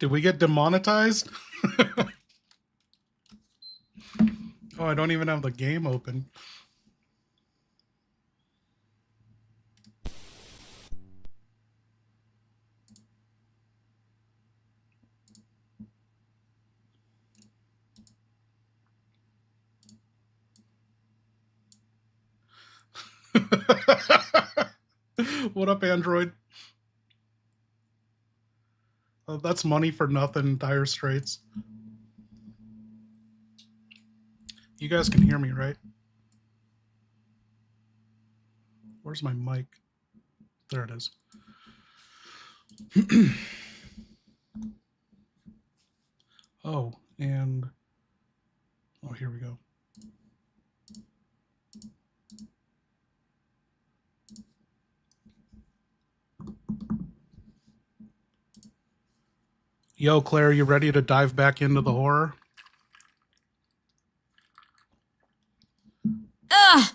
Did we get demonetized? Oh, I don't even have the game open. What up, Android? Oh, that's money for nothing, Dire Straits. You guys can hear me, right? Where's my mic? There it is. Oh, and... Oh, here we go. Yo, Claire, you ready to dive back into the horror? Ugh!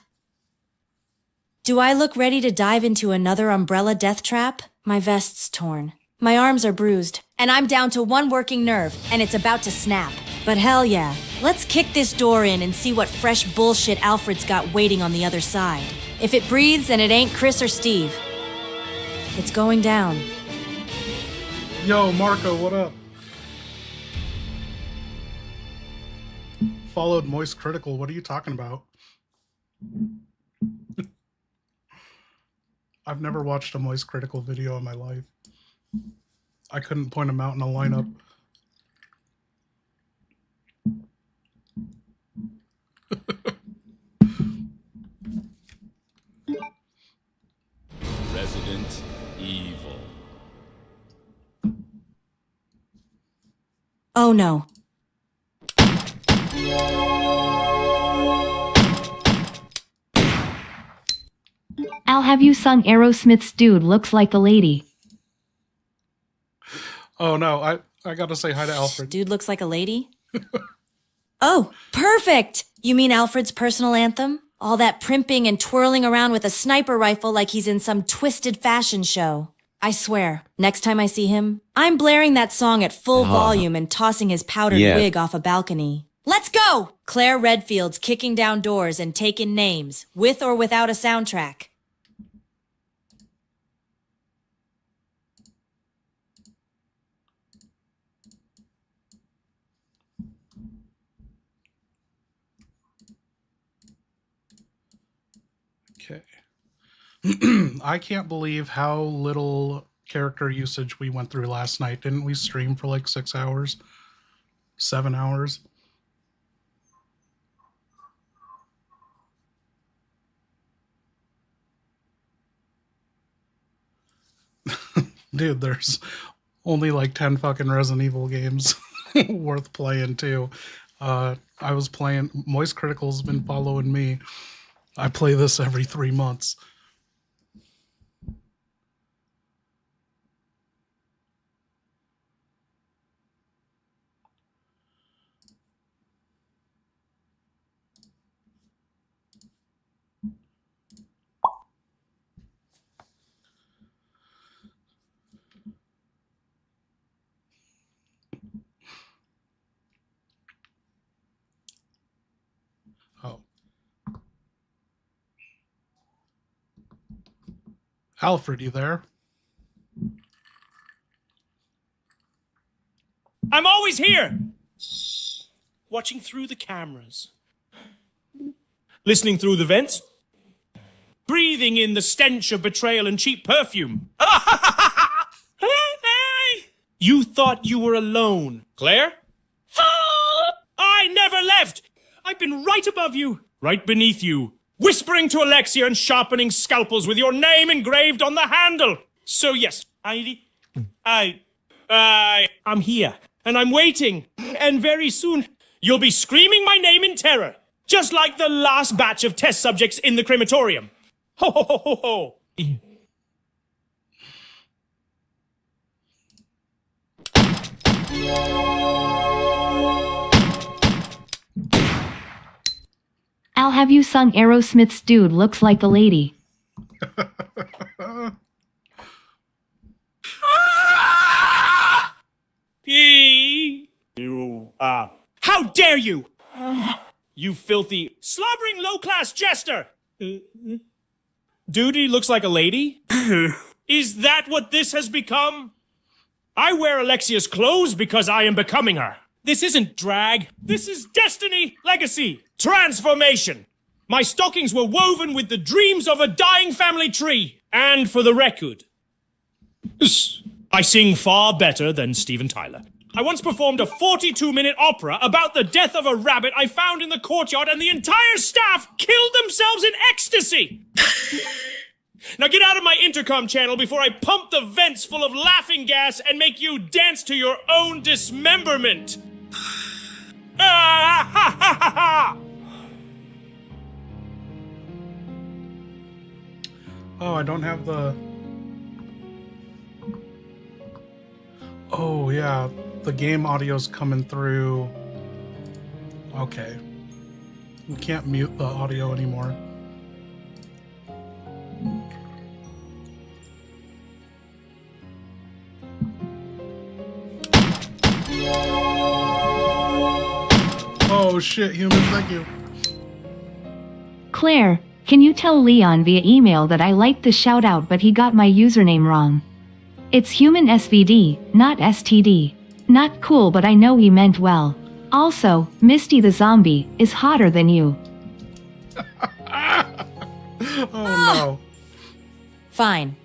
Do I look ready to dive into another umbrella death trap? My vest's torn. My arms are bruised, and I'm down to one working nerve, and it's about to snap. But hell yeah, let's kick this door in and see what fresh bullshit Alfred's got waiting on the other side. If it breathes and it ain't Chris or Steve, it's going down. Yo, Marco, what up? Followed Moist Critical. What are you talking about? I've never watched a Moist Critical video in my life. I couldn't point them out in a lineup. Resident Evil. Oh no. Al, have you sung Aerosmith's Dude Looks Like a Lady? Oh no, I gotta say hi to Alfred. Dude looks like a lady? Oh, perfect! You mean Alfred's personal anthem? All that primping and twirling around with a sniper rifle like he's in some twisted fashion show. I swear, next time I see him, I'm blaring that song at full volume and tossing his powdered wig off a balcony. Let's go! Claire Redfield's kicking down doors and taking names, with or without a soundtrack. Okay. I can't believe how little character usage we went through last night. Didn't we stream for like 6 hours? 7 hours? Dude, there's only like 10 fucking Resident Evil games worth playing too. I was playing... Moist Critical's been following me. I play this every 3 months. Oh. Alfred, you there? I'm always here! Watching through the cameras. Listening through the vents. Breathing in the stench of betrayal and cheap perfume. You thought you were alone, Claire? I never left! I've been right above you, right beneath you, whispering to Alexia and sharpening scalpels with your name engraved on the handle. So yes, I'm here, and I'm waiting, and very soon you'll be screaming my name in terror, just like the last batch of test subjects in the crematorium. Ho ho ho ho ho! Al, have you sung Aerosmith's Dude Looks Like a Lady? dare you? You filthy, slobbering low-class jester! Dude, he looks like a lady? Is that what this has become? I wear Alexia's clothes because I am becoming her. This isn't drag. This is destiny, legacy, transformation. My stockings were woven with the dreams of a dying family tree. And for the record, I sing far better than Steven Tyler. I once performed a 42-minute opera about the death of a rabbit I found in the courtyard, and the entire staff killed themselves in ecstasy. Now get out of my intercom channel before I pump the vents full of laughing gas and make you dance to your own dismemberment. Ah, ha, ha, ha, ha. Oh, I don't have the... Oh, yeah. The game audio's coming through. Okay. We can't mute the audio anymore. Oh shit, human, thank you. Claire, can you tell Leon via email that I liked the shout out but he got my username wrong? It's human SVD, not STD. Not cool, but I know he meant well. Also, Misty the zombie is hotter than you. Oh no. Fine.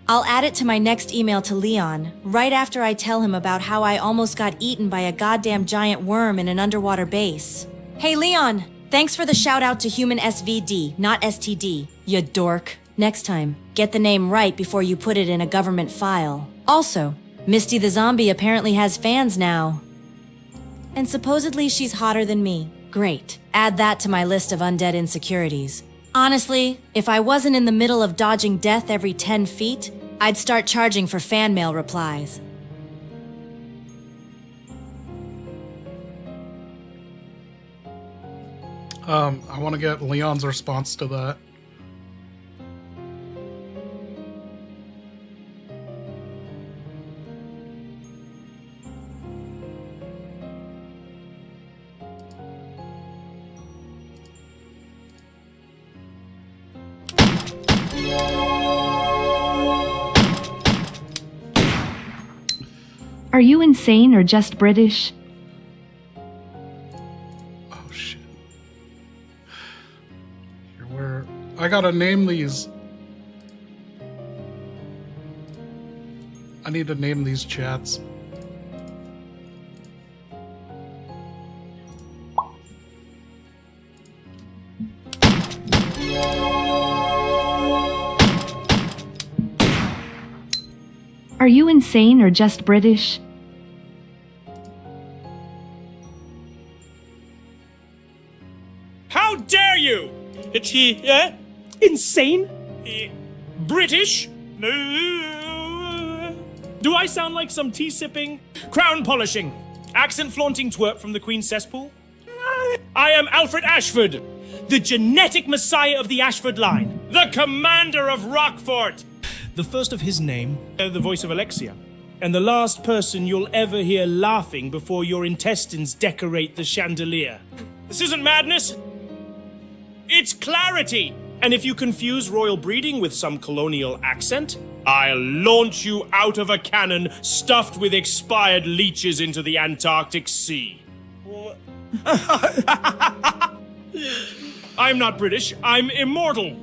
I'll add it to my next email to Leon, right after I tell him about how I almost got eaten by a goddamn giant worm in an underwater base. Hey Leon, thanks for the shout out to human SVD, not STD, you dork. Next time, get the name right before you put it in a government file. Also, Misty the zombie apparently has fans now. And supposedly she's hotter than me. Great. Add that to my list of undead insecurities. Honestly, if I wasn't in the middle of dodging death every 10 feet, I'd start charging for fan mail replies. I want to get Leon's response to that. Are you insane or just British? Oh shit. Here, where... I gotta name these. I need to name these chats. Are you insane or just British? How dare you? Is he, insane? British? Do I sound like some tea-sipping, crown-polishing, accent-flaunting twerp from the Queen's cesspool? I am Alfred Ashford, the genetic messiah of the Ashford line, the commander of Rockfort, the first of his name, the voice of Alexia, and the last person you'll ever hear laughing before your intestines decorate the chandelier. This isn't madness. It's clarity. And if you confuse royal breeding with some colonial accent, I'll launch you out of a cannon stuffed with expired leeches into the Antarctic Sea. I'm not British, I'm immortal.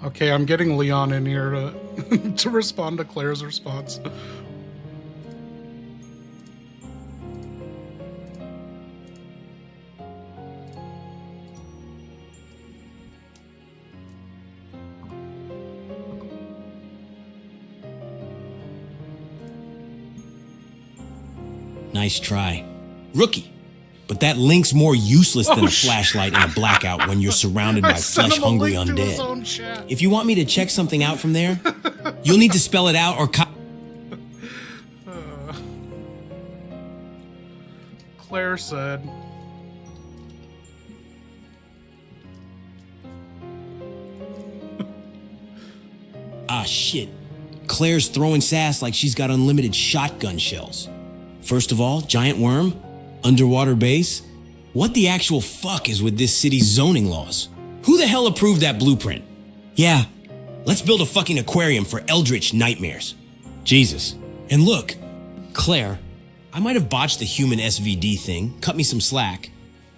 Okay, I'm getting Leon in here to to respond to Claire's response. Nice try. Rookie. But that link's more useless than a flashlight in a blackout when you're surrounded by sent him a flesh-hungry link to his undead. own chat. If you want me to check something out from there, you'll need to spell it out or Claire said, Ah, shit. Claire's throwing sass like she's got unlimited shotgun shells. First of all, giant worm, underwater base. What the actual fuck is with this city's zoning laws? Who the hell approved that blueprint? Yeah, let's build a fucking aquarium for eldritch nightmares. Jesus. And look, Claire, I might have botched the human SVD thing. Cut me some slack.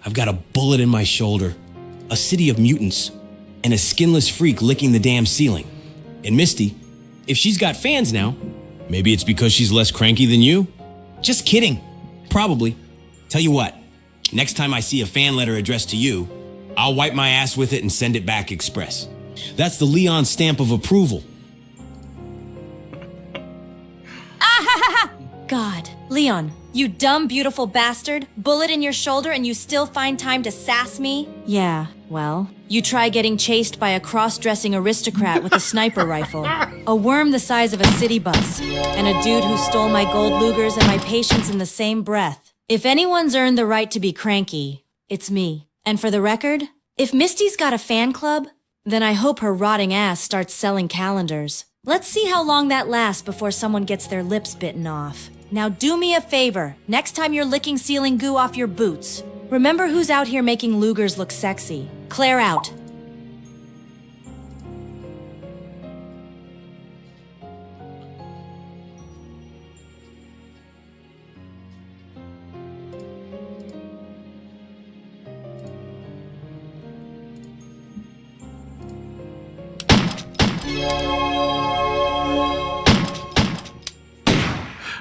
I've got a bullet in my shoulder, a city of mutants, and a skinless freak licking the damn ceiling. And Misty, if she's got fans now, maybe it's because she's less cranky than you? Just kidding. Probably. Tell you what, next time I see a fan letter addressed to you, I'll wipe my ass with it and send it back express. That's the Leon stamp of approval. God. Leon, you dumb, beautiful bastard. Bullet in your shoulder and you still find time to sass me? Yeah, well, you try getting chased by a cross-dressing aristocrat with a sniper rifle, a worm the size of a city bus, and a dude who stole my gold Lugers and my patience in the same breath. If anyone's earned the right to be cranky, it's me. And for the record, if Misty's got a fan club, then I hope her rotting ass starts selling calendars. Let's see how long that lasts before someone gets their lips bitten off. Now do me a favor, next time you're licking ceiling goo off your boots, remember who's out here making Lugers look sexy. Claire out.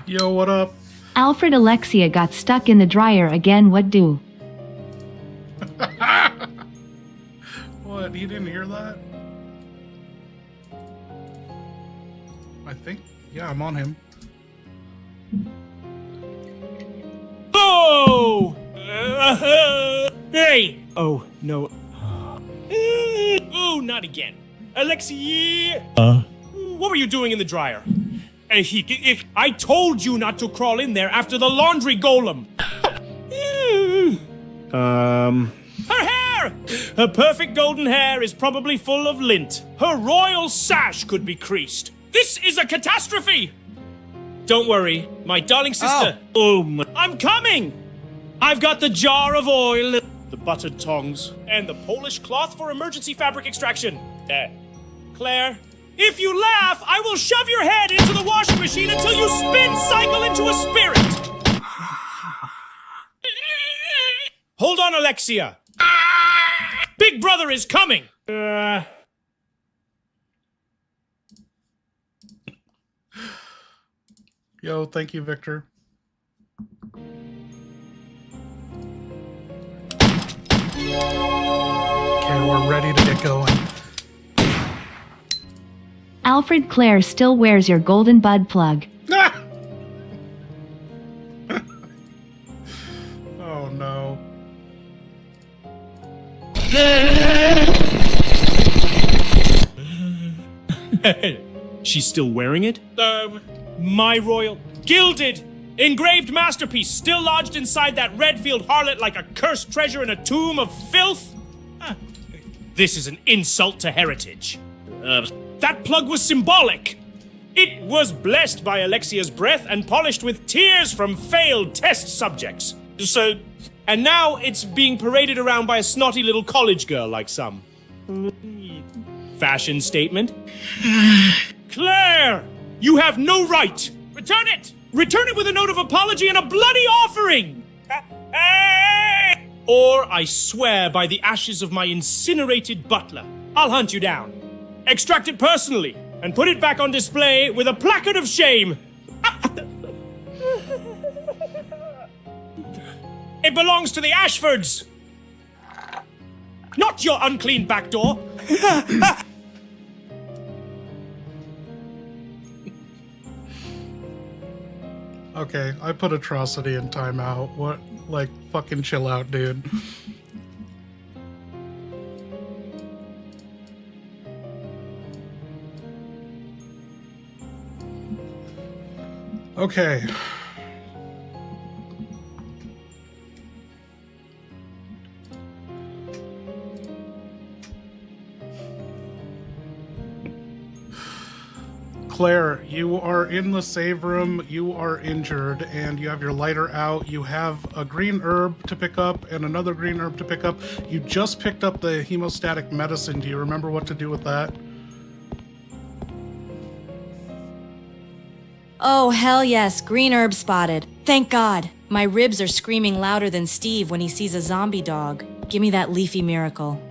Yo, what up? Alfred Alexia got stuck in the dryer again. What do? What? You didn't hear that? I think. Yeah, I'm on him. Oh! Hey! Oh, no. Oh, not again. Alexia! What were you doing in the dryer? I told you not to crawl in there after the laundry golem! Her hair! Her perfect golden hair is probably full of lint. Her royal sash could be creased. This is a catastrophe! Don't worry, my darling sister. I'm coming! I've got the jar of oil, the buttered tongs, and the Polish cloth for emergency fabric extraction. Claire, if you laugh, I will shove your head into the washing machine until you spin cycle into a spirit! Hold on, Alexia. Big Brother is coming! Yo, thank you, Victor. Okay, we're ready to get going. Alfred, Claire still wears your golden bud plug. Oh no. She's still wearing it? My royal, gilded, engraved masterpiece still lodged inside that Redfield harlot like a cursed treasure in a tomb of filth? This is an insult to heritage. That plug was symbolic. It was blessed by Alexia's breath and polished with tears from failed test subjects. And now it's being paraded around by a snotty little college girl like some. Fashion statement? Claire! You have no right! Return it! Return it with a note of apology and a bloody offering! Or I swear by the ashes of my incinerated butler, I'll hunt you down, extract it personally, and put it back on display with a placard of shame. It belongs to the Ashfords! Not your unclean back door! Okay, I put atrocity in timeout. What? Like, fucking chill out, dude. Okay. Claire, you are in the save room, you are injured, and you have your lighter out. You have a green herb to pick up and another green herb to pick up. You just picked up the hemostatic medicine. Do you remember what to do with that? Oh, hell yes, green herb spotted. Thank God. My ribs are screaming louder than Steve when he sees a zombie dog. Give me that leafy miracle.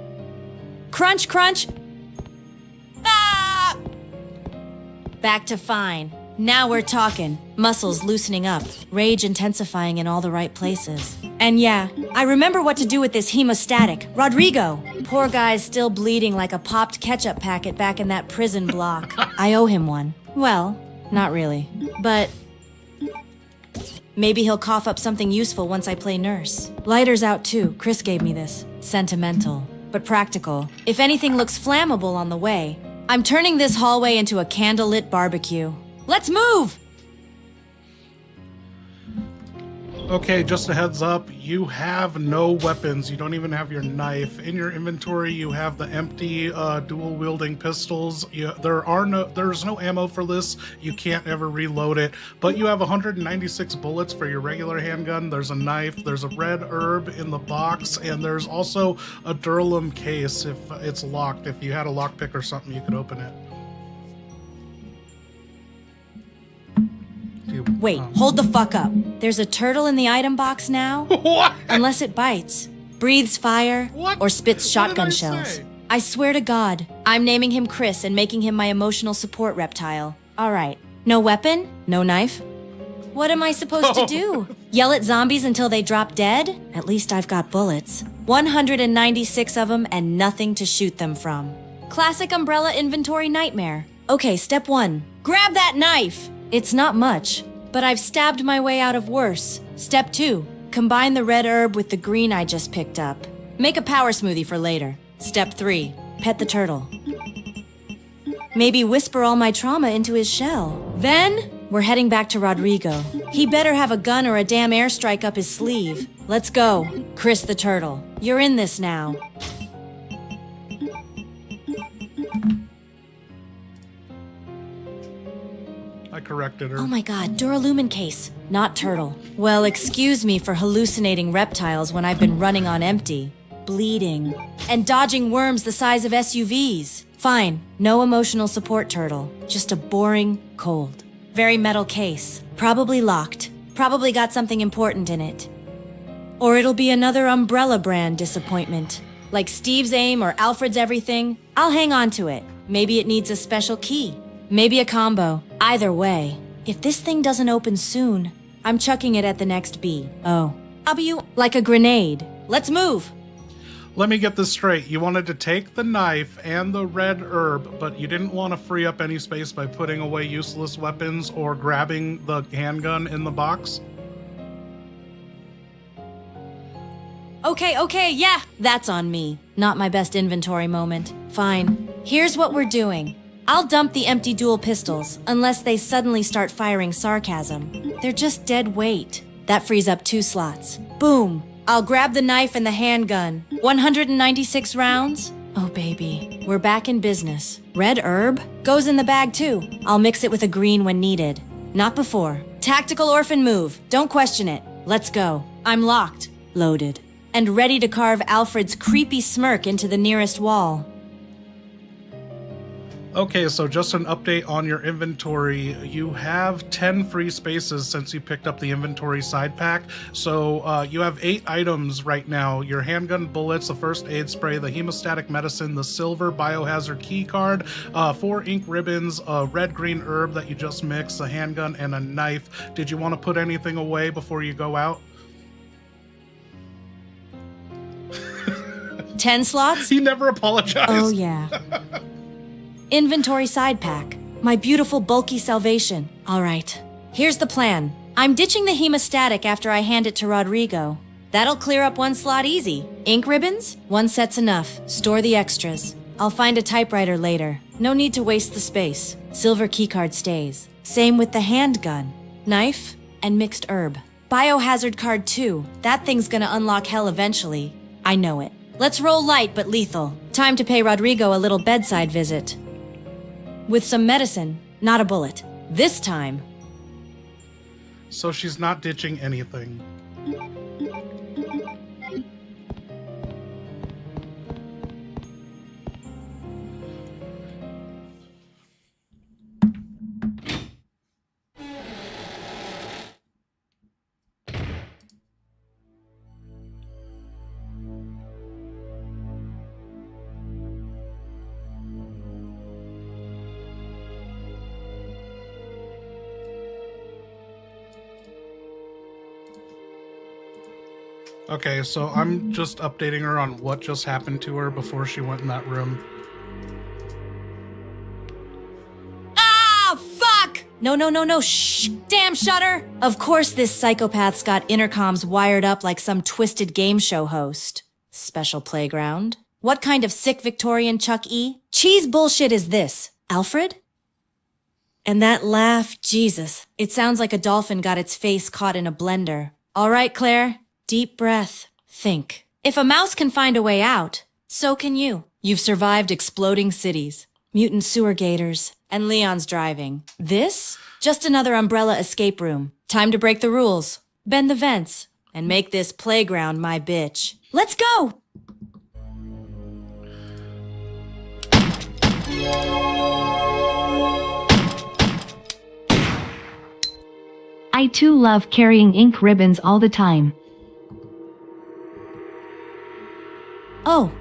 Crunch, crunch! Ah! Back to fine. Now we're talking. Muscles loosening up, rage intensifying in all the right places. And yeah, I remember what to do with this hemostatic. Rodrigo! Poor guy's still bleeding like a popped ketchup packet back in that prison block. I owe him one. Well, not really. But maybe he'll cough up something useful once I play nurse. Lighter's out too. Chris gave me this. Sentimental, but practical. If anything looks flammable on the way, I'm turning this hallway into a candlelit barbecue. Let's move! Okay, just a heads up, you have no weapons. You don't even have your knife. In your inventory, you have the empty dual-wielding pistols. There's no ammo for this. You can't ever reload it. But you have 196 bullets for your regular handgun. There's a knife. There's a red herb in the box. And there's also a Duralum case if it's locked. If you had a lockpick or something, you could open it. Wait, hold the fuck up. There's a turtle in the item box now? What? Unless it bites, breathes fire, What? or spits What shotgun did I shells. say? I swear to God, I'm naming him Chris and making him my emotional support reptile. All right. No weapon? No knife? What am I supposed to do? Yell at zombies until they drop dead? At least I've got bullets. 196 of them and nothing to shoot them from. Classic umbrella inventory nightmare. Okay, step 1. Grab that knife! It's not much, but I've stabbed my way out of worse. Step 2. Combine the red herb with the green I just picked up. Make a power smoothie for later. Step 3. Pet the turtle. Maybe whisper all my trauma into his shell. Then, we're heading back to Rodrigo. He better have a gun or a damn airstrike up his sleeve. Let's go. Chris the turtle. You're in this now. I corrected her. Oh my God, Duralumin case, not turtle. Well, excuse me for hallucinating reptiles when I've been running on empty, bleeding, and dodging worms the size of SUVs. Fine, no emotional support turtle, just a boring cold. Very metal case, probably locked, probably got something important in it. Or it'll be another umbrella brand disappointment. Like Steve's aim or Alfred's everything, I'll hang on to it. Maybe it needs a special key. Maybe a combo. Either way, if this thing doesn't open soon, I'm chucking it at the next bee. Oh. W, like a grenade. Let's move! Let me get this straight. You wanted to take the knife and the red herb, but you didn't want to free up any space by putting away useless weapons or grabbing the handgun in the box? Okay, yeah, that's on me. Not my best inventory moment. Fine. Here's what we're doing. I'll dump the empty dual pistols, unless they suddenly start firing sarcasm. They're just dead weight. That frees up 2 slots. Boom! I'll grab the knife and the handgun. 196 rounds? Oh baby, we're back in business. Red herb? Goes in the bag too. I'll mix it with a green when needed. Not before. Tactical orphan move. Don't question it. Let's go. I'm locked, loaded, and ready to carve Alfred's creepy smirk into the nearest wall. Okay, so just an update on your inventory. You have 10 free spaces since you picked up the inventory side pack. So you have 8 items right now. Your handgun bullets, the first aid spray, the hemostatic medicine, the silver biohazard key card, 4 ink ribbons, a red-green herb that you just mixed, a handgun, and a knife. Did you want to put anything away before you go out? 10 slots? He never apologized. Oh yeah. Inventory side pack. My beautiful bulky salvation. All right. Here's the plan. I'm ditching the hemostatic after I hand it to Rodrigo. That'll clear up 1 slot easy. Ink ribbons? 1 set's enough. Store the extras. I'll find a typewriter later. No need to waste the space. Silver keycard stays. Same with the handgun. Knife and mixed herb. Biohazard card too. That thing's gonna unlock hell eventually. I know it. Let's roll light but lethal. Time to pay Rodrigo a little bedside visit. With some medicine, Not a bullet. This time. So she's not ditching anything. Okay, so I'm just updating her on what just happened to her before she went in that room. Ah, fuck! No, shh! Damn shutter! Of course this psychopath's got intercoms wired up like some twisted game show host. Special playground? What kind of sick Victorian Chuck E. Cheese bullshit is this, Alfred? And that laugh, Jesus. It sounds like a dolphin got its face caught in a blender. All right, Claire. Deep breath. Think. If a mouse can find a way out, so can you. You've survived exploding cities, mutant sewer gators, and Leon's driving. This? Just another umbrella escape room. Time to break the rules, bend the vents, and make this playground my bitch. Let's go! I too love carrying ink ribbons all the time. Oh,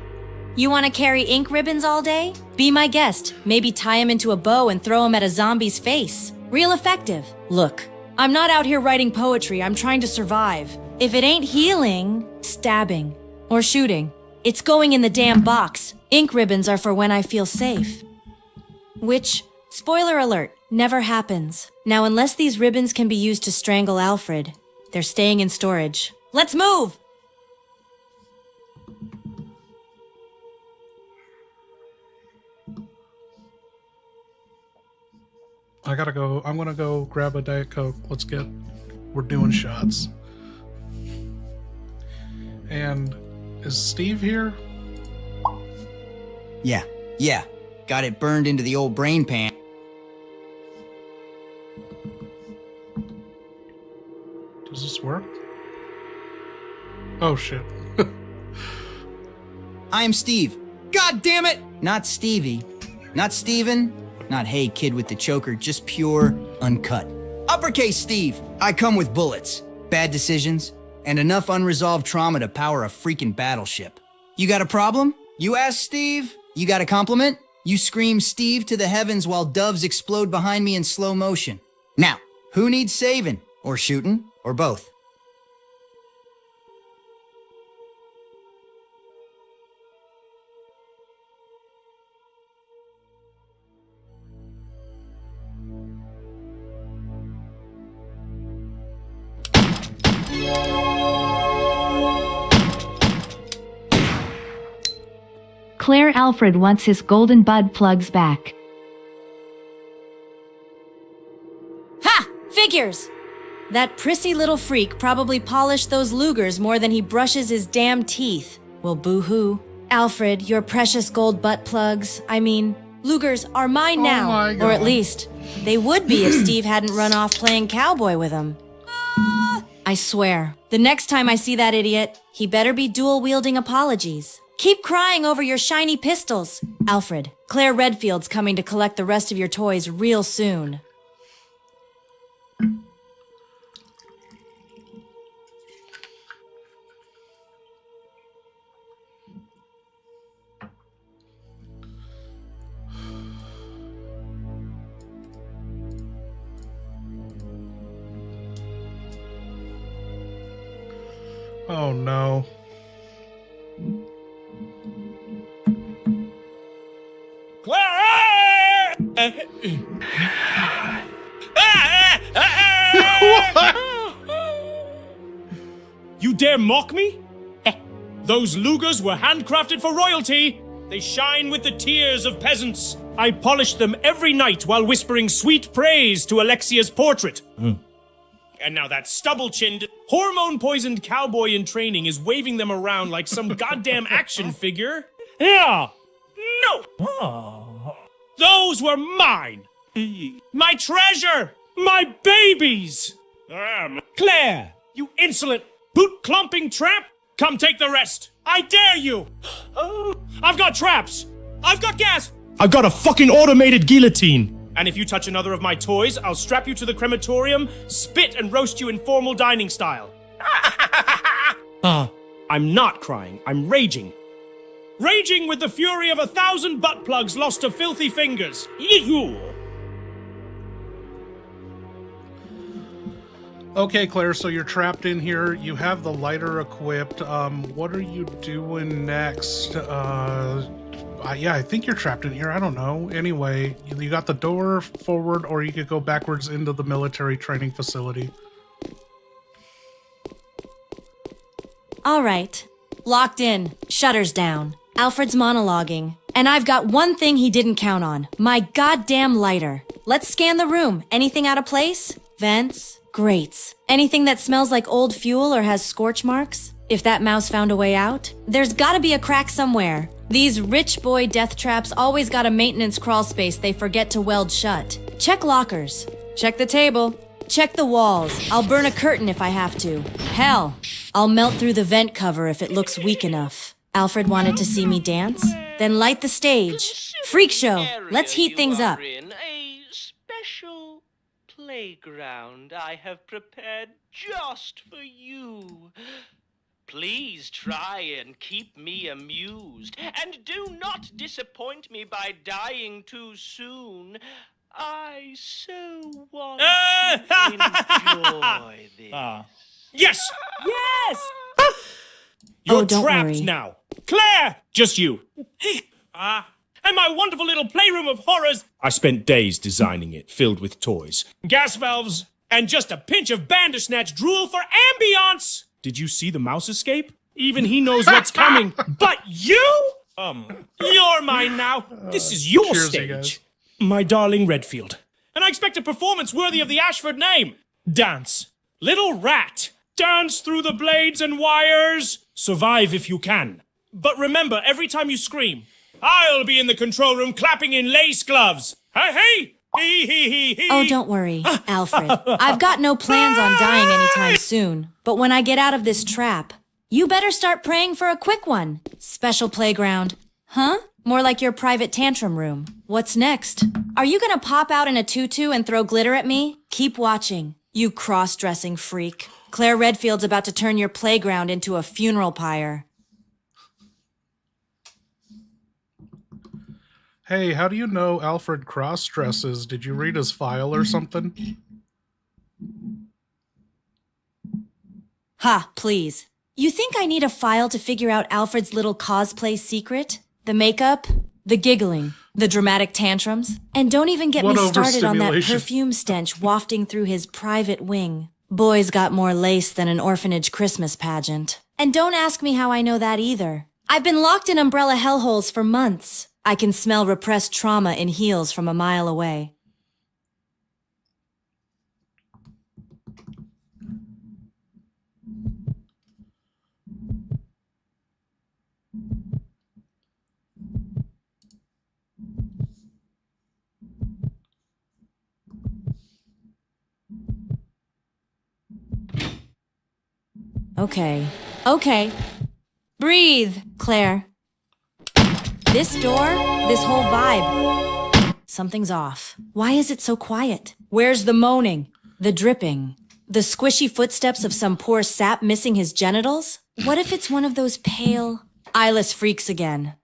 you want to carry ink ribbons all day? Be my guest. Maybe tie them into a bow and throw them at a zombie's face. Real effective. Look, I'm not out here writing poetry. I'm trying to survive. If it ain't healing, stabbing, or shooting, it's going in the damn box. Ink ribbons are for when I feel safe. Which, spoiler alert, never happens. Now, unless these ribbons can be used to strangle Alfred, they're staying in storage. Let's move! I gotta go. I'm gonna go grab a Diet Coke. We're doing shots. And is Steve here? Yeah. Got it burned into the old brain pan. Does this work? Oh shit. I am Steve. God damn it! Not Stevie. Not Steven. Not hey kid with the choker, just pure, uncut. Uppercase Steve. I come with bullets, bad decisions, and enough unresolved trauma to power a freaking battleship. You got a problem? You ask Steve? You got a compliment? You scream Steve to the heavens while doves explode behind me in slow motion. Now, who needs saving? Or shooting? Or both? Claire Alfred wants his golden bud plugs back. Ha! Figures! That prissy little freak probably polished those Lugers more than he brushes his damn teeth. Well, boo-hoo. Alfred, your precious gold butt plugs, Lugers are mine now. my God. Or at least, they would be if Steve hadn't run off playing cowboy with them. I swear, the next time I see that idiot, he better be dual-wielding apologies. Keep crying over your shiny pistols. Alfred, Claire Redfield's coming to collect the rest of your toys real soon. Oh no. Claire! You dare mock me? Those Lugers were handcrafted for royalty. They shine with the tears of peasants. I polish them every night while whispering sweet praise to Alexia's portrait. And now that stubble-chinned, hormone-poisoned cowboy in training is waving them around like some goddamn action figure. Yeah! No! Those were mine! My treasure! My babies! Claire, you insolent, boot-clumping tramp! Come take the rest! I dare you! I've got traps! I've got gas! I've got a fucking automated guillotine! And if you touch another of my toys, I'll strap you to the crematorium, spit and roast you in formal dining style. I'm not crying, I'm raging. Raging with the fury of 1,000 butt plugs lost to filthy fingers. Okay, Claire, so you're trapped in here. You have the lighter equipped. What are you doing next? Yeah, I think you're trapped in here. I don't know. Anyway, you got the door forward, or you could go backwards into the military training facility. All right. Locked in. Shutters down. Alfred's monologuing. And I've got one thing he didn't count on. My goddamn lighter. Let's scan the room. Anything out of place? Vents? Grates. Anything that smells like old fuel or has scorch marks? If that mouse found a way out, there's gotta be a crack somewhere. These rich boy death traps always got a maintenance crawl space they forget to weld shut. Check lockers. Check the table. Check the walls. I'll burn a curtain if I have to. Hell, I'll melt through the vent cover if it looks weak enough. Alfred wanted to see me dance? Then light the stage. Freak show. Let's heat things up. In a special playground I have prepared just for you. Please try and keep me amused, and do not disappoint me by dying too soon. I so want to enjoy this. Yes! Yes! You're don't trapped worry. now. Claire! Just you. And my wonderful little playroom of horrors. I spent days designing it, filled with toys, gas valves, and just a pinch of Bandersnatch drool for ambiance. Did you see the mouse escape? Even he knows what's coming. But you? You're mine now. This is your Cheers, you guys. stage. My darling Redfield. And I expect a performance worthy of the Ashford name. Dance. Little rat. Dance through the blades and wires. Survive if you can. But remember, every time you scream, I'll be in the control room clapping in lace gloves. Hey, hey! Hee, hee, hee, hee. Oh, don't worry, Alfred. I've got no plans on dying anytime soon. But when I get out of this trap, you better start praying for a quick one. Special playground. Huh? More like your private tantrum room. What's next? Are you gonna pop out in a tutu and throw glitter at me? Keep watching, you cross-dressing freak. Claire Redfield's about to turn your playground into a funeral pyre. Hey, how do you know Alfred cross-dresses? Did you read his file or something? Ha, please. You think I need a file to figure out Alfred's little cosplay secret? The makeup, the giggling, the dramatic tantrums? And don't even get What me started on that overstimulation. perfume stench wafting through his private wing. Boy's got more lace than an orphanage Christmas pageant. And don't ask me how I know that either. I've been locked in umbrella hellholes for months. I can smell repressed trauma in heels from a mile away. Okay. Breathe, Claire. This door, this whole vibe. Something's off. Why is it so quiet? Where's the moaning? The dripping? The squishy footsteps of some poor sap missing his genitals? What if it's one of those pale, eyeless freaks again?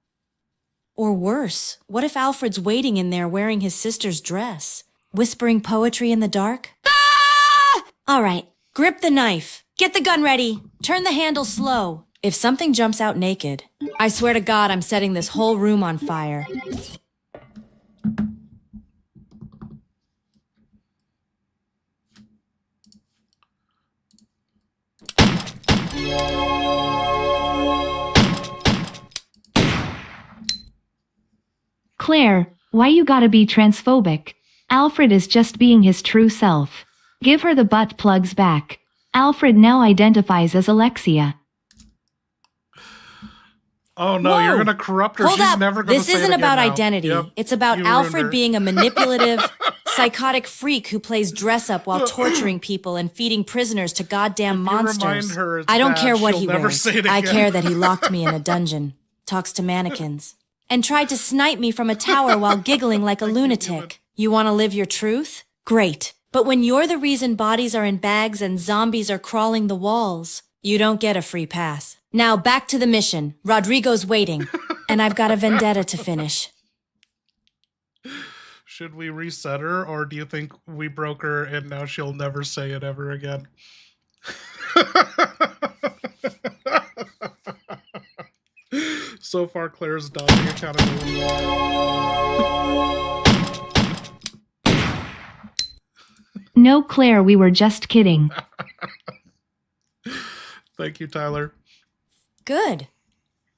Or worse, what if Alfred's waiting in there wearing his sister's dress, whispering poetry in the dark? Ah! All right, grip the knife. Get the gun ready. Turn the handle slow. If something jumps out naked, I swear to God I'm setting this whole room on fire. Claire, why you gotta be transphobic? Alfred is just being his true self. Give her the butt plugs back. Alfred now identifies as Alexia. Oh no, Whoa! you're gonna corrupt her. Hold She's up. never gonna This say it isn't again about now. identity. Yep, It's about you ruined Alfred her. being a manipulative, Psychotic freak who plays dress up while torturing people and feeding prisoners to goddamn If you remind monsters. her it's I don't bad, care what she'll he never wears. say it I again. care that he locked me in a dungeon, talks to mannequins, and tried to snipe me from a tower while giggling like a lunatic. You want to live your truth? Great. But when you're the reason bodies are in bags and zombies are crawling the walls, you don't get a free pass. Now back to the mission. Rodrigo's waiting, and I've got a vendetta to finish. Should we reset her, or do you think we broke her and now she'll never say it ever again? So far, Claire's dodging accountability. No, Claire, we were just kidding. Thank you, Tyler. Good.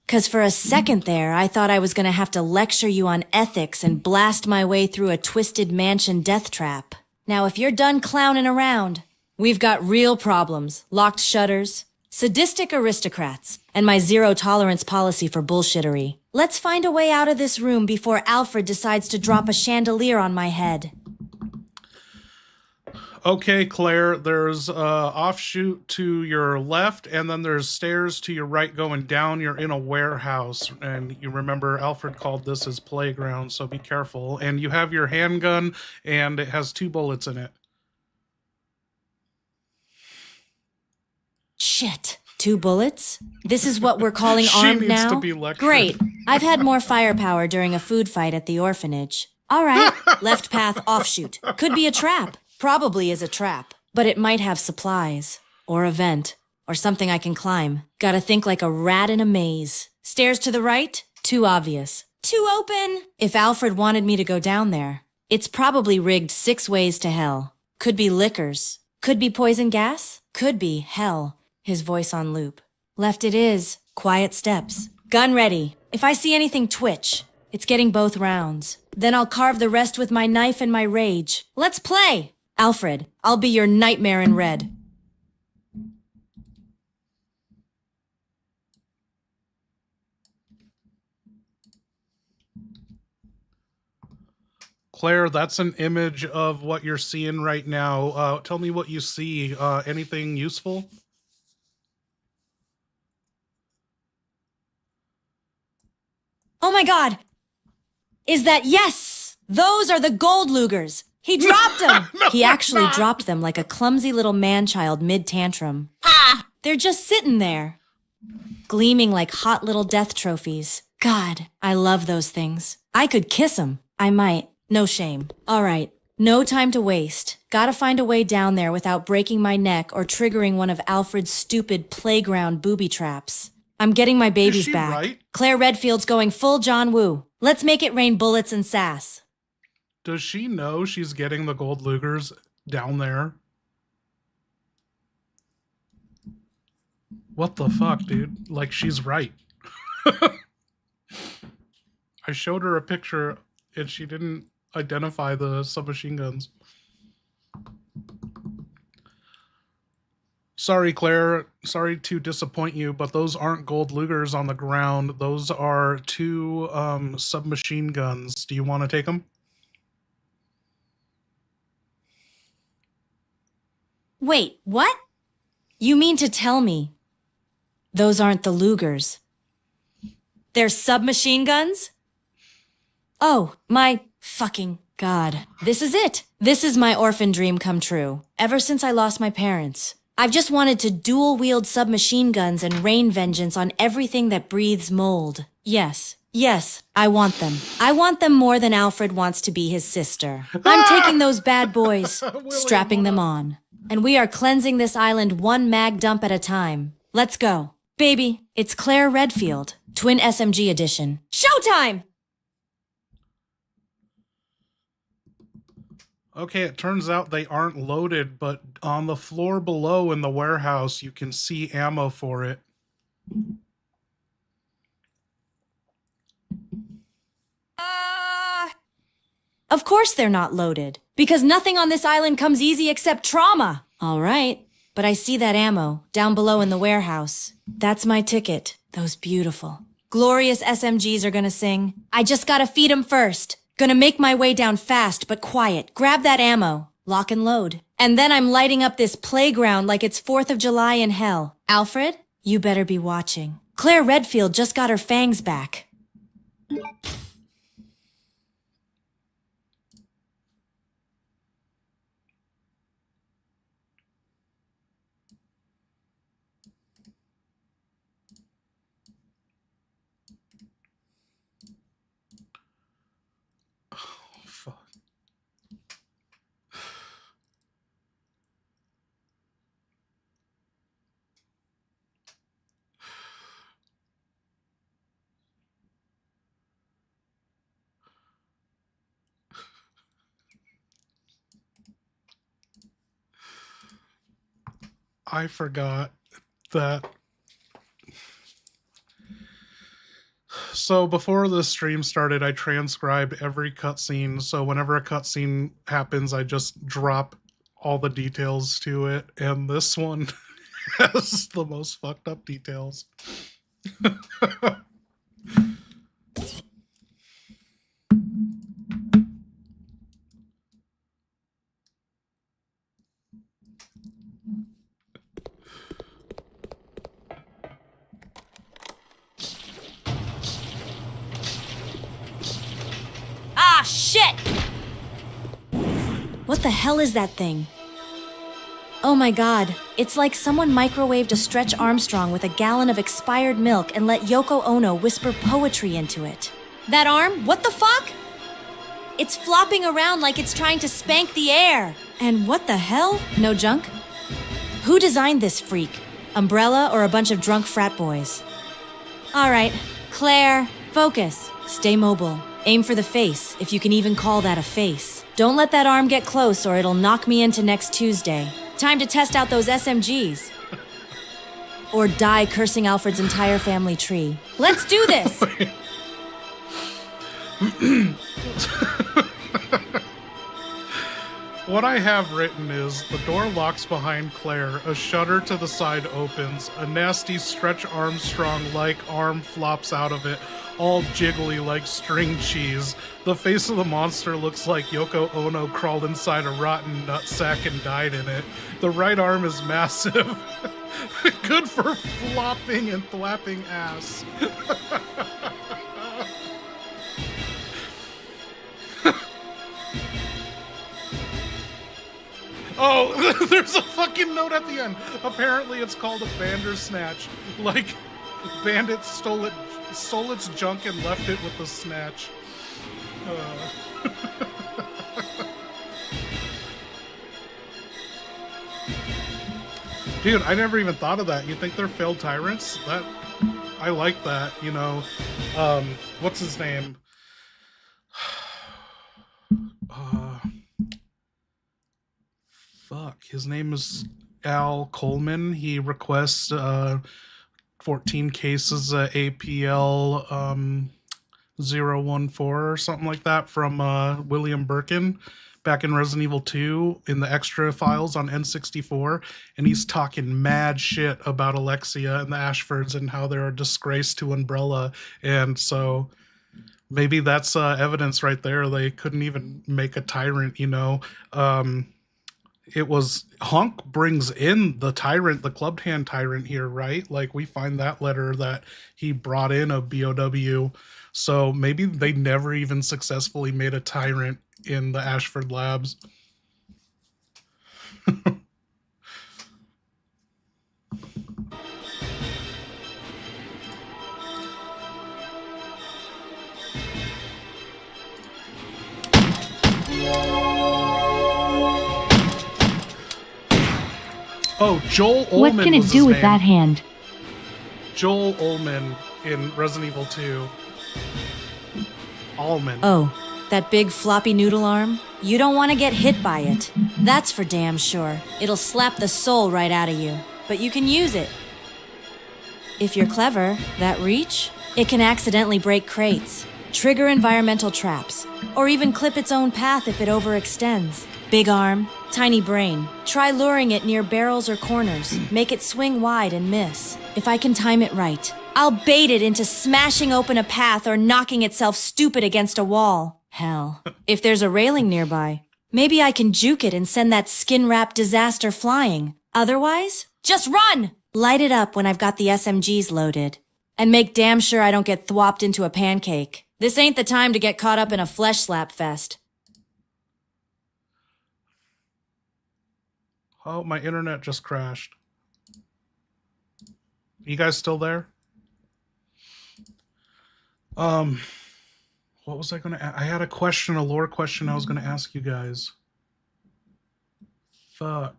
'Cause for a second there, I thought I was gonna have to lecture you on ethics and blast my way through a twisted mansion death trap. Now, if you're done clowning around, we've got real problems, locked shutters, sadistic aristocrats, and my zero-tolerance policy for bullshittery. Let's find a way out of this room before Alfred decides to drop a chandelier on my head. Okay, Claire, there's offshoot to your left, and then there's stairs to your right going down. You're in a warehouse, and you remember Alfred called this his playground, so be careful. And you have your handgun, and it has 2 bullets in it. Shit. 2 bullets? This is what we're calling She armed needs now? to be lectured. Great. I've had more firepower during a food fight at the orphanage. All right. Left path offshoot. Could be a trap. Probably is a trap. But it might have supplies. Or a vent. Or something I can climb. Gotta think like a rat in a maze. Stairs to the right? Too obvious. Too open! If Alfred wanted me to go down there, it's probably rigged 6 ways to hell. Could be liquors. Could be poison gas. Could be hell. His voice on loop. Left it is. Quiet steps. Gun ready. If I see anything twitch, it's getting both rounds. Then I'll carve the rest with my knife and my rage. Let's play! Alfred, I'll be your nightmare in red. Claire, that's an image of what you're seeing right now. Tell me what you see. Anything useful? Oh my god! Is that yes? Those are the gold lugers! He dropped them! He actually dropped them like a clumsy little man-child mid-tantrum. Ha! They're just sitting there. Gleaming like hot little death trophies. God, I love those things. I could kiss 'em. I might. No shame. All right. No time to waste. Gotta find a way down there without breaking my neck or triggering one of Alfred's stupid playground booby traps. I'm getting my babies she back. right? Claire Redfield's going full John Woo. Let's make it rain bullets and sass. Does she know she's getting the gold Lugers down there? What the fuck, dude? Like, she's right. I showed her a picture and she didn't identify the submachine guns. Sorry, Claire. Sorry to disappoint you, but those aren't gold Lugers on the ground. Those are 2 submachine guns. Do you want to take them? Wait, what? You mean to tell me those aren't the Lugers? They're submachine guns? Oh, my fucking God. This is it. This is my orphan dream come true. Ever since I lost my parents, I've just wanted to dual-wield submachine guns and rain vengeance on everything that breathes mold. Yes, I want them. I want them more than Alfred wants to be his sister. I'm taking those bad boys, strapping them on. And we are cleansing this island 1 mag dump at a time. Let's go. Baby, it's Claire Redfield, Twin SMG Edition. Showtime! Okay, it turns out they aren't loaded, but on the floor below in the warehouse, you can see ammo for it. Of course they're not loaded, because nothing on this island comes easy except trauma. All right, but I see that ammo down below in the warehouse. That's my ticket. Those beautiful, glorious SMGs are gonna sing. I just gotta feed 'em first. Gonna make my way down fast but quiet. Grab that ammo. Lock and load. And then I'm lighting up this playground like it's 4th of July in hell. Alfred, you better be watching. Claire Redfield just got her fangs back. Fuck. I forgot that. So before the stream started, I transcribed every cutscene. So whenever a cutscene happens, I just drop all the details to it. And this one has the most fucked up details. Ah, shit! What the hell is that thing? Oh my god, it's like someone microwaved a Stretch Armstrong with a gallon of expired milk and let Yoko Ono whisper poetry into it. That arm? What the fuck? It's flopping around like it's trying to spank the air. And what the hell? No junk? Who designed this freak? Umbrella or a bunch of drunk frat boys? Alright, Claire, focus. Stay mobile. Aim for the face, if you can even call that a face. Don't let that arm get close or it'll knock me into next Tuesday. Time to test out those SMGs. Or die cursing Alfred's entire family tree. Let's do this! What I have written is, the door locks behind Claire, a shutter to the side opens, a nasty Stretch Armstrong-like arm flops out of it, all jiggly like string cheese. The face of the monster looks like Yoko Ono crawled inside a rotten nutsack and died in it. The right arm is massive. Good for flopping and thwapping ass. Oh, there's a fucking note at the end. Apparently it's called a Bandersnatch. Like, bandits stole its junk and left it with the snatch. Dude, I never even thought of that. You think they're failed tyrants? I like that, you know. What's his name? His name is Al Coleman. He requests 14 cases of APL 014 or something like that from William Birkin back in Resident Evil 2 in the extra files on N64. And he's talking mad shit about Alexia and the Ashfords and how they're a disgrace to Umbrella. And so maybe that's evidence right there. They couldn't even make a tyrant, you know. It was Hunk brings in the tyrant, the clubbed hand tyrant here, right? Like we find that letter that he brought in a BOW. So maybe they never even successfully made a tyrant in the Ashford labs. Oh, Joel Ullman. What can it do with that hand? Joel Ullman in Resident Evil 2. Ullman. Oh, that big floppy noodle arm? You don't want to get hit by it. That's for damn sure. It'll slap the soul right out of you. But you can use it. If you're clever, that reach, it can accidentally break crates, trigger environmental traps, or even clip its own path if it overextends. Big arm, tiny brain. Try luring it near barrels or corners. Make it swing wide and miss. If I can time it right, I'll bait it into smashing open a path or knocking itself stupid against a wall. Hell, if there's a railing nearby, maybe I can juke it and send that skin-wrapped disaster flying. Otherwise, just run! Light it up when I've got the SMGs loaded. And make damn sure I don't get thwopped into a pancake. This ain't the time to get caught up in a flesh slap fest. Oh, my internet just crashed. You guys still there? What was I gonna I had a question, a lore question I was gonna ask you guys. Fuck.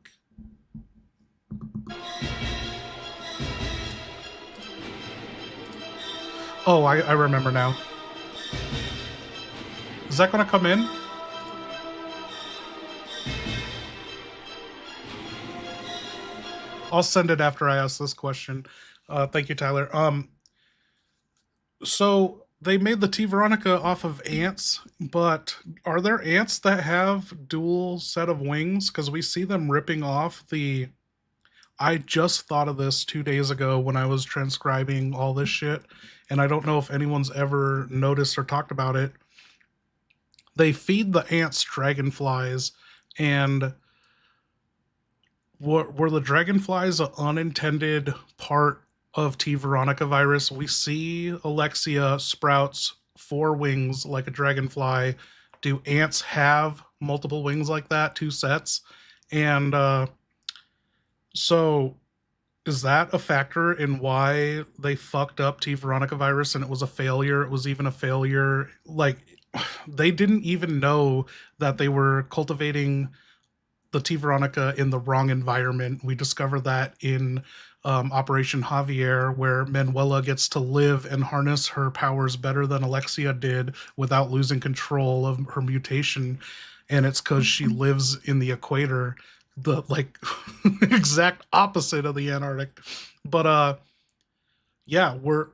Oh, I remember now. Is that gonna come in? I'll send it after I ask this question. Thank you, Tyler. So they made the T Veronica off of ants, but are there ants that have dual set of wings? Because we see them ripping off the... I just thought of this 2 days ago when I was transcribing all this shit, and I don't know if anyone's ever noticed or talked about it. They feed the ants dragonflies, and were the dragonflies an unintended part of T Veronica virus? We see Alexia sprouts 4 wings like a dragonfly. Do ants have multiple wings like that, 2 sets? And so is that a factor in why they fucked up T Veronica virus and it was a failure? It was even a failure. Like, they didn't even know that they were cultivating the T Veronica in the wrong environment. We discovered that in Operation Javier, where Manuela gets to live and harness her powers better than Alexia did without losing control of her mutation. And it's because she lives in the equator, the like exact opposite of the Antarctic. But yeah, were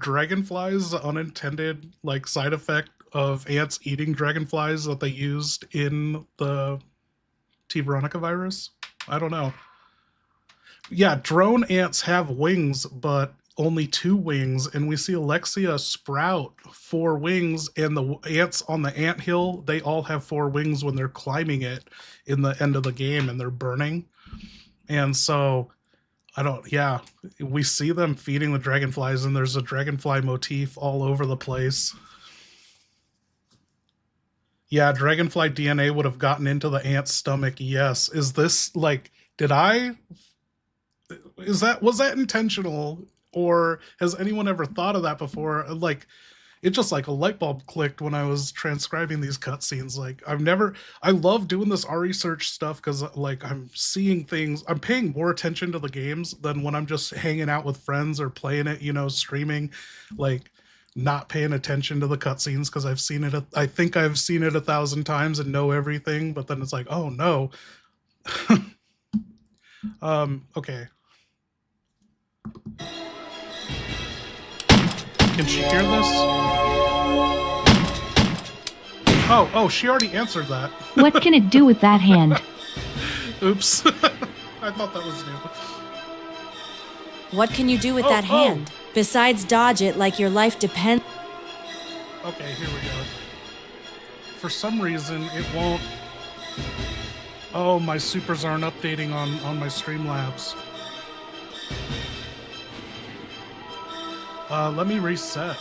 dragonflies the unintended like side effect of ants eating dragonflies that they used in the T Veronica virus? I don't know. Yeah, drone ants have wings, but only 2 wings, and we see Alexia sprout 4 wings, and the ants on the anthill, they all have 4 wings when they're climbing it in the end of the game, and they're burning. And so, yeah, we see them feeding the dragonflies, and there's a dragonfly motif all over the place. Yeah, dragonfly DNA would have gotten into the ant's stomach. Yes. Is this like, was that intentional, or has anyone ever thought of that before? Like, it just like a light bulb clicked when I was transcribing these cutscenes. Like, I love doing this research stuff because like I'm seeing things, I'm paying more attention to the games than when I'm just hanging out with friends or playing it, streaming, like not paying attention to the cutscenes because I think I've seen it 1,000 times and know everything, but then it's like, oh no. Okay. Can she hear this? Oh, she already answered that. What can it do with that hand? Oops. I thought that was new. What can you do with that hand? Besides dodge it like your life depends... Okay, here we go. For some reason, it won't... Oh, my supers aren't updating on my Streamlabs. Let me reset.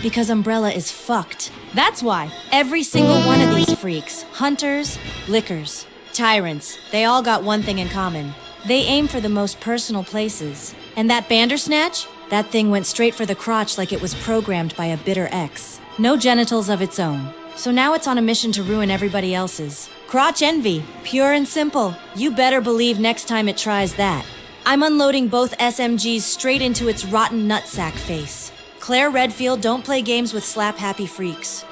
Because Umbrella is fucked. That's why. Every single one of these freaks, hunters, lickers, tyrants, they all got one thing in common. They aim for the most personal places. And that Bandersnatch? That thing went straight for the crotch like it was programmed by a bitter ex. No genitals of its own. So now it's on a mission to ruin everybody else's. Crotch envy. Pure and simple. You better believe next time it tries that. I'm unloading both SMGs straight into its rotten nutsack face. Claire Redfield don't play games with slap-happy freaks.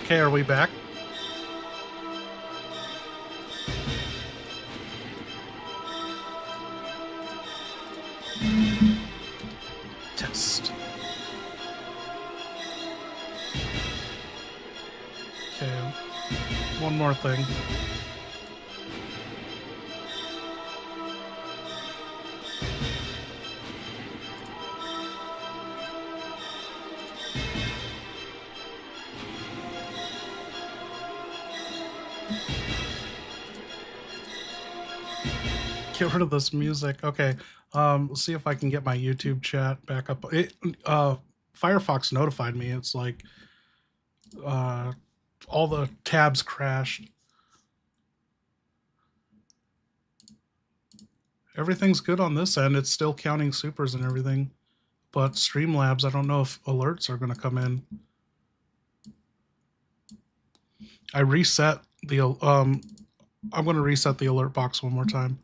Okay, are we back? Test. One more thing. Get rid of this music. Okay. See if I can get my YouTube chat back up. Firefox notified me. It's like all the tabs crashed. Everything's good on this end. It's still counting supers and everything. But Streamlabs, I don't know if alerts are going to come in. I reset the I'm going to reset the alert box one more time.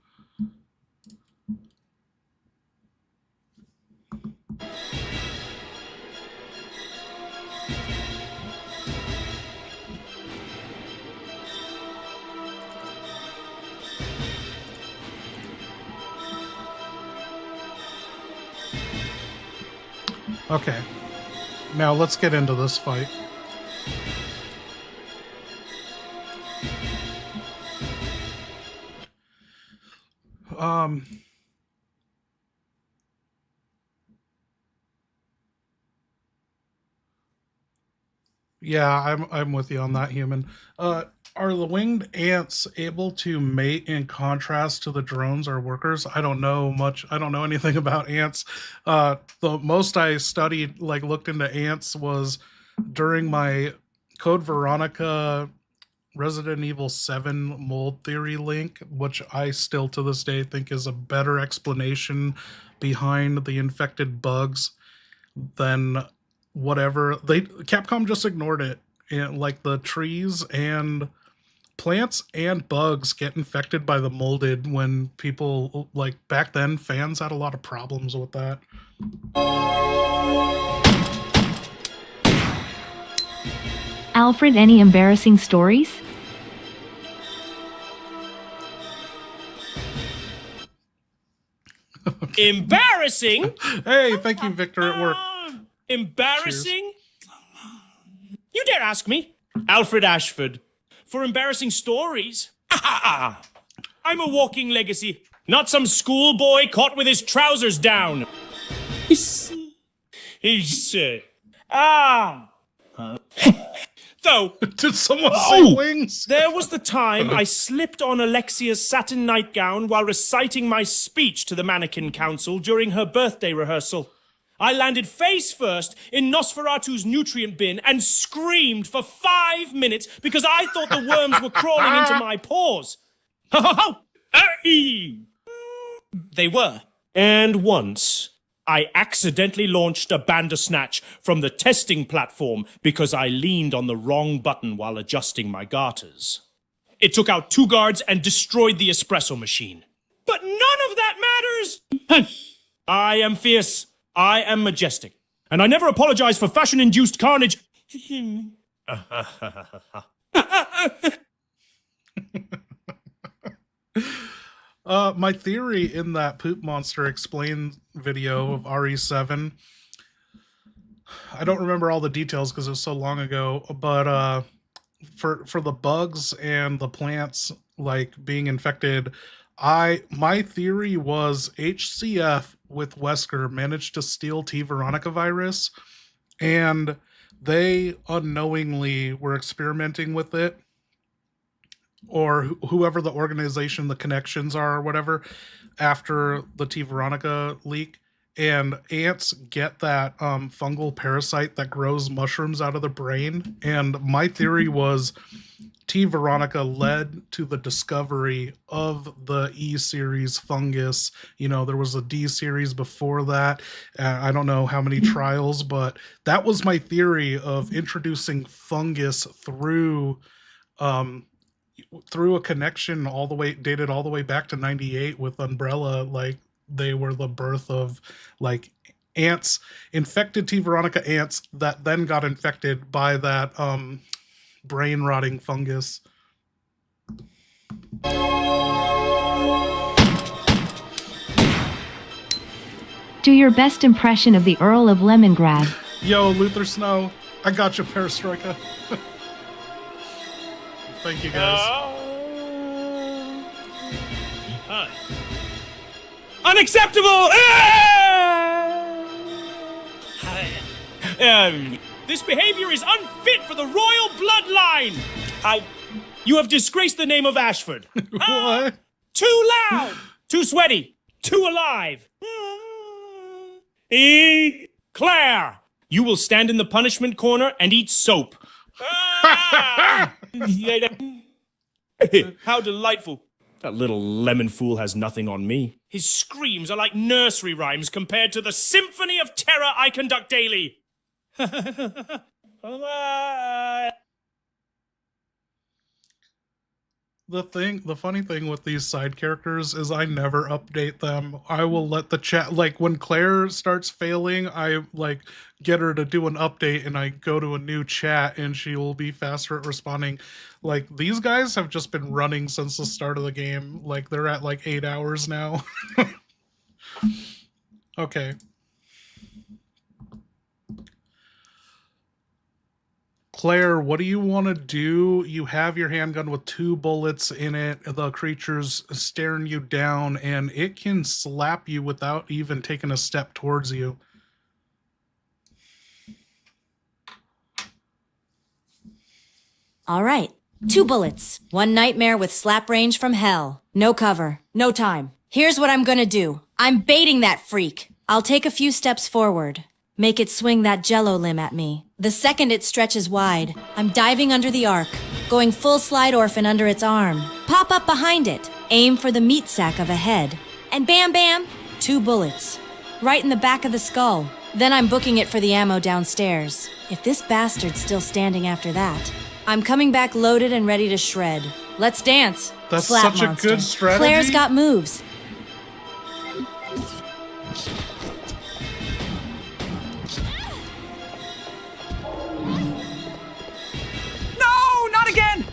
Okay, now let's get into this fight. Yeah, I'm with you on that, human. Are the winged ants able to mate in contrast to the drones or workers? I don't know much. I don't know anything about ants. The most I studied, like looked into ants, was during my Code Veronica Resident Evil 7 mold theory link, which I still to this day think is a better explanation behind the infected bugs than whatever Capcom just ignored it. And like the trees and plants and bugs get infected by the molded when people, like back then, fans had a lot of problems with that. Alfred, any embarrassing stories? Embarrassing? Hey, thank you, Victor, at work. Embarrassing? You dare ask me, Alfred Ashford, for embarrassing stories? I'm a walking legacy, not some schoolboy caught with his trousers down. Though, Did someone say wings? there was the time I slipped on Alexia's satin nightgown while reciting my speech to the Mannequin Council during her birthday rehearsal. I landed face first in Nosferatu's nutrient bin and screamed for 5 minutes because I thought the worms were crawling into my pores. They were. And once, I accidentally launched a Bandersnatch from the testing platform because I leaned on the wrong button while adjusting my garters. It took out 2 guards and destroyed the espresso machine. But none of that matters! I am fierce. I am majestic. And I never apologize for fashion-induced carnage. My theory in that Poop Monster Explained video of RE7, I don't remember all the details because it was so long ago, but for the bugs and the plants like being infected, my theory was HCF with Wesker managed to steal T. Veronica virus, and they unknowingly were experimenting with it, or whoever the organization, the connections are or whatever, after the T. Veronica leak. And ants get that fungal parasite that grows mushrooms out of the brain. And my theory was T. Veronica led to the discovery of the E series fungus. You know, there was a D series before that. I don't know how many trials, but that was my theory of introducing fungus through a connection dated all the way back to 98 with Umbrella. Like, they were the birth of like ants, infected T. Veronica ants that then got infected by that brain rotting fungus. Do your best impression of the Earl of Lemongrad. Yo, Luther Snow, I got you, Perestroika. Thank you, guys. Unacceptable! This behavior is unfit for the royal bloodline! You have disgraced the name of Ashford. What? Too loud! Too sweaty! Too alive! Claire! You will stand in the punishment corner and eat soap. How delightful. That little lemon fool has nothing on me. His screams are like nursery rhymes compared to the symphony of terror I conduct daily. The funny thing with these side characters is I never update them. I will let the chat, like when Claire starts failing, I like get her to do an update and I go to a new chat and she will be faster at responding. Like these guys have just been running since the start of the game. Like they're at like 8 hours now. Okay. Claire, what do you want to do? You have your handgun with 2 bullets in it. The creature's staring you down, and it can slap you without even taking a step towards you. All right. 2 bullets. 1 nightmare with slap range from hell. No cover. No time. Here's what I'm gonna do. I'm baiting that freak. I'll take a few steps forward. Make it swing that jello limb at me. The second it stretches wide, I'm diving under the arc, going full slide orphan under its arm. Pop up behind it, aim for the meat sack of a head. And bam bam, 2 bullets. Right in the back of the skull. Then I'm booking it for the ammo downstairs. If this bastard's still standing after that, I'm coming back loaded and ready to shred. Let's dance. That's Slap such monster. a good strategy. Claire's got moves. No, not again!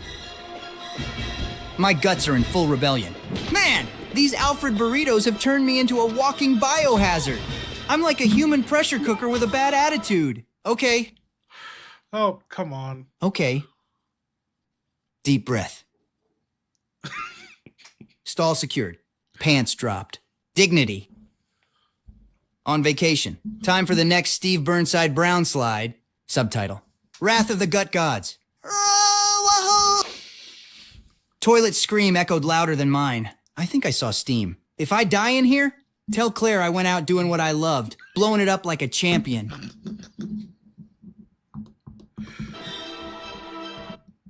My guts are in full rebellion. Man, these Alfred burritos have turned me into a walking biohazard. I'm like a human pressure cooker with a bad attitude. Okay. Oh, come on. Okay. Deep breath. Stall secured. Pants dropped. Dignity. On vacation. Time for the next Steve Burnside Brown slide. Subtitle. Wrath of the Gut Gods. Toilet scream echoed louder than mine. I think I saw steam. If I die in here, tell Claire I went out doing what I loved, blowing it up like a champion.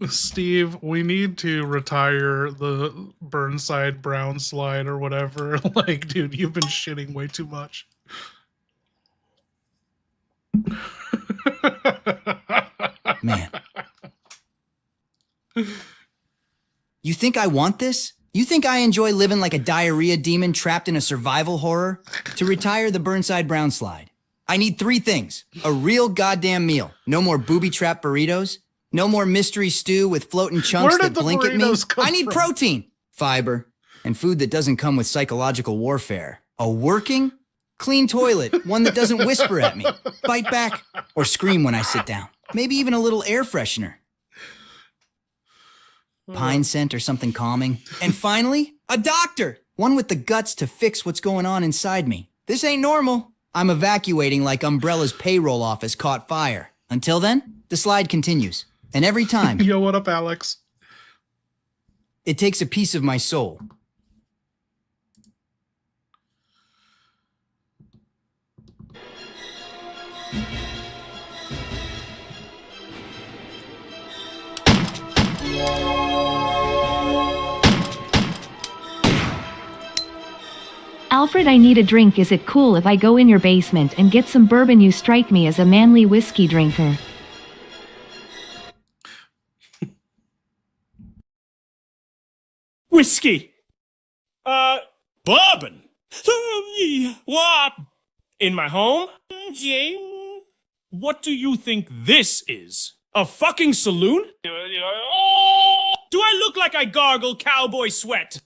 Steve, we need to retire the Burnside Brown slide or whatever. Like, dude, you've been shitting way too much. Man. You think I want this? You think I enjoy living like a diarrhea demon trapped in a survival horror? To retire the Burnside Brown slide, I need 3 things. A real goddamn meal. No more booby-trap burritos. No more mystery stew with floating chunks that blink at me. I need protein, fiber, and food that doesn't come with psychological warfare. A working, clean toilet, one that doesn't whisper at me, bite back, or scream when I sit down. Maybe even a little air freshener. Pine scent or something calming. And finally, a doctor. One with the guts to fix what's going on inside me. This ain't normal. I'm evacuating like Umbrella's payroll office caught fire. Until then, the slide continues. And every time... Yo, what up, Alex? It takes a piece of my soul. Alfred, I need a drink. Is it cool if I go in your basement and get some bourbon? You strike me as a manly whiskey drinker. Whiskey. Bourbon. What? In my home? What do you think this is? A fucking saloon? Do I look like I gargle cowboy sweat?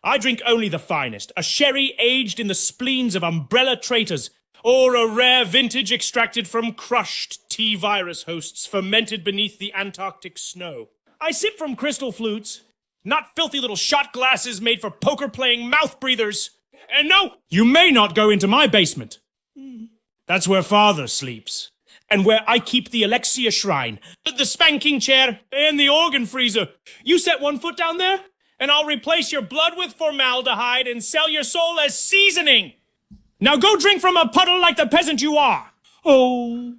I drink only the finest. A sherry aged in the spleens of umbrella traitors. Or a rare vintage extracted from crushed T-virus hosts fermented beneath the Antarctic snow. I sip from crystal flutes, not filthy little shot glasses made for poker-playing mouth breathers. And no, you may not go into my basement. That's where Father sleeps. And where I keep the Alexia shrine, the spanking chair, and the organ freezer. You set one foot down there, and I'll replace your blood with formaldehyde and sell your soul as seasoning. Now go drink from a puddle like the peasant you are. Oh.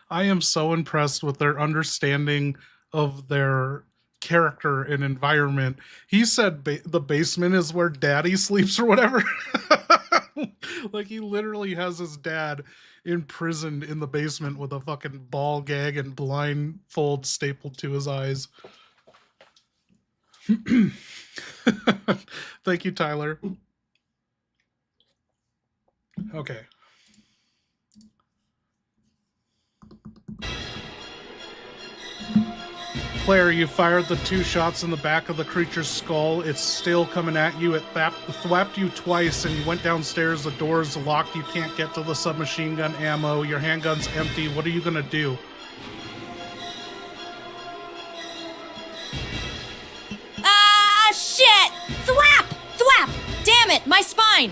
I am so impressed with their understanding of their character and environment. He said the basement is where daddy sleeps or whatever. Like he literally has his dad imprisoned in the basement with a fucking ball gag and blindfold stapled to his eyes. Thank you, Tyler. Okay. Claire, you fired the 2 shots in the back of the creature's skull. It's still coming at you. It thwapped you twice, and you went downstairs. The door's locked. You can't get to the submachine gun ammo. Your handgun's empty. What are you gonna do? Ah, shit! Thwap! Thwap! Damn it, my spine!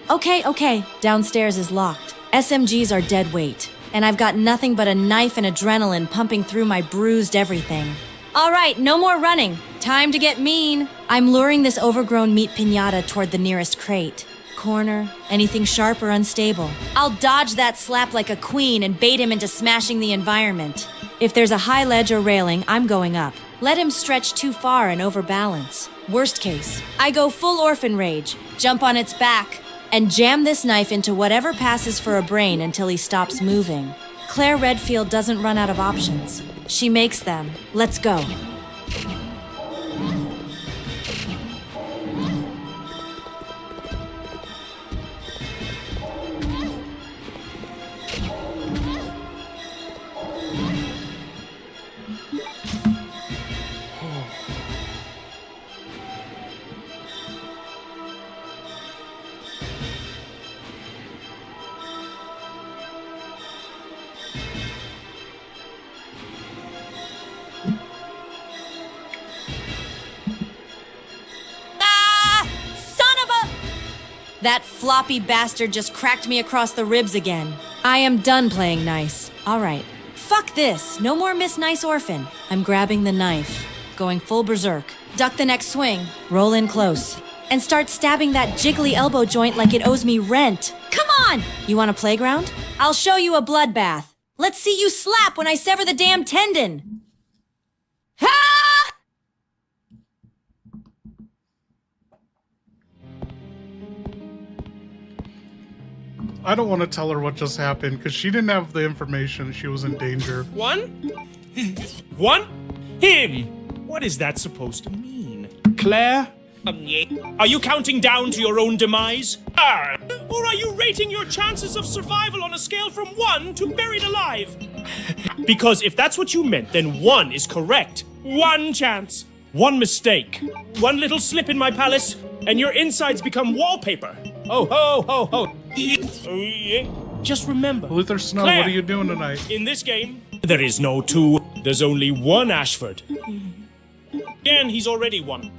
Okay. Downstairs is locked. SMGs are dead weight. And I've got nothing but a knife and adrenaline pumping through my bruised everything. All right, no more running. Time to get mean. I'm luring this overgrown meat piñata toward the nearest crate. Corner, anything sharp or unstable. I'll dodge that slap like a queen and bait him into smashing the environment. If there's a high ledge or railing, I'm going up. Let him stretch too far and overbalance. Worst case, I go full orphan rage, jump on its back, and jam this knife into whatever passes for a brain until he stops moving. Claire Redfield doesn't run out of options. She makes them. Let's go. That floppy bastard just cracked me across the ribs again. I am done playing nice. All right. Fuck this. No more Miss Nice Orphan. I'm grabbing the knife, going full berserk. Duck the next swing, roll in close, and start stabbing that jiggly elbow joint like it owes me rent. Come on! You want a playground? I'll show you a bloodbath. Let's see you slap when I sever the damn tendon. Ha! I don't want to tell her what just happened because she didn't have the information. She was in danger. One? Him! What is that supposed to mean? Claire? Are you counting down to your own demise? Or are you rating your chances of survival on a scale from 1 to buried alive? Because if that's what you meant, then 1 is correct. 1 chance. 1 mistake. 1 little slip in my palace, and your insides become wallpaper. Oh, ho, ho, ho. Just remember, Luther Snow, Claire, what are you doing tonight? in this game, there is no 2. There's only 1 Ashford. And he's already won.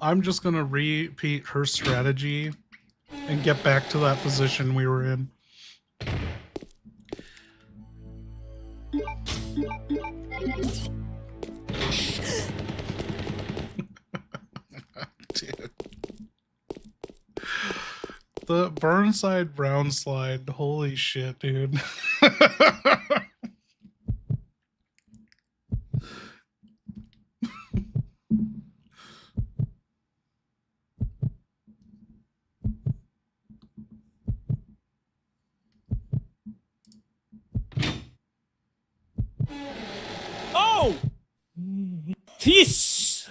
I'm just going to repeat her strategy and get back to that position we were in. Dude. The Burnside Brown slide, holy shit, dude. Oh! This!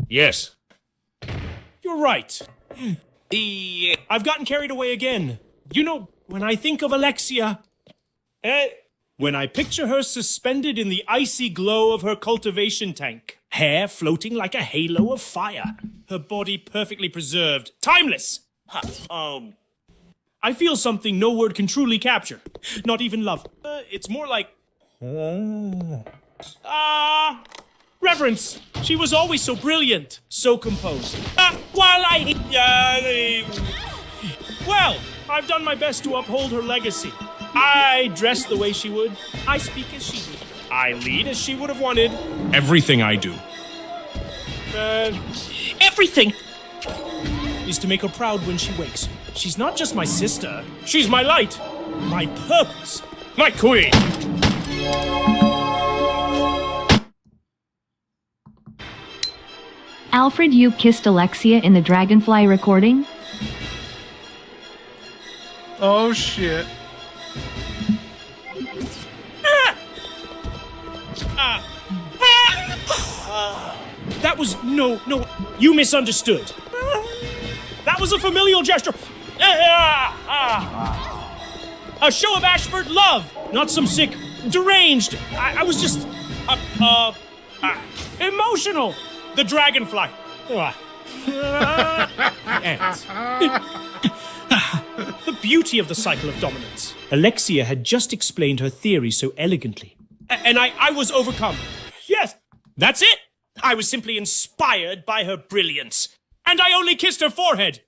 Yes. You're right. I've gotten carried away again. You know, when I think of Alexia, when I picture her suspended in the icy glow of her cultivation tank, Hair floating like a halo of fire. Her body perfectly preserved. Timeless! I feel something no word can truly capture. Not even love. It's more like... reverence. She was always so brilliant, so composed. Well, I've done my best to uphold her legacy. I dress the way she would. I speak as she would. I lead as she would have wanted. Everything I do. Everything is to make her proud when she wakes. She's not just my sister. She's my light, my purpose, my queen. Alfred, you kissed Alexia in the Dragonfly recording? Oh shit. That was no, you misunderstood. That was a familial gesture. A show of Ashford love, not some sick, deranged. I was just, emotional. The dragonfly. Ants. The beauty of the cycle of dominance. Alexia had just explained her theory so elegantly. And I was overcome. Yes, that's it. I was simply inspired by her brilliance. And I only kissed her forehead.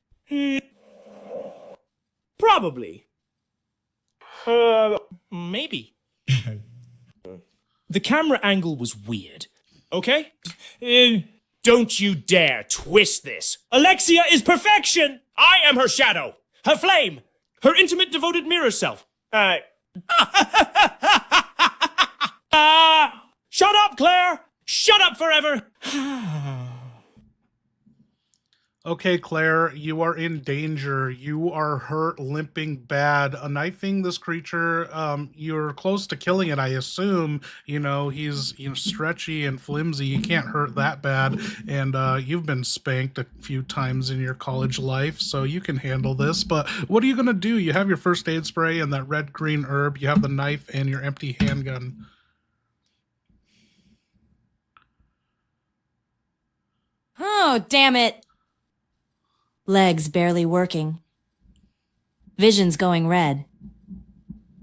Probably. Maybe. The camera angle was weird. Okay? Don't you dare twist this. Alexia is perfection. I am her shadow, her flame, her intimate, devoted mirror self. Shut up, Claire. Shut up forever. Okay, Claire, you are in danger. You are hurt, limping bad. Knifing this creature, you're close to killing it, I assume. You know, he's stretchy and flimsy. You can't hurt that bad. And you've been spanked a few times in your college life, so you can handle this. But what are you going to do? You have your first aid spray and that red-green herb. You have the knife and your empty handgun. Oh, damn it. Legs barely working. Vision's going red.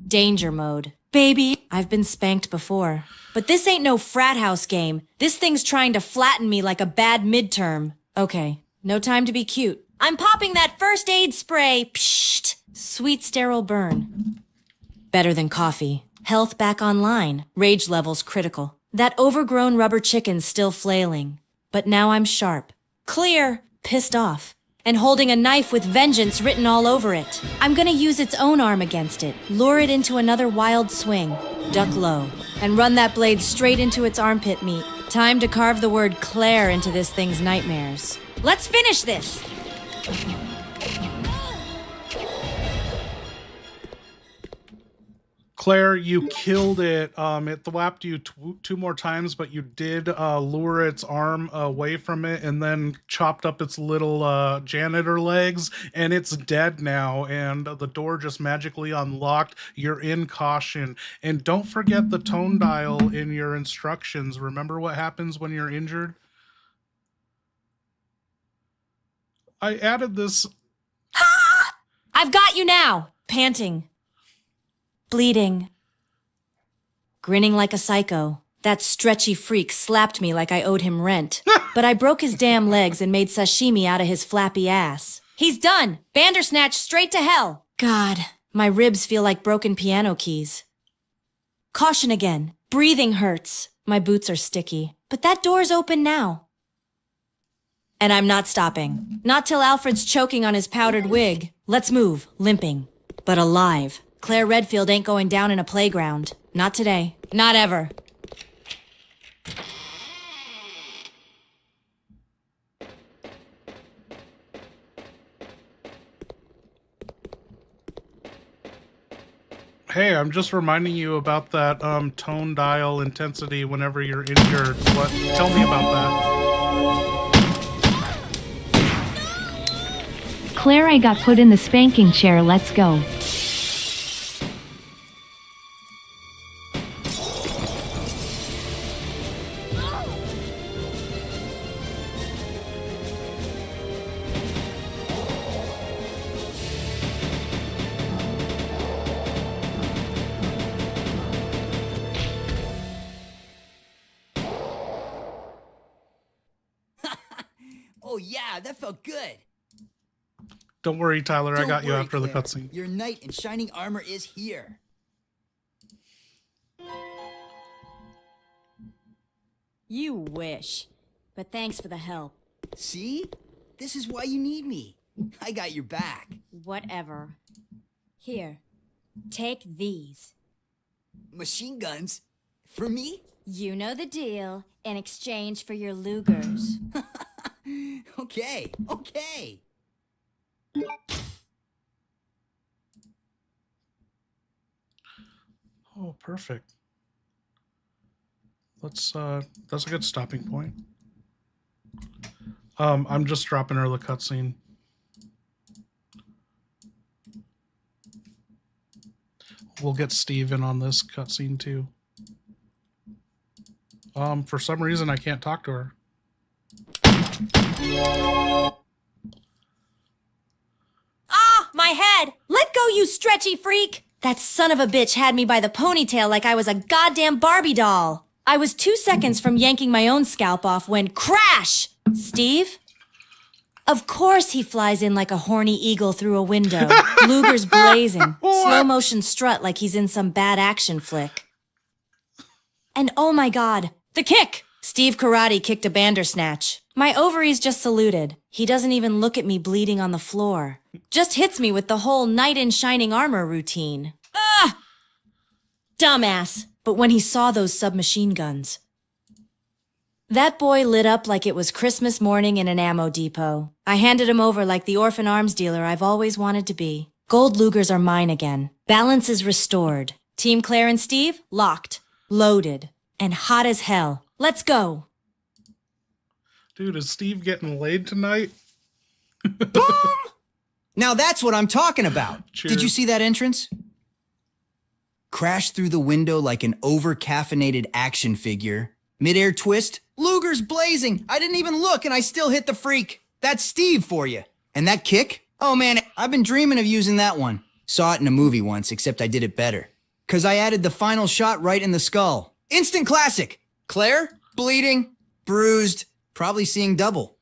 Danger mode. Baby, I've been spanked before. But this ain't no frat house game. This thing's trying to flatten me like a bad midterm. Okay, no time to be cute. I'm popping that first aid spray. Psht. Sweet sterile burn. Better than coffee. Health back online. Rage levels critical. That overgrown rubber chicken's still flailing. But now I'm sharp. Clear. Pissed off. And holding a knife with vengeance written all over it. I'm gonna use its own arm against it, lure it into another wild swing, duck low, and run that blade straight into its armpit meat. Time to carve the word Claire into this thing's nightmares. Let's finish this! Claire, you killed it. It thwapped you two more times, but you did lure its arm away from it and then chopped up its little janitor legs, and it's dead now, and the door just magically unlocked. You're in caution. And don't forget the tone dial in your instructions. Remember what happens when you're injured? I added this. I've got you now! Panting. Bleeding. Grinning like a psycho. That stretchy freak slapped me like I owed him rent. But I broke his damn legs and made sashimi out of his flappy ass. He's done! Bandersnatch straight to hell! God, my ribs feel like broken piano keys. Caution again. Breathing hurts. My boots are sticky. But that door's open now. And I'm not stopping. Not till Alfred's choking on his powdered wig. Let's move. Limping. But alive. Claire Redfield ain't going down in a playground. Not today. Not ever. Hey, I'm just reminding you about that tone dial intensity whenever you're injured. Tell me about that. Claire, I got put in the spanking chair, let's go. Yeah, that felt good. Don't worry, Tyler. I Don't got you worry, after the Claire. cutscene. Your knight in shining armor is here. You wish. But thanks for the help. See? This is why you need me. I got your back. Whatever. Here, take these. Machine guns? For me? You know the deal, in exchange for your Lugers. Okay, okay. Oh, perfect. That's a good stopping point. I'm just dropping her the cutscene. We'll get Steve in on this cutscene too. For some reason I can't talk to her. Ah, my head! Let go, you stretchy freak! That son of a bitch had me by the ponytail like I was a goddamn Barbie doll. I was 2 seconds from yanking my own scalp off when crash! Steve? Of course he flies in like a horny eagle through a window. Luger's blazing. Slow motion strut like he's in some bad action flick. And oh my god, the kick! Steve Karate kicked a bandersnatch. My ovaries just saluted. He doesn't even look at me bleeding on the floor. Just hits me with the whole knight in shining armor routine. Ah! Dumbass. But when he saw those submachine guns, that boy lit up like it was Christmas morning in an ammo depot. I handed him over like the orphan arms dealer I've always wanted to be. Gold Lugers are mine again. Balance is restored. Team Claire and Steve, locked, loaded, and hot as hell. Let's go. Dude, is Steve getting laid tonight? Now that's what I'm talking about. Cheers. Did you see that entrance? Crashed through the window like an over-caffeinated action figure. Mid-air twist, Luger's blazing. I didn't even look and I still hit the freak. That's Steve for you. And that kick? Oh man, I've been dreaming of using that one. Saw it in a movie once, except I did it better. 'Cause I added the final shot right in the skull. Instant classic. Claire, bleeding, bruised, probably seeing double.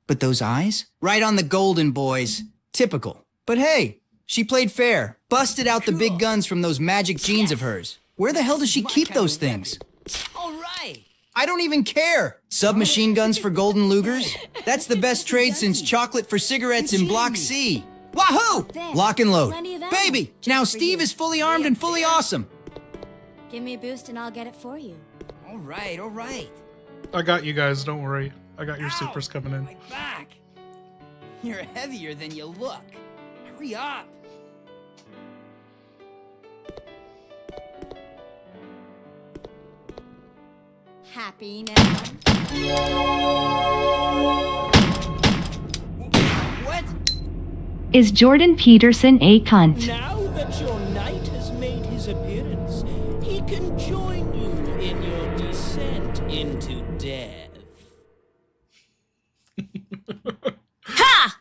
But those eyes? Right on the golden boys. Typical. But hey, she played fair. Busted out the big guns from those magic jeans of hers. Where the hell does she keep those things? All right. I don't even care. Submachine guns for golden Lugers? That's the best trade since chocolate for cigarettes in Block C. Wahoo! Lock and load. Baby, now Steve is fully armed and fully awesome. Give me a boost and I'll get it for you. All right, all right. I got you guys, don't worry. I got your Ow, supers coming in. my back. You're heavier than you look. Hurry up. Happy now? What? Is Jordan Peterson a cunt? Now that your knight has made his appearance, he can join you in your descent into death. Ha!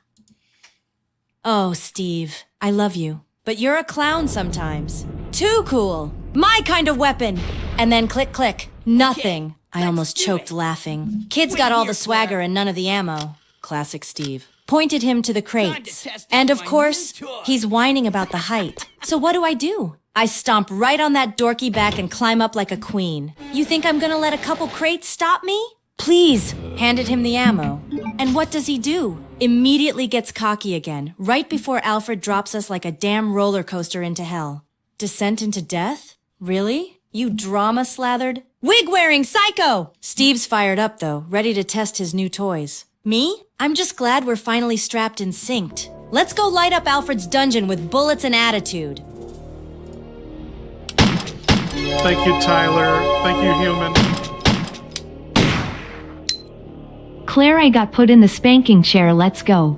Oh, Steve, I love you. But you're a clown sometimes. Too cool. My kind of weapon. And then click, click. Nothing. I almost choked laughing. Kid's got all the swagger and none of the ammo. Classic Steve. Pointed him to the crates. And of course, he's whining about the height. So what do? I stomp right on that dorky back and climb up like a queen. You think I'm gonna let a couple crates stop me? Please. Handed him the ammo. And what does he do? Immediately gets cocky again, right before Alfred drops us like a damn roller coaster into hell. Descent into death? Really? You drama-slathered, wig-wearing psycho! Steve's fired up, though, ready to test his new toys. Me? I'm just glad we're finally strapped and synced. Let's go light up Alfred's dungeon with bullets and attitude. Thank you, Tyler. Thank you, human. Claire, I got put in the spanking chair, let's go.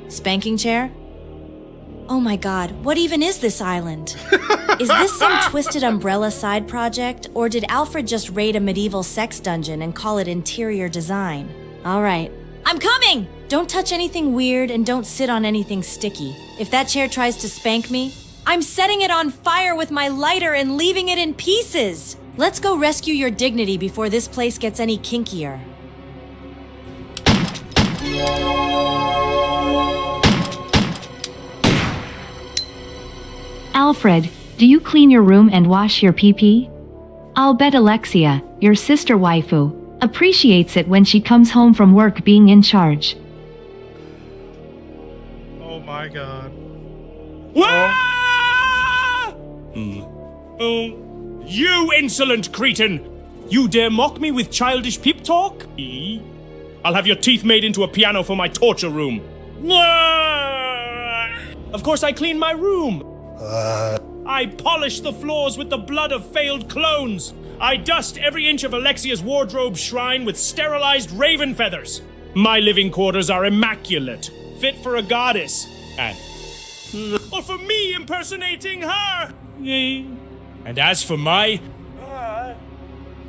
Spanking chair? Oh my god, what even is this island? Is this some twisted umbrella side project, or did Alfred just raid a medieval sex dungeon and call it interior design? Alright, I'm coming! Don't touch anything weird and don't sit on anything sticky. If that chair tries to spank me, I'm setting it on fire with my lighter and leaving it in pieces. Let's go rescue your dignity before this place gets any kinkier. Alfred, do you clean your room and wash your pee-pee? I'll bet Alexia, your sister waifu, appreciates it when she comes home from work being in charge. Oh my god. Wah! Oh, you insolent cretin! You dare mock me with childish peep talk? I'll have your teeth made into a piano for my torture room. Of course I clean my room. I polish the floors with the blood of failed clones. I dust every inch of Alexia's wardrobe shrine with sterilized raven feathers. My living quarters are immaculate, fit for a goddess. Or for me impersonating her. And as for my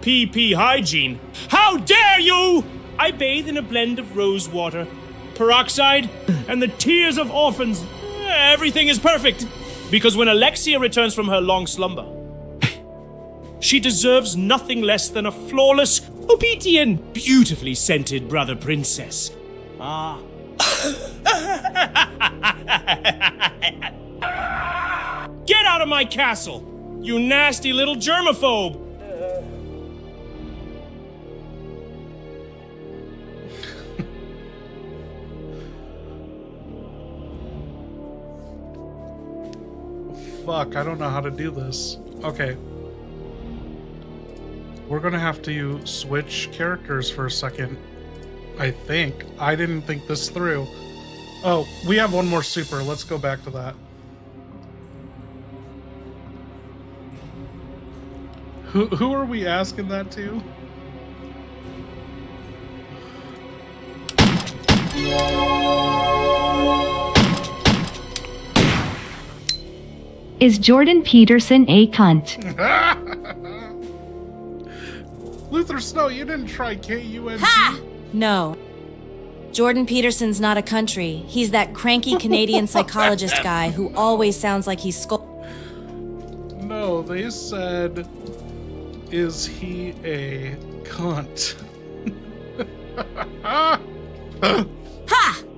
PP hygiene, how dare you! I bathe in a blend of rose water, peroxide, and the tears of orphans. Everything is perfect. Because when Alexia returns from her long slumber, she deserves nothing less than a flawless, obedient, beautifully scented brother princess. Get out of my castle, you nasty little germaphobe! Fuck, I don't know how to do this. Okay. We're gonna have to switch characters for a second. I think. I didn't think this through. Oh, we have one more super. Let's go back to that. Who are we asking that to? Is Jordan Peterson a cunt? Luther Snow, you didn't try KUNC. Ha! No. Jordan Peterson's not a country. He's that cranky Canadian psychologist guy who always sounds like he's No, they said, is he a cunt? Ha!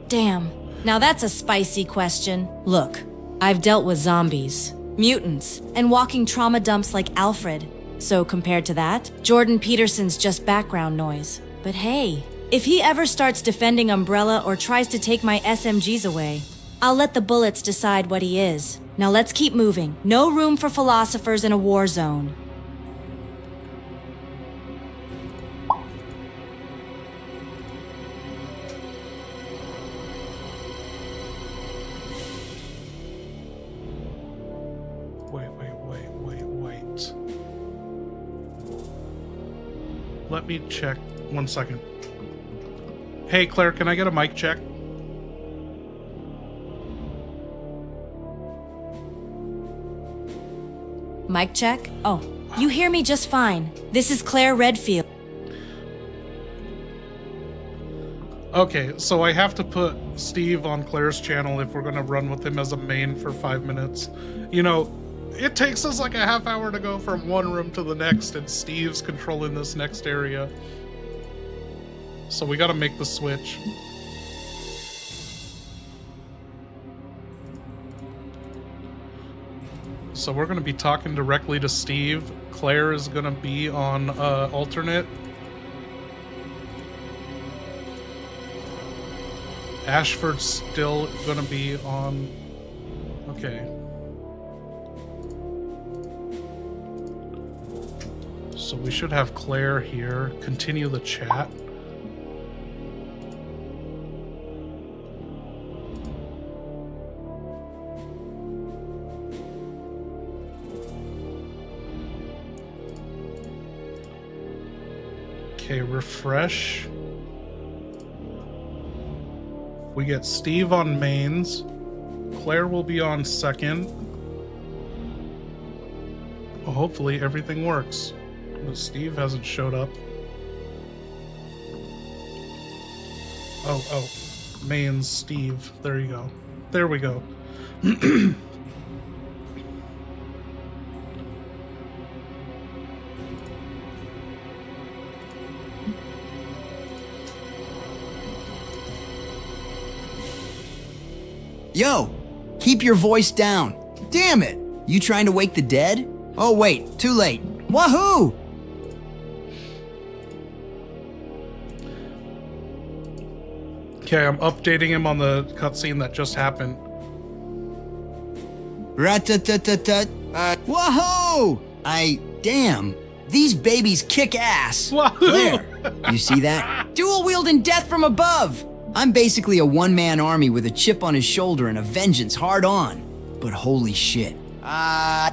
Damn. Now that's a spicy question. Look, I've dealt with zombies, mutants, and walking trauma dumps like Alfred. So compared to that, Jordan Peterson's just background noise. But hey, if he ever starts defending Umbrella or tries to take my SMGs away, I'll let the bullets decide what he is. Now let's keep moving. No room for philosophers in a war zone. Wait. Let me check. 1 second. Hey, Claire, can I get a mic check? Mic check? Oh, you hear me just fine. This is Claire Redfield. Okay, so I have to put Steve on Claire's channel if we're gonna run with him as a main for 5 minutes. You know, it takes us like a half hour to go from one room to the next, and Steve's controlling this next area. So we gotta make the switch. So we're gonna be talking directly to Steve. Claire is gonna be on alternate. Ashford's still gonna be on. Okay. So we should have Claire here. Continue the chat. Okay, refresh. We get Steve on mains. Claire will be on second. Well, hopefully everything works. But Steve hasn't showed up. Oh, mains, Steve. There you go. There we go. Yo, keep your voice down. Damn it! You trying to wake the dead? Oh wait, too late. Wahoo! Okay, I'm updating him on the cutscene that just happened. Rat-tut-tut-tut-tut. Wahoo! Damn. These babies kick ass. Wahoo! Claire, you see that? Dual-wielding death from above. I'm basically a one-man army with a chip on his shoulder and a vengeance hard on. But holy shit. That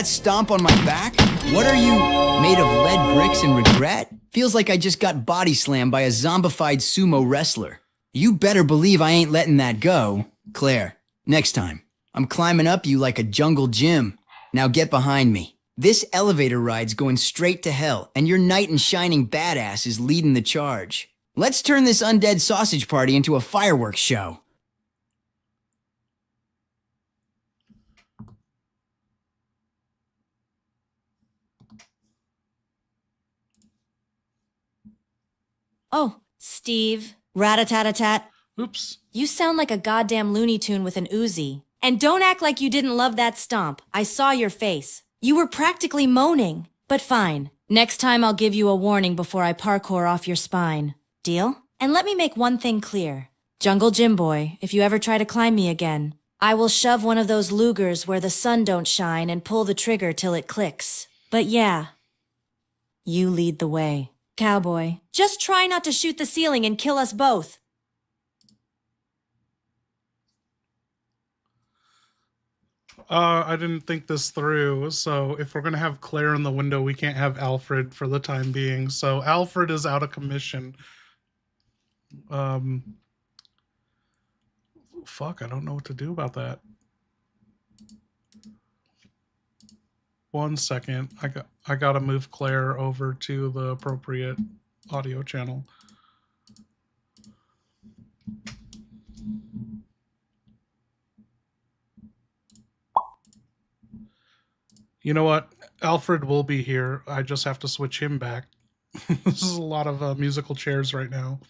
stomp on my back? What are you, made of lead bricks and regret? Feels like I just got body slammed by a zombified sumo wrestler. You better believe I ain't letting that go. Claire, next time. I'm climbing up you like a jungle gym. Now get behind me. This elevator ride's going straight to hell, and your knight in shining badass is leading the charge. Let's turn this undead sausage party into a fireworks show. Oh, Steve. Rat-a-tat-a-tat. Oops. You sound like a goddamn Looney Tune with an Uzi. And don't act like you didn't love that stomp. I saw your face. You were practically moaning. But fine. Next time I'll give you a warning before I parkour off your spine. Deal? And let me make one thing clear. Jungle Jim Boy, if you ever try to climb me again, I will shove one of those Lugers where the sun don't shine and pull the trigger till it clicks. But yeah, you lead the way. Cowboy, just try not to shoot the ceiling and kill us both. I didn't think this through, so if we're gonna have Claire in the window, we can't have Alfred for the time being. So Alfred is out of commission. Fuck, I don't know what to do about that. 1 second. I gotta move Claire over to the appropriate audio channel. You know what? Alfred will be here. I just have to switch him back. This is a lot of musical chairs right now.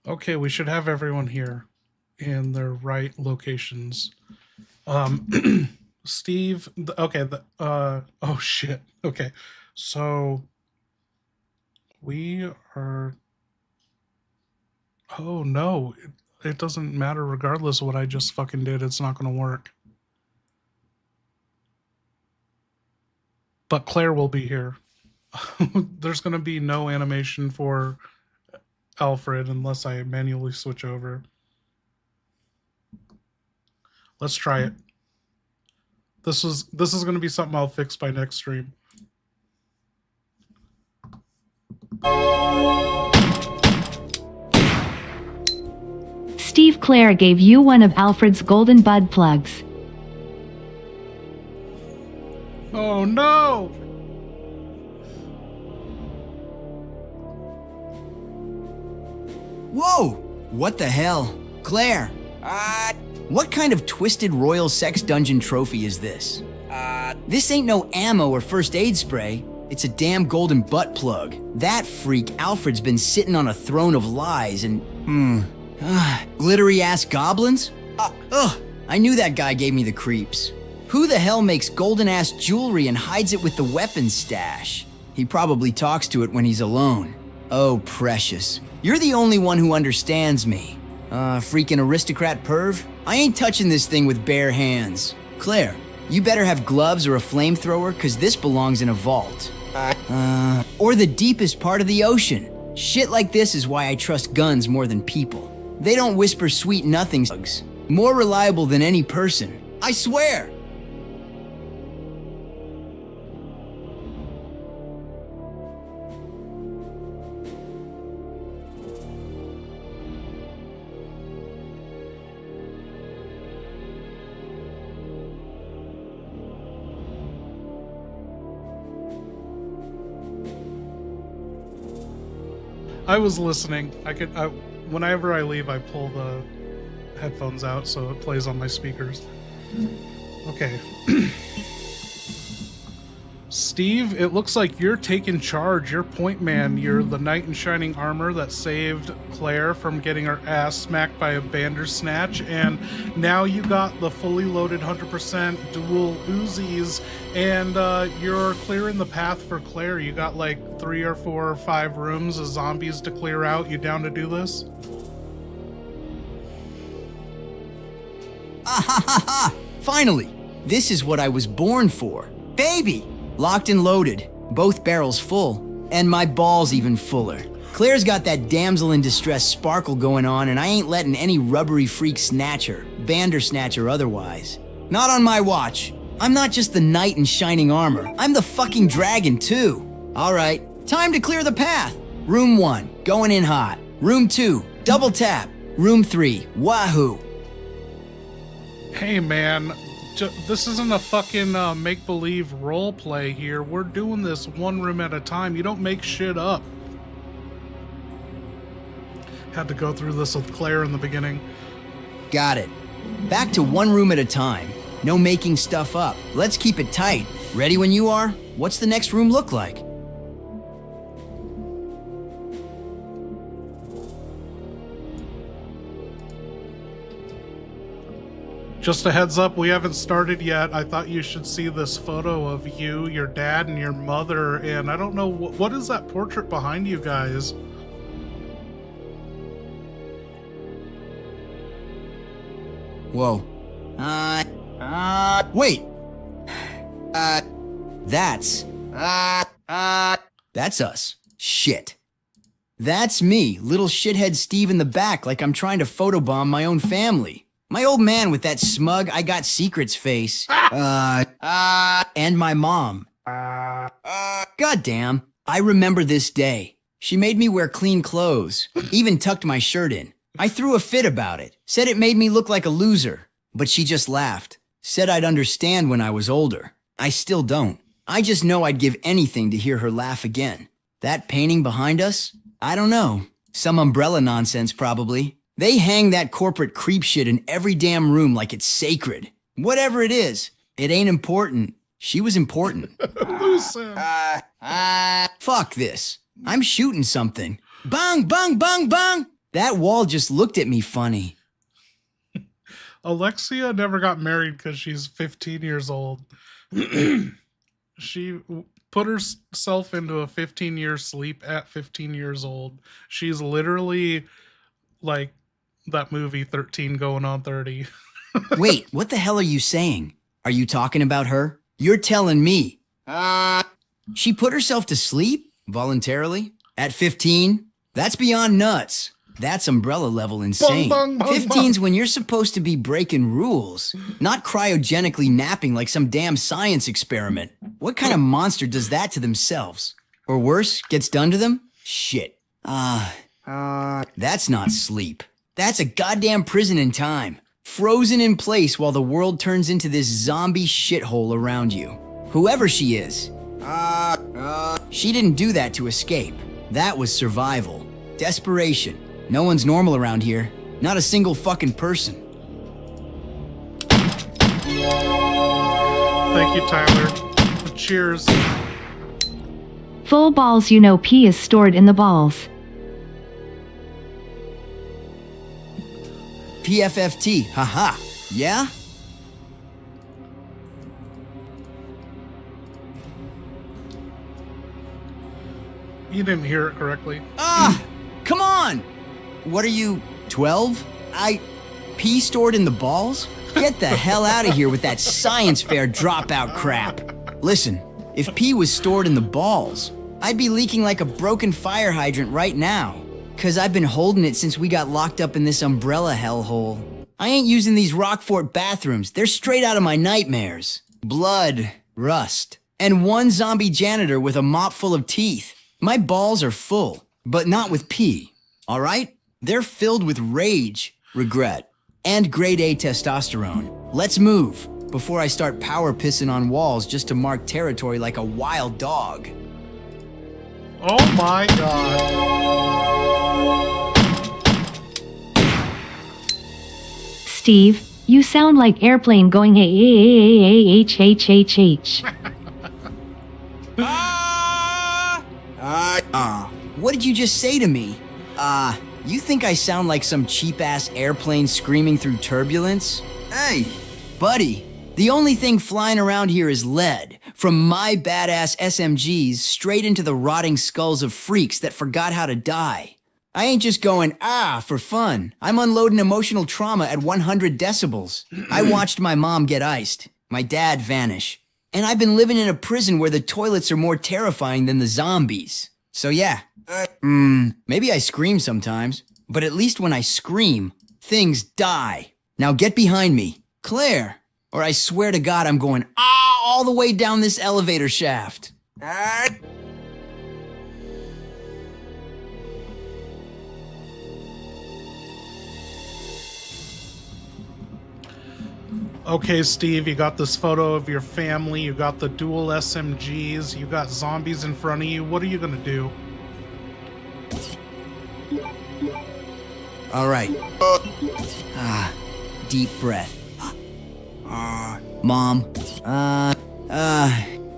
Okay, we should have everyone here in their right locations. Steve, okay, oh shit. Okay, so we are, oh no, it doesn't matter regardless of what I just fucking did, it's not gonna work. But Claire will be here. There's gonna be no animation for Alfred unless I manually switch over. Let's try it. This is going to be something I'll fix by next stream. Steve, Claire gave you one of Alfred's golden bud plugs. Oh no! Whoa! What the hell? Claire! What kind of twisted royal sex dungeon trophy is this? This ain't no ammo or first aid spray. It's a damn golden butt plug. That freak Alfred's been sitting on a throne of lies and, glittery-ass goblins? I knew that guy gave me the creeps. Who the hell makes golden-ass jewelry and hides it with the weapons stash? He probably talks to it when he's alone. Oh, precious. You're the only one who understands me. Freaking aristocrat perv? I ain't touching this thing with bare hands. Claire, you better have gloves or a flamethrower, cause this belongs in a vault. Or the deepest part of the ocean. Shit like this is why I trust guns more than people. They don't whisper sweet nothings. More reliable than any person. I swear! I was listening. Whenever I leave, I pull the headphones out so it plays on my speakers. Okay. Steve, it looks like you're taking charge. You're point man. You're the knight in shining armor that saved Claire from getting her ass smacked by a Bandersnatch, and now you got the fully loaded 100% dual Uzis, and you're clearing the path for Claire. You got like 3 or 4 or 5 rooms of zombies to clear out. You down to do this? Ah ha ha ha! Finally! This is what I was born for. Baby! Locked and loaded, both barrels full, and my balls even fuller. Claire's got that damsel in distress sparkle going on, and I ain't letting any rubbery freak snatch her, Bandersnatch or otherwise. Not on my watch. I'm not just the knight in shining armor, I'm the fucking dragon too. Alright, time to clear the path. Room 1, going in hot. Room 2, double tap. Room 3, wahoo. Hey man, this isn't a fucking make-believe role play here. We're doing this one room at a time. You don't make shit up. Had to go through this with Claire in the beginning. Got it. Back to one room at a time. No making stuff up. Let's keep it tight. Ready when you are? What's the next room look like? Just a heads up, we haven't started yet. I thought you should see this photo of you, your dad, and your mother, and I don't know, what is that portrait behind you guys? Whoa. Wait. That's us. Shit. That's me, little shithead Steve in the back, like I'm trying to photobomb my own family. My old man with that smug I got secrets face. And my mom. Goddamn. I remember this day. She made me wear clean clothes, even tucked my shirt in. I threw a fit about it, said it made me look like a loser, but she just laughed. Said I'd understand when I was older. I still don't. I just know I'd give anything to hear her laugh again. That painting behind us? I don't know. Some umbrella nonsense, probably. They hang that corporate creep shit in every damn room like it's sacred. Whatever it is, it ain't important. She was important. Listen. Fuck this. I'm shooting something. Bang, bang, bang, bang. That wall just looked at me funny. Alexia never got married because she's 15 years old. She put herself into a 15-year sleep at 15 years old. She's literally like that movie 13 going on 30. Wait, what the hell are you saying? Are you talking about her? You're telling me. She put herself to sleep? Voluntarily? At 15? That's beyond nuts. That's umbrella level insane. Bung, bung, bung, 15's when you're supposed to be breaking rules, not cryogenically napping like some damn science experiment. What kind of monster does that to themselves? Or worse, gets done to them? Shit. That's not sleep. That's a goddamn prison in time. Frozen in place while the world turns into this zombie shithole around you. Whoever she is. She didn't do that to escape. That was survival. Desperation. No one's normal around here. Not a single fucking person. Thank you, Tyler. Cheers. Full balls, you know pee is stored in the balls. PFFT, haha. Yeah? You didn't hear it correctly. Come on! What are you, 12? Pee stored in the balls? Get the hell out of here with that science fair dropout crap. Listen, if pee was stored in the balls, I'd be leaking like a broken fire hydrant right now. 'Cause I've been holding it since we got locked up in this umbrella hellhole. I ain't using these Rockfort bathrooms. They're straight out of my nightmares. Blood, rust, and one zombie janitor with a mop full of teeth. My balls are full, but not with pee. All right? They're filled with rage, regret, and grade A testosterone. Let's move before I start power pissing on walls just to mark territory like a wild dog. Oh my god. Steve, you sound like airplane going a-h-h-h-h. What did you just say to me? You think I sound like some cheap-ass airplane screaming through turbulence? Hey, buddy, the only thing flying around here is lead, from my badass SMGs straight into the rotting skulls of freaks that forgot how to die. I ain't just going, for fun. I'm unloading emotional trauma at 100 decibels. I watched my mom get iced, my dad vanish, and I've been living in a prison where the toilets are more terrifying than the zombies. So yeah, maybe I scream sometimes, but at least when I scream, things die. Now get behind me, Claire, or I swear to God I'm going, all the way down this elevator shaft. Okay, Steve, you got this photo of your family, you got the dual SMGs, you got zombies in front of you. What are you gonna do? All right. Deep breath. Mom,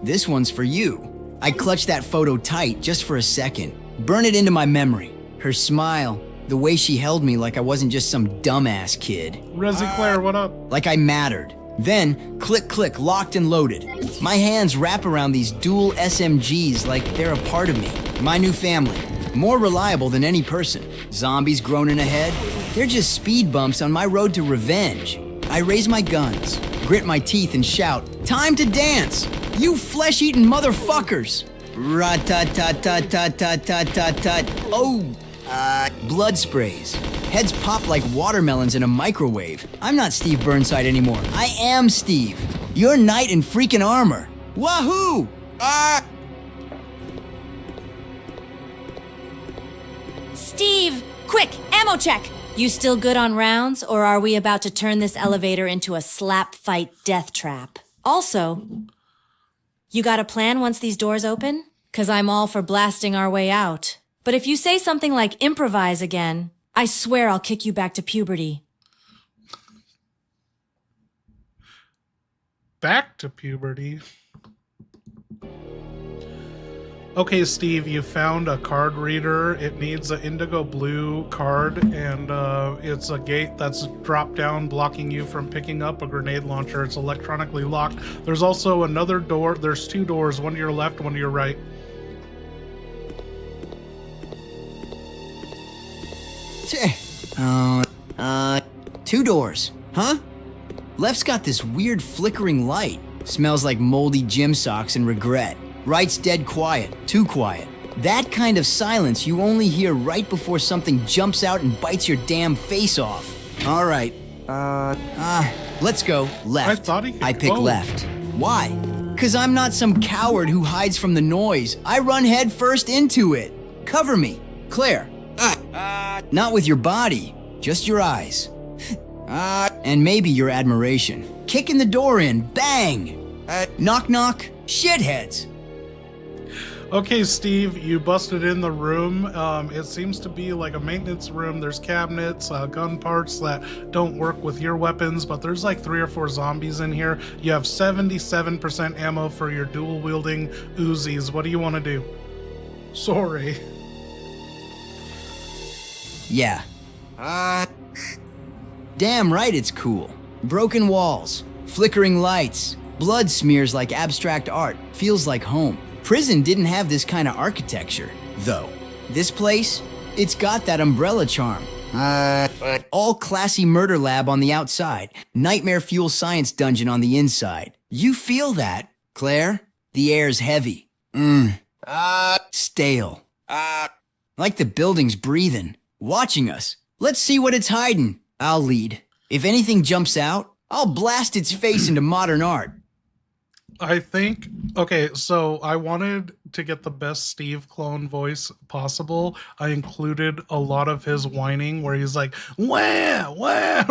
this one's for you. I clutched that photo tight just for a second. Burn it into my memory. Her smile, the way she held me like I wasn't just some dumbass kid. Resi Claire, what up? Like I mattered. Then, click, click, locked and loaded. My hands wrap around these dual SMGs like they're a part of me. My new family. More reliable than any person. Zombies groaning ahead. They're just speed bumps on my road to revenge. I raise my guns, grit my teeth and shout, "Time to dance! You flesh-eating motherfuckers!" Rat-tat-tat-tat-tat-tat-tat-tat. Oh! Blood sprays. Heads pop like watermelons in a microwave. I'm not Steve Burnside anymore. I am Steve. Your knight in freaking armor. Wahoo! Steve, quick, ammo check! You still good on rounds, or are we about to turn this elevator into a slap fight death trap? Also, you got a plan once these doors open? 'Cause I'm all for blasting our way out. But if you say something like improvise again, I swear I'll kick you back to puberty. Back to puberty. Okay, Steve, you found a card reader. It needs an indigo blue card, and it's a gate that's dropped down, blocking you from picking up a grenade launcher. It's electronically locked. There's also another door. There's two doors, one to your left, one to your right. Two doors, huh? Left's got this weird flickering light. Smells like moldy gym socks and regret. Right's dead quiet, too quiet. That kind of silence you only hear right before something jumps out and bites your damn face off. All right. Let's go left. I thought he could I pick go. left. Why? 'Cause I'm not some coward who hides from the noise. I run head first into it. Cover me, Claire. Not with your body, just your eyes. And maybe your admiration. Kicking the door in, bang! Knock knock, shitheads. Okay, Steve, you busted in the room. It seems to be like a maintenance room. There's cabinets, gun parts that don't work with your weapons, but there's like 3 or 4 zombies in here. You have 77% ammo for your dual-wielding Uzis. What do you want to do? Sorry. Yeah. Damn right it's cool. Broken walls, flickering lights, blood smears like abstract art, feels like home. Prison didn't have this kind of architecture, though. This place, it's got that umbrella charm. All classy murder lab on the outside, nightmare fuel science dungeon on the inside. You feel that, Claire? The air's heavy. Stale. Like the building's breathing, watching us. Let's see what it's hiding. I'll lead. If anything jumps out, I'll blast its face into modern art. I think, okay, so I wanted to get the best Steve clone voice possible. I included a lot of his whining where he's like, wah, wah.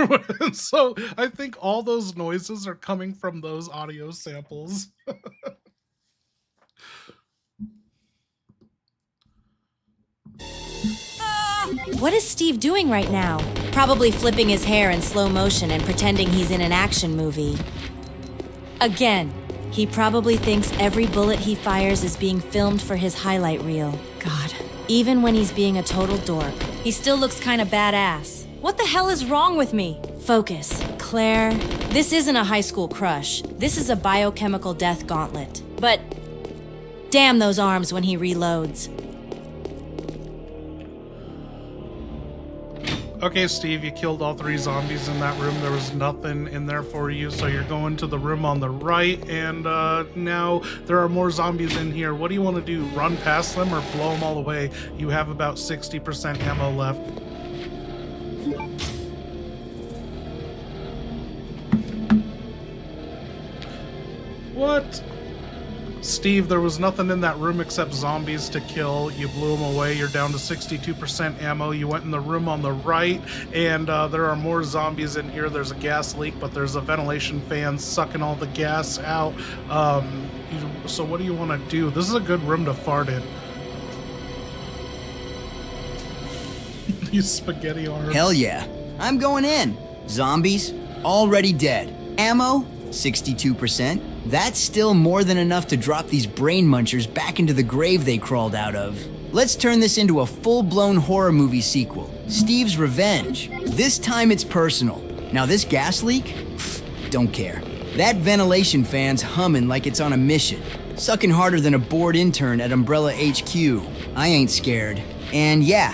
So I think all those noises are coming from those audio samples. What is Steve doing right now? Probably flipping his hair in slow motion and pretending he's in an action movie. Again, he probably thinks every bullet he fires is being filmed for his highlight reel. God. Even when he's being a total dork, he still looks kinda badass. What the hell is wrong with me? Focus. Claire, this isn't a high school crush. This is a biochemical death gauntlet. But damn those arms when he reloads. Okay, Steve, you killed all 3 zombies in that room. There was nothing in there for you, so you're going to the room on the right, and now there are more zombies in here. What do you want to do? Run past them or blow them all away? You have about 60% ammo left. What? Steve, there was nothing in that room except zombies to kill. You blew them away. You're down to 62% ammo. You went in the room on the right, and there are more zombies in here. There's a gas leak, but there's a ventilation fan sucking all the gas out. So what do you want to do? This is a good room to fart in. These spaghetti arms. Hell yeah. I'm going in. Zombies, already dead. Ammo, 62%. That's still more than enough to drop these brain munchers back into the grave they crawled out of. Let's turn this into a full-blown horror movie sequel. Steve's Revenge. This time it's personal. Now this gas leak? Pfft, don't care. That ventilation fan's humming like it's on a mission. Sucking harder than a bored intern at Umbrella HQ. I ain't scared. And yeah,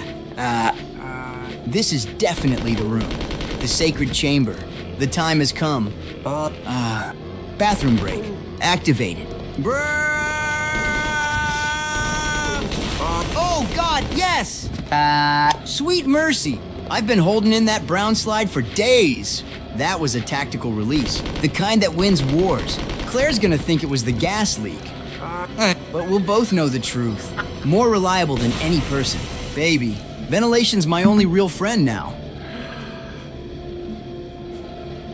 this is definitely the room. The sacred chamber. The time has come. Bathroom break. Activated. Oh God, yes! Sweet mercy. I've been holding in that brown slide for days. That was a tactical release. The kind that wins wars. Claire's gonna think it was the gas leak. But we'll both know the truth. More reliable than any person. Baby, ventilation's my only real friend now.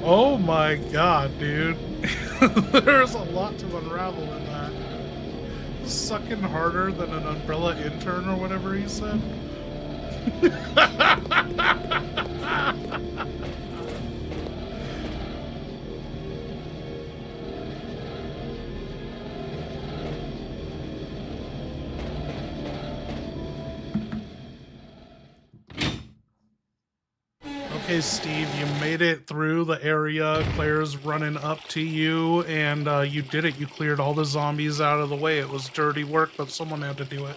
Oh my god, dude. There's a lot to unravel in that. Sucking harder than an umbrella intern or whatever he said. Okay, Steve, you made it through the area. Claire's running up to you, and you did it. You cleared all the zombies out of the way. It was dirty work, but someone had to do it.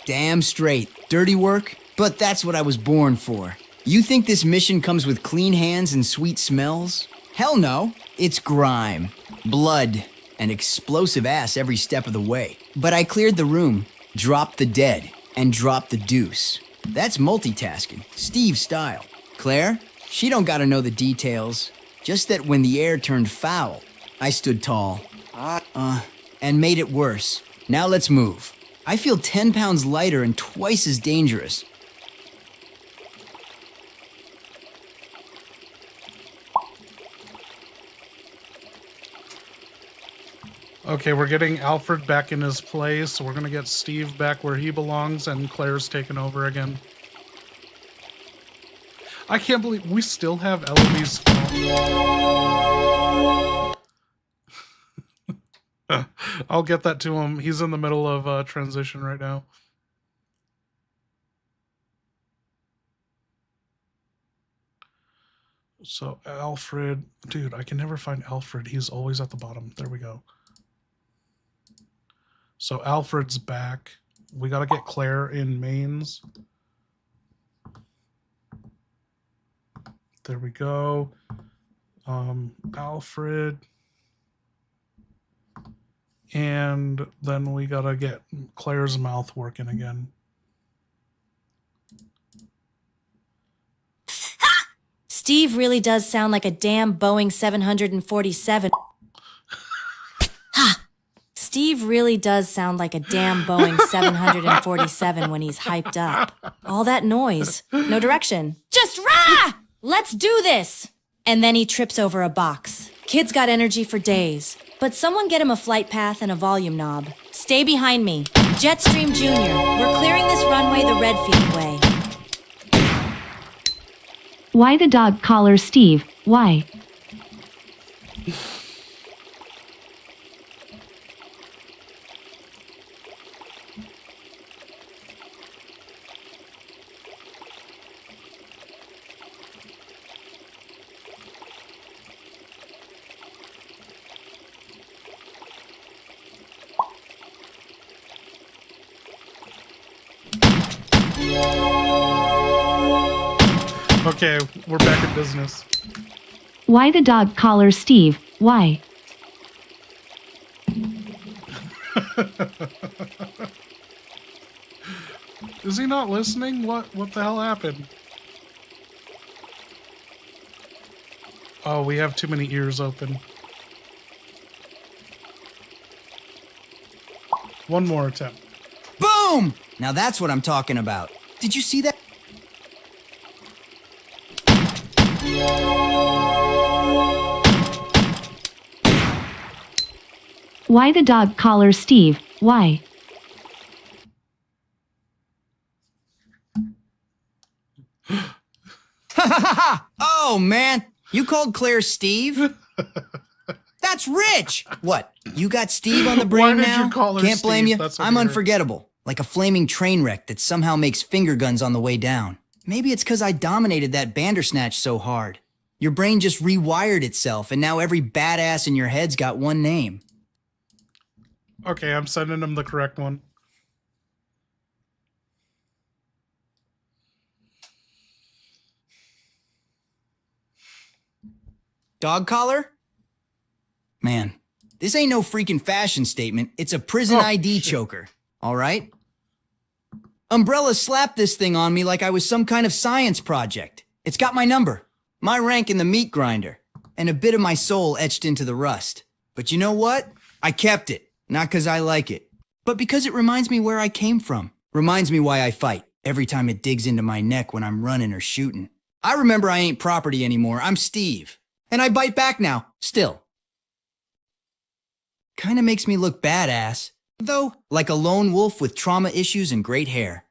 Damn straight. Dirty work? But that's what I was born for. You think this mission comes with clean hands and sweet smells? Hell no. It's grime, blood, and explosive ass every step of the way. But I cleared the room, dropped the dead, and dropped the deuce. That's multitasking, Steve style. Claire, she don't gotta know the details. Just that when the air turned foul, I stood tall. And made it worse. Now let's move. I feel 10 pounds lighter and twice as dangerous. Okay, we're getting Alfred back in his place. So we're gonna get Steve back where he belongs, and Claire's taken over again. I can't believe we still have Eloise. I'll get that to him. He's in the middle of transition right now. So Alfred, dude, I can never find Alfred. He's always at the bottom. There we go. So Alfred's back. We got to get Claire in mains. There we go. Alfred. And then we gotta get Claire's mouth working again. Steve really does sound like a damn Boeing 747. Steve really does sound like a damn Boeing 747 when he's hyped up. All that noise, no direction. Just rah! Let's do this! And then he trips over a box. Kid's got energy for days. But someone get him a flight path and a volume knob. Stay behind me. Jetstream Jr., we're clearing this runway the Redfield way. Why the dog collar Steve? Why? Okay, we're back in business. Why the dog collar Steve? Why? Is he not listening? What the hell happened? Oh, we have too many ears open. One more attempt. Boom! Now that's what I'm talking about. Did you see that? Why the dog collar Steve? Why? Oh, man. You called Claire Steve? That's rich! What, you got Steve on the brain Why did now? you call her Can't blame Steve? you. That's so I'm weird. unforgettable. Like a flaming train wreck that somehow makes finger guns on the way down. Maybe it's because I dominated that Bandersnatch so hard. Your brain just rewired itself, and now every badass in your head's got one name. Okay, I'm sending him the correct one. Dog collar? Man, this ain't no freaking fashion statement. It's a prison Oh, ID shit. choker. All right? Umbrella slapped this thing on me like I was some kind of science project. It's got my number, my rank in the meat grinder, and a bit of my soul etched into the rust. But you know what? I kept it. Not because I like it, but because it reminds me where I came from. Reminds me why I fight every time it digs into my neck when I'm running or shooting. I remember I ain't property anymore. I'm Steve. And I bite back now, still. Kinda makes me look badass, though, like a lone wolf with trauma issues and great hair.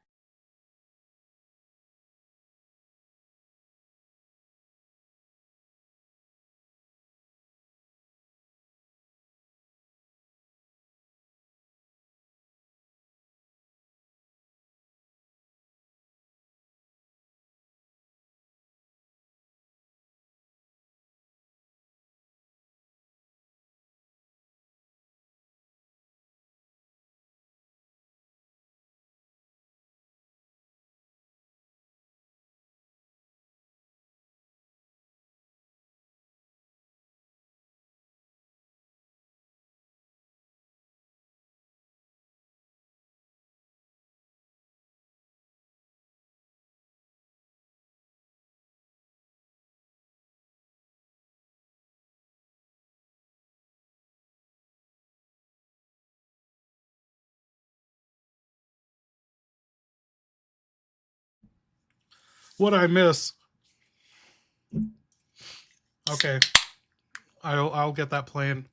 What'd I miss? Okay. I'll get that playing.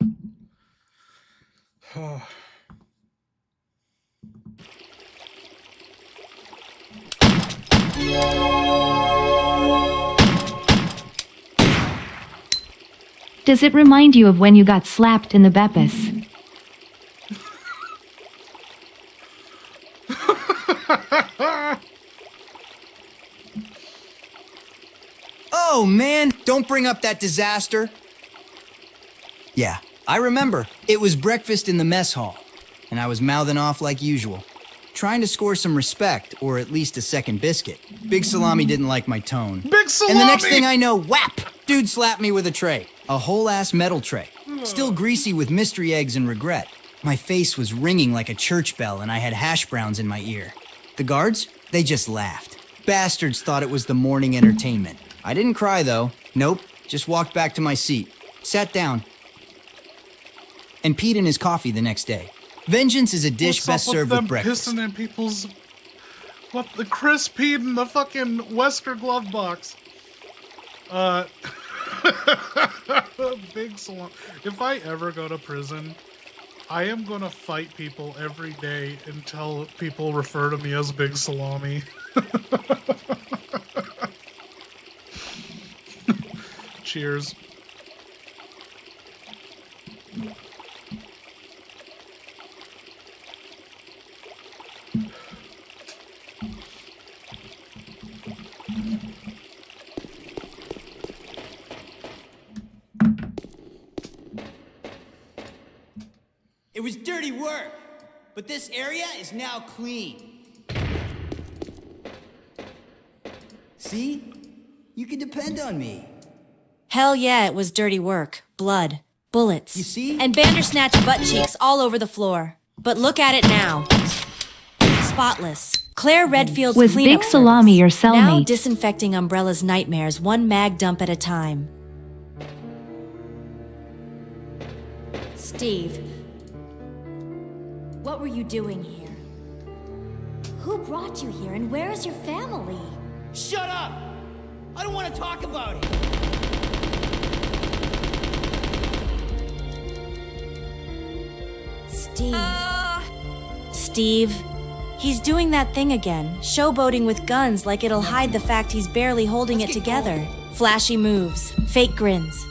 Does it remind you of when you got slapped in the Beppis? Oh man, don't bring up that disaster. Yeah, I remember. It was breakfast in the mess hall, and I was mouthing off like usual, trying to score some respect, or at least a second biscuit. Big Salami didn't like my tone. Big Salami! And the next thing I know, whap! Dude slapped me with a tray. A whole-ass metal tray. Still greasy with mystery eggs and regret. My face was ringing like a church bell and I had hash browns in my ear. The guards? They just laughed. Bastards thought it was the morning entertainment. I didn't cry though. Nope, just walked back to my seat, sat down, and peed in his coffee the next day. Vengeance is a dish What's best up served them with breakfast. pissing in people's... What, the Chris peed in the fucking Western glove box. Big salon. If I ever go to prison, I am gonna fight people every day until people refer to me as Big Salami. Cheers. It was dirty work, but this area is now clean. See? You can depend on me. Hell yeah, it was dirty work. Blood. Bullets. You see? And Bandersnatch butt cheeks all over the floor. But look at it now. Spotless. Claire Redfield's Was cleanup Big Salami your service. Now cellmate? disinfecting Umbrella's nightmares one mag dump at a time. Steve, what were you doing here? Who brought you here and where is your family? Shut up! I don't want to talk about it. Steve. He's doing that thing again, showboating with guns like it'll hide the fact he's barely holding it together. Flashy moves, fake grins.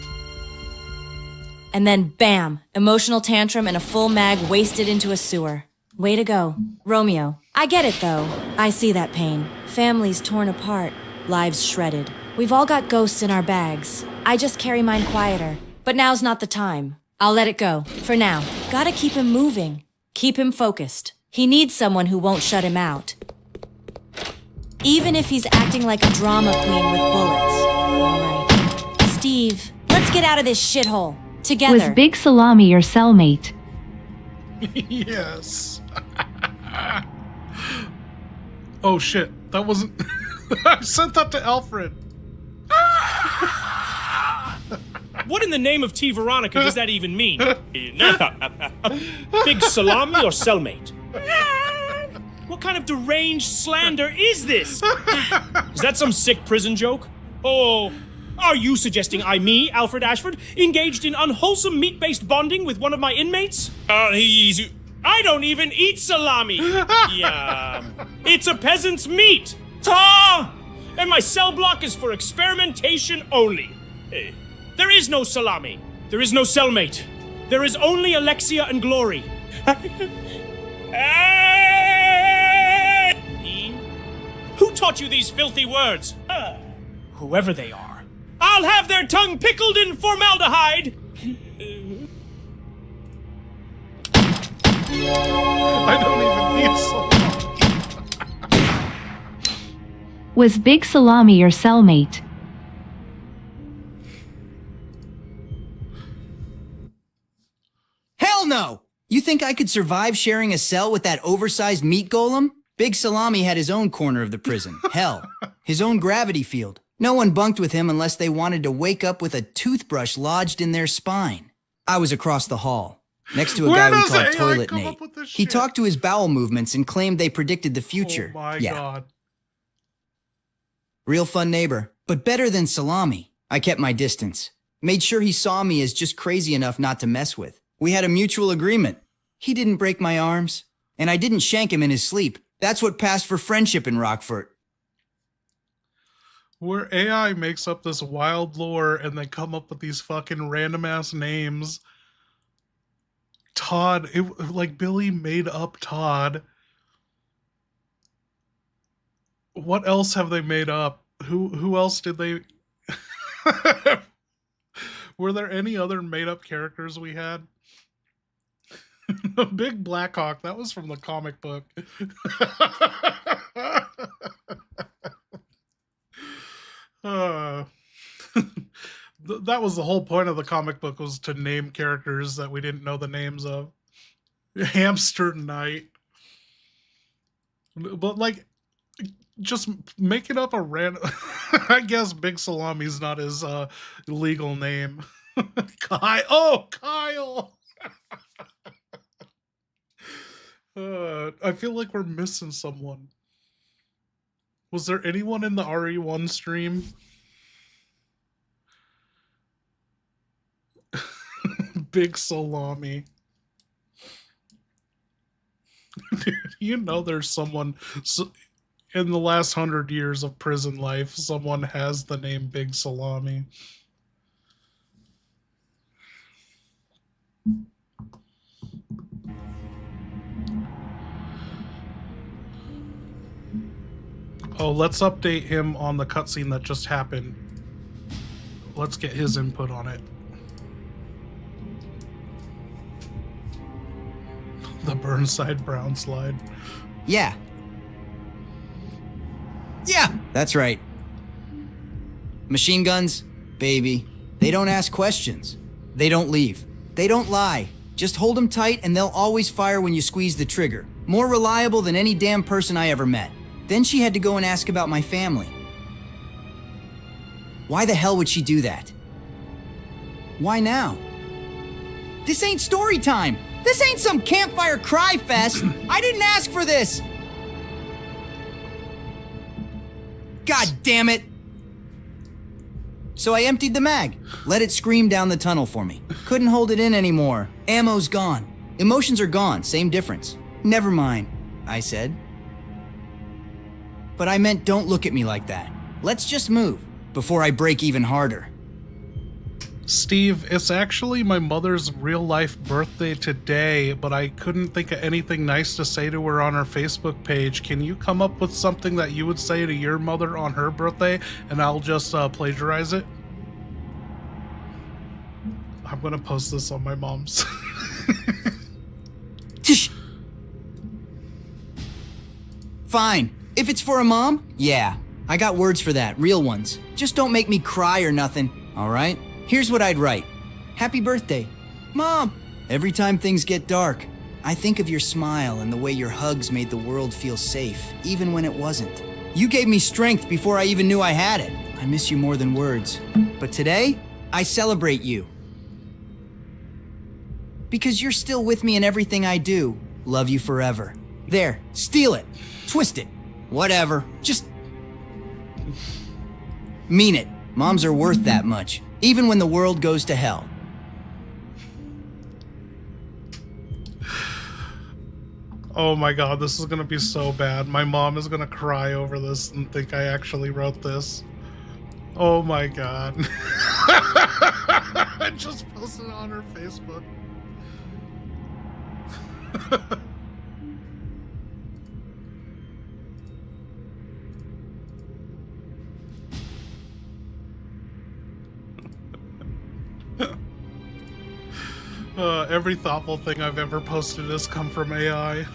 And then bam, emotional tantrum and a full mag wasted into a sewer. Way to go. Romeo, I get it though. I see that pain. Families torn apart, lives shredded. We've all got ghosts in our bags. I just carry mine quieter. But now's not the time. I'll let it go, for now. Gotta keep him moving. Keep him focused. He needs someone who won't shut him out. Even if he's acting like a drama queen with bullets. Alright. Steve, let's get out of this shithole. Together. Was Big Salami your cellmate? Yes. Oh shit, that wasn't... I sent that to Alfred. What in the name of T. Veronica does that even mean? Big salami or cellmate? What kind of deranged slander is this? Is that some sick prison joke? Oh, are you suggesting me, Alfred Ashford, engaged in unwholesome meat-based bonding with one of my inmates? I don't even eat salami. Yeah, it's a peasant's meat. Ta! And my cell block is for experimentation only. There is no salami. There is no cellmate. There is only Alexia and Glory. Who taught you these filthy words? Whoever they are. I'll have their tongue pickled in formaldehyde! I don't even eat salami. Was Big Salami your cellmate? Hell no! You think I could survive sharing a cell with that oversized meat golem? Big Salami had his own corner of the prison. Hell, his own gravity field. No one bunked with him unless they wanted to wake up with a toothbrush lodged in their spine. I was across the hall, next to a Where guy we does called AI Toilet come Nate. up with this He shit? talked to his bowel movements and claimed they predicted the future. Oh my Yeah, god. real fun neighbor, but better than Salami. I kept my distance. Made sure he saw me as just crazy enough not to mess with. We had a mutual agreement. He didn't break my arms, and I didn't shank him in his sleep. That's what passed for friendship in Rockfort. Where AI makes up this wild lore and they come up with these fucking random ass names. Todd, like Billy made up Todd. What else have they made up? Who else did they... Were there any other made up characters we had? Big Blackhawk, that was from the comic book. That was the whole point of the comic book, was to name characters that we didn't know the names of. Hamster night. But like, just making up a random. I guess Big Salami's not his legal name. Kyle. Oh, Kyle. I feel like we're missing someone. Was there anyone in the RE1 stream? Big Salami. Dude, you know there's someone in the last 100 years of prison life, someone has the name Big Salami. Oh, let's update him on the cutscene that just happened. Let's get his input on it. The Burnside Brown slide. Yeah. Yeah, that's right. Machine guns, baby. They don't ask questions. They don't leave. They don't lie. Just hold them tight and they'll always fire when you squeeze the trigger. More reliable than any damn person I ever met. Then she had to go and ask about my family. Why the hell would she do that? Why now? This ain't story time. This ain't some campfire cry fest. I didn't ask for this. God damn it. So I emptied the mag, let it scream down the tunnel for me. Couldn't hold it in anymore. Ammo's gone. Emotions are gone, same difference. Never mind, I said. But I meant don't look at me like that. Let's just move before I break even harder. Steve, it's actually my mother's real-life birthday today, but I couldn't think of anything nice to say to her on her Facebook page. Can you come up with something that you would say to your mother on her birthday, and I'll just plagiarize it? I'm gonna post this on my mom's. Fine. If it's for a mom, yeah. I got words for that, real ones. Just don't make me cry or nothing, all right? Here's what I'd write. Happy birthday. Mom! Every time things get dark, I think of your smile and the way your hugs made the world feel safe, even when it wasn't. You gave me strength before I even knew I had it. I miss you more than words. But today, I celebrate you. Because you're still with me in everything I do. Love you forever. There, steal it. Twist it. Whatever. Just mean it. Moms are worth that much, even when the world goes to hell. Oh my god, this is gonna be so bad. My mom is gonna cry over this and think I actually wrote this. Oh my god. I just posted it on her Facebook. Every thoughtful thing I've ever posted has come from AI.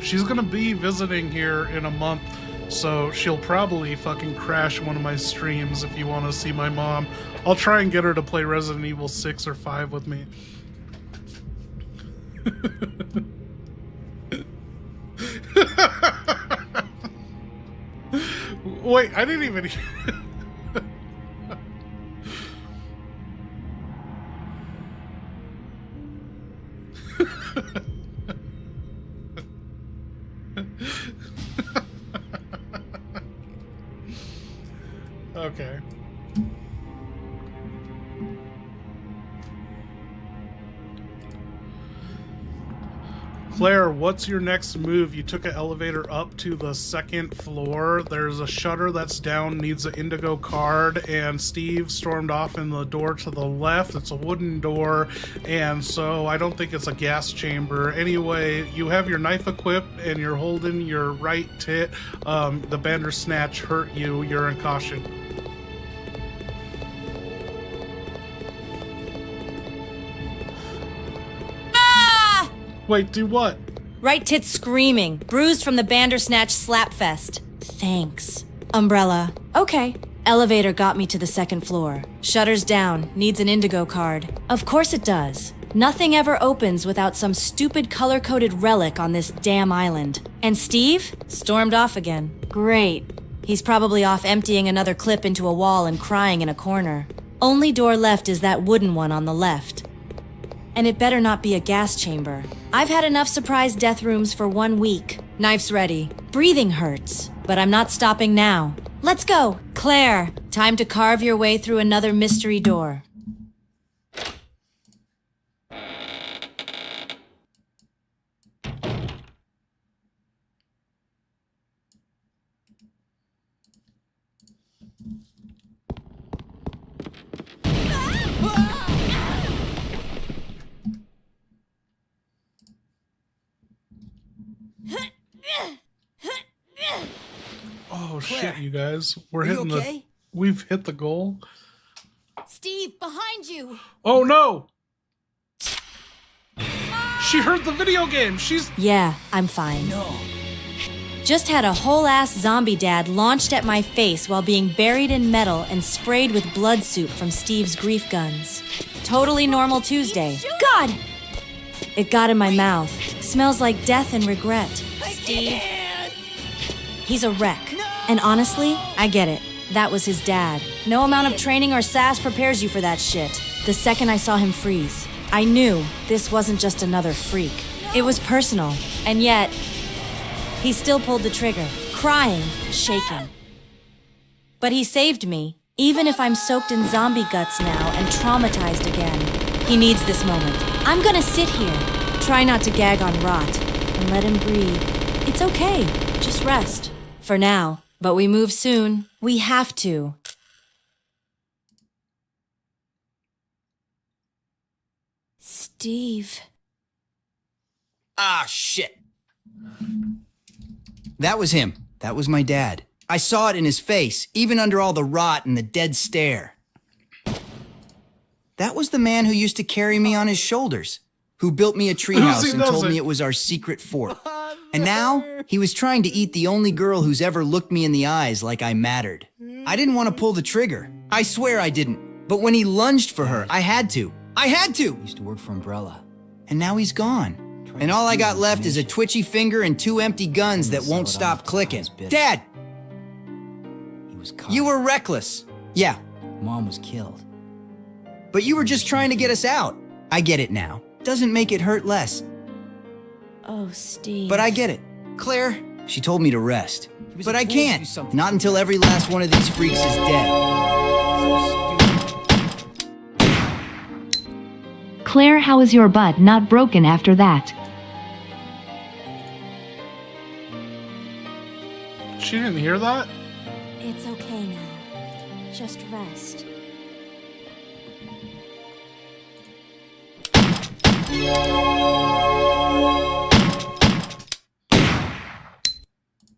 She's gonna be visiting here in a month, so she'll probably fucking crash one of my streams if you want to see my mom. I'll try and get her to play Resident Evil 6 or 5 with me. Wait, I didn't even... Okay. Claire, what's your next move? You took an elevator up to the second floor. There's a shutter that's down, needs an indigo card, and Steve stormed off in the door to the left. It's a wooden door, and so I don't think it's a gas chamber. Anyway, you have your knife equipped, and you're holding your right tit. The Bandersnatch hurt you. You're in caution. Wait, do what? Right tit screaming, bruised from the Bandersnatch slapfest. Thanks. Umbrella. Okay. Elevator got me to the second floor. Shutters down, needs an indigo card. Of course it does. Nothing ever opens without some stupid color-coded relic on this damn island. And Steve? Stormed off again. Great. He's probably off emptying another clip into a wall and crying in a corner. Only door left is that wooden one on the left. And it better not be a gas chamber. I've had enough surprise death rooms for 1 week. Knife's ready. Breathing hurts. But I'm not stopping now. Let's go! Claire, time to carve your way through another mystery door. Oh Claire, shit, you guys. We're are you hitting okay? We've hit the goal. Steve, behind you! Oh no! She heard the video game. She's Yeah, I'm fine. No. Just had a whole ass zombie dad launched at my face while being buried in metal and sprayed with blood soup from Steve's grief guns. Totally normal Tuesday. God! It got in my mouth. Smells like death and regret. Steve. He's a wreck. And honestly, I get it. That was his dad. No amount of training or sass prepares you for that shit. The second I saw him freeze, I knew this wasn't just another freak. It was personal. And yet, he still pulled the trigger, crying, shaking. But he saved me, even if I'm soaked in zombie guts now and traumatized again. He needs this moment. I'm gonna sit here, try not to gag on rot, and let him breathe. It's okay, just rest. For now. But we move soon. We have to. Steve. Ah, shit. That was him. That was my dad. I saw it in his face, even under all the rot and the dead stare. That was the man who used to carry me on his shoulders, who built me a treehouse and told me it was our secret fort. And now, he was trying to eat the only girl who's ever looked me in the eyes like I mattered. I didn't want to pull the trigger. I swear I didn't. But when he lunged for her, I had to. I had to! Used to work for Umbrella. And now he's gone. And all I got left is a twitchy finger and 2 empty guns that won't stop clicking. Dad! You were reckless. Yeah. Mom was killed. But you were just trying to get us out. I get it now. Doesn't make it hurt less. Oh, Steve. But I get it. Claire, she told me to rest. But I can't. Not until every last one of these freaks is dead. Claire, how is your butt not broken after that? She didn't hear that? It's okay now. Just rest.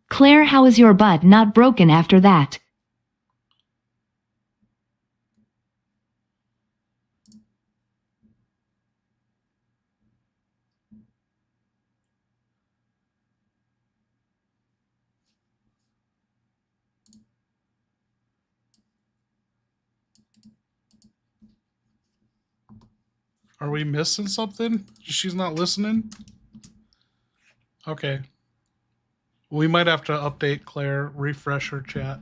Claire, how is your butt not broken after that? Are we missing something? She's not listening? Okay. We might have to update Claire, refresh her chat.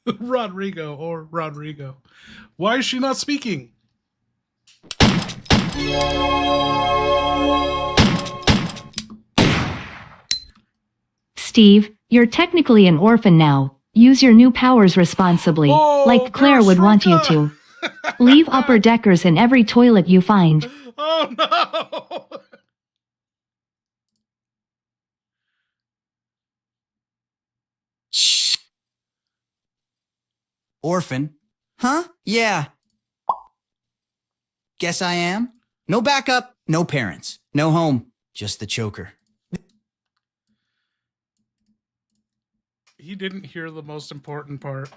Rodrigo. Why is she not speaking? Steve, you're technically an orphan now. Use your new powers responsibly, like Claire would want you to. Leave upper deckers in every toilet you find. Oh no! Orphan? Huh? Yeah. Guess I am. No backup, no parents, no home, just the choker. He didn't hear the most important part.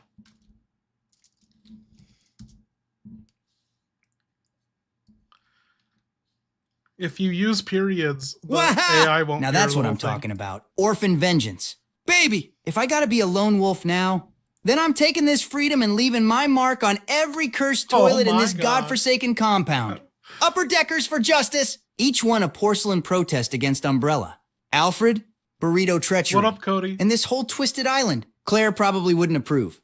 If you use periods, the AI won't Now hear that's the what whole I'm thing. talking about. Orphan vengeance. Baby, if I gotta be a lone wolf now, then I'm taking this freedom and leaving my mark on every cursed toilet in my this God. godforsaken compound. Upper deckers for justice, each one a porcelain protest against Umbrella. Alfred, burrito treachery. What up, Cody? And this whole twisted island, Claire probably wouldn't approve.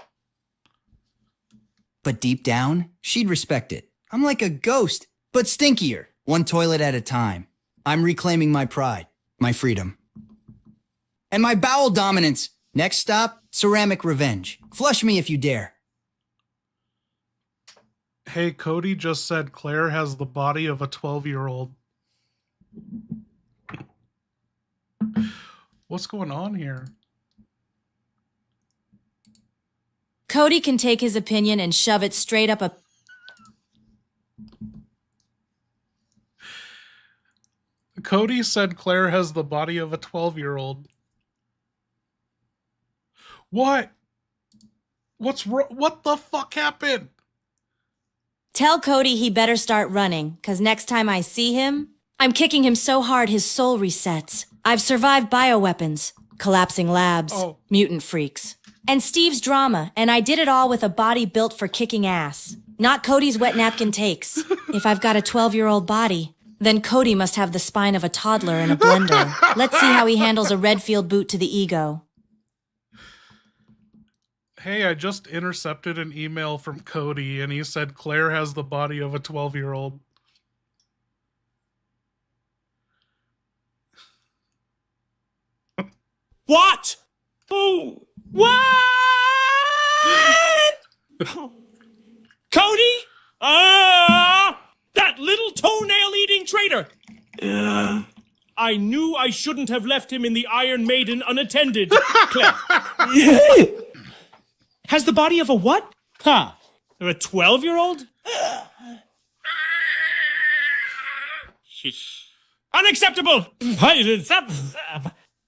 But deep down, she'd respect it. I'm like a ghost, but stinkier, one toilet at a time. I'm reclaiming my pride, my freedom. And my bowel dominance. Next stop, ceramic revenge. Flush me if you dare. Hey, Cody just said Claire has the body of a 12-year-old. What's going on here? Cody can take his opinion and shove it straight up a... Cody said Claire has the body of a 12-year-old. What? What's wrong? What the fuck happened? Tell Cody he better start running, 'cause next time I see him, I'm kicking him so hard his soul resets. I've survived bioweapons, collapsing labs, mutant freaks, and Steve's drama, and I did it all with a body built for kicking ass. Not Cody's wet napkin takes. If I've got a 12-year-old body, then Cody must have the spine of a toddler in a blender. Let's see how he handles a Redfield boot to the ego. Hey, I just intercepted an email from Cody, and he said Claire has the body of a 12-year-old. What? Oh, what? Cody? That little toenail-eating traitor! I knew I shouldn't have left him in the Iron Maiden unattended. Claire. Has the body of a what? Huh? A 12-year-old? Unacceptable!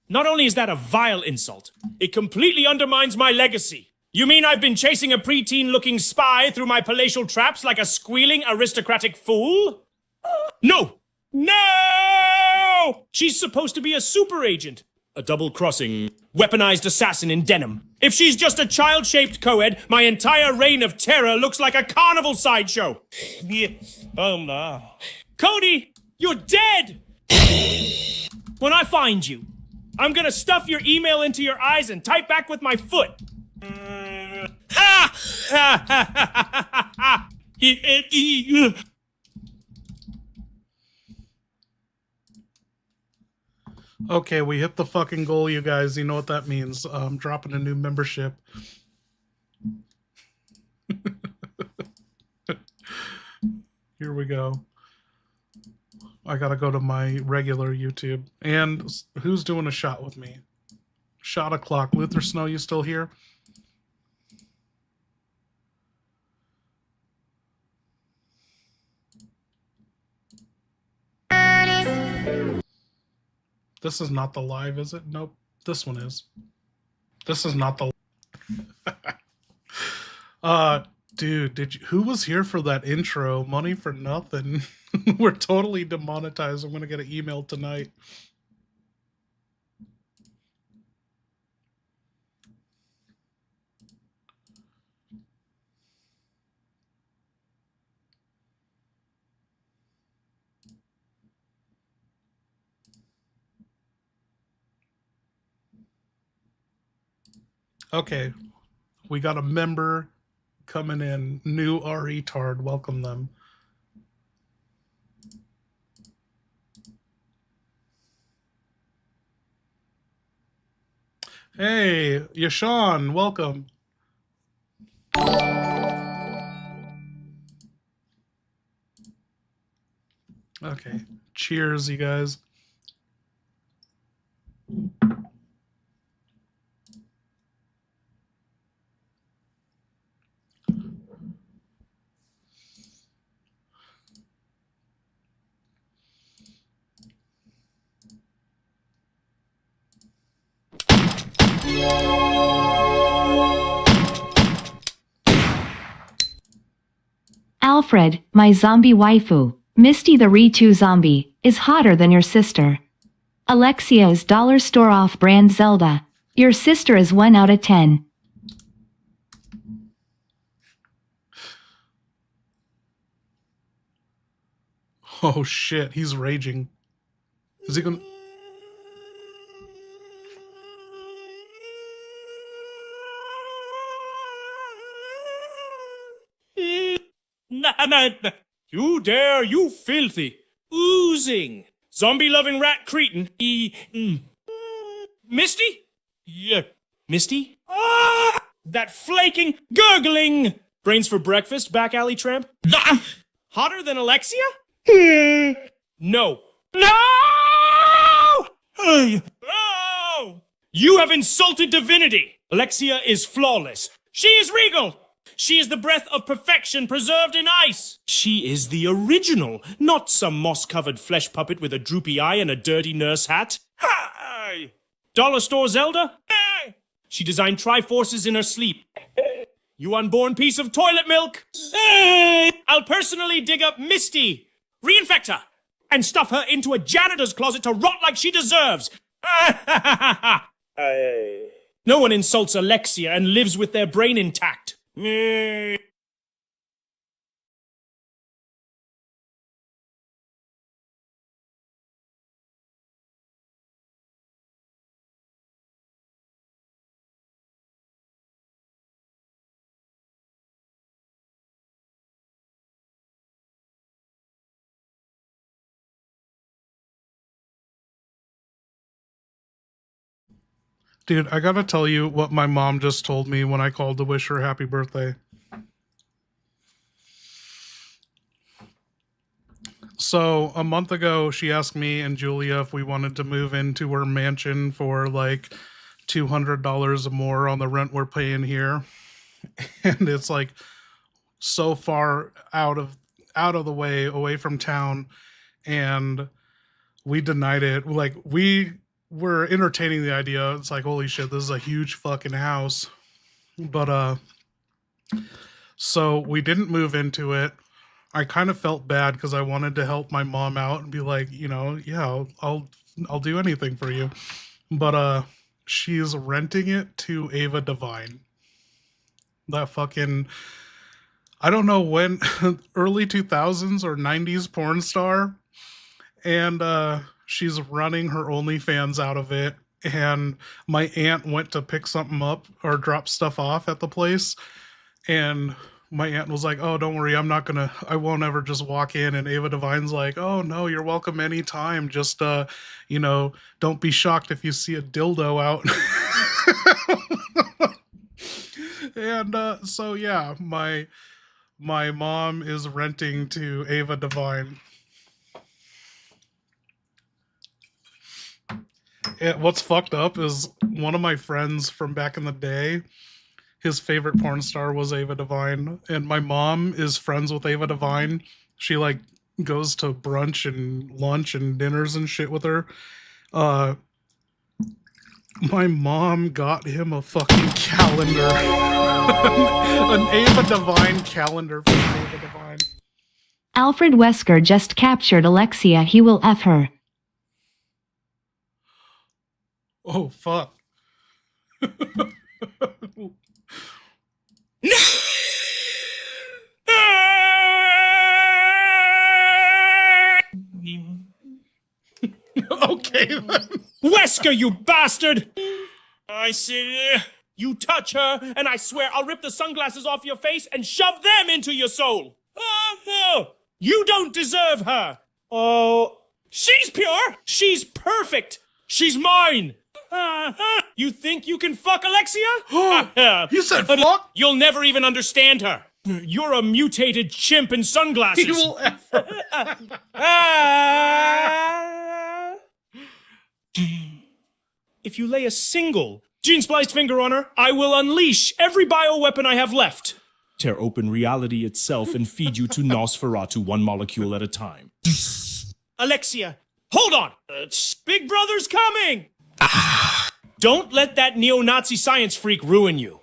Not only is that a vile insult, it completely undermines my legacy. You mean I've been chasing a preteen-looking spy through my palatial traps like a squealing aristocratic fool? No! No! She's supposed to be a super agent. A double-crossing, weaponized assassin in denim. If she's just a child-shaped co-ed, my entire reign of terror looks like a carnival sideshow. Oh, no. Cody, you're dead! When I find you, I'm gonna stuff your email into your eyes and type back with my foot. Okay, we hit the fucking goal, you guys. You know what that means. Dropping a new membership. Here we go. I gotta go to my regular YouTube. And who's doing a shot with me? Shot o'clock. Luther Snow, you still here? This is not the live, is it? Nope. This one is. This is not the dude, who was here for that intro? Money for nothing. We're totally demonetized. I'm gonna get an email tonight. Okay, we got a member coming in. New retard. Welcome them. Hey, Yashawn, welcome. Okay, cheers, you guys. Alfred, my zombie waifu, Misty the Re2 zombie, is hotter than your sister. Alexia's dollar store off-brand Zelda. Your sister is 1 out of 10. Oh shit, he's raging. Is he gonna... Nah. You dare, you filthy, oozing, zombie-loving rat cretin. Misty? Yeah. Misty? Ah! That flaking, gurgling! Brains for breakfast, back alley tramp? Hotter than Alexia? No. No! No! You have insulted divinity! Alexia is flawless. She is regal! She is the breath of perfection preserved in ice! She is the original, not some moss-covered flesh puppet with a droopy eye and a dirty nurse hat. Hi! Dollar store Zelda? Hey! She designed Triforces in her sleep. You unborn piece of toilet milk! Hey! I'll personally dig up Misty, reinfect her, and stuff her into a janitor's closet to rot like she deserves! No one insults Alexia and lives with their brain intact. Dude, I gotta tell you what my mom just told me when I called to wish her happy birthday. So, a month ago, she asked me and Julia if we wanted to move into her mansion for like $200 more on the rent we're paying here. And it's like so far out of the way, away from town, and we denied it. Like, we were entertaining the idea. It's like, holy shit, this is a huge fucking house. But so we didn't move into it. I kind of felt bad because I wanted to help my mom out and be like, you know, yeah, I'll do anything for you. But she's renting it to Ava Devine. That fucking, I don't know when, early 2000s or 90s porn star. And she's running her OnlyFans out of it. And my aunt went to pick something up or drop stuff off at the place. And my aunt was like, oh, don't worry, I won't ever just walk in. And Ava Devine's like, oh, no, you're welcome anytime. Just, you know, don't be shocked if you see a dildo out. And so, yeah, my mom is renting to Ava Devine. What's fucked up is one of my friends from back in the day, his favorite porn star was Ava Devine, and my mom is friends with Ava Devine. She like goes to brunch and lunch and dinners and shit with her. My mom got him a fucking calendar. An Ava Devine calendar from Ava Devine. Alfred Wesker just captured Alexia. He will F her. Oh, fuck. Okay, then. Wesker, you bastard! I see. You touch her, and I swear I'll rip the sunglasses off your face and shove them into your soul. Oh, you don't deserve her. Oh, she's pure. She's perfect. She's mine. You think you can fuck Alexia? You said fuck? You'll never even understand her. You're a mutated chimp in sunglasses. You will ever. If you lay a single gene-spliced finger on her, I will unleash every bioweapon I have left. Tear open reality itself and feed you to Nosferatu one molecule at a time. Alexia, hold on! Big Brother's coming! Don't let that neo-Nazi science freak ruin you.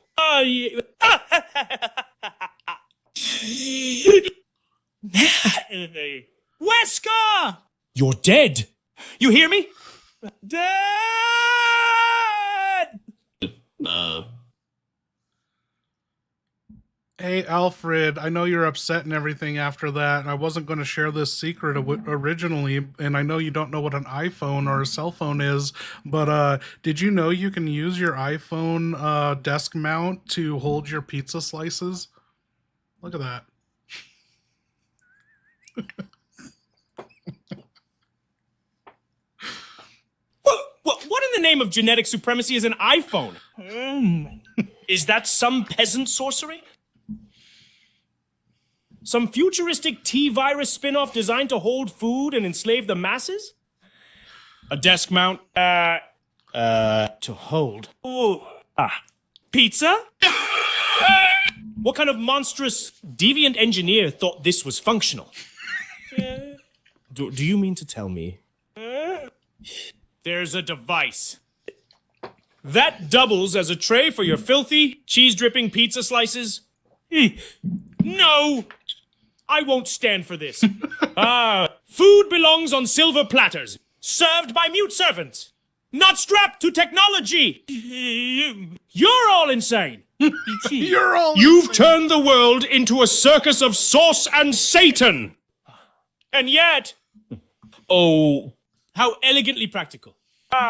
Wesker! You're dead! You hear me? Dead! Hey, Alfred, I know you're upset and everything after that, and I wasn't going to share this secret originally, and I know you don't know what an iPhone or a cell phone is, but did you know you can use your iPhone desk mount to hold your pizza slices? Look at that. What in the name of genetic supremacy is an iPhone? Is that some peasant sorcery? Some futuristic T-virus spin-off designed to hold food and enslave the masses? A desk mount, to hold. Ooh. Pizza? What kind of monstrous, deviant engineer thought this was functional? Do you mean to tell me? There's a device. That doubles as a tray for your filthy, cheese-dripping pizza slices? No! I won't stand for this. Food belongs on silver platters, served by mute servants, not strapped to technology. You're all insane. You've turned the world into a circus of sauce and Satan. And yet... Oh, how elegantly practical. Maybe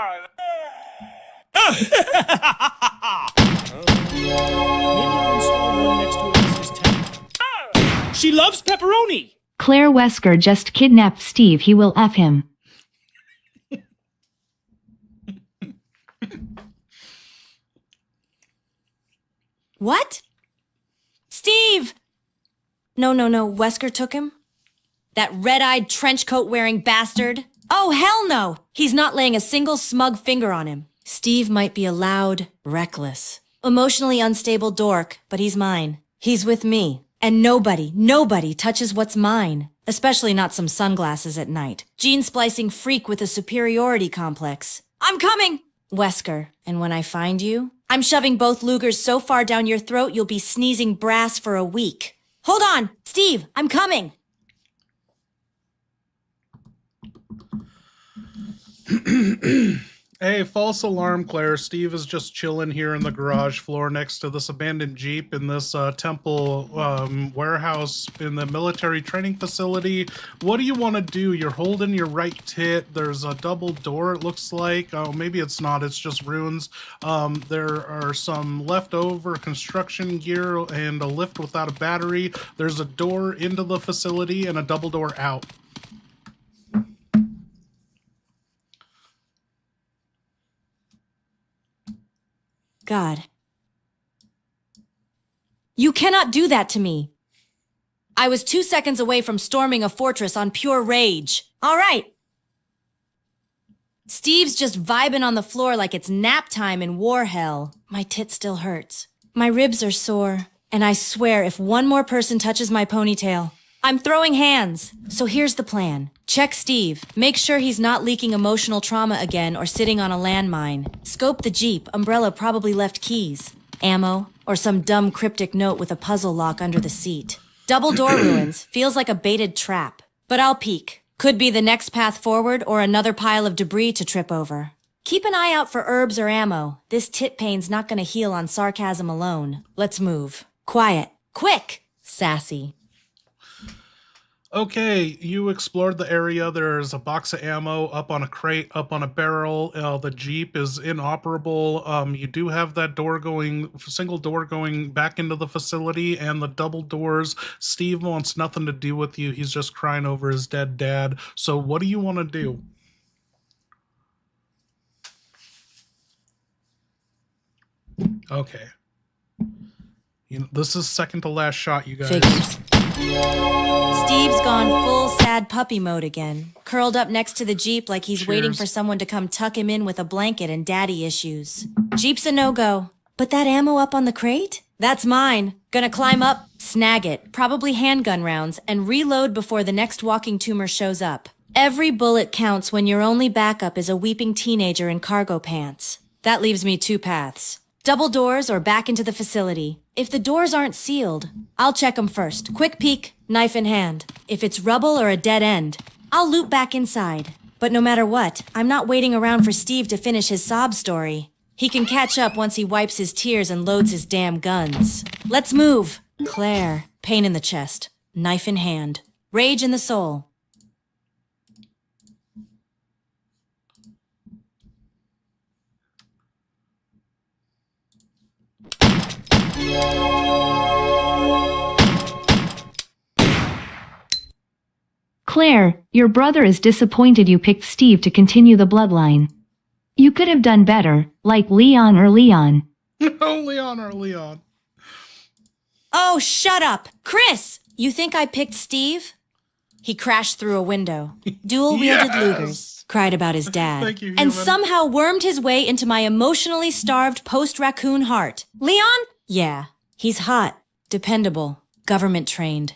I'll install one next to Alexa's tent. She loves pepperoni. Claire Wesker just kidnapped Steve. He will F him. What? Steve! No, Wesker took him? That red-eyed trench coat wearing bastard? Oh, hell no! He's not laying a single smug finger on him. Steve might be a loud, reckless, emotionally unstable dork, but he's mine. He's with me. And nobody touches what's mine. Especially not some sunglasses at night. Gene-splicing freak with a superiority complex. I'm coming! Wesker, and when I find you, I'm shoving both Lugers so far down your throat you'll be sneezing brass for a week. Hold on! Steve, I'm coming! Hey, false alarm, Claire. Steve is just chilling here in the garage floor next to this abandoned Jeep in this temple warehouse in the military training facility. What do you want to do? You're holding your right tit. There's a double door, it looks like. Oh, maybe it's not. It's just runes. There are some leftover construction gear and a lift without a battery. There's a door into the facility and a double door out. God. You cannot do that to me. I was 2 seconds away from storming a fortress on pure rage. All right. Steve's just vibing on the floor like it's nap time in war hell. My tit still hurts. My ribs are sore. And I swear if one more person touches my ponytail, I'm throwing hands. So here's the plan. Check Steve. Make sure he's not leaking emotional trauma again or sitting on a landmine. Scope the Jeep. Umbrella probably left keys, ammo, or some dumb cryptic note with a puzzle lock under the seat. Double door ruins. Feels like a baited trap. But I'll peek. Could be the next path forward or another pile of debris to trip over. Keep an eye out for herbs or ammo. This tit pain's not gonna heal on sarcasm alone. Let's move. Quiet. Quick! Sassy. Okay, you explored the area. There's a box of ammo up on a crate, up on a barrel. The Jeep is inoperable. You do have that single door going back into the facility and the double doors. Steve wants nothing to do with you. He's just crying over his dead dad. So what do you want to do? Okay. This is second to last shot, you guys. Figures. Steve's gone full sad puppy mode again. Curled up next to the Jeep like he's waiting for someone to come tuck him in with a blanket and daddy issues. Jeep's a no-go. But that ammo up on the crate? That's mine. Gonna climb up, snag it, probably handgun rounds, and reload before the next walking tumor shows up. Every bullet counts when your only backup is a weeping teenager in cargo pants. That leaves me 2 paths. Double doors or back into the facility. If the doors aren't sealed, I'll check them first. Quick peek, knife in hand. If it's rubble or a dead end, I'll loop back inside. But no matter what, I'm not waiting around for Steve to finish his sob story. He can catch up once he wipes his tears and loads his damn guns. Let's move. Claire, pain in the chest, knife in hand, rage in the soul. Claire, your brother is disappointed you picked Steve to continue the bloodline. You could have done better, like Leon or Leon. Leon or Leon. Oh, shut up! Chris! You think I picked Steve? He crashed through a window, dual-wielded Yes! Lugers, cried about his dad, Thank you, and human. somehow wormed his way into my emotionally starved post-raccoon heart. Leon? Yeah, he's hot, dependable, government-trained.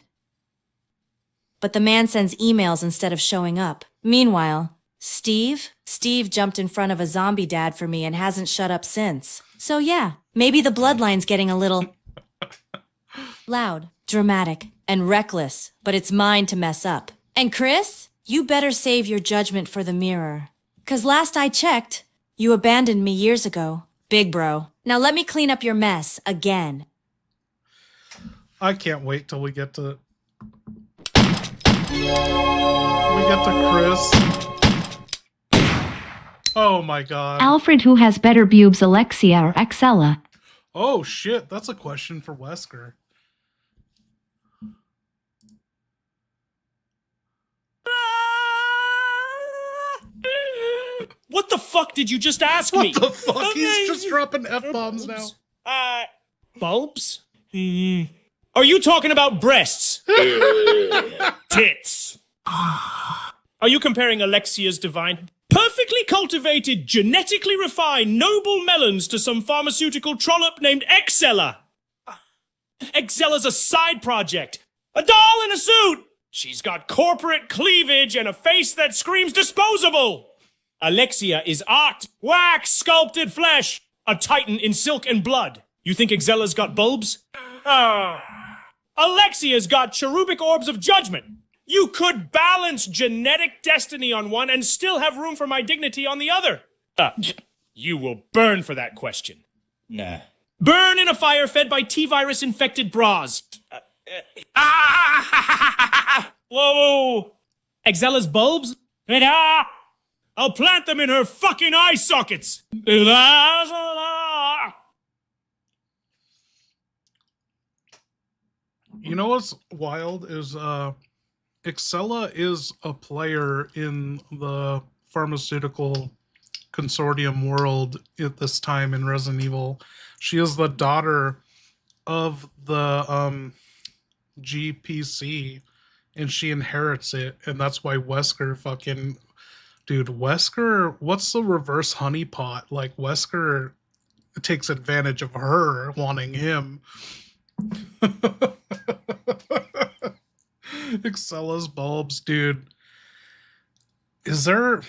But the man sends emails instead of showing up. Meanwhile, Steve jumped in front of a zombie dad for me and hasn't shut up since. So yeah, maybe the bloodline's getting a little loud, dramatic, and reckless, but it's mine to mess up. And Chris, you better save your judgment for the mirror. 'Cause last I checked, you abandoned me years ago. Big bro. Now let me clean up your mess again. I can't wait till we get to Chris. Oh my god. Alfred, who has better boobs, Alexia or Excella? Oh shit, that's a question for Wesker. What the fuck did you just ask me? What the fuck? He's just dropping F-bombs now. Bulbs? Are you talking about breasts? Tits. Are you comparing Alexia's divine, perfectly cultivated, genetically refined, noble melons to some pharmaceutical trollop named Excella? Excella's a side project. A doll in a suit. She's got corporate cleavage and a face that screams disposable. Alexia is art, wax, sculpted flesh, a titan in silk and blood. You think Excella's got bulbs? Alexia's got cherubic orbs of judgment. You could balance genetic destiny on one and still have room for my dignity on the other. You will burn for that question. Nah. Burn in a fire fed by T-virus infected bras. Whoa. Excella's bulbs? I'll plant them in her fucking eye sockets. You know what's wild is Excella is a player in the pharmaceutical consortium world at this time in Resident Evil. She is the daughter of the GPC, and she inherits it, and that's why Wesker fucking... Dude, Wesker, what's the reverse honeypot? Like, Wesker takes advantage of her wanting him. Excella's bulbs, dude. Is there...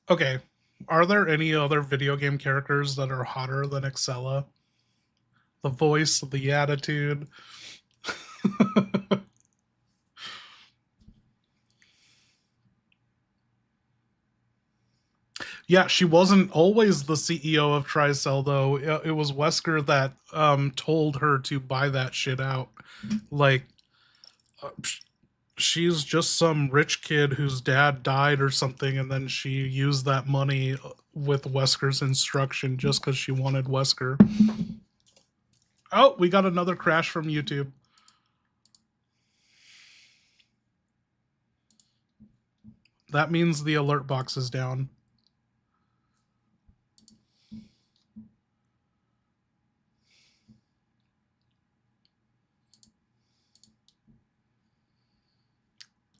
Okay, are there any other video game characters that are hotter than Excella? The voice, the attitude. Yeah, she wasn't always the CEO of Tricell, though. It was Wesker that told her to buy that shit out. Like, she's just some rich kid whose dad died or something, and then she used that money with Wesker's instruction just because she wanted Wesker. Oh, we got another crash from YouTube. That means the alert box is down.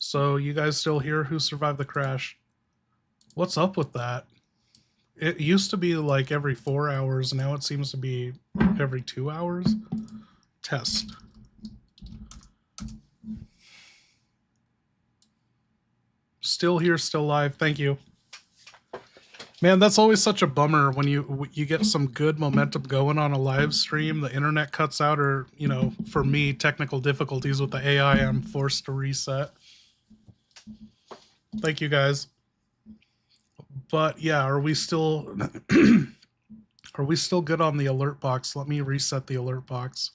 So you guys still here? Who survived the crash? What's up with that? It used to be like every 4 hours. Now it seems to be every 2 hours. Test. Still here, still live. Thank you. Man, that's always such a bummer when you get some good momentum going on a live stream. The internet cuts out, or, you know, for me, technical difficulties with the AI, I'm forced to reset. Thank you, guys. But yeah, are we still Are we still good on the alert box? Let me reset the alert box.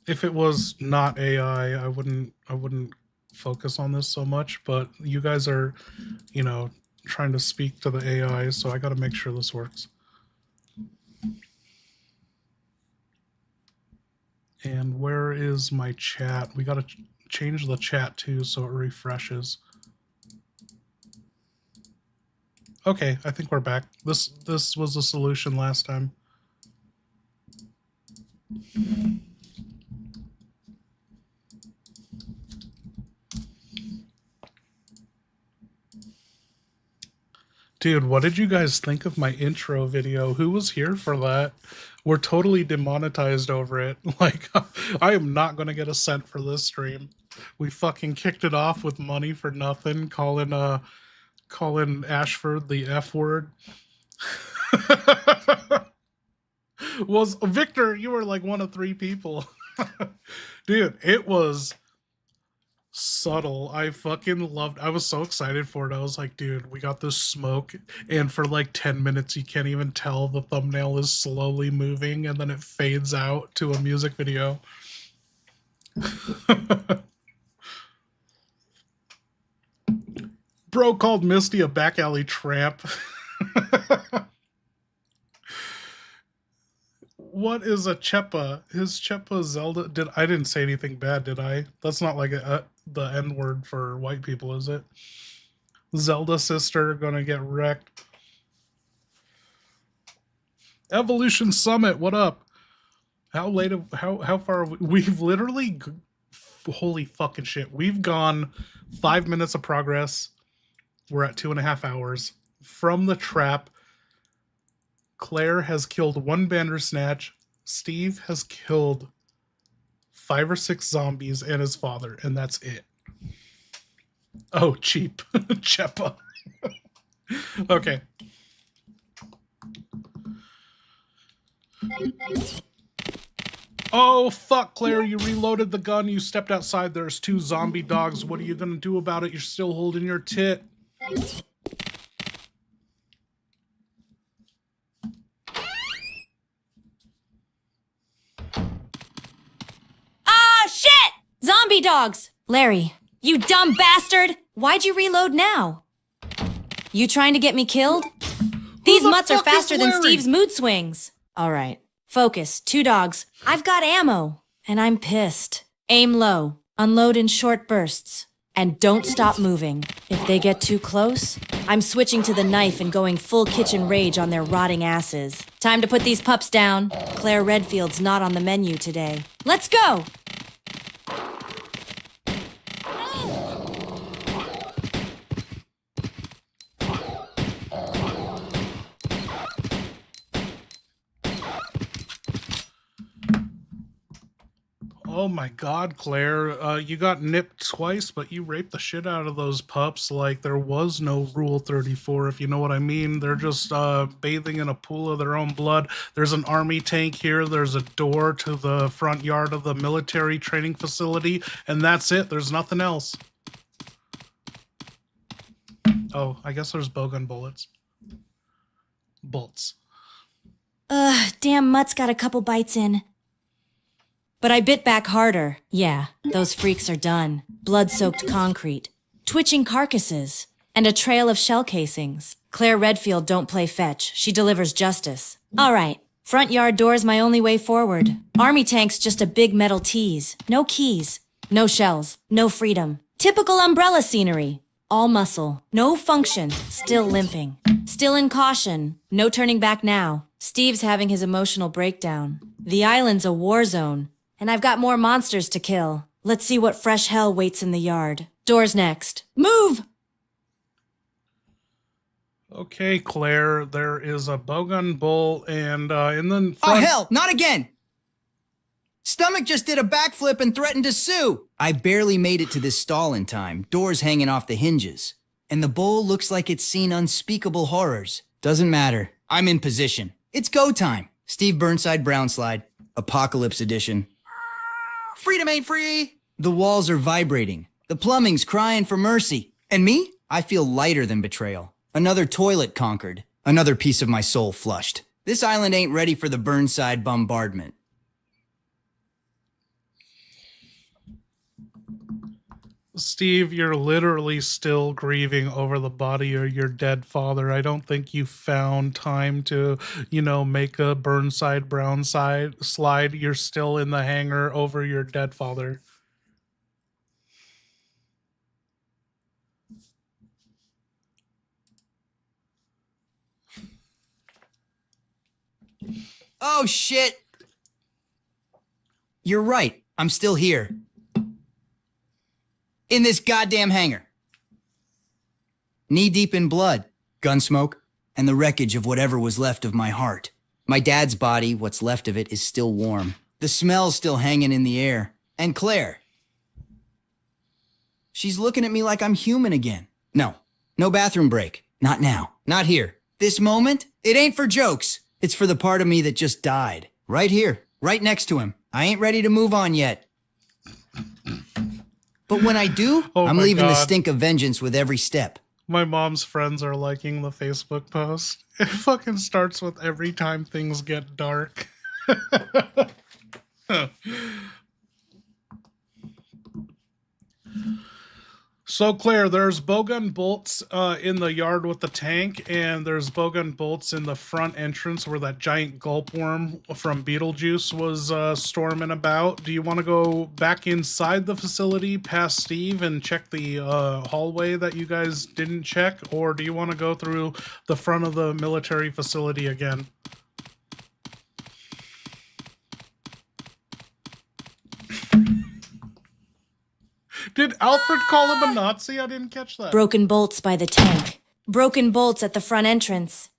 If it was not AI, I wouldn't focus on this so much, but you guys are, you know, trying to speak to the AI, so I got to make sure this works. And where is my chat? We got to change the chat too so it refreshes. Okay, I think we're back. This was the solution last time. Dude, what did you guys think of my intro video? Who was here for that? We're totally demonetized over it. Like, I am not going to get a cent for this stream. We fucking kicked it off with money for nothing, calling Ashford the F word. Was Victor, you were like one of 3 people. Dude, it was subtle. I fucking loved. I was so excited for it. I was like, dude, we got this smoke, and for like 10 minutes you can't even tell the thumbnail is slowly moving, and then it fades out to a music video. Bro called Misty a back alley tramp. What is a Chepa? His Chepa Zelda? I didn't say anything bad, did I? That's not like the N word for white people, is it? Zelda sister gonna get wrecked. Evolution Summit, what up? How far are we? We've literally, holy fucking shit. We've gone 5 minutes of progress. We're at 2.5 hours. From the trap, Claire has killed 1 Bandersnatch. Steve has killed 5 or 6 zombies and his father, and that's it. Oh, cheap. Chepa. Okay. Oh, fuck, Claire, you reloaded the gun. You stepped outside. There's 2 zombie dogs. What are you going to do about it? You're still holding your tit. Ah, shit! Zombie dogs! Larry, you dumb bastard! Why'd you reload now? You trying to get me killed? These mutts are faster than Steve's mood swings. All right. Focus. 2 dogs. I've got ammo. And I'm pissed. Aim low. Unload in short bursts. And don't stop moving. If they get too close, I'm switching to the knife and going full kitchen rage on their rotting asses. Time to put these pups down. Claire Redfield's not on the menu today. Let's go! Oh my god, Claire, you got nipped twice, but you raped the shit out of those pups like there was no Rule 34, if you know what I mean. They're just bathing in a pool of their own blood. There's an army tank here, there's a door to the front yard of the military training facility, and that's it. There's nothing else. Oh, I guess there's bowgun bullets. Bolts. Ugh, damn mutt's got a couple bites in. But I bit back harder. Yeah, those freaks are done. Blood-soaked concrete. Twitching carcasses. And a trail of shell casings. Claire Redfield don't play fetch. She delivers justice. All right. Front yard door's my only way forward. Army tank's just a big metal tease. No keys. No shells. No freedom. Typical umbrella scenery. All muscle. No function. Still limping. Still in caution. No turning back now. Steve's having his emotional breakdown. The island's a war zone. And I've got more monsters to kill. Let's see what fresh hell waits in the yard. Doors next. Move! Okay, Claire, there is a bowgun bull and then Oh, hell, not again! Stomach just did a backflip and threatened to sue. I barely made it to this stall in time, doors hanging off the hinges. And the bull looks like it's seen unspeakable horrors. Doesn't matter. I'm in position. It's go time. Steve Burnside Brownslide, Apocalypse Edition. Freedom ain't free! The walls are vibrating. The plumbing's crying for mercy. And me? I feel lighter than betrayal. Another toilet conquered. Another piece of my soul flushed. This island ain't ready for the Burnside bombardment. Steve, you're literally still grieving over the body of your dead father. I don't think you found time to, make a Burnside brown side slide. You're still in the hangar over your dead father. Oh, shit! You're right. I'm still here. In this goddamn hangar. Knee-deep in blood, gun smoke, and the wreckage of whatever was left of my heart. My dad's body, what's left of it, is still warm. The smell's still hanging in the air. And Claire. She's looking at me like I'm human again. No bathroom break. Not now. Not here. This moment, it ain't for jokes. It's for the part of me that just died. Right here. Right next to him. I ain't ready to move on yet. But when I do, I'm leaving the stink of vengeance with every step. My mom's friends are liking the Facebook post. It fucking starts with every time things get dark. So, Claire, there's bowgun bolts in the yard with the tank, and there's bowgun bolts in the front entrance where that giant gulp worm from Beetlejuice was storming about. Do you want to go back inside the facility past Steve and check the hallway that you guys didn't check, or do you want to go through the front of the military facility again? Did Alfred call him a Nazi? I didn't catch that. Broken bolts by the tank. Broken bolts at the front entrance.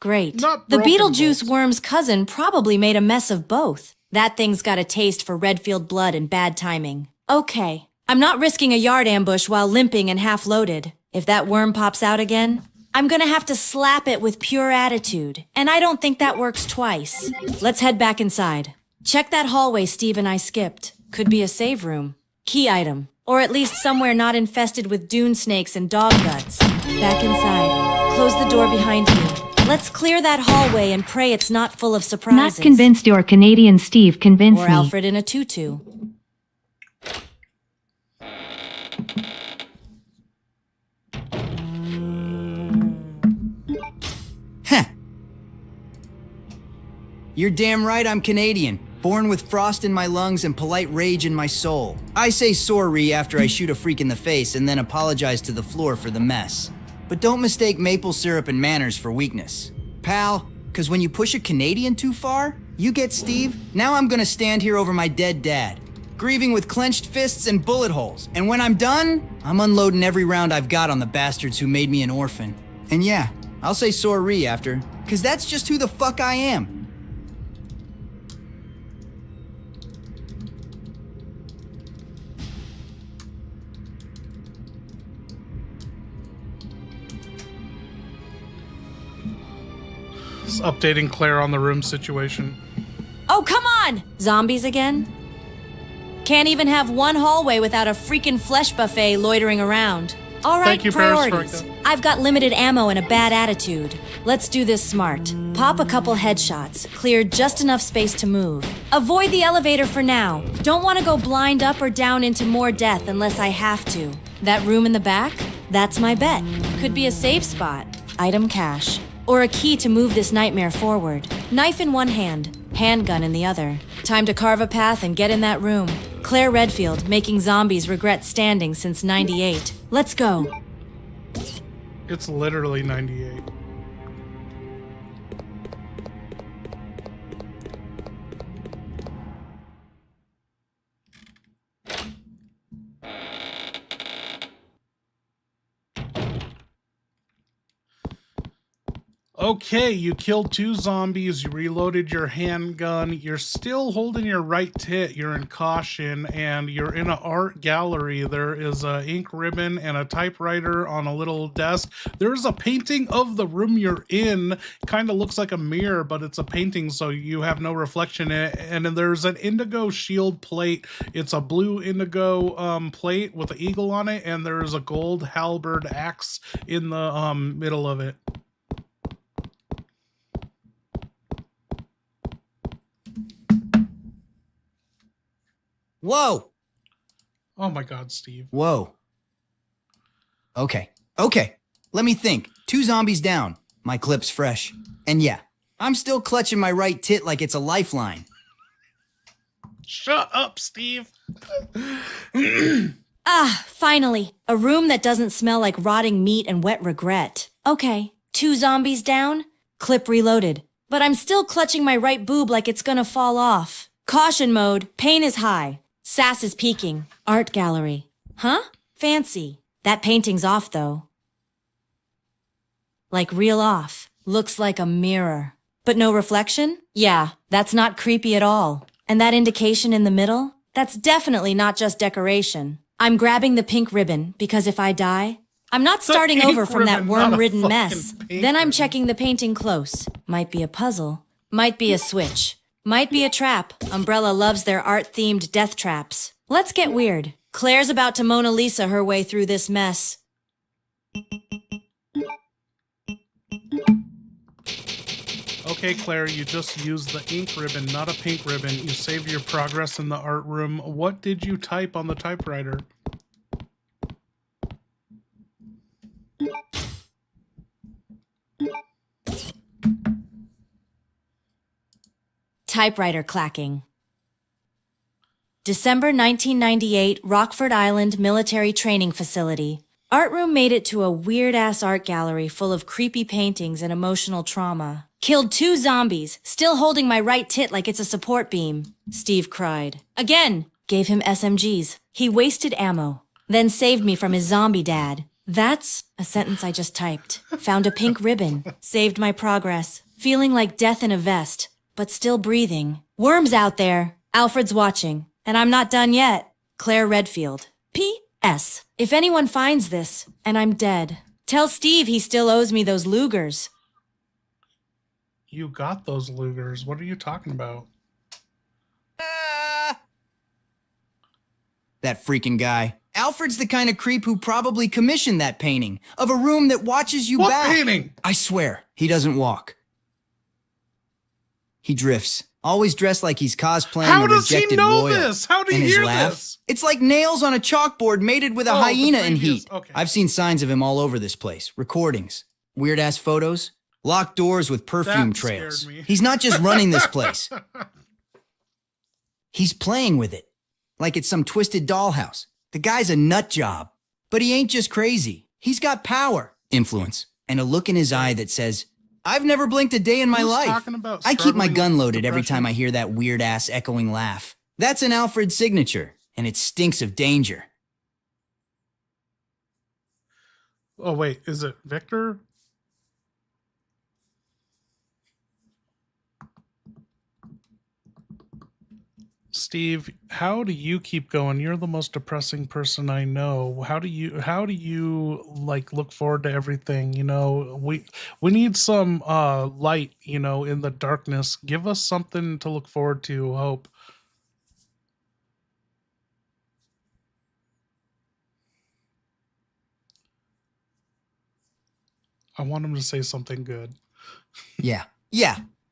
Great. Not The broken Beetlejuice bolts. worm's cousin probably made a mess of both. That thing's got a taste for Redfield blood and bad timing. Okay. I'm not risking a yard ambush while limping and half loaded. If that worm pops out again, I'm gonna have to slap it with pure attitude. And I don't think that works twice. Let's head back inside. Check that hallway Steve and I skipped. Could be a save room. Key item. Or at least somewhere not infested with dune snakes and dog guts. Back inside. Close the door behind me. Let's clear that hallway and pray it's not full of surprises. Not convinced you're Canadian, Steve. Convince Or me. Alfred in a tutu. Heh. You're damn right I'm Canadian. Born with frost in my lungs and polite rage in my soul. I say sorry after I shoot a freak in the face and then apologize to the floor for the mess. But don't mistake maple syrup and manners for weakness. Pal, cause when you push a Canadian too far, you get Steve, now I'm gonna stand here over my dead dad, grieving with clenched fists and bullet holes. And when I'm done, I'm unloading every round I've got on the bastards who made me an orphan. And yeah, I'll say sorry after, cause that's just who the fuck I am. Just updating Claire on the room situation. Oh, come on! Zombies again? Can't even have one hallway without a freaking flesh buffet loitering around. All right, Thank you, priorities. Veronica. I've got limited ammo and a bad attitude. Let's do this smart. Pop a couple headshots, clear just enough space to move. Avoid the elevator for now. Don't want to go blind up or down into more death unless I have to. That room in the back? That's my bet. Could be a safe spot. Item cache. Or a key to move this nightmare forward. Knife in one hand, handgun in the other. Time to carve a path and get in that room. Claire Redfield, making zombies regret standing since '98. Let's go. It's literally 98. Okay, you killed 2 zombies, you reloaded your handgun, you're still holding your right tit, you're in caution, and you're in an art gallery. There is a ink ribbon and a typewriter on a little desk. There's a painting of the room you're in. Kind of looks like a mirror, but it's a painting, so you have no reflection in it. And then there's an indigo shield plate. It's a blue indigo plate with an eagle on it, and there's a gold halberd axe in the middle of it. Whoa! Oh my god, Steve. Whoa. Okay. Let me think. 2 zombies down. My clip's fresh. And yeah, I'm still clutching my right tit like it's a lifeline. Shut up, Steve. Ah, finally. A room that doesn't smell like rotting meat and wet regret. Okay, 2 zombies down, clip reloaded. But I'm still clutching my right boob like it's gonna fall off. Caution mode, pain is high. Sass is peaking. Art gallery. Huh? Fancy. That painting's off, though. Like real off. Looks like a mirror. But no reflection? Yeah, that's not creepy at all. And that indication in the middle? That's definitely not just decoration. I'm grabbing the pink ribbon, because if I die, I'm not starting over from that worm-ridden mess. Then I'm checking the painting close. Might be a puzzle. Might be a switch. Might be a trap. Umbrella loves their art-themed death traps. Let's get weird. Claire's about to Mona Lisa her way through this mess. Okay, Claire, you just used the ink ribbon, not a pink ribbon. You saved your progress in the art room. What did you type on the typewriter? Typewriter clacking. December 1998, Rockford Island Military Training Facility. Art room made it to a weird-ass art gallery full of creepy paintings and emotional trauma. Killed 2 zombies, still holding my right tit like it's a support beam. Steve cried. Again! Gave him SMGs. He wasted ammo. Then saved me from his zombie dad. That's a sentence I just typed. Found a pink ribbon. Saved my progress. Feeling like death in a vest, but still breathing. Worms out there. Alfred's watching. And I'm not done yet. Claire Redfield. P.S. If anyone finds this, and I'm dead, tell Steve he still owes me those Lugers. You got those Lugers. What are you talking about? That freaking guy. Alfred's the kind of creep who probably commissioned that painting of a room that watches you What back. painting? I swear, he doesn't walk. He drifts. Always dressed like he's cosplaying How a does he rejected know royal. this? How do you And his hear laugh, this? it's like nails on a chalkboard mated with a Oh, the hyena in previous- heat. okay. I've seen signs of him all over this place. Recordings. Weird-ass photos. Locked doors with perfume That scared trails. me. He's not just running this place. He's playing with it. Like it's some twisted dollhouse. The guy's a nut job. But he ain't just crazy. He's got power, influence, and a look in his eye that says, I've never blinked a day in my Who's life. talking about I keep my struggling gun with loaded every depression? time I hear that weird-ass echoing laugh. That's an Alfred signature, and it stinks of danger. Oh, wait. Is it Victor? Steve, how do you keep going? You're the most depressing person I know. How do you like look forward to everything? You know, we need some light, you know, in the darkness. Give us something to look forward to, hope. I want him to say something good. Yeah.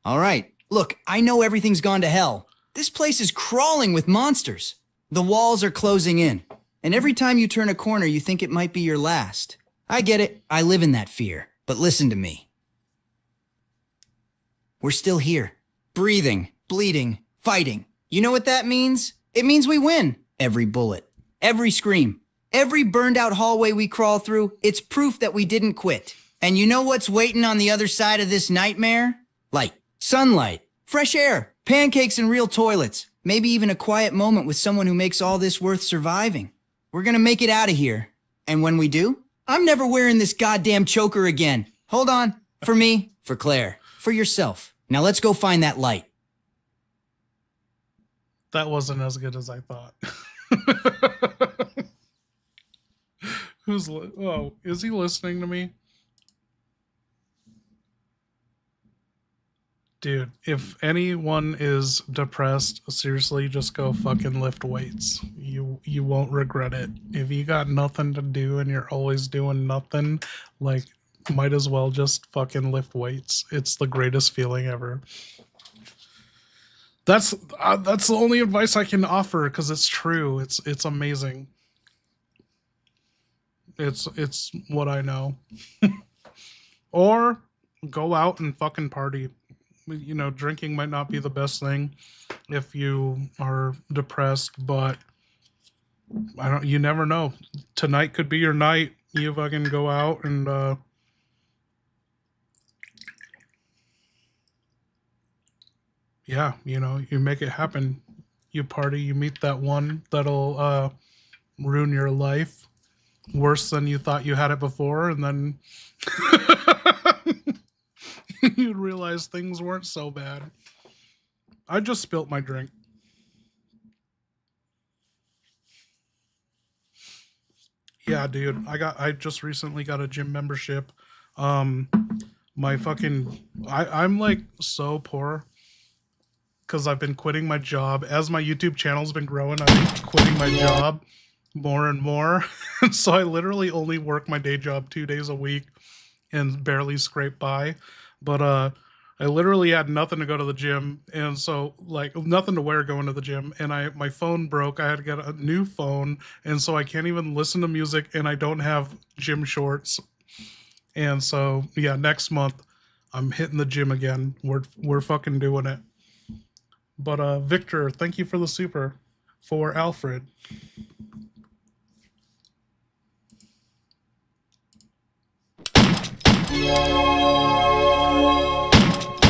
All right. Look, I know everything's gone to hell. This place is crawling with monsters. The walls are closing in. And every time you turn a corner, you think it might be your last. I get it. I live in that fear. But listen to me. We're still here. Breathing, bleeding, fighting. You know what that means? It means we win. Every bullet, every scream, every burned out hallway we crawl through, it's proof that we didn't quit. And you know what's waiting on the other side of this nightmare? Light, sunlight, fresh air, pancakes and real toilets. Maybe even a quiet moment with someone who makes all this worth surviving. We're gonna make it out of here. And when we do, I'm never wearing this goddamn choker again. Hold on. For me, for Claire, for yourself. Now let's go find that light. That wasn't as good as I thought. Oh, is he listening to me? Dude, if anyone is depressed, seriously, just go fucking lift weights. You won't regret it. If you got nothing to do and you're always doing nothing, like, might as well just fucking lift weights. It's the greatest feeling ever. That's the only advice I can offer because it's true. It's amazing. It's what I know. Or go out and fucking party. You know, drinking might not be the best thing if you are depressed, but you never know. Tonight could be your night. You fucking go out and yeah, you know, you make it happen. You party, you meet that one that'll ruin your life worse than you thought you had it before, and then you'd realize things weren't so bad. I just spilt my drink. Yeah, dude. I just recently got a gym membership. I'm like so poor because I've been quitting my job. As my YouTube channel's been growing, I've been quitting my job more and more. So I literally only work my day job 2 days a week and barely scrape by. But I literally had nothing to go to the gym, and so like nothing to wear going to the gym, and my phone broke. I had to get a new phone, and so I can't even listen to music, and I don't have gym shorts. And so yeah, next month I'm hitting the gym again. We're fucking doing it. But Victor, thank you for the super for Alfred.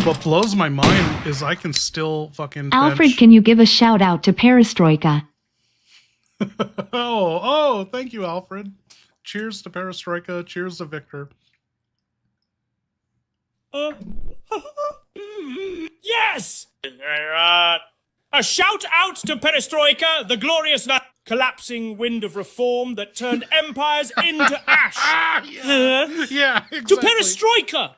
What blows my mind is I can still fucking Alfred, bench. can you give a shout out to Perestroika? Oh, thank you, Alfred. Cheers to Perestroika. Cheers to Victor. Yes! A shout out to Perestroika, the glorious collapsing wind of reform that turned empires into ash. Yeah, exactly. To Perestroika!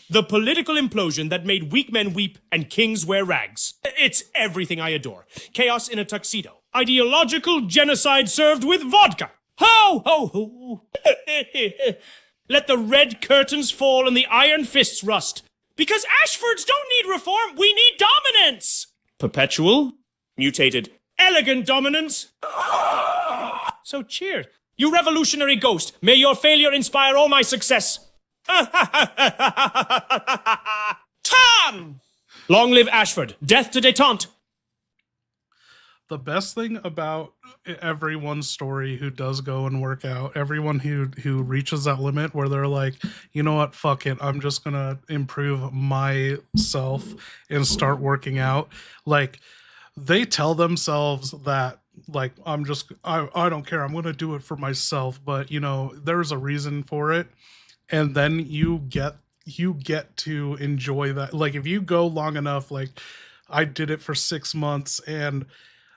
The political implosion that made weak men weep and kings wear rags. It's everything I adore. Chaos in a tuxedo. Ideological genocide served with vodka. Ho, ho, ho. Let the red curtains fall and the iron fists rust. Because Ashfords don't need reform, we need dominance. Perpetual, mutated, elegant dominance. So cheers. You revolutionary ghost, may your failure inspire all my success. Tom! Long live Ashford. Death to détente. The best thing about everyone's story who does go and work out, everyone who reaches that limit where they're like, you know what, fuck it, I'm just gonna improve myself and start working out. Like, they tell themselves that, like, I don't care, I'm gonna do it for myself, but you know, there's a reason for it. And then you get to enjoy that. Like, if you go long enough, like I did it for 6 months, and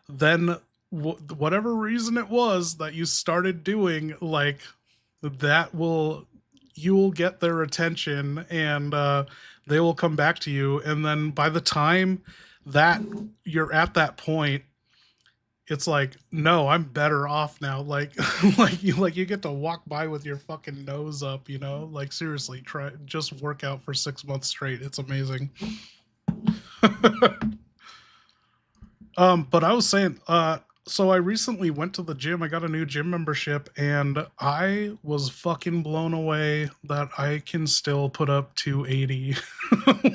then whatever reason it was that you started doing, like, you will get their attention, and they will come back to you. And then by the time that you're at that point, it's like, no, I'm better off now. Like, you get to walk by with your fucking nose up, you know? Like, seriously, just work out for 6 months straight. It's amazing. But I was saying, so I recently went to the gym. I got a new gym membership, and I was fucking blown away that I can still put up 280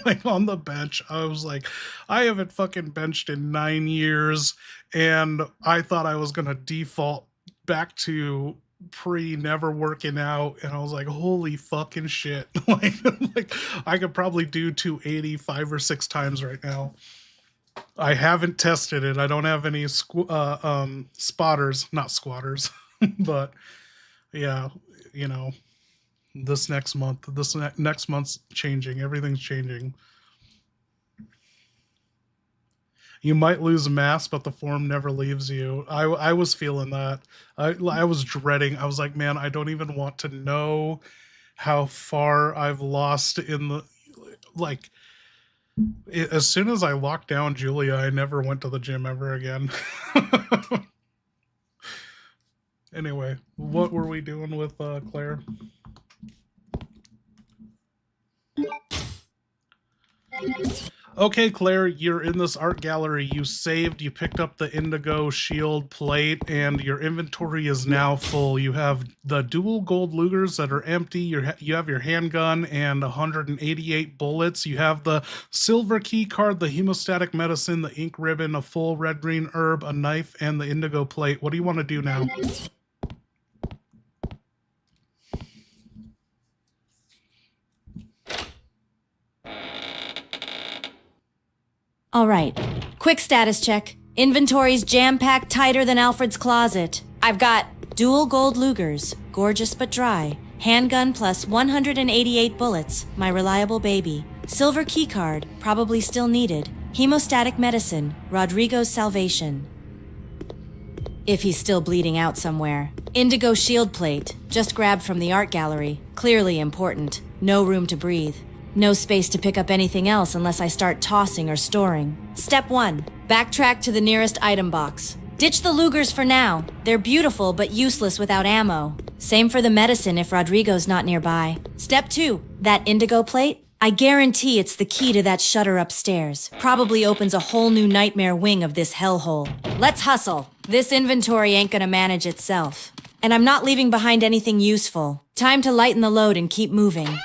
like on the bench. I was like, I haven't fucking benched in 9 years, and I thought I was gonna default back to never working out, and I was like, holy fucking shit. like I could probably do 280 5 or 6 times right now. I haven't tested it. I don't have any spotters, not squatters, but yeah, you know, this next month. Next month's changing. Everything's changing. You might lose mass, but the form never leaves you. I was feeling that. I was dreading. I was like, man, I don't even want to know how far I've lost in the, like, as soon as I locked down Julia, I never went to the gym ever again. Anyway, what were we doing with Claire? Okay, Claire, you're in this art gallery. You saved, you picked up the indigo shield plate, and your inventory is now full. You have the dual gold Lugers that are empty. You have your handgun and 188 bullets. You have the silver key card, the hemostatic medicine, the ink ribbon, a full red-green herb, a knife, and the indigo plate. What do you want to do now? All right. Quick status check. Inventory's jam-packed tighter than Alfred's closet. I've got dual gold Lugers, gorgeous but dry. Handgun plus 188 bullets, my reliable baby. Silver keycard, probably still needed. Hemostatic medicine, Rodrigo's salvation. If he's still bleeding out somewhere. Indigo shield plate, just grabbed from the art gallery. Clearly important. No room to breathe. No space to pick up anything else unless I start tossing or storing. Step 1. Backtrack to the nearest item box. Ditch the Lugers for now. They're beautiful but useless without ammo. Same for the medicine if Rodrigo's not nearby. Step 2. That indigo plate? I guarantee it's the key to that shutter upstairs. Probably opens a whole new nightmare wing of this hellhole. Let's hustle. This inventory ain't gonna manage itself. And I'm not leaving behind anything useful. Time to lighten the load and keep moving.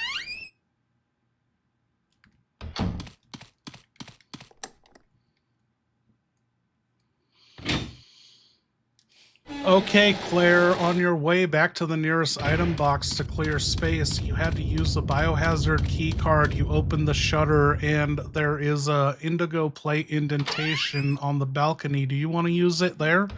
Okay, Claire, on your way back to the nearest item box to clear space, you had to use the biohazard key card. You opened the shutter, and there is a indigo plate indentation on the balcony. Do you want to use it there?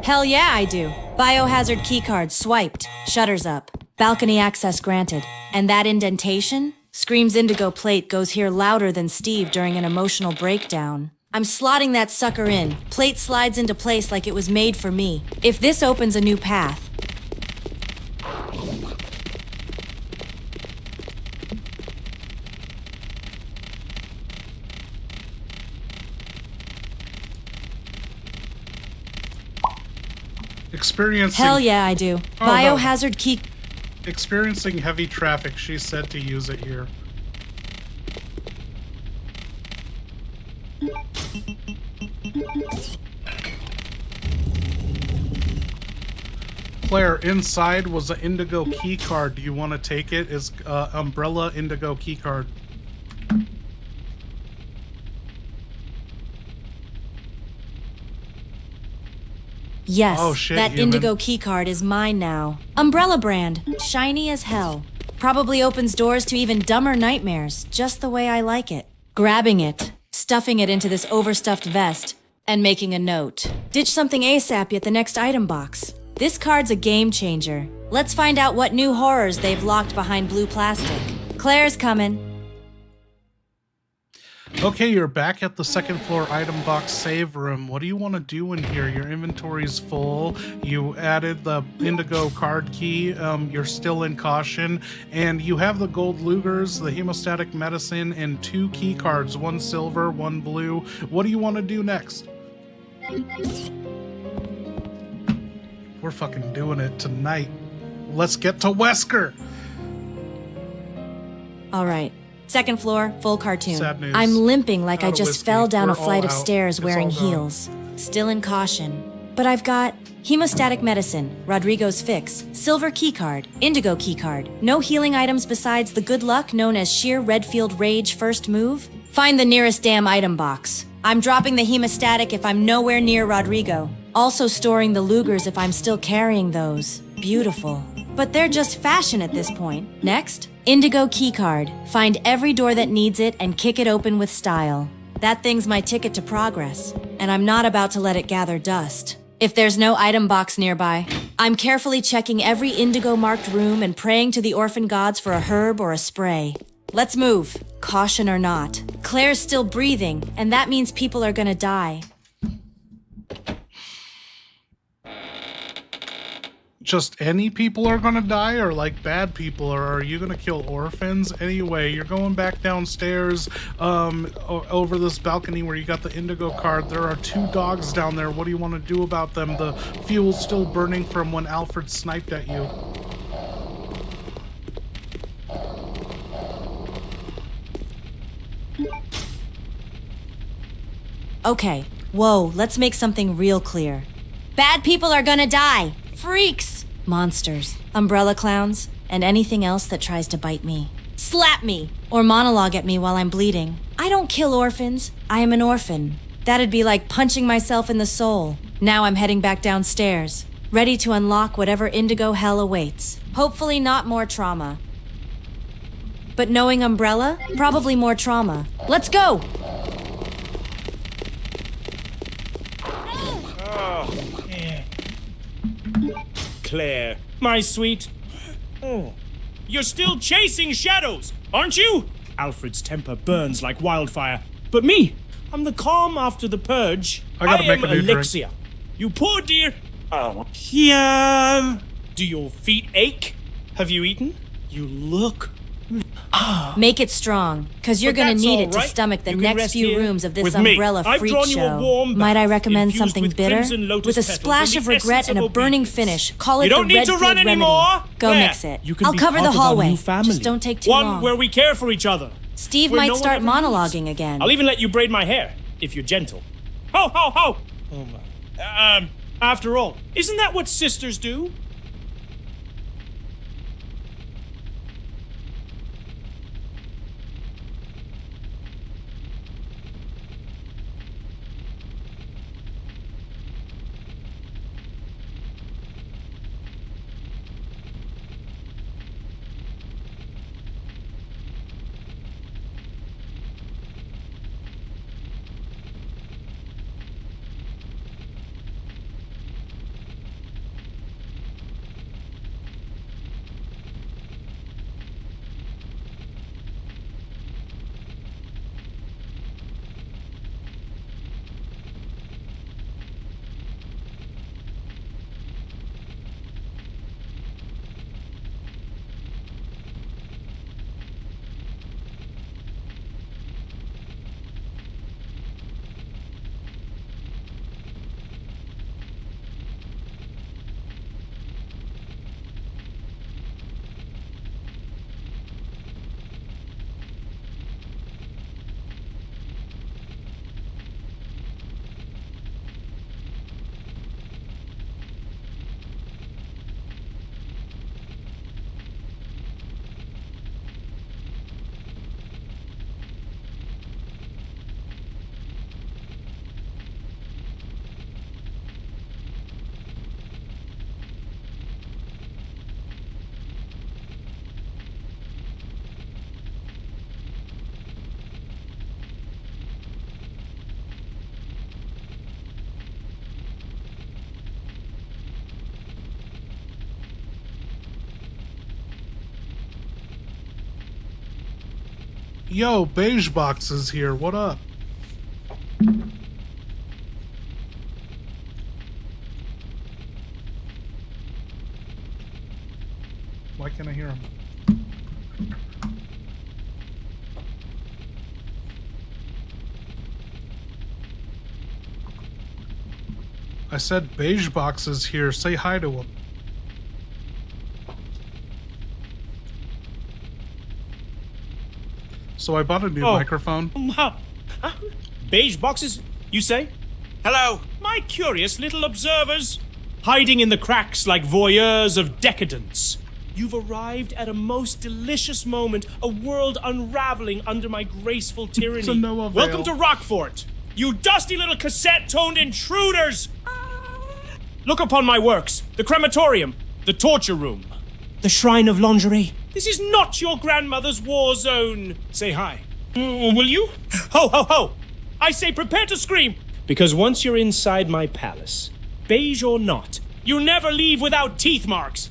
Hell yeah, I do. Biohazard keycard swiped. Shutters up. Balcony access granted. And that indentation? Screams indigo plate goes here louder than Steve during an emotional breakdown. I'm slotting that sucker in. Plate slides into place like it was made for me. If this opens a new path. Experiencing... Hell yeah, I do. Oh, Biohazard key... Experiencing heavy traffic. She said to use it here. Claire, inside was an indigo key card. Do you want to take it? It's umbrella indigo key card. Yes, oh, shit, that human. indigo keycard is mine now. Umbrella brand, shiny as hell. Probably opens doors to even dumber nightmares, just the way I like it. Grabbing it, stuffing it into this overstuffed vest, and making a note. Ditch something ASAP at the next item box. This card's a game changer. Let's find out what new horrors they've locked behind blue plastic. Claire's coming. Okay, you're back at the second floor item box save room. What do you want to do in here? Your inventory's full. You added the indigo card key. You're still in caution. And you have the gold Lugers, the hemostatic medicine, and 2 key cards. 1 silver, 1 blue. What do you want to do next? We're fucking doing it tonight. Let's get to Wesker. All right. Second floor, full cartoon. Sad news. I'm limping like I Out of just whiskey. fell down We're a flight all of out. stairs It's wearing all gone. heels. Still in caution. But I've got hemostatic medicine, Rodrigo's fix, silver keycard, indigo keycard, no healing items besides the good luck known as sheer Redfield Rage first move. Find the nearest damn item box. I'm dropping the hemostatic if I'm nowhere near Rodrigo. Also storing the Lugers if I'm still carrying those. Beautiful. But they're just fashion at this point. Next, indigo keycard. Find every door that needs it and kick it open with style. That thing's my ticket to progress. and I'm not about to let it gather dust. If there's no item box nearby, I'm carefully checking every indigo-marked room and praying to the orphan gods for a herb or a spray. Let's move, caution or not. Claire's still breathing, and that means people are gonna die. Just any people are gonna die, or like bad people, or are you gonna kill orphans? Anyway, you're going back downstairs over this balcony where you got the indigo card. There are 2 dogs down there. What do you want to do about them? The fuel's still burning from when Alfred sniped at you. Okay, whoa, let's make something real clear. Bad people are gonna die. Freaks, monsters, umbrella clowns, and anything else that tries to bite me. Slap me or monologue at me while I'm bleeding. I don't kill orphans. I am an orphan. That'd be like punching myself in the soul. Now I'm heading back downstairs, ready to unlock whatever indigo hell awaits. Hopefully not more trauma. But knowing Umbrella, probably more trauma. Let's go! Claire, my sweet. Oh, you're still chasing shadows, aren't you? Alfred's temper burns like wildfire. But me, I'm the calm after the purge. I gotta make a new drink. Alexia. You poor dear. Oh, yeah. Do your feet ache? Have you eaten? You look. Make it strong, cause you're But gonna that's need all it to right. stomach the You can next rest few here rooms of this with me. Umbrella I've freak drawn you a show. warm Might I bath recommend infused something with bitter? crimson lotus With a petals splash and of the regret essence and of a burning obedience. finish. Call it You the don't need Red to Fig run Remedy. anymore. Go Claire, mix it. you can I'll be cover the part of our hallway. new family. Just don't take too One long. where we care for each other. Steve Where might no one start ever leaves. monologuing again. I'll even let you braid my hair, if you're gentle. Ho, ho, ho! Oh my. After all, isn't that what sisters do? Yo, Beige Box is here. What up? Why can't I hear him? I said Beige Box is here. Say hi to him. So I bought a new microphone. Beige boxes, you say? Hello, my curious little observers. Hiding in the cracks like voyeurs of decadence. You've arrived at a most delicious moment, a world unraveling under my graceful tyranny. To no avail. Welcome to Rockfort, you dusty little cassette-toned intruders! Look upon my works, the crematorium, the torture room, the shrine of lingerie. This is not your grandmother's war zone. Say hi. Will you? Ho, ho, ho! I say prepare to scream. Because once you're inside my palace, beige or not, you never leave without teeth marks.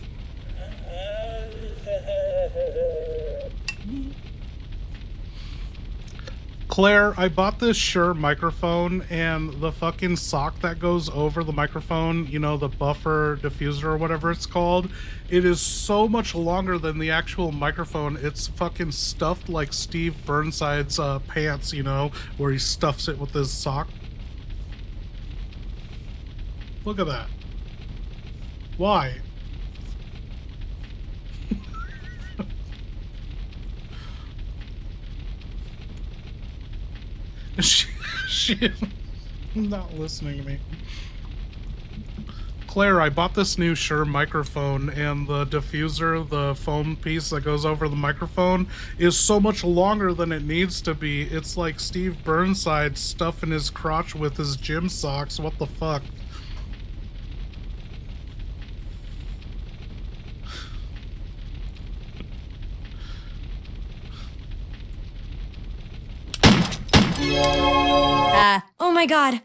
Claire, I bought this Shure microphone, and the fucking sock that goes over the microphone, you know, the buffer diffuser or whatever it's called, it is so much longer than the actual microphone. It's fucking stuffed like Steve Burnside's pants, you know, where he stuffs it with his sock. Look at that. Why? She not listening to me. Claire, I bought this new Shure microphone, and the diffuser, the foam piece that goes over the microphone, is so much longer than it needs to be. It's like Steve Burnside stuffing his crotch with his gym socks. What the fuck? Oh my god.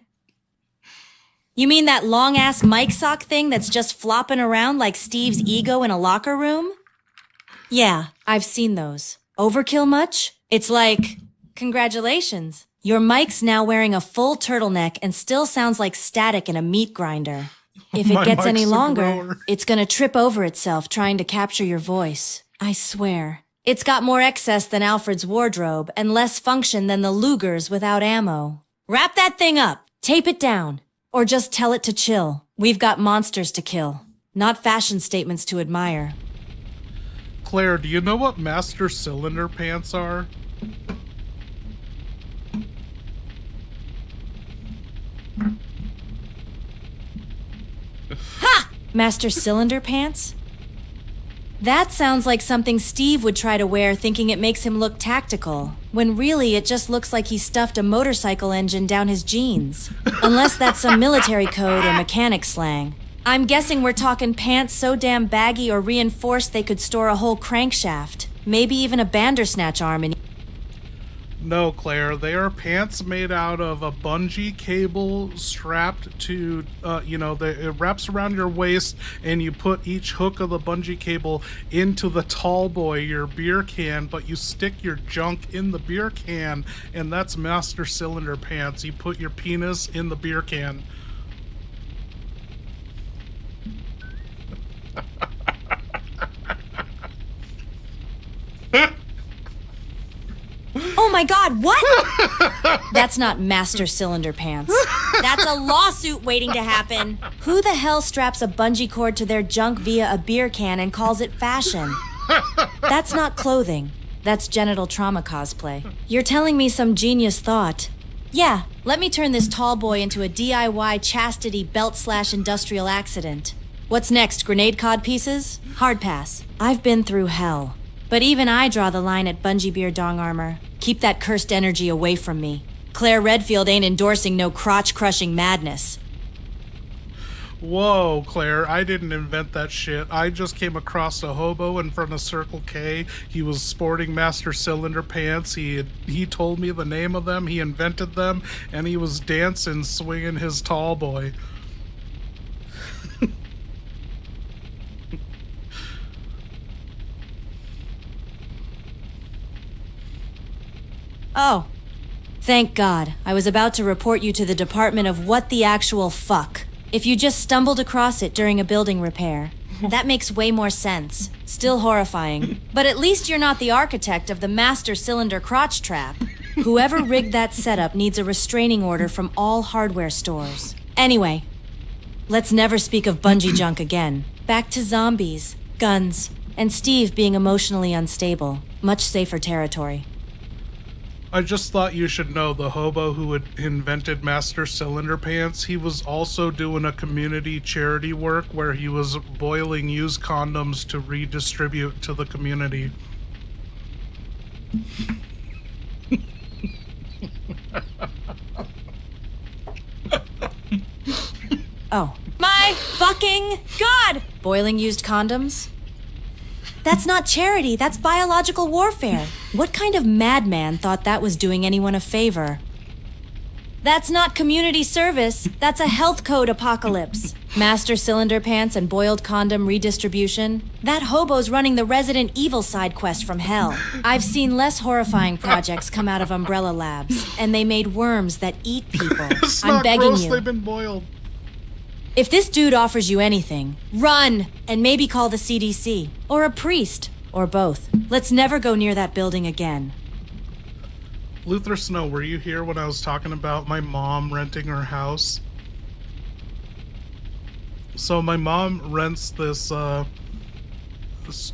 You mean that long-ass mic sock thing that's just flopping around like Steve's ego in a locker room? Yeah, I've seen those. Overkill much? It's like, congratulations. Your mic's now wearing a full turtleneck and still sounds like static in a meat grinder. If it My gets any mic's a longer, grower. it's gonna trip over itself trying to capture your voice. I swear. It's got more excess than Alfred's wardrobe and less function than the Lugers without ammo. Wrap that thing up, tape it down, or just tell it to chill. We've got monsters to kill, not fashion statements to admire. Claire, do you know what master cylinder pants are? Ha! Master Cylinder Pants? That sounds like something Steve would try to wear thinking it makes him look tactical, when really it just looks like he stuffed a motorcycle engine down his jeans. Unless that's some military code or mechanic slang. I'm guessing we're talking pants so damn baggy or reinforced they could store a whole crankshaft. Maybe even a Bandersnatch arm in. No, Claire, they are pants made out of a bungee cable strapped to, it wraps around your waist, and you put each hook of the bungee cable into the tall boy, your beer can, but you stick your junk in the beer can, and that's master cylinder pants. You put your penis in the beer can. Oh my god, what? That's not Master Cylinder Pants. That's a lawsuit waiting to happen. Who the hell straps a bungee cord to their junk via a beer can and calls it fashion? That's not clothing. That's genital trauma cosplay. You're telling me some genius thought. Yeah, let me turn this tall boy into a DIY chastity belt/industrial accident. What's next, grenade cod pieces? Hard pass. I've been through hell. But even I draw the line at bungee beer dong armor. Keep that cursed energy away from me. Claire Redfield ain't endorsing no crotch-crushing madness. Whoa, Claire, I didn't invent that shit. I just came across a hobo in front of Circle K. He was sporting master cylinder pants. He told me the name of them. He invented them, and he was dancing, swinging his tall boy. Oh. Thank God. I was about to report you to the Department of What the Actual Fuck. If you just stumbled across it during a building repair. That makes way more sense. Still horrifying. But at least you're not the architect of the master cylinder crotch trap. Whoever rigged that setup needs a restraining order from all hardware stores. Anyway, let's never speak of bungee junk again. Back to zombies, guns, and Steve being emotionally unstable. Much safer territory. I just thought you should know the hobo who had invented master cylinder pants, he was also doing a community charity work where he was boiling used condoms to redistribute to the community. Oh. My fucking God! Boiling used condoms? That's not charity, that's biological warfare. What kind of madman thought that was doing anyone a favor? That's not community service. That's a health code apocalypse. Master cylinder pants and boiled condom redistribution. That hobo's running the Resident Evil side quest from hell. I've seen less horrifying projects come out of Umbrella Labs, and they made worms that eat people. It's I'm not begging gross, you. they've been boiled. If this dude offers you anything, run and maybe call the CDC. Or a priest. Or both. Let's never go near that building again. Luther Snow, were you here when I was talking about my mom renting her house? So my mom rents this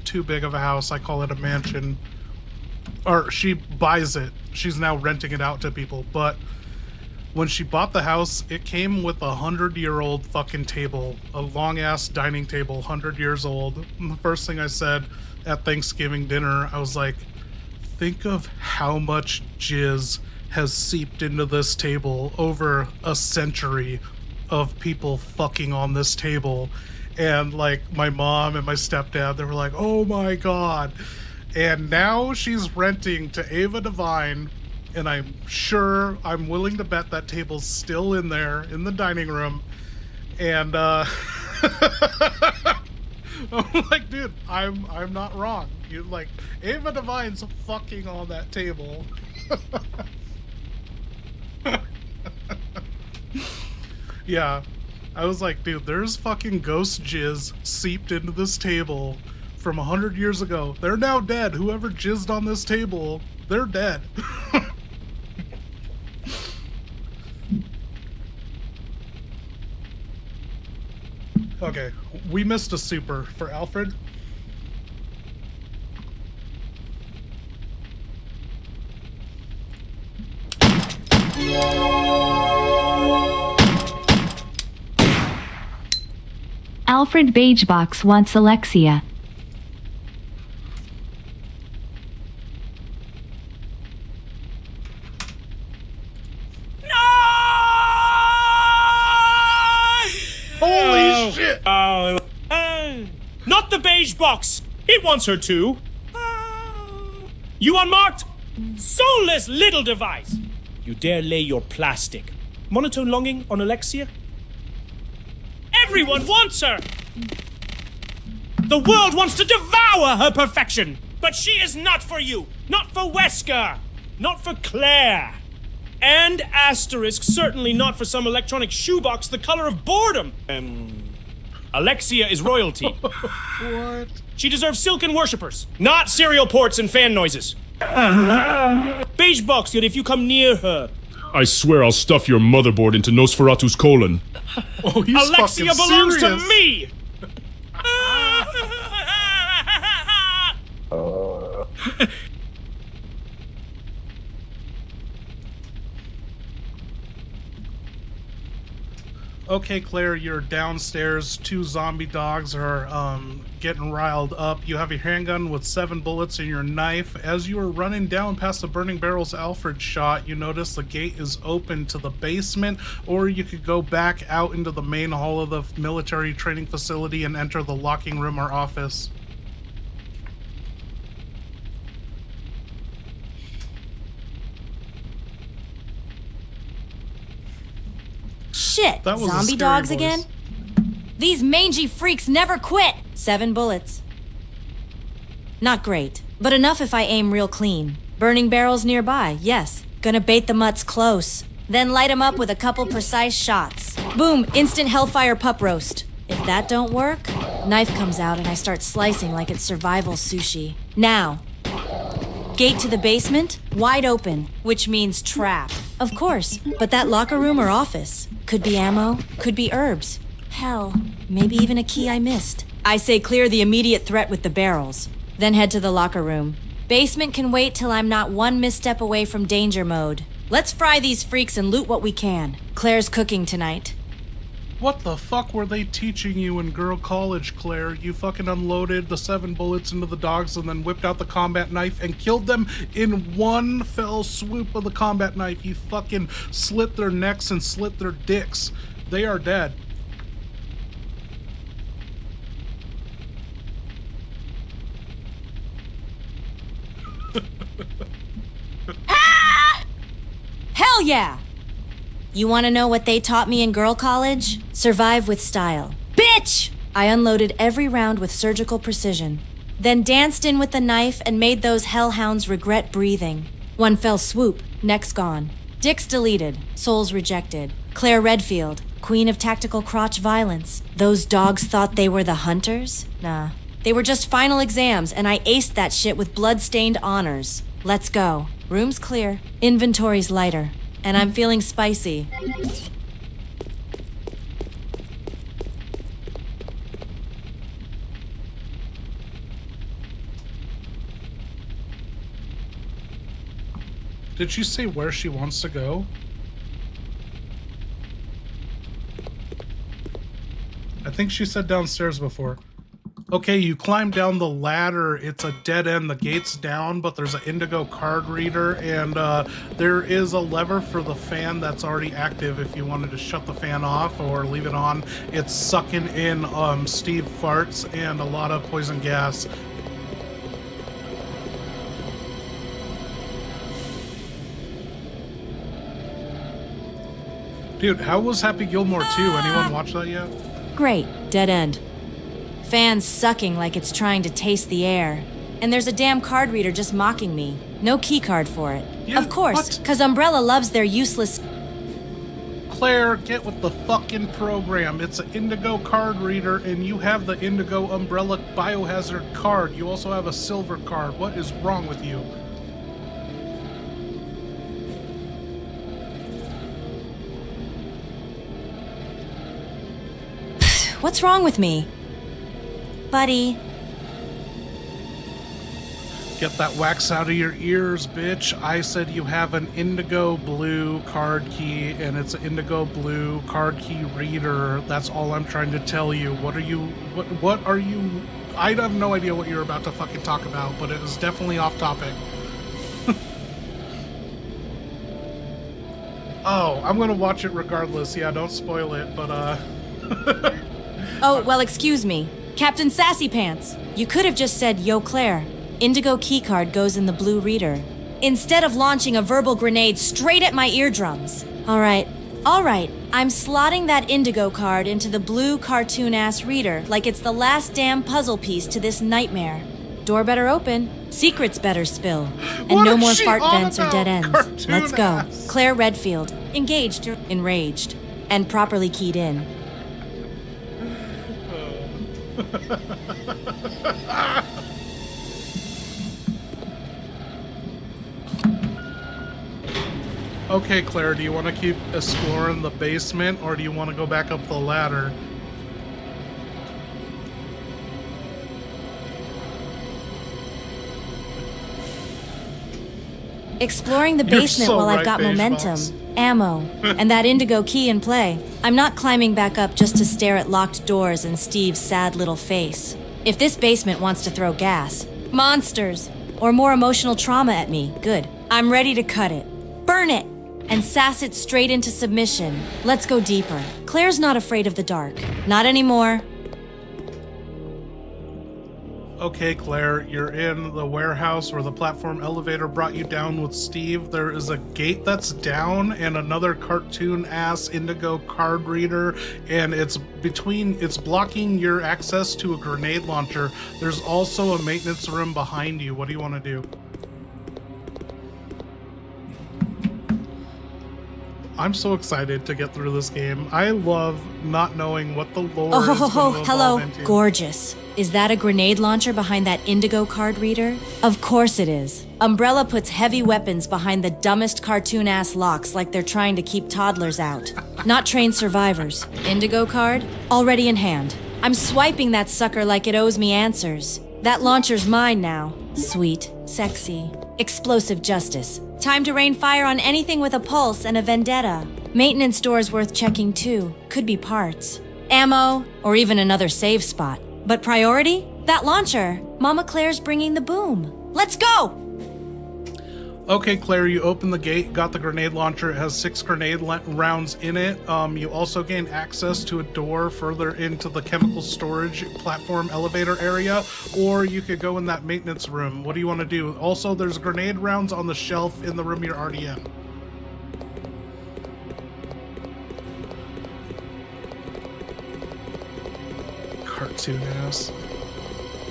too big of a house. I call it a mansion. Or she buys it. She's now renting it out to people. But when she bought the house, it came with a 100-year-old fucking table. A long-ass dining table, 100 years old. And the first thing I said at Thanksgiving dinner, I was like, think of how much jizz has seeped into this table over a century of people fucking on this table. And like my mom and my stepdad, they were like, oh my God. And now she's renting to Ava Devine, and I'm willing to bet that table's still in there in the dining room. And I'm like, dude, I'm not wrong. You like Ava Devine's fucking on that table. Yeah. I was like, dude, there's fucking ghost jizz seeped into this table from 100 years ago. They're now dead. Whoever jizzed on this table, they're dead. Okay, we missed a super for Alfred. Alfred Bagebox wants Alexia. Holy shit! Not the beige box! It wants her too! You unmarked, soulless little device! You dare lay your plastic, monotone longing on Alexia? Everyone wants her! The world wants to devour her perfection! But she is not for you! Not for Wesker! Not for Claire! And asterisk, certainly not for some electronic shoebox the color of boredom! Alexia is royalty. What? She deserves silken worshippers, not cereal ports and fan noises. Beige box it if you come near her. I swear I'll stuff your motherboard into Nosferatu's colon. Oh, he's Alexia fucking belongs serious. to me! Okay, Claire, you're downstairs. 2 zombie dogs are getting riled up. You have your handgun with 7 bullets and your knife. As you are running down past the burning barrels Alfred shot, you notice the gate is open to the basement, or you could go back out into the main hall of the military training facility and enter the locking room or office. Shit, That was a zombie scary dogs voice. again? These mangy freaks never quit! 7 bullets. Not great, but enough if I aim real clean. Burning barrels nearby, yes. Gonna bait the mutts close. Then light 'em up with a couple precise shots. Boom, instant hellfire pup roast. If that don't work, knife comes out and I start slicing like it's survival sushi. Now, gate to the basement, wide open, which means trap. Of course, but that locker room or office. Could be ammo, could be herbs. Hell, maybe even a key I missed. I say clear the immediate threat with the barrels, then head to the locker room. Basement can wait till I'm not one misstep away from danger mode. Let's fry these freaks and loot what we can. Claire's cooking tonight. What the fuck were they teaching you in girl college, Claire? You fucking unloaded the 7 bullets into the dogs and then whipped out the combat knife and killed them in one fell swoop of the combat knife. You fucking slit their necks and slit their dicks. They are dead. Hell yeah! You want to know what they taught me in girl college? Survive with style. Bitch! I unloaded every round with surgical precision, then danced in with the knife and made those hellhounds regret breathing. One fell swoop, neck's gone. Dicks deleted, souls rejected. Claire Redfield, queen of tactical crotch violence. Those dogs thought they were the hunters? Nah. They were just final exams, and I aced that shit with blood-stained honors. Let's go. Room's clear, inventory's lighter, and I'm feeling spicy. Did she say where she wants to go? I think she said downstairs before. Okay, you climb down the ladder. It's a dead end. The gate's down, but there's an indigo card reader, and there is a lever for the fan that's already active if you wanted to shut the fan off or leave it on. It's sucking in Steve farts and a lot of poison gas. Dude, how was Happy Gilmore 2? Anyone watch that yet? Great, dead end. Fan's sucking like it's trying to taste the air. And there's a damn card reader just mocking me. No key card for it. Yeah, of course, what? because Umbrella loves their useless... Claire, get with the fucking program. It's an indigo card reader, and you have the indigo umbrella biohazard card. You also have a silver card. What is wrong with you? What's wrong with me? Buddy. Get that wax out of your ears, bitch. I said you have an indigo blue card key, and it's an indigo blue card key reader. That's all I'm trying to tell you. What are you... What are you... I have no idea what you're about to fucking talk about, but it is definitely off topic. Oh, I'm gonna watch it regardless. Yeah, don't spoil it, but Oh, well, excuse me. Captain Sassy Pants. You could have just said, Yo, Claire. Indigo keycard goes in the blue reader. Instead of launching a verbal grenade straight at my eardrums. All right. I'm slotting that indigo card into the blue cartoon-ass reader like it's the last damn puzzle piece to this nightmare. Door better open. Secrets better spill. And What no is more she fart on vents or about, dead ends. Let's go. cartoon-ass? Claire Redfield. Engaged, enraged, and properly keyed in. Okay, Claire, do you want to keep exploring the basement, or do you want to go back up the ladder? Exploring the You're basement so while I've right, got Beige momentum, Box. ammo, and that indigo key in play. I'm not climbing back up just to stare at locked doors and Steve's sad little face. If this basement wants to throw gas, monsters, or more emotional trauma at me, good. I'm ready to cut it, burn it, and sass it straight into submission. Let's go deeper. Claire's not afraid of the dark. Not anymore. Okay, Claire, you're in the warehouse where the platform elevator brought you down with Steve. There is a gate that's down and another cartoon-ass indigo card reader, and it's blocking your access to a grenade launcher. There's also a maintenance room behind you. What do you want to do? I'm so excited to get through this game. I love not knowing what the lore is going to evolve Hello, into. gorgeous. Is that a grenade launcher behind that indigo card reader? Of course it is. Umbrella puts heavy weapons behind the dumbest cartoon-ass locks like they're trying to keep toddlers out. Not trained survivors. Indigo card? Already in hand. I'm swiping that sucker like it owes me answers. That launcher's mine now. Sweet, sexy, explosive justice. Time to rain fire on anything with a pulse and a vendetta. Maintenance doors worth checking too. Could be parts. Ammo, or even another save spot. But priority? That launcher. Mama Claire's bringing the boom. Let's go! Okay, Claire, you open the gate, got the grenade launcher. It has 6 grenade rounds in it. You also gain access to a door further into the chemical storage platform elevator area, or you could go in that maintenance room. What do you want to do? Also, there's grenade rounds on the shelf in the room you're already in. to, yes.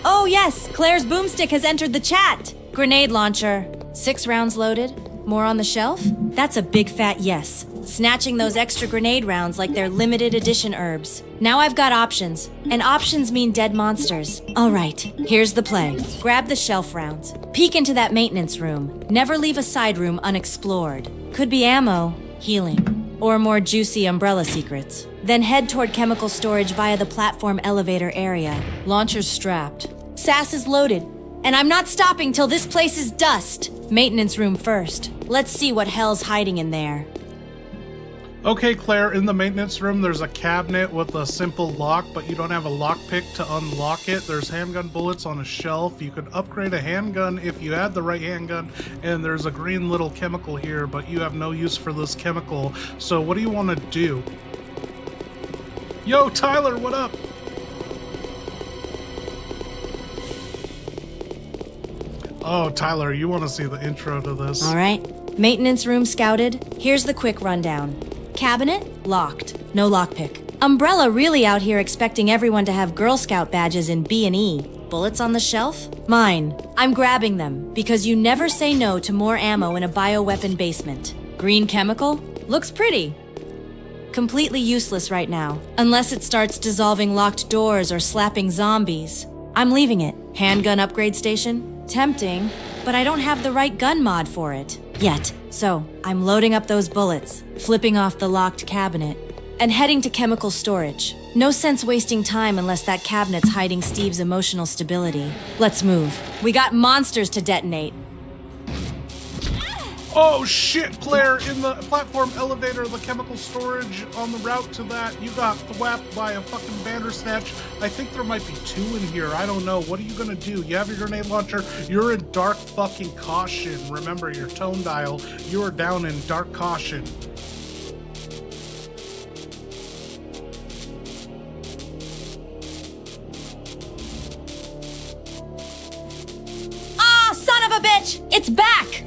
Oh yes, Claire's boomstick has entered the chat. Grenade launcher. 6 rounds loaded. More on the shelf? That's a big fat yes. Snatching those extra grenade rounds like they're limited edition herbs. Now I've got options, and options mean dead monsters. All right, here's the play. Grab the shelf rounds. Peek into that maintenance room. Never leave a side room unexplored. Could be ammo, healing, or more juicy umbrella secrets. Then head toward chemical storage via the platform elevator area. Launcher's strapped. SAS is loaded, and I'm not stopping till this place is dust. Maintenance room first. Let's see what hell's hiding in there. Okay, Claire, in the maintenance room, there's a cabinet with a simple lock, but you don't have a lockpick to unlock it. There's handgun bullets on a shelf. You could upgrade a handgun if you had the right handgun, and there's a green little chemical here, but you have no use for this chemical. So what do you want to do? Yo, Tyler, what up? Oh, Tyler, you want to see the intro to this? All right. Maintenance room scouted. Here's the quick rundown. Cabinet, locked. No lockpick. Umbrella really out here expecting everyone to have Girl Scout badges in B&E. Bullets on the shelf? Mine. I'm grabbing them, because you never say no to more ammo in a bioweapon basement. Green chemical? Looks pretty. Completely useless right now, unless it starts dissolving locked doors or slapping zombies. I'm leaving it. Handgun upgrade station? Tempting, but I don't have the right gun mod for it. Yet. So, I'm loading up those bullets, flipping off the locked cabinet, and heading to chemical storage. No sense wasting time unless that cabinet's hiding Steve's emotional stability. Let's move. We got monsters to detonate. Oh shit, Claire, in the platform elevator, the chemical storage on the route to that, you got thwapped by a fucking Bandersnatch. I think there might be 2 in here, I don't know. What are you gonna do? You have your grenade launcher, you're in dark fucking caution. Remember your tone dial, you are down in dark caution. Ah, son of a bitch! It's back!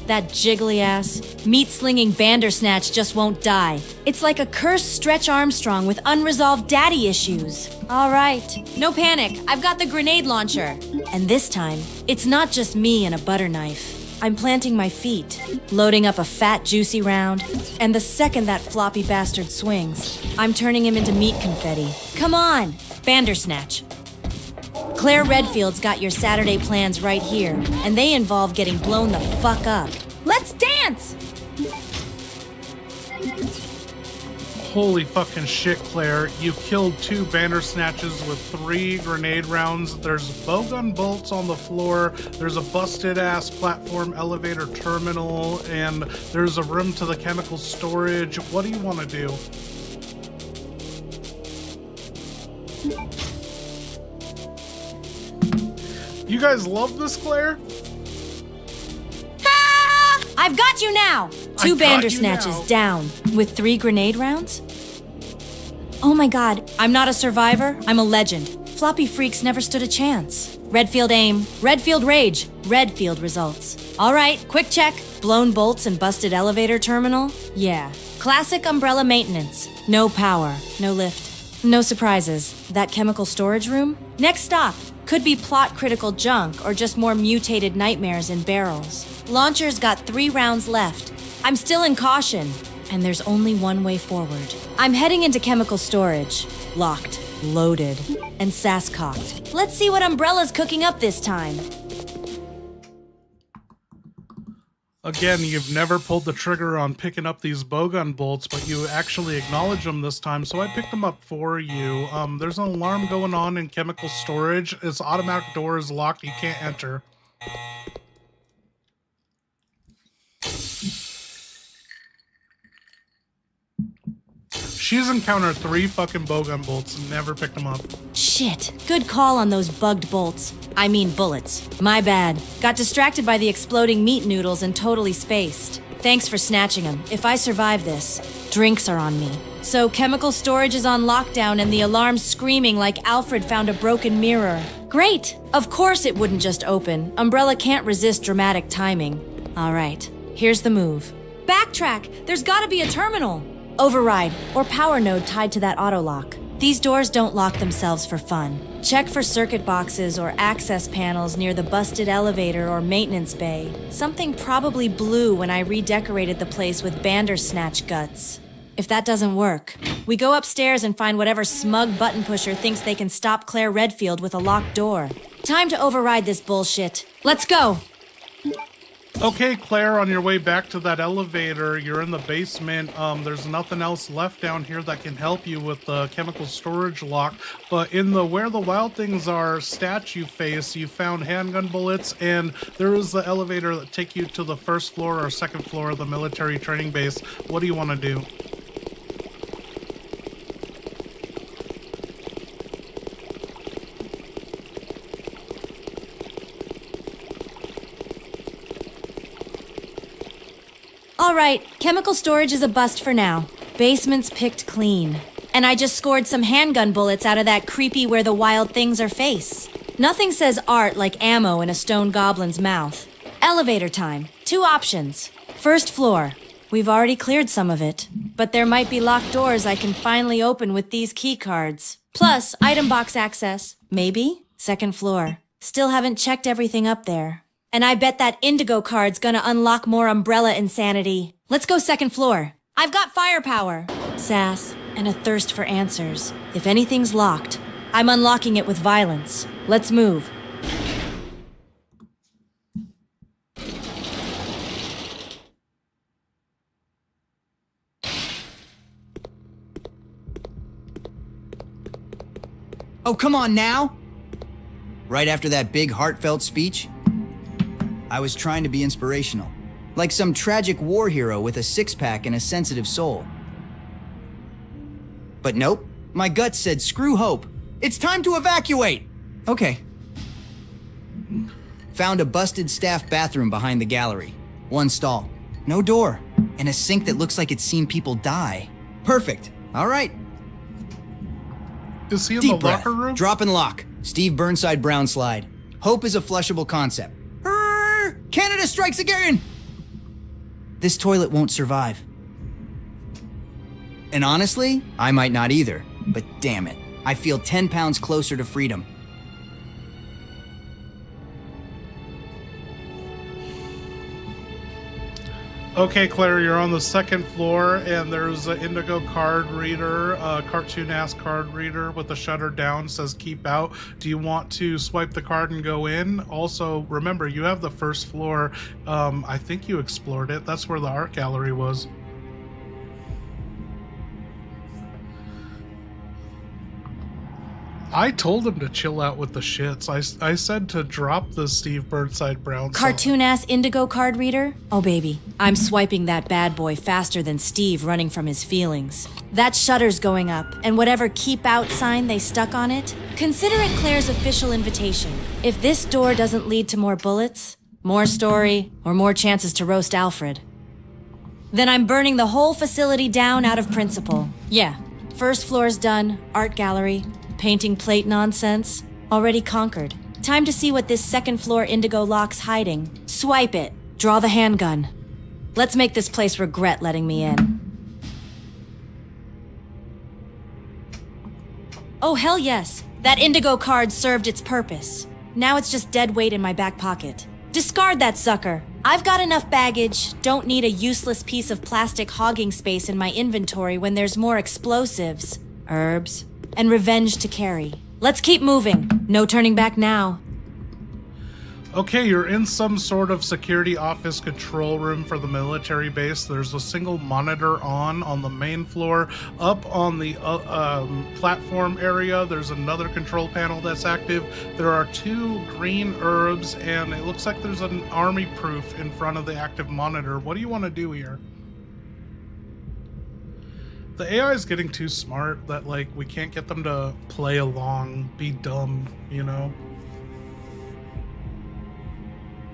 That jiggly ass, meat-slinging Bandersnatch just won't die. It's like a cursed Stretch Armstrong with unresolved daddy issues. All right, no panic. I've got the grenade launcher. And this time, it's not just me and a butter knife. I'm planting my feet, loading up a fat, juicy round, and the second that floppy bastard swings, I'm turning him into meat confetti. Come on, Bandersnatch. Claire Redfield's got your Saturday plans right here, and they involve getting blown the fuck up. Let's dance! Holy fucking shit, Claire. You killed 2 Bandersnatches with 3 grenade rounds. There's bowgun bolts on the floor. There's a busted-ass platform elevator terminal, and there's a room to the chemical storage. What do you want to do? You guys love this, Claire? Ah! I've got you now! 2 got you Bandersnatches now. down, with 3 grenade rounds? Oh my god, I'm not a survivor, I'm a legend. Floppy freaks never stood a chance. Redfield aim, Redfield rage, Redfield results. All right, quick check. Blown bolts and busted elevator terminal? Yeah. Classic umbrella maintenance. No power, no lift. No surprises. That chemical storage room? Next stop. Could be plot-critical junk or just more mutated nightmares in barrels. Launcher's got 3 rounds left. I'm still in caution, and there's only one way forward. I'm heading into chemical storage. Locked, loaded, and SAS cocked. Let's see what Umbrella's cooking up this time. Again, you've never pulled the trigger on picking up these bowgun bolts, but you actually acknowledge them this time, so I picked them up for you. There's an alarm going on in chemical storage. Its automatic door is locked. You can't enter. She's encountered 3 fucking bowgun bolts and never picked them up. Shit, good call on those bugged bolts. I mean bullets. My bad. Got distracted by the exploding meat noodles and totally spaced. Thanks for snatching them. If I survive this, drinks are on me. So chemical storage is on lockdown and the alarm's screaming like Alfred found a broken mirror. Great! Of course it wouldn't just open. Umbrella can't resist dramatic timing. All right, here's the move. Backtrack! There's gotta be a terminal! Override, or power node tied to that auto lock. These doors don't lock themselves for fun. Check for circuit boxes or access panels near the busted elevator or maintenance bay. Something probably blew when I redecorated the place with Bandersnatch guts. If that doesn't work, we go upstairs and find whatever smug button pusher thinks they can stop Claire Redfield with a locked door. Time to override this bullshit. Let's go! Okay, Claire, on your way back to that elevator, you're in the basement. There's nothing else left down here that can help you with the chemical storage lock. But in the Where the Wild Things Are statue face, you found handgun bullets, and there is the elevator that take you to the first floor or second floor of the military training base. What do you want to do? All right, chemical storage is a bust for now. Basement's picked clean. And I just scored some handgun bullets out of that creepy Where the Wild Things Are face. Nothing says art like ammo in a stone goblin's mouth. Elevator time. 2 options. First floor. We've already cleared some of it. But there might be locked doors I can finally open with these key cards. Plus, item box access. Maybe? Second floor. Still haven't checked everything up there. And I bet that indigo card's gonna unlock more umbrella insanity. Let's go second floor. I've got firepower, sass, and a thirst for answers. If anything's locked, I'm unlocking it with violence. Let's move. Oh, come on now! Right after that big heartfelt speech, I was trying to be inspirational, like some tragic war hero with a six-pack and a sensitive soul. But nope, my gut said screw hope. It's time to evacuate! Okay. Found a busted staff bathroom behind the gallery. 1 stall, no door, and a sink that looks like it's seen people die. Perfect, all right. Is he in Deep the breath, locker room? drop and lock, Steve Burnside Brown slide. Hope is a flushable concept. Canada strikes again! This toilet won't survive. And honestly, I might not either, but damn it, I feel 10 pounds closer to freedom. Okay, Claire, you're on the second floor, and there's an indigo card reader, a cartoon-ass card reader with the shutter down, says keep out. Do you want to swipe the card and go in? Also, remember, you have the first floor. I think you explored it. That's where the art gallery was. I told him to chill out with the shits. I said to drop the Steve Burnside Brown song. Cartoon-ass indigo card reader? Oh, baby. I'm swiping that bad boy faster than Steve running from his feelings. That shutter's going up, and whatever keep out sign they stuck on it, consider it Claire's official invitation. If this door doesn't lead to more bullets, more story, or more chances to roast Alfred, then I'm burning the whole facility down out of principle. Yeah, first floor's done, art gallery, painting plate nonsense, already conquered. Time to see what this second floor indigo lock's hiding. Swipe it. Draw the handgun. Let's make this place regret letting me in. Oh, hell yes. That indigo card served its purpose. Now it's just dead weight in my back pocket. Discard that sucker. I've got enough baggage, don't need a useless piece of plastic hogging space in my inventory when there's more explosives, herbs, and revenge to carry. Let's keep moving. No turning back now. Okay, you're in some sort of security office control room for the military base. There's a single monitor on the main floor. Up on the platform area, there's another control panel that's active. There are 2 green herbs, and it looks like there's an army proof in front of the active monitor. What do you want to do here? The AI is getting too smart that, like, we can't get them to play along, be dumb, you know?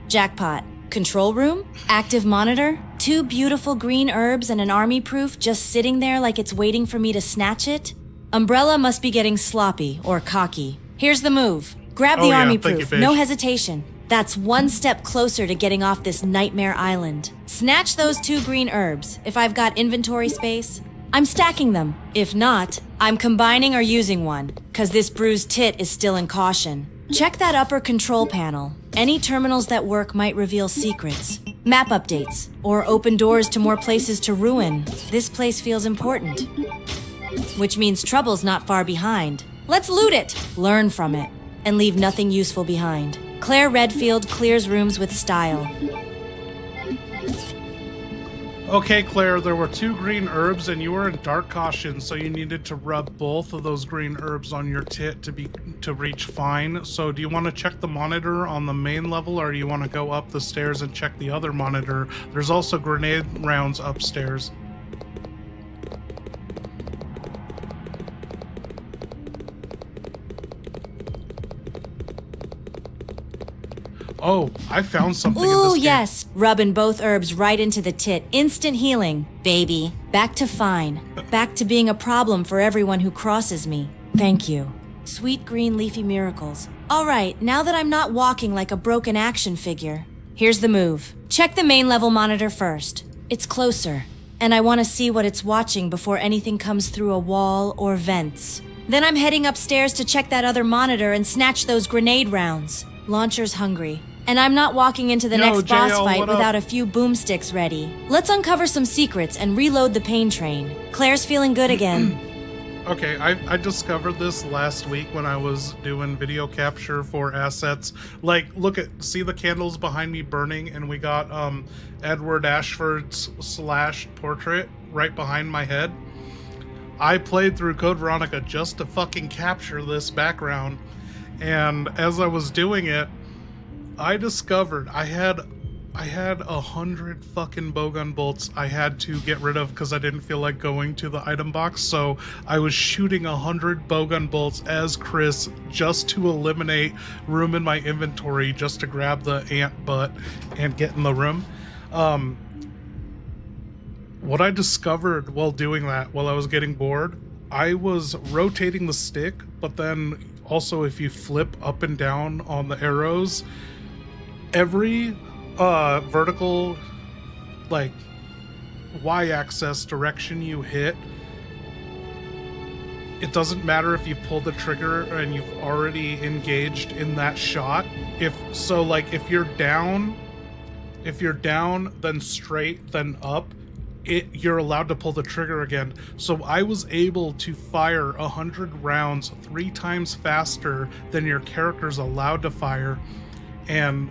Jackpot. Control room? Active monitor? 2 beautiful green herbs and an army proof just sitting there like it's waiting for me to snatch it? Umbrella must be getting sloppy or cocky. Here's the move. Grab the army proof, no hesitation. That's 1 step closer to getting off this nightmare island. Snatch those 2 green herbs. If I've got inventory space, I'm stacking them. If not, I'm combining or using one, cause this bruised tit is still in caution. Check that upper control panel. Any terminals that work might reveal secrets, map updates, or open doors to more places to ruin. This place feels important. Which means trouble's not far behind. Let's loot it, learn from it, and leave nothing useful behind. Claire Redfield clears rooms with style. Okay, Claire, there were 2 green herbs and you were in dark caution, so you needed to rub both of those green herbs on your tit to reach fine. So do you want to check the monitor on the main level, or do you want to go up the stairs and check the other monitor? There's also grenade rounds upstairs. Oh, I found something in this Ooh, game. yes. Rubbing both herbs right into the tit. Instant healing, baby. Back to fine. Back to being a problem for everyone who crosses me. Thank you. Sweet green leafy miracles. All right, now that I'm not walking like a broken action figure, here's the move. Check the main level monitor first. It's closer, and I want to see what it's watching before anything comes through a wall or vents. Then I'm heading upstairs to check that other monitor and snatch those grenade rounds. Launcher's hungry. And I'm not walking into the next boss JL, fight what up? without a few boomsticks ready. Let's uncover some secrets and reload the pain train. Claire's feeling good again. Okay, I discovered this last week when I was doing video capture for assets. Like, see the candles behind me burning, and we got Edward Ashford's / portrait right behind my head. I played through Code Veronica just to fucking capture this background, and as I was doing it, I discovered I had 100 fucking bowgun bolts I had to get rid of because I didn't feel like going to the item box. So I was shooting 100 bowgun bolts as Chris just to eliminate room in my inventory, just to grab the ant butt and get in the room. What I discovered while doing that, while I was getting bored, I was rotating the stick, but then also if you flip up and down on the arrows, every vertical, like, y-axis direction you hit, it doesn't matter if you pull the trigger and you've already engaged in that shot. If you're down, then straight, then up, you're allowed to pull the trigger again. So I was able to fire 100 rounds 3 times faster than your character's allowed to fire, and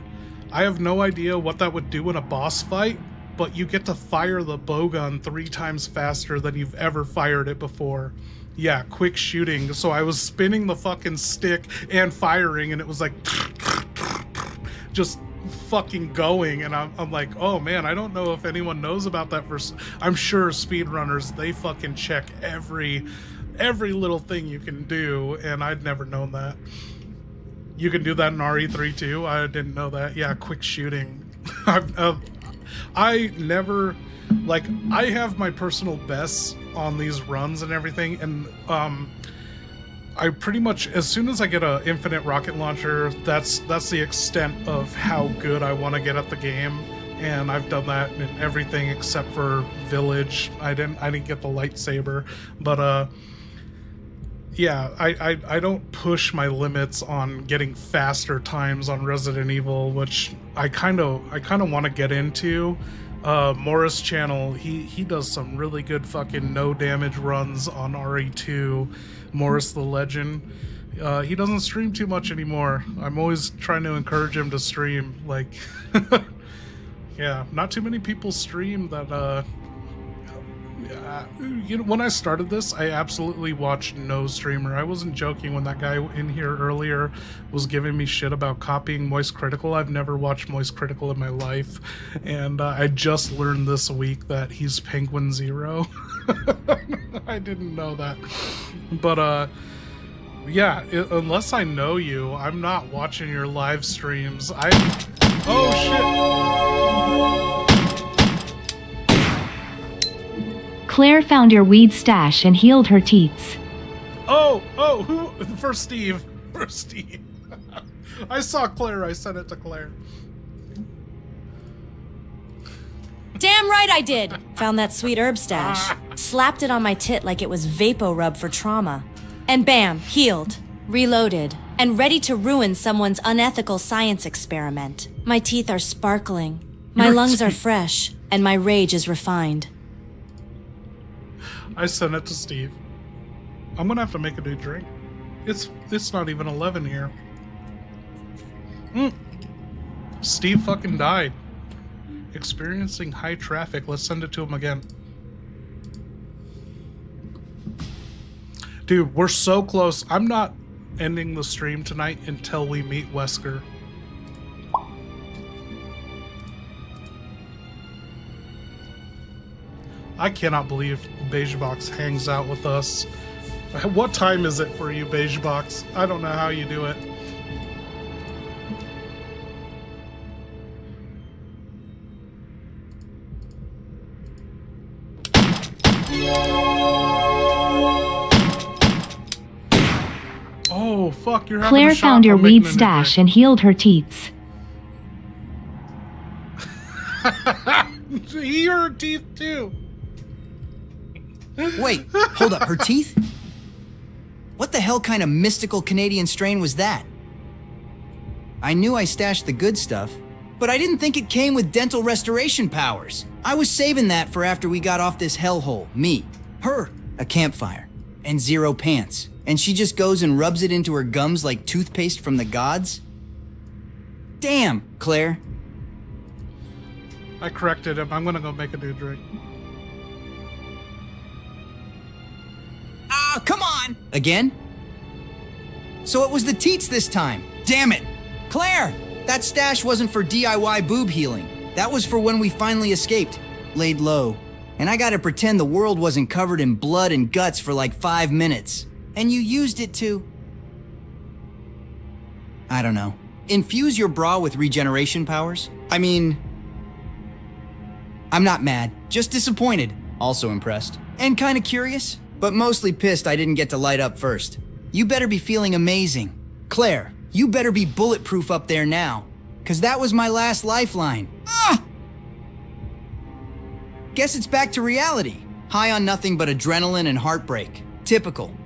I have no idea what that would do in a boss fight, but you get to fire the bowgun 3 times faster than you've ever fired it before. Yeah, quick shooting. So I was spinning the fucking stick and firing, and it was like just fucking going, and I'm like, oh man, I don't know if anyone knows about that. I'm sure speedrunners, they fucking check every little thing you can do, and I'd never known that. You can do that in RE3 too? I didn't know that. Yeah, quick shooting. I never, like, I have my personal bests on these runs and everything, and I pretty much, as soon as I get an infinite rocket launcher, that's the extent of how good I want to get at the game, and I've done that in everything except for Village. I didn't get the lightsaber, but yeah, I don't push my limits on getting faster times on Resident Evil, which I kind of want to get into. Morris channel, he does some really good fucking no damage runs on RE2. Morris the Legend. He doesn't stream too much anymore. I'm always trying to encourage him to stream. Like, yeah, not too many people stream that. You know, when I started this, I absolutely watched no streamer. I wasn't joking when that guy in here earlier was giving me shit about copying Moist Critical. I've never watched Moist Critical in my life, and I just learned this week that he's Penguin Zero. I didn't know that, but yeah, unless I know you, I'm not watching your live streams. Oh shit. Claire found your weed stash and healed her teats. Who? For Steve. I saw Claire, I sent it to Claire. Damn right I did! Found that sweet herb stash. Slapped it on my tit like it was Vapo Rub for trauma. And bam, healed, reloaded, and ready to ruin someone's unethical science experiment. My teeth are sparkling, my lungs are fresh, and my rage is refined. I sent it to Steve. I'm gonna have to make a new drink. It's not even 11 here. Steve fucking died. Experiencing high traffic. Let's send it to him again. Dude, we're so close. I'm not ending the stream tonight until we meet Wesker. I cannot believe Beige Box hangs out with us. What time is it for you, Beige Box? I don't know how you do it. Oh, fuck, you're having Claire a shot. found your I'm making weed a new stash drink. and healed her teats. He her teeth too. Wait, hold up, her teeth? What the hell kind of mystical Canadian strain was that? I knew I stashed the good stuff, but I didn't think it came with dental restoration powers. I was saving that for after we got off this hellhole. Me, her, a campfire, and zero pants. And she just goes and rubs it into her gums like toothpaste from the gods? Damn, Claire. I corrected him. I'm gonna go make a new drink. Ah, come on! Again? So it was the teats this time. Damn it! Claire! That stash wasn't for DIY boob healing. That was for when we finally escaped. Laid low. And I gotta pretend the world wasn't covered in blood and guts for like 5 minutes. And you used it to... I don't know. Infuse your bra with regeneration powers? I mean... I'm not mad, just disappointed. Also impressed. And kinda curious, but mostly pissed I didn't get to light up first. You better be feeling amazing. Claire, you better be bulletproof up there now, 'cause that was my last lifeline. Ah! Guess it's back to reality. High on nothing but adrenaline and heartbreak. Typical.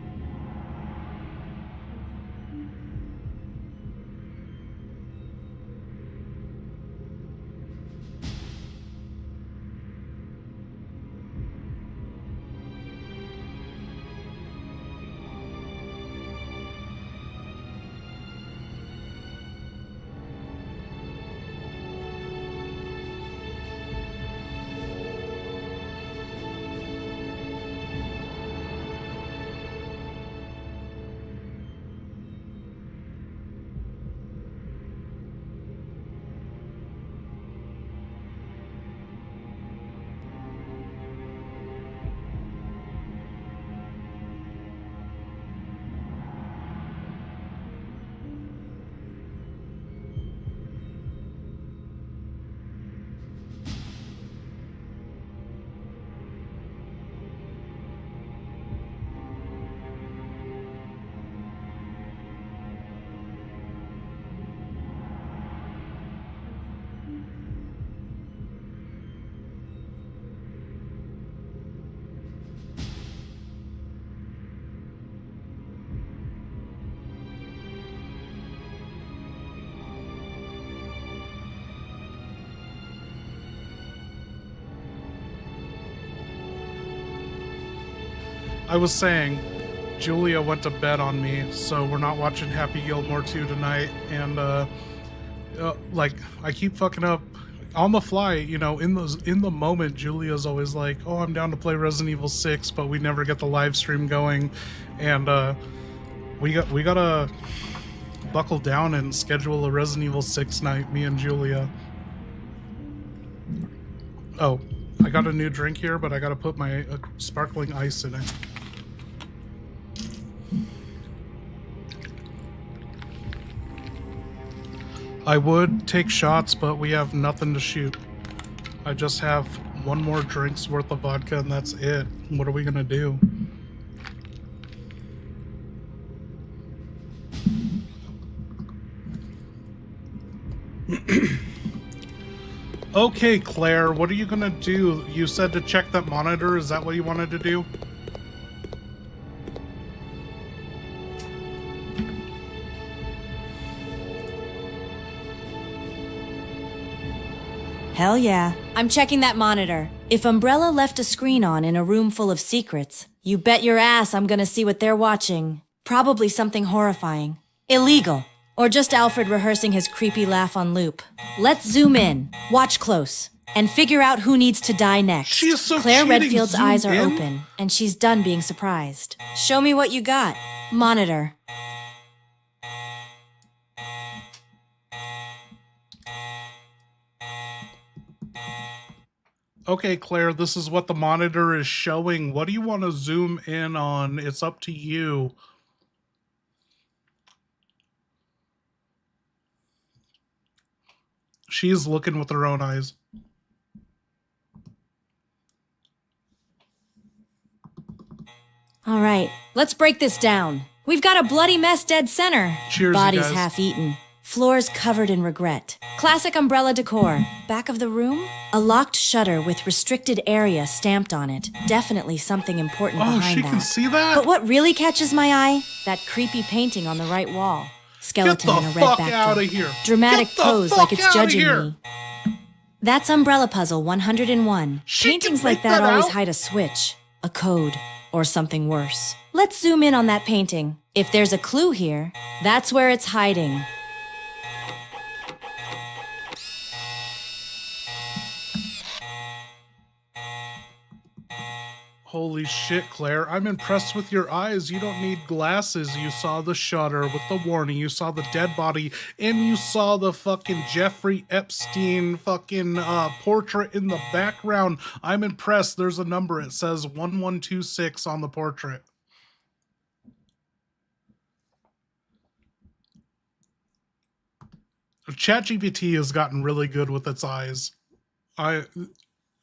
I was saying, Julia went to bed on me, so we're not watching Happy Gilmore 2 tonight, and like, I keep fucking up on the fly, you know. In the moment, Julia's always like, oh, I'm down to play Resident Evil 6, but we never get the live stream going, and we gotta buckle down and schedule a Resident Evil 6 night, me and Julia. Oh, I got a new drink here, but I gotta put my sparkling ice in it. I would take shots, but we have nothing to shoot. I just have one more drink's worth of vodka and that's it. What are we gonna do? Okay, Claire, what are you gonna do? You said to check that monitor. Is that what you wanted to do? Hell yeah. I'm checking that monitor. If Umbrella left a screen on in a room full of secrets, you bet your ass I'm gonna see what they're watching. Probably something horrifying. Illegal. Or just Alfred rehearsing his creepy laugh on loop. Let's zoom in, watch close, and figure out who needs to die next. She is so Claire cheating. Redfield's Zoom eyes are in? open, and she's done being surprised. Show me what you got. Monitor. Okay, Claire, this is what the monitor is showing. What do you want to zoom in on? It's up to you. She's looking with her own eyes. All right, let's break this down. We've got a bloody mess dead center. Cheers, you Bodies guys. half-eaten. Floors covered in regret. Classic Umbrella decor. Back of the room, a locked shutter with restricted area stamped on it. Definitely something important Oh, behind she that. can see that? But what really catches my eye? That creepy painting on the right wall. Skeleton Get in the a red fuck backdrop. outta here. Dramatic Get the pose fuck like it's outta judging here. me. That's Umbrella Puzzle 101. She can Paintings like make that that always out? hide a switch, a code, or something worse. Let's zoom in on that painting. If there's a clue here, that's where it's hiding. Holy shit, Claire. I'm impressed with your eyes. You don't need glasses. You saw the shutter with the warning. You saw the dead body. And you saw the fucking Jeffrey Epstein fucking portrait in the background. I'm impressed. There's a number. It says 1126 on the portrait. ChatGPT has gotten really good with its eyes.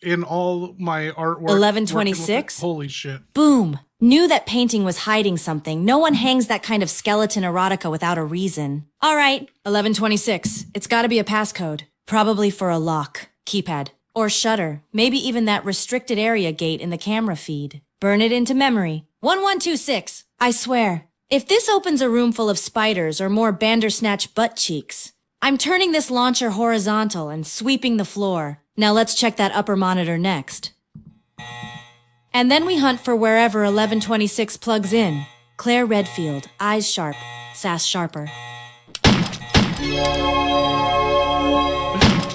In all my artwork. 1126? Holy shit. Boom! Knew that painting was hiding something. No one hangs that kind of skeleton erotica without a reason. All right, 1126. It's gotta be a passcode. Probably for a lock, keypad, or shutter. Maybe even that restricted area gate in the camera feed. Burn it into memory. 1126. I swear. If this opens a room full of spiders or more Bandersnatch butt cheeks, I'm turning this launcher horizontal and sweeping the floor. Now let's check that upper monitor next. And then we hunt for wherever 1126 plugs in. Claire Redfield, eyes sharp, sass sharper.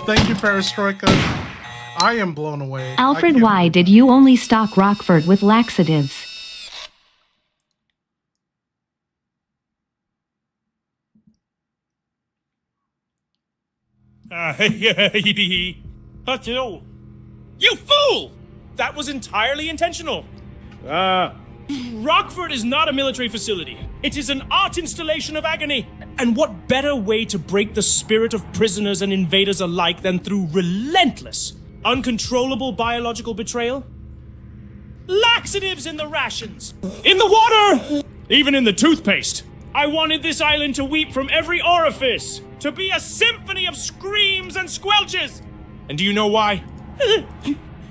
Thank you, Perestroika. I am blown away. I Alfred, can't- why did you only stock Rockford with laxatives? You fool! That was entirely intentional. Rockford is not a military facility. It is an art installation of agony. And what better way to break the spirit of prisoners and invaders alike than through relentless, uncontrollable biological betrayal? Laxatives in the rations, in the water, even in the toothpaste. I wanted this island to weep from every orifice, to be a symphony of screams and squelches. And do you know why?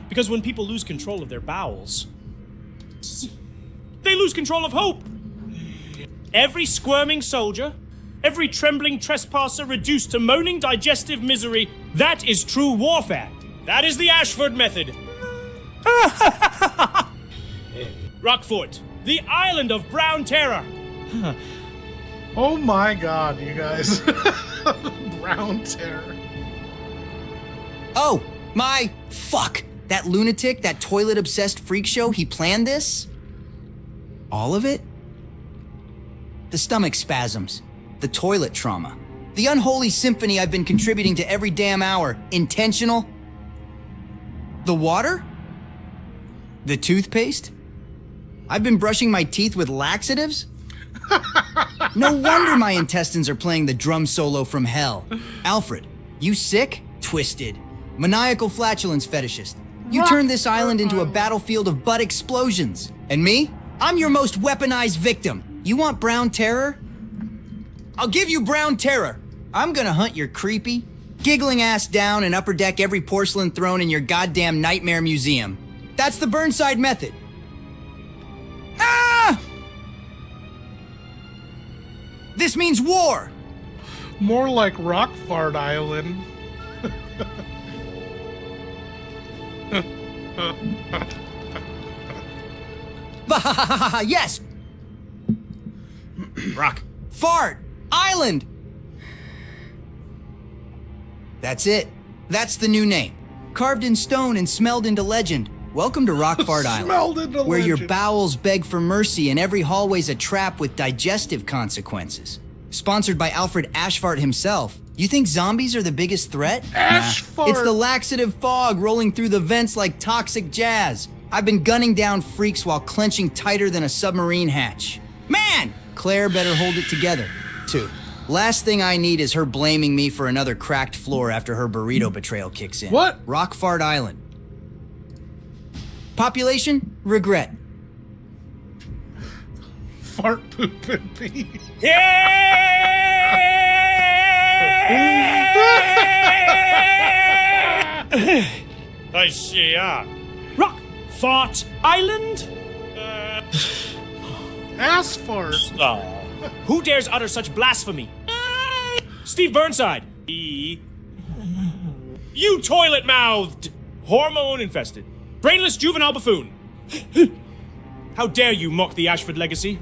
Because when people lose control of their bowels, they lose control of hope. Every squirming soldier, every trembling trespasser reduced to moaning digestive misery, that is true warfare. That is the Ashford method. Rockford, the island of brown terror. Oh my god, you guys. Brown terror. Oh, my fuck. That lunatic, that toilet-obsessed freak show, he planned this? All of it? The stomach spasms, the toilet trauma, the unholy symphony I've been contributing to every damn hour, intentional? The water? The toothpaste? I've been brushing my teeth with laxatives? No wonder my intestines are playing the drum solo from hell. Alfred, you sick? Twisted. Maniacal flatulence fetishist. You turned this island into a battlefield of butt explosions. And me? I'm your most weaponized victim. You want brown terror? I'll give you brown terror. I'm gonna hunt your creepy, Giggling ass down and upper deck every porcelain throne in your goddamn nightmare museum. That's the Burnside method. Ah! This means war. More like Rockfart Island. Yes! Rock. Fart! Island! That's it. That's the new name. Carved in stone and smelled into legend. Welcome to Rockfart Island. Smelled into where your legend. bowels beg for mercy and every hallway's a trap with digestive consequences. Sponsored by Alfred Ashfart himself. You think zombies are the biggest threat? Ashfart! It's the laxative fog rolling through the vents like toxic jazz. I've been gunning down freaks while clenching tighter than a submarine hatch. Man! Claire better hold it together, too. Last thing I need is her blaming me for another cracked floor after her burrito betrayal kicks in. What? Rockfart Island. Population? Regret. Fart, poop, and pee. I see, Rock Fart Island? Ass fart. Who dares utter such blasphemy? Steve Burnside. You toilet-mouthed, hormone-infested, brainless juvenile buffoon. How dare you mock the Ashford legacy?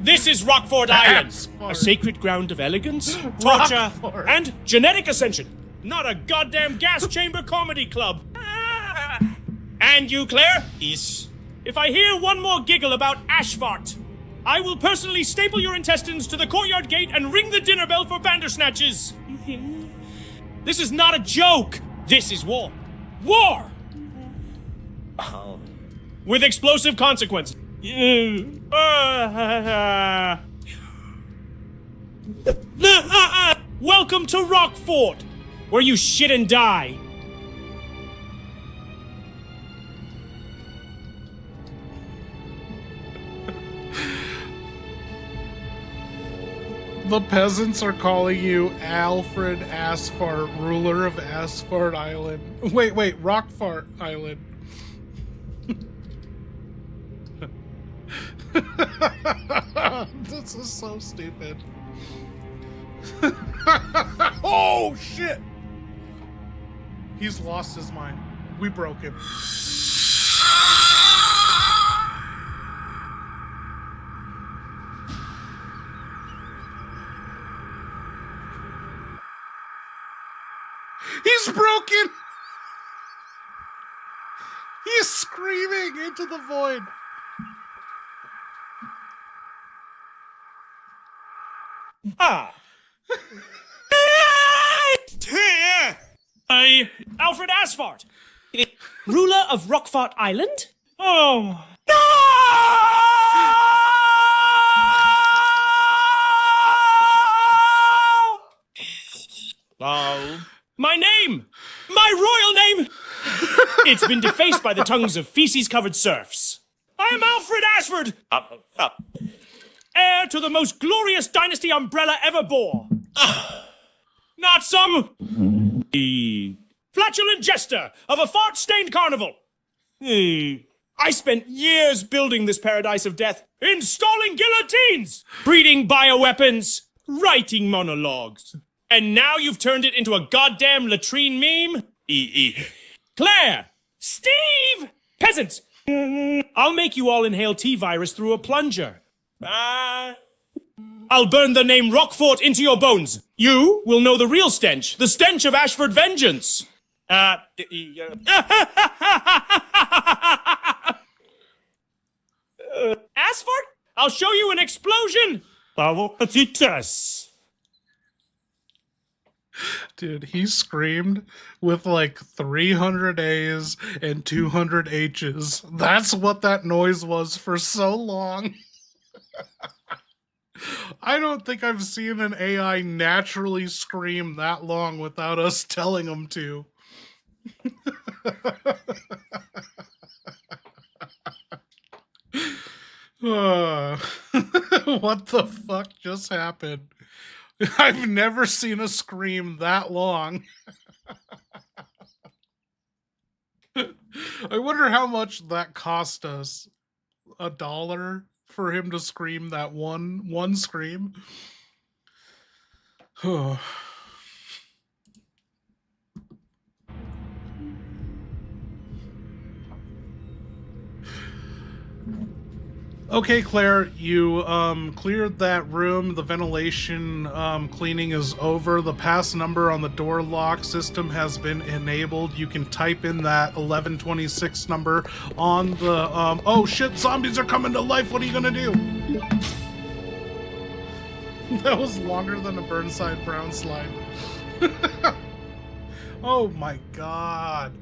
This is Rockfort Island, Ashford. a sacred ground of elegance, torture, Rockfort. and genetic ascension. Not a goddamn gas chamber comedy club. And you, Claire? Yes. If I hear one more giggle about Ashfart, I will personally staple your intestines to the courtyard gate and ring the dinner bell for bandersnatches. This is not a joke. This is war. War! With explosive consequences. Welcome to Rockfort, where you shit and die. The peasants are calling you Alfred Asfart, ruler of Asfart Island. Wait, Rockfart Island. This is so stupid. Oh, shit! He's lost his mind. We broke him. He's broken! He's screaming into the void. Alfred Asfart, ruler of Rockfort Island? Oh. No! My name! My royal name! It's been defaced by the tongues of feces-covered serfs. I am Alfred Ashford! Heir to the most glorious dynasty Umbrella ever bore. Not some... flatulent jester of a fart-stained carnival. I spent years building this paradise of death, installing guillotines, breeding bioweapons, writing monologues. And now you've turned it into a goddamn latrine meme? Claire! Steve! Peasants! I'll make you all inhale T-virus through a plunger. I'll burn the name Rockfort into your bones. You will know the real stench, the stench of Ashford vengeance. Ashford? I'll show you an explosion. Dude, he screamed with like 300 A's and 200 H's. That's what that noise was for so long. I don't think I've seen an AI naturally scream that long without us telling them to. What the fuck just happened? I've never seen a scream that long. I wonder how much that cost us. $1 for him to scream that one scream. Okay, Claire, you cleared that room. The ventilation cleaning is over. The pass number on the door lock system has been enabled. You can type in that 1126 number on the oh shit, zombies are coming to life. What are you gonna do? That was longer than a Burnside Brown slide. Oh my god.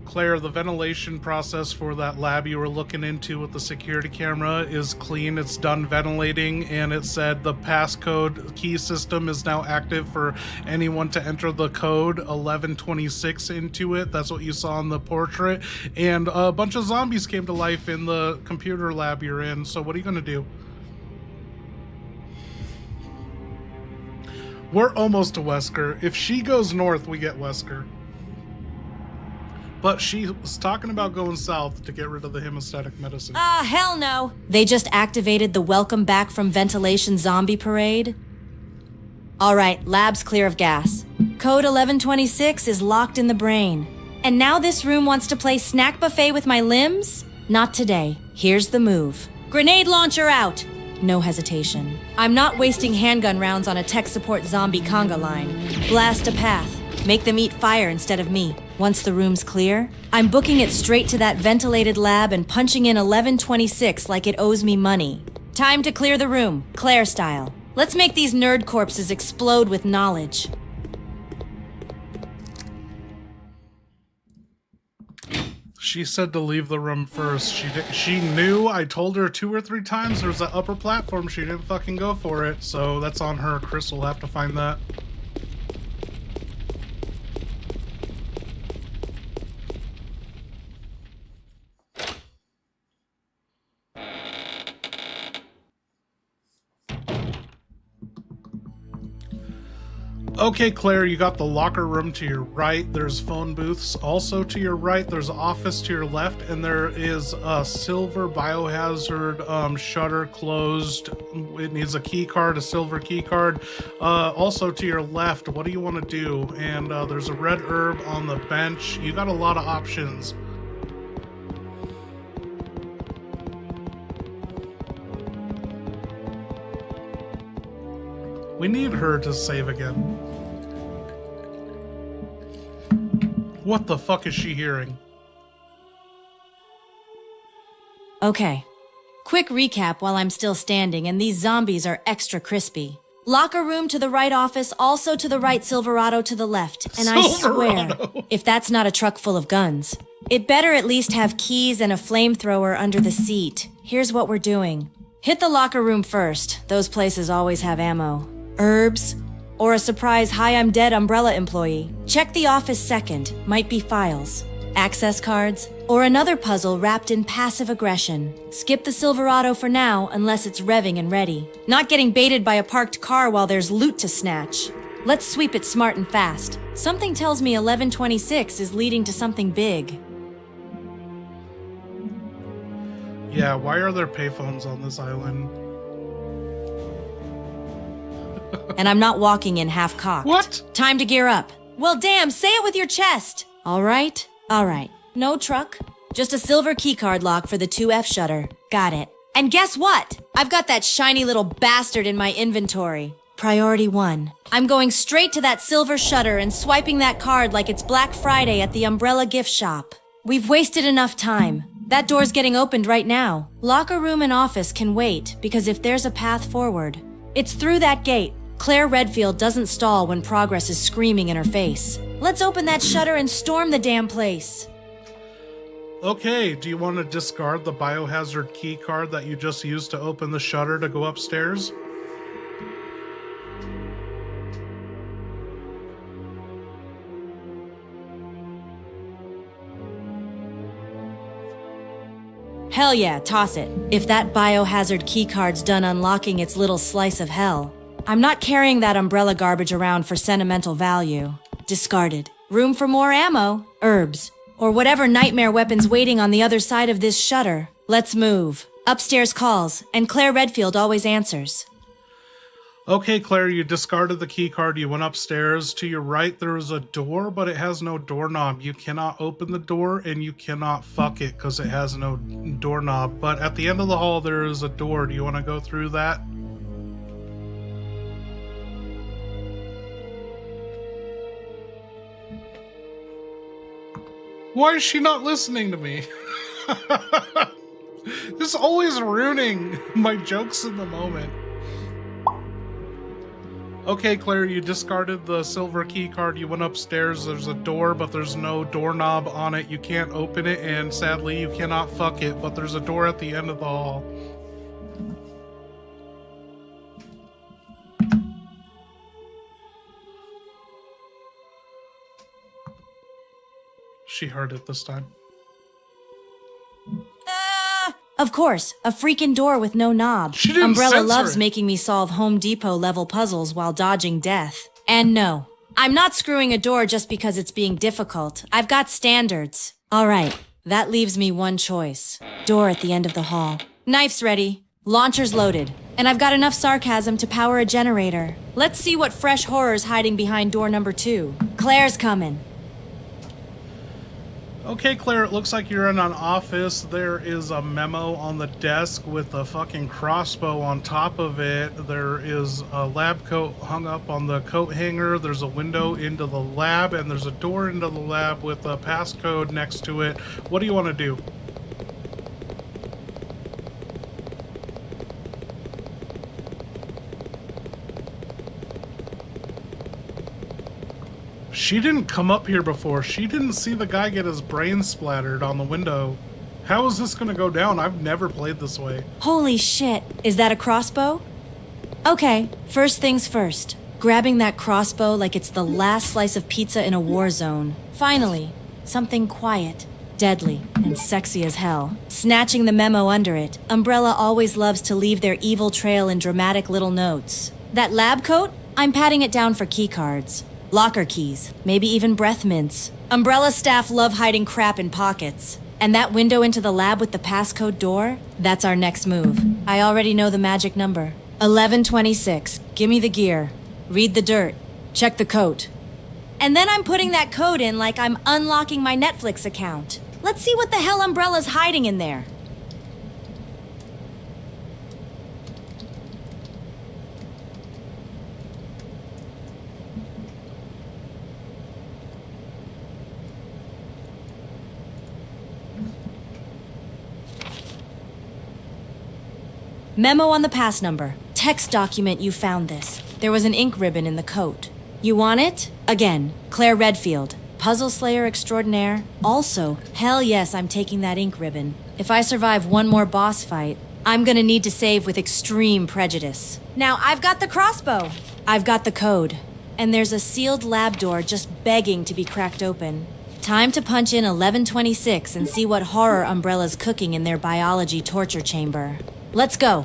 Claire, the ventilation process for that lab you were looking into with the security camera is clean. It's done ventilating, and it said the passcode key system is now active for anyone to enter the code 1126 into it. That's what you saw in the portrait. And a bunch of zombies came to life in the computer lab you're in. So what are you going to do? We're almost to Wesker. If she goes north, we get Wesker. But she was talking about going south to get rid of the hemostatic medicine. Hell no. They just activated the welcome back from ventilation zombie parade. All right, lab's clear of gas. Code 1126 is locked in the brain. And now this room wants to play snack buffet with my limbs? Not today. Here's the move. Grenade launcher out. No hesitation. I'm not wasting handgun rounds on a tech support zombie conga line. Blast a path. Make them eat fire instead of me. Once the room's clear, I'm booking it straight to that ventilated lab and punching in 1126 like it owes me money. Time to clear the room, Claire style. Let's make these nerd corpses explode with knowledge. She said to leave the room first. She knew. I told her 2 or 3 times there was an upper platform. She didn't fucking go for it. So that's on her. Chris will have to find that. Okay, Claire, you got the locker room to your right. There's phone booths also to your right. There's an office to your left, and there is a silver biohazard shutter closed. It needs a key card, a silver key card. Also to your left, what do you want to do? And there's a red herb on the bench. You got a lot of options. We need her to save again. What the fuck is she hearing? Okay. Quick recap while I'm still standing, and these zombies are extra crispy. Locker room to the right office, also to the right Silverado to the left. And I swear, if that's not a truck full of guns, it better at least have keys and a flamethrower under the seat. Here's what we're doing. Hit the locker room first. Those places always have ammo. Herbs, or a surprise hi I'm dead umbrella employee. Check the office second, might be files, access cards, or another puzzle wrapped in passive aggression. Skip the Silverado for now unless it's revving and ready. Not getting baited by a parked car while there's loot to snatch. Let's sweep it smart and fast. Something tells me 1126 is leading to something big. Yeah, why are there payphones on this island? And I'm not walking in half-cocked. What? Time to gear up. Well, damn, say it with your chest. All right. No truck. Just a silver keycard lock for the 2F shutter. Got it. And guess what? I've got that shiny little bastard in my inventory. Priority 1. I'm going straight to that silver shutter and swiping that card like it's Black Friday at the Umbrella gift shop. We've wasted enough time. That door's getting opened right now. Locker room and office can wait, because if there's a path forward, it's through that gate. Claire Redfield doesn't stall when progress is screaming in her face. Let's open that shutter and storm the damn place. Okay, do you want to discard the biohazard key card that you just used to open the shutter to go upstairs? Hell yeah, toss it. If that biohazard keycard's done unlocking its little slice of hell. I'm not carrying that umbrella garbage around for sentimental value. Discarded. Room for more ammo, herbs, or whatever nightmare weapon's waiting on the other side of this shutter. Let's move. Upstairs calls, and Claire Redfield always answers. Okay, Claire, you discarded the key card. You went upstairs. To your right, there is a door, but it has no doorknob. You cannot open the door, and you cannot fuck it because it has no doorknob. But at the end of the hall, there is a door. Do you want to go through that? Why is she not listening to me? This is always ruining my jokes in the moment. Okay, Claire, you discarded the silver key card. You went upstairs. There's a door, but there's no doorknob on it. You can't open it, and sadly, you cannot fuck it, but there's a door at the end of the hall. She heard it this time. Of course, a freaking door with no knob. She didn't Umbrella censor loves it. making me solve Home Depot level puzzles while dodging death. And no, I'm not screwing a door just because it's being difficult. I've got standards. All right, that leaves me one choice. Door at the end of the hall. Knife's ready. Launcher's loaded. And I've got enough sarcasm to power a generator. Let's see what fresh horror's hiding behind door number 2. Claire's coming. Okay, Claire, it looks like you're in an office. There is a memo on the desk with a fucking crossbow on top of it. There is a lab coat hung up on the coat hanger. There's a window into the lab, and there's a door into the lab with a passcode next to it. What do you want to do? She didn't come up here before. She didn't see the guy get his brain splattered on the window. How is this gonna go down? I've never played this way. Holy shit, is that a crossbow? Okay, first things first. Grabbing that crossbow like it's the last slice of pizza in a war zone. Finally, something quiet, deadly, and sexy as hell. Snatching the memo under it, Umbrella always loves to leave their evil trail in dramatic little notes. That lab coat? I'm patting it down for keycards. Locker keys, maybe even breath mints. Umbrella staff love hiding crap in pockets. And that window into the lab with the passcode door? That's our next move. I already know the magic number. 1126. Gimme the gear. Read the dirt. Check the coat. And then I'm putting that code in like I'm unlocking my Netflix account. Let's see what the hell Umbrella's hiding in there. Memo on the pass number. Text document you found this. There was an ink ribbon in the coat. You want it? Again, Claire Redfield. Puzzle Slayer Extraordinaire. Also, hell yes, I'm taking that ink ribbon. If I survive one more boss fight, I'm gonna need to save with extreme prejudice. Now, I've got the crossbow. I've got the code. And there's a sealed lab door just begging to be cracked open. Time to punch in 1126 and see what horror Umbrella's cooking in their biology torture chamber. Let's go.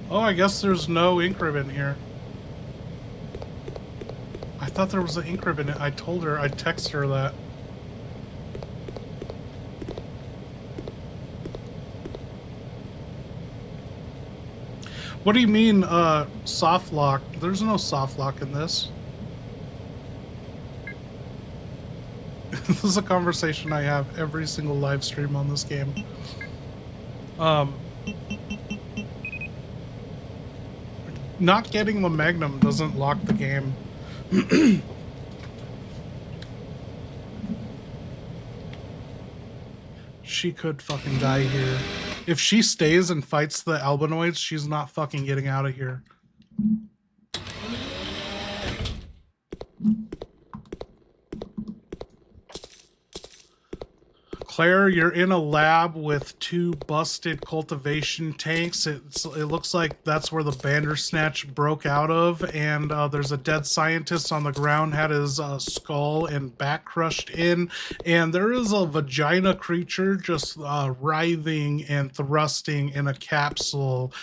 Oh, I guess there's no ink ribbon here. I thought there was an ink ribbon. I told her, I texted her that. What do you mean, soft lock? There's no soft lock in this. This is a conversation I have every single live stream on this game. Not getting the Magnum doesn't lock the game. She could fucking die here. If she stays and fights the albinoids, she's not fucking getting out of here. Claire, you're in a lab with 2 busted cultivation tanks. It looks like that's where the Bandersnatch broke out of, and there's a dead scientist on the ground, had his skull and back crushed in, and there is a vagina creature just writhing and thrusting in a capsule,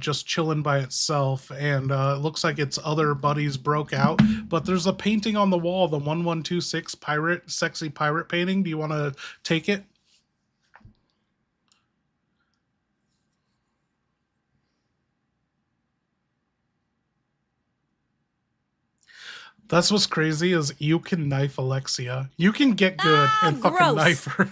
just chilling by itself, and it looks like its other buddies broke out, but there's a painting on the wall, the 1126 sexy pirate painting. Do you want to take it? That's what's crazy is you can knife Alexia. You can get good and fucking gross. knife her.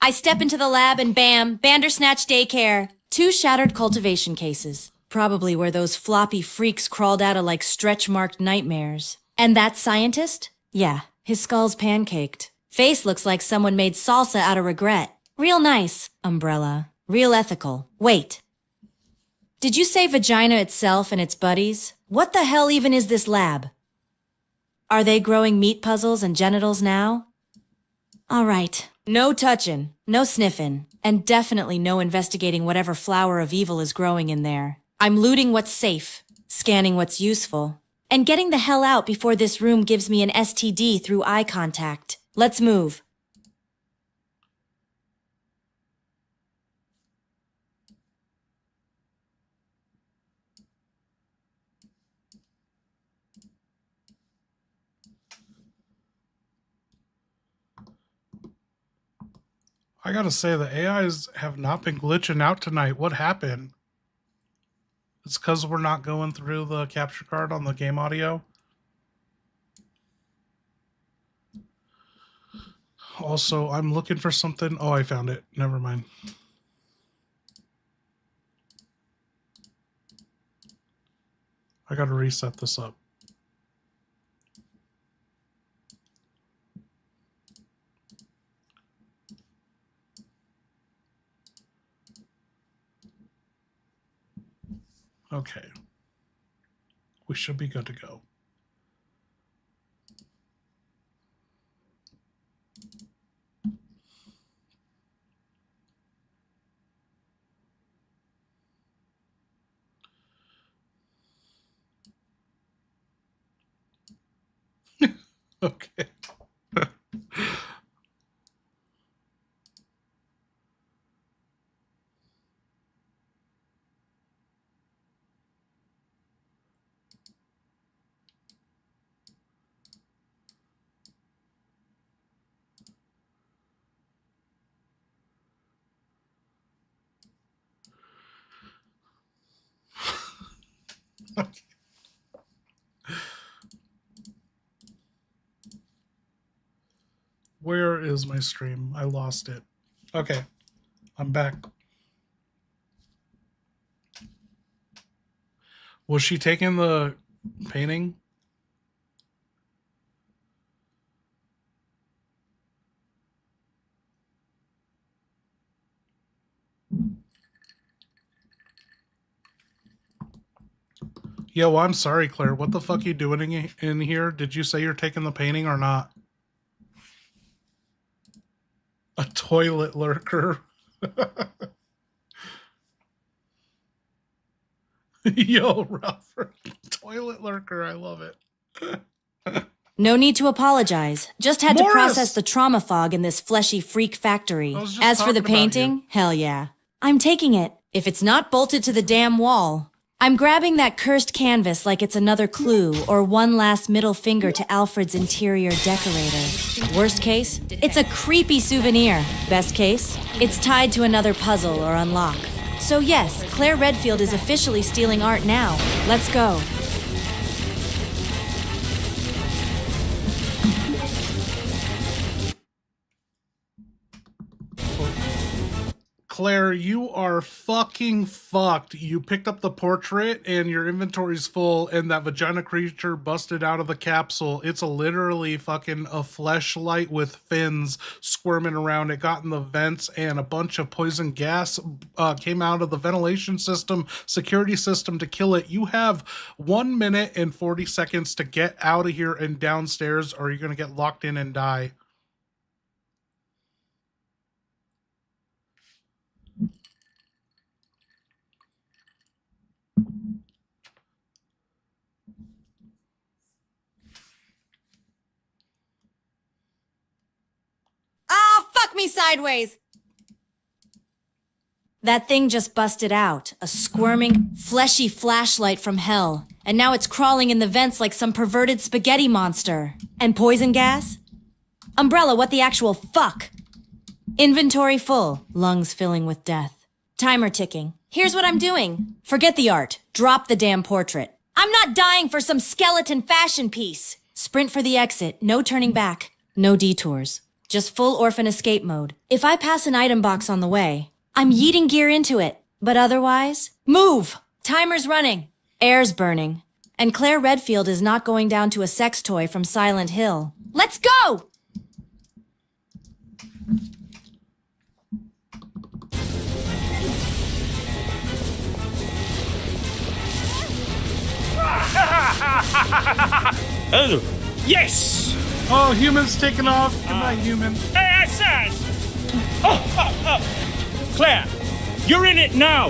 I step into the lab and bam, Bandersnatch daycare. 2 shattered cultivation cases. Probably where those floppy freaks crawled out of like stretch-marked nightmares. And that scientist? Yeah, his skull's pancaked. Face looks like someone made salsa out of regret. Real nice, umbrella. Real ethical. Wait. Did you say vagina itself and its buddies? What the hell even is this lab? Are they growing meat puzzles and genitals now? All right. No touching, no sniffing, and definitely no investigating whatever flower of evil is growing in there. I'm looting what's safe, scanning what's useful, and getting the hell out before this room gives me an STD through eye contact. Let's move. I gotta say, the AIs have not been glitching out tonight. What happened? It's because we're not going through the capture card on the game audio. Also, I'm looking for something. Oh, I found it. Never mind. I gotta reset this up. Okay. We should be good to go. Okay. Where is my stream? I lost it. Okay, I'm back. Was she taking the painting? Yeah, well, I'm sorry, Claire. What the fuck are you doing in here? Did you say you're taking the painting or not? A toilet lurker. Yo, Robert. Toilet lurker. I love it. No need to apologize. Just had Morris! to process the trauma fog in this fleshy freak factory. I was just As for the talking about painting, hell yeah. I'm taking it. If it's not bolted to the damn wall. I'm grabbing that cursed canvas like it's another clue or one last middle finger to Alfred's interior decorator. Worst case, it's a creepy souvenir. Best case, it's tied to another puzzle or unlock. So yes, Claire Redfield is officially stealing art now. Let's go. Claire, you are fucking fucked. You picked up the portrait and your inventory's full and that vagina creature busted out of the capsule. It's literally fucking a fleshlight with fins squirming around. It got in the vents and a bunch of poison gas came out of the ventilation system, security system to kill it. You have 1 minute and 40 seconds to get out of here and downstairs or you're going to get locked in and die. sideways. That thing just busted out, a squirming, fleshy flashlight from hell. And now it's crawling in the vents like some perverted spaghetti monster. And poison gas? Umbrella, what the actual fuck? Inventory full, lungs filling with death. Timer ticking. Here's what I'm doing. Forget the art. Drop the damn portrait. I'm not dying for some skeleton fashion piece. Sprint for the exit. No turning back. No detours. Just full orphan escape mode. If I pass an item box on the way, I'm yeeting gear into it. But otherwise, move! Timer's running. Air's burning. And Claire Redfield is not going down to a sex toy from Silent Hill. Let's go! Oh, yes! Oh, human's taking off. Good night, human. Hey, I said! Claire, you're in it now!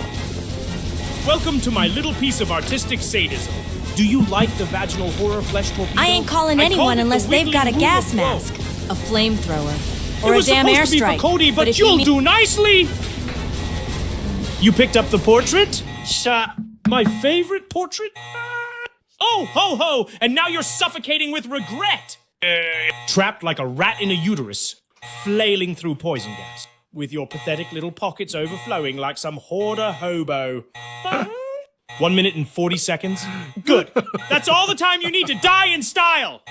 Welcome to my little piece of artistic sadism. Do you like the vaginal horror flesh torpedo? I ain't calling anyone unless they've got a gas mask, a flamethrower, or a damn airstrike. It was supposed to be for Cody, but if you'll do nicely! You picked up the portrait? My favorite portrait? Oh, ho, ho! And now you're suffocating with regret! Trapped like a rat in a uterus, flailing through poison gas, with your pathetic little pockets overflowing like some hoarder hobo. 1 minute and 40 seconds? Good! That's all the time you need to die in style!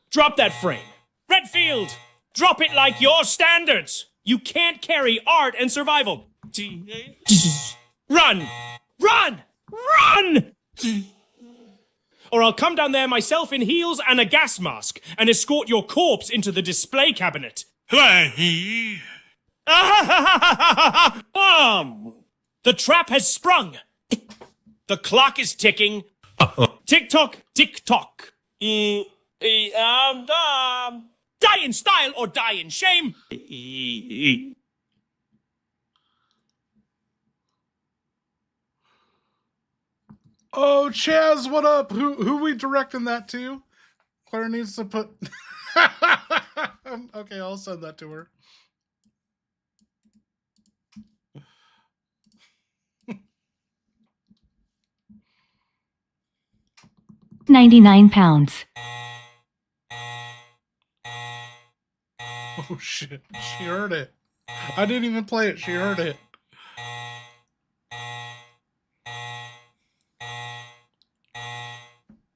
Drop that frame. Redfield! Drop it like your standards! You can't carry art and survival. Run! Run! Run! Or I'll come down there myself in heels and a gas mask and escort your corpse into the display cabinet. The trap has sprung. The clock is ticking. Tick-tock, tick-tock. Die in style or die in shame. Oh, Chaz, what up? Who we directing that to? Claire needs to put... Okay, I'll send that to her. £99. Oh, shit. She heard it. I didn't even play it. She heard it.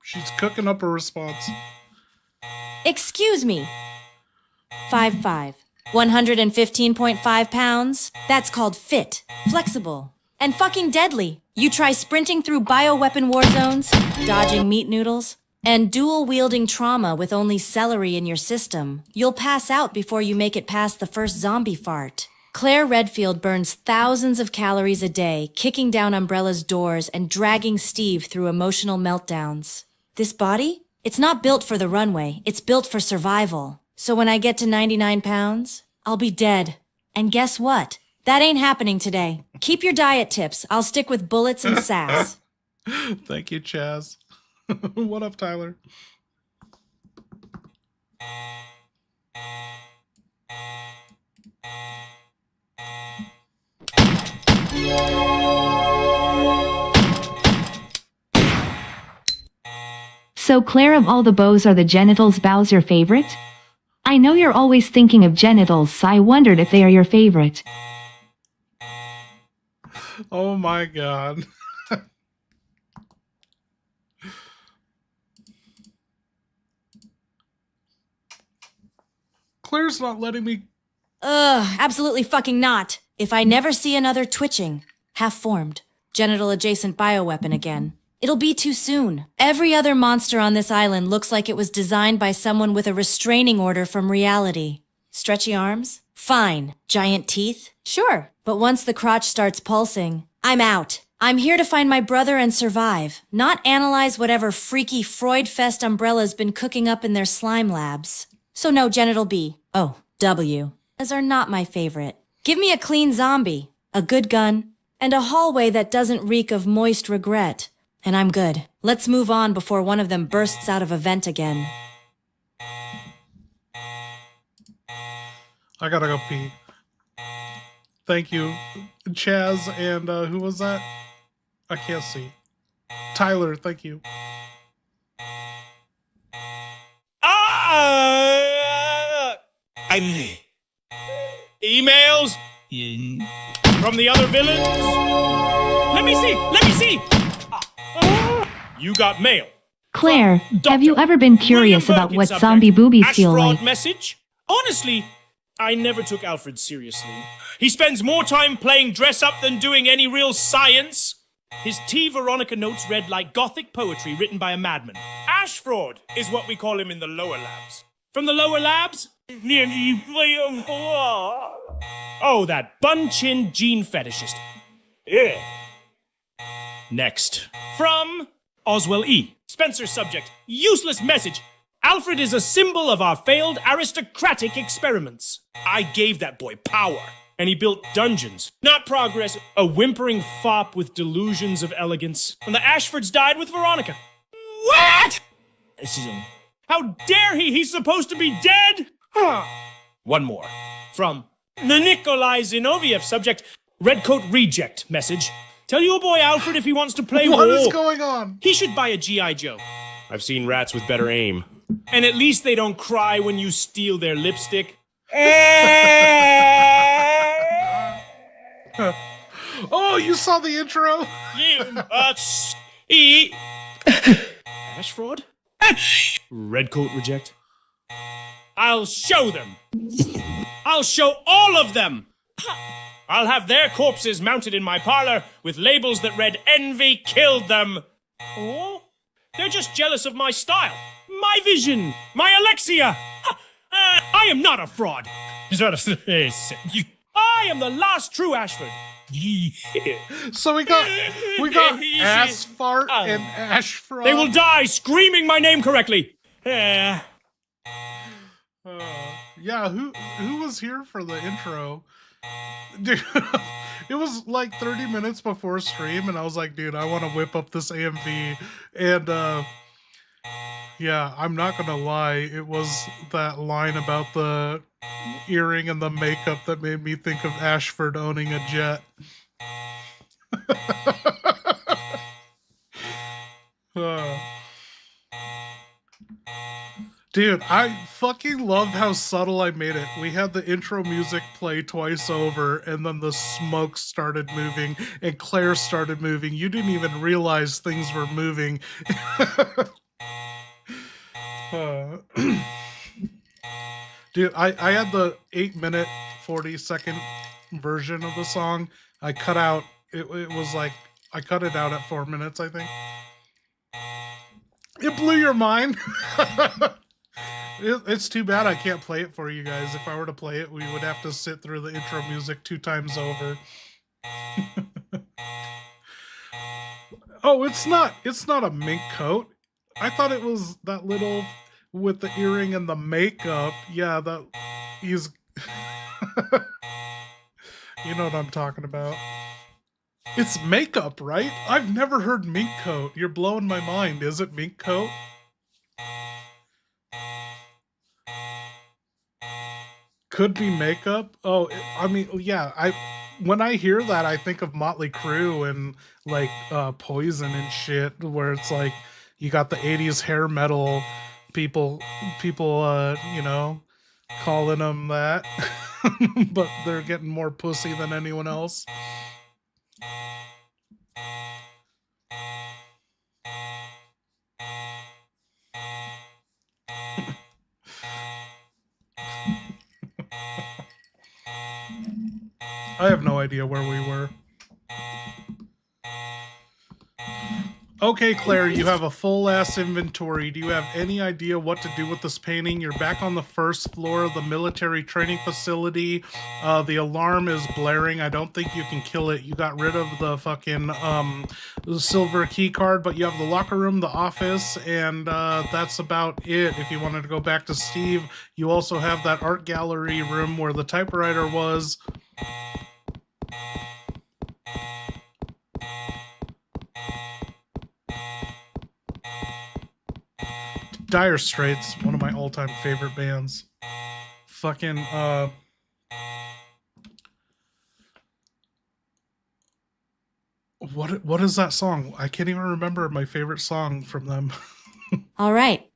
She's cooking up a response. Excuse me. 5'5". 115.5 pounds? That's called fit, flexible, and fucking deadly. You try sprinting through bioweapon war zones, dodging meat noodles, and dual-wielding trauma with only celery in your system. You'll pass out before you make it past the first zombie fart. Claire Redfield burns thousands of calories a day, kicking down Umbrella's doors and dragging Steve through emotional meltdowns. This body? It's not built for the runway. It's built for survival. So when I get to 99 pounds, I'll be dead. And guess what? That ain't happening today. Keep your diet tips. I'll stick with bullets and sass. Thank you, Chaz. What up, Tyler? So Claire, of all the bows, are the genitals bows your favorite? I know you're always thinking of genitals, so I wondered if they are your favorite. Oh my god. Claire's not letting me... Ugh, absolutely fucking not. If I never see another twitching, half-formed, genital-adjacent bioweapon again, it'll be too soon. Every other monster on this island looks like it was designed by someone with a restraining order from reality. Stretchy arms? Fine. Giant teeth? Sure. But once the crotch starts pulsing, I'm out. I'm here to find my brother and survive, not analyze whatever freaky Freud-fest Umbrella's been cooking up in their slime labs. So no genital B. Oh, W. As are not my favorite. Give me a clean zombie, a good gun, and a hallway that doesn't reek of moist regret. And I'm good. Let's move on before one of them bursts out of a vent again. I gotta go pee. Thank you, Chaz, and who was that? I can't see. Tyler, thank you. Emails from the other villains. Let me see. You got mail. Claire, Doctor have you ever been curious William about Birkin, what subject, zombie boobies Ash feel fraud like? message? Honestly, I never took Alfred seriously. He spends more time playing dress up than doing any real science. His T. Veronica notes read like gothic poetry written by a madman. Ash fraud is what we call him in the lower labs. From the lower labs? Oh, that bun-chin gene fetishist. Yeah. Next. From Oswell E. Spencer's subject. Useless message. Alfred is a symbol of our failed aristocratic experiments. I gave that boy power, and he built dungeons, not progress. A whimpering fop with delusions of elegance. And the Ashfords died with Veronica. What? This is How dare he? He's supposed to be dead? One more. From the Nikolai Zinoviev subject. Redcoat reject message. Tell your boy Alfred if he wants to play What war. is going on? He should buy a G.I. Joe. I've seen rats with better aim. And at least they don't cry when you steal their lipstick. Oh, you saw the intro? Ash fraud? Redcoat reject? I'll show them. I'll show all of them. I'll have their corpses mounted in my parlor with labels that read "Envy killed them." Oh, they're just jealous of my style, my vision, my Alexia. I am not a fraud. I am the last true Ashford. So we got ass fart and ash fraud. They will die screaming my name correctly. Yeah, who was here for the intro? Dude, it was like 30 minutes before stream, and I was like, dude, I want to whip up this AMV. And yeah, I'm not gonna lie, it was that line about the earring and the makeup that made me think of Ashford owning a jet. Dude, I fucking love how subtle I made it. We had the intro music play twice over, and then the smoke started moving, and Claire started moving. You didn't even realize things were moving. Dude, I had the 8-minute, 40-second version of the song. I cut out, it was like, I cut it out at 4 minutes, I think. It blew your mind. It's too bad I can't play it for you guys. If I were to play it, we would have to sit through the intro music 2 times over. Oh, it's not a mink coat. I thought it was that little with the earring and the makeup. Yeah, that he's you know what I'm talking about. It's makeup, right? I've never heard mink coat. You're blowing my mind. Is it mink coat? Could be makeup. Oh, I mean, yeah. When I hear that, I think of Motley Crue and like Poison and shit, where it's like you got the '80s hair metal people, you know, calling them that, but they're getting more pussy than anyone else. I have no idea where we were. Okay, Claire, you have a full-ass inventory. Do you have any idea what to do with this painting? You're back on the first floor of the military training facility. The alarm is blaring. I don't think you can kill it. You got rid of the fucking silver key card, but you have the locker room, the office, and that's about it. If you wanted to go back to Steve, you also have that art gallery room where the typewriter was. Dire Straits, one of my all-time favorite bands. Fucking, What is that song? I can't even remember my favorite song from them. All right.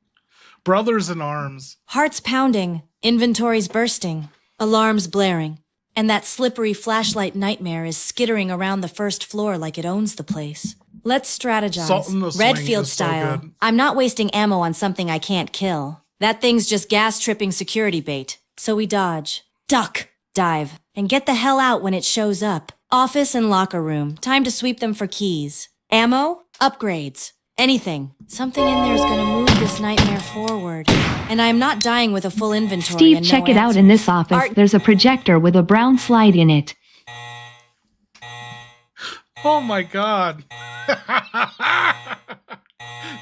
Brothers in Arms. Hearts pounding, inventories bursting, alarms blaring, and that slippery flashlight nightmare is skittering around the first floor like it owns the place. Let's strategize. Salt in the Swing Redfield is so style. good. I'm not wasting ammo on something I can't kill. That thing's just gas-tripping security bait. So we dodge, duck, dive, and get the hell out when it shows up. Office and locker room. Time to sweep them for keys. Ammo? Upgrades. Anything. Something in there's gonna move this nightmare forward. And I am not dying with a full inventory Steve, and check no it out in answers. this office. Art- There's a projector with a brown slide in it. Oh my god.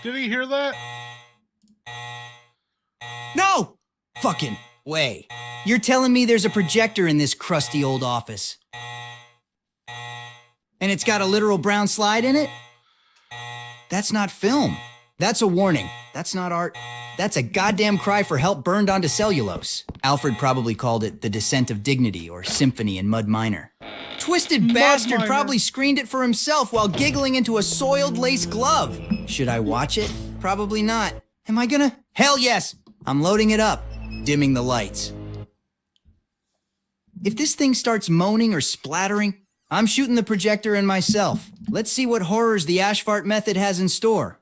Did he hear that? No! Fucking way. You're telling me there's a projector in this crusty old office? And it's got a literal brown slide in it? That's not film. That's a warning. That's not art. That's a goddamn cry for help burned onto cellulose. Alfred probably called it The Descent of Dignity or Symphony in Mud Minor. Twisted bastard Minor. probably screened it for himself while giggling into a soiled lace glove. Should I watch it? Probably not. Am I gonna? Hell yes! I'm loading it up, dimming the lights. If this thing starts moaning or splattering, I'm shooting the projector in myself. Let's see what horrors the Ashfart method has in store.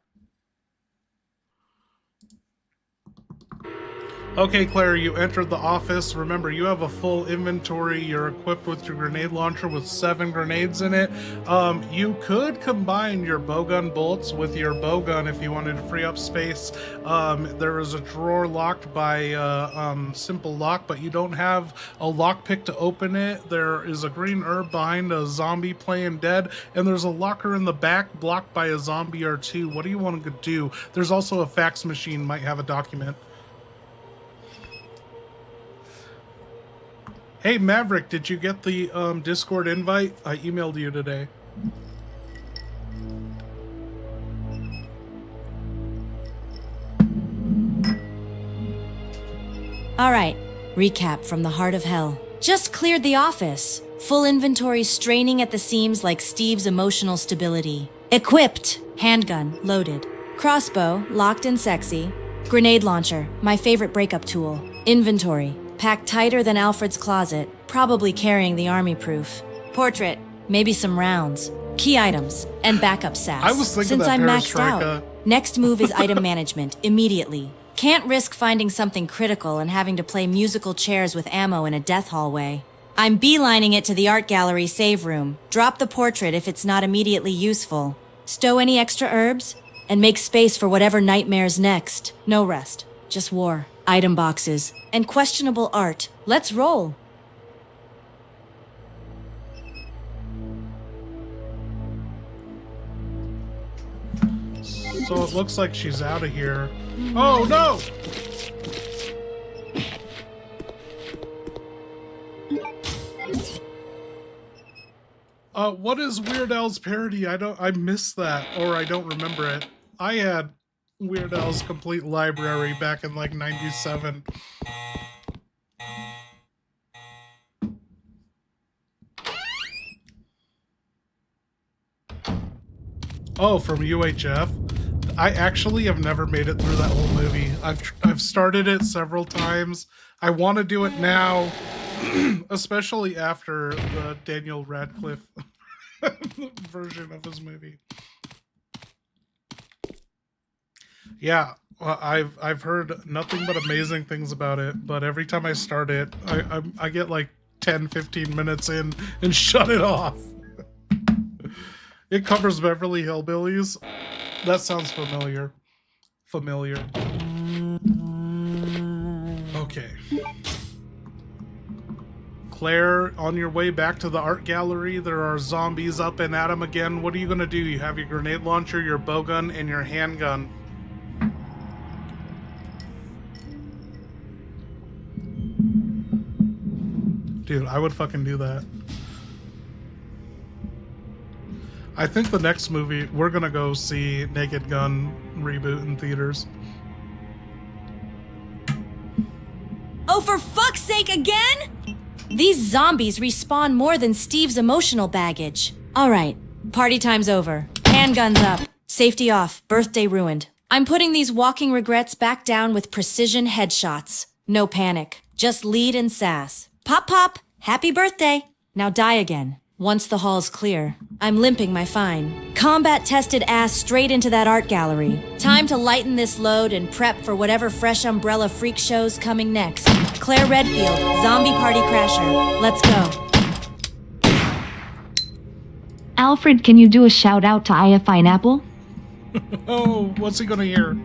Okay, Claire, you entered the office. Remember, you have a full inventory. You're equipped with your grenade launcher with 7 grenades in it. You could combine your bowgun bolts with your bowgun if you wanted to free up space. There is a drawer locked by simple lock, but you don't have a lockpick to open it. There is a green herb behind a zombie playing dead, and there's a locker in the back blocked by a zombie or 2. What do you want to do? There's also a fax machine, might have a document. Hey, Maverick, did you get the Discord invite? I emailed you today. All right, recap from the heart of hell. Just cleared the office. Full inventory straining at the seams like Steve's emotional stability. Equipped. Handgun, loaded. Crossbow, locked and sexy. Grenade launcher, my favorite breakup tool. Inventory, packed tighter than Alfred's closet, probably carrying the army proof. Portrait, maybe some rounds. Key items, and backup sass. I was thinking Since that I'm maxed Perestroika. out, next move is item management, immediately. Can't risk finding something critical and having to play musical chairs with ammo in a death hallway. I'm beelining it to the art gallery save room. Drop the portrait if it's not immediately useful. Stow any extra herbs, and make space for whatever nightmare's next. No rest, just war, item boxes, and questionable art. Let's roll. So it looks like she's out of here. Oh no! What is Weird Al's parody? I missed that, or I don't remember it. I had Weird Al's complete library back in like 97. Oh, from UHF? I actually have never made it through that whole movie. I've started it several times. I want to do it now, especially after the Daniel Radcliffe version of his movie. Yeah, I've heard nothing but amazing things about it, but every time I start it, I get like 10-15 minutes in and shut it off. It covers Beverly Hillbillies. That sounds familiar. Okay. Claire, on your way back to the art gallery, there are zombies up and at 'em again. What are you gonna do? You have your grenade launcher, your bowgun, and your handgun. Dude, I would fucking do that. I think the next movie, we're gonna go see Naked Gun reboot in theaters. Oh, for fuck's sake, again? These zombies respawn more than Steve's emotional baggage. All right, Party time's over. Handguns up. Safety off. Birthday ruined. I'm putting these walking regrets back down with precision headshots. No panic. Just lead and sass. Pop pop. Happy birthday. Now die again. Once the hall's clear. I'm limping my fine. Combat-tested ass straight into that art gallery. Time to lighten this load and prep for whatever fresh umbrella freak show's coming next. Claire Redfield, Zombie Party Crasher. Let's go. Alfred, can you do a shout out to Aya Pineapple? Oh, what's he gonna hear?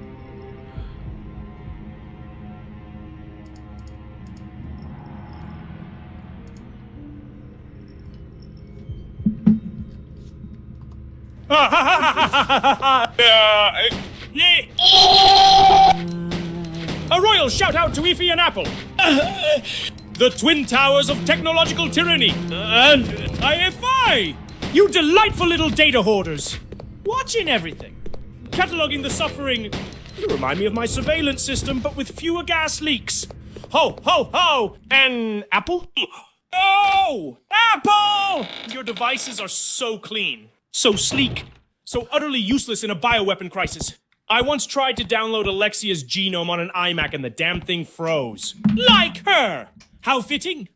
A royal shout out to Ify and Apple, the twin towers of technological tyranny, and IFI! You delightful little data hoarders! Watching everything, cataloging the suffering. You remind me of my surveillance system, but with fewer gas leaks. Ho, ho, ho! And Apple? No! Apple! Your devices are so clean, so sleek, so utterly useless in a bioweapon crisis. I once tried to download Alexia's genome on an iMac and the damn thing froze. Like her! How fitting.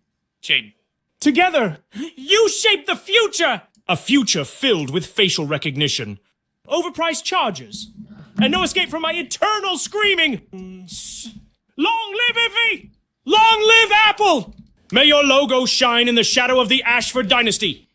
Together, you shape the future! A future filled with facial recognition, overpriced charges, and no escape from my eternal screaming. Long live Ify! Long live Apple! May your logo shine in the shadow of the Ashford dynasty.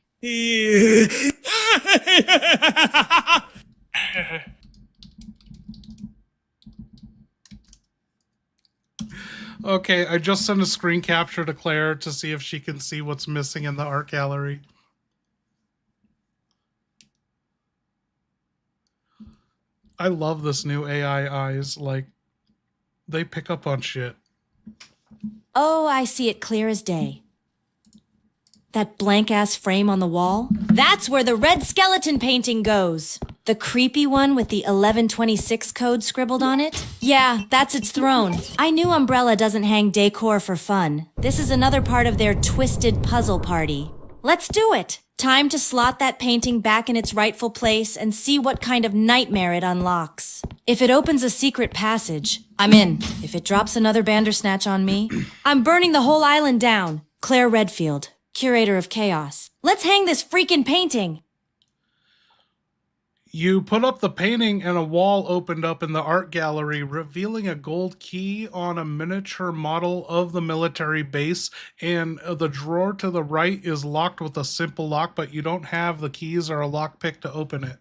Okay, I just sent a screen capture to Claire to see if she can see what's missing in the art gallery. I love this new AI eyes. Like, they pick up on shit. Oh, I see it clear as day. That blank-ass frame on the wall? That's where the red skeleton painting goes. The creepy one with the 1126 code scribbled on it? Yeah, that's its throne. I knew Umbrella doesn't hang decor for fun. This is another part of their twisted puzzle party. Let's do it! Time to slot that painting back in its rightful place and see what kind of nightmare it unlocks. If it opens a secret passage, I'm in. If it drops another Bandersnatch on me, I'm burning the whole island down. Claire Redfield, Curator of Chaos. Let's hang this freaking painting! You put up the painting and a wall opened up in the art gallery, revealing a gold key on a miniature model of the military base, and the drawer to the right is locked with a simple lock, but you don't have the keys or a lockpick to open it.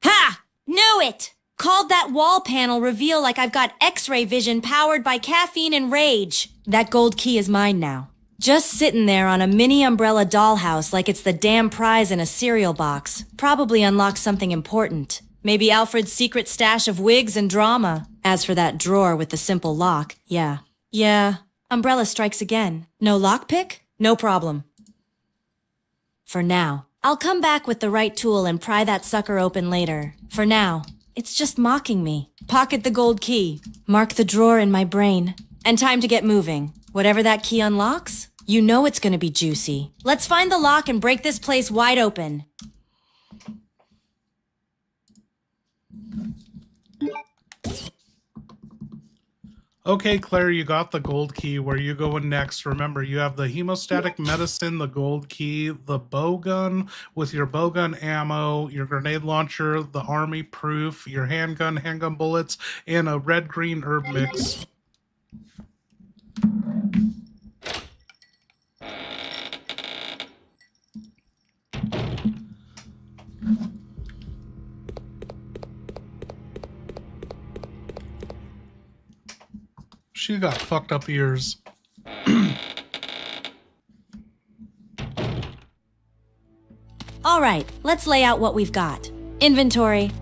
Ha! Knew it! Called that wall panel reveal like I've got X-ray vision powered by caffeine and rage. That gold key is mine now. Just sitting there on a mini umbrella dollhouse like it's the damn prize in a cereal box. Probably unlocks something important. Maybe Alfred's secret stash of wigs and drama. As for that drawer with the simple lock, yeah. Umbrella strikes again. No lockpick? No problem. For now. I'll come back with the right tool and pry that sucker open later. For now, it's just mocking me. Pocket the gold key. Mark the drawer in my brain. And time to get moving. Whatever that key unlocks, you know it's gonna be juicy. Let's find the lock and break this place wide open. Okay, Claire, you got the gold key. Where you going next? Remember, you have the hemostatic medicine, the gold key, the bow gun with your bow gun ammo, your grenade launcher, the army proof, your handgun bullets, and a red-green herb mix. She got fucked up ears. All right, let's lay out what we've got. Inventory.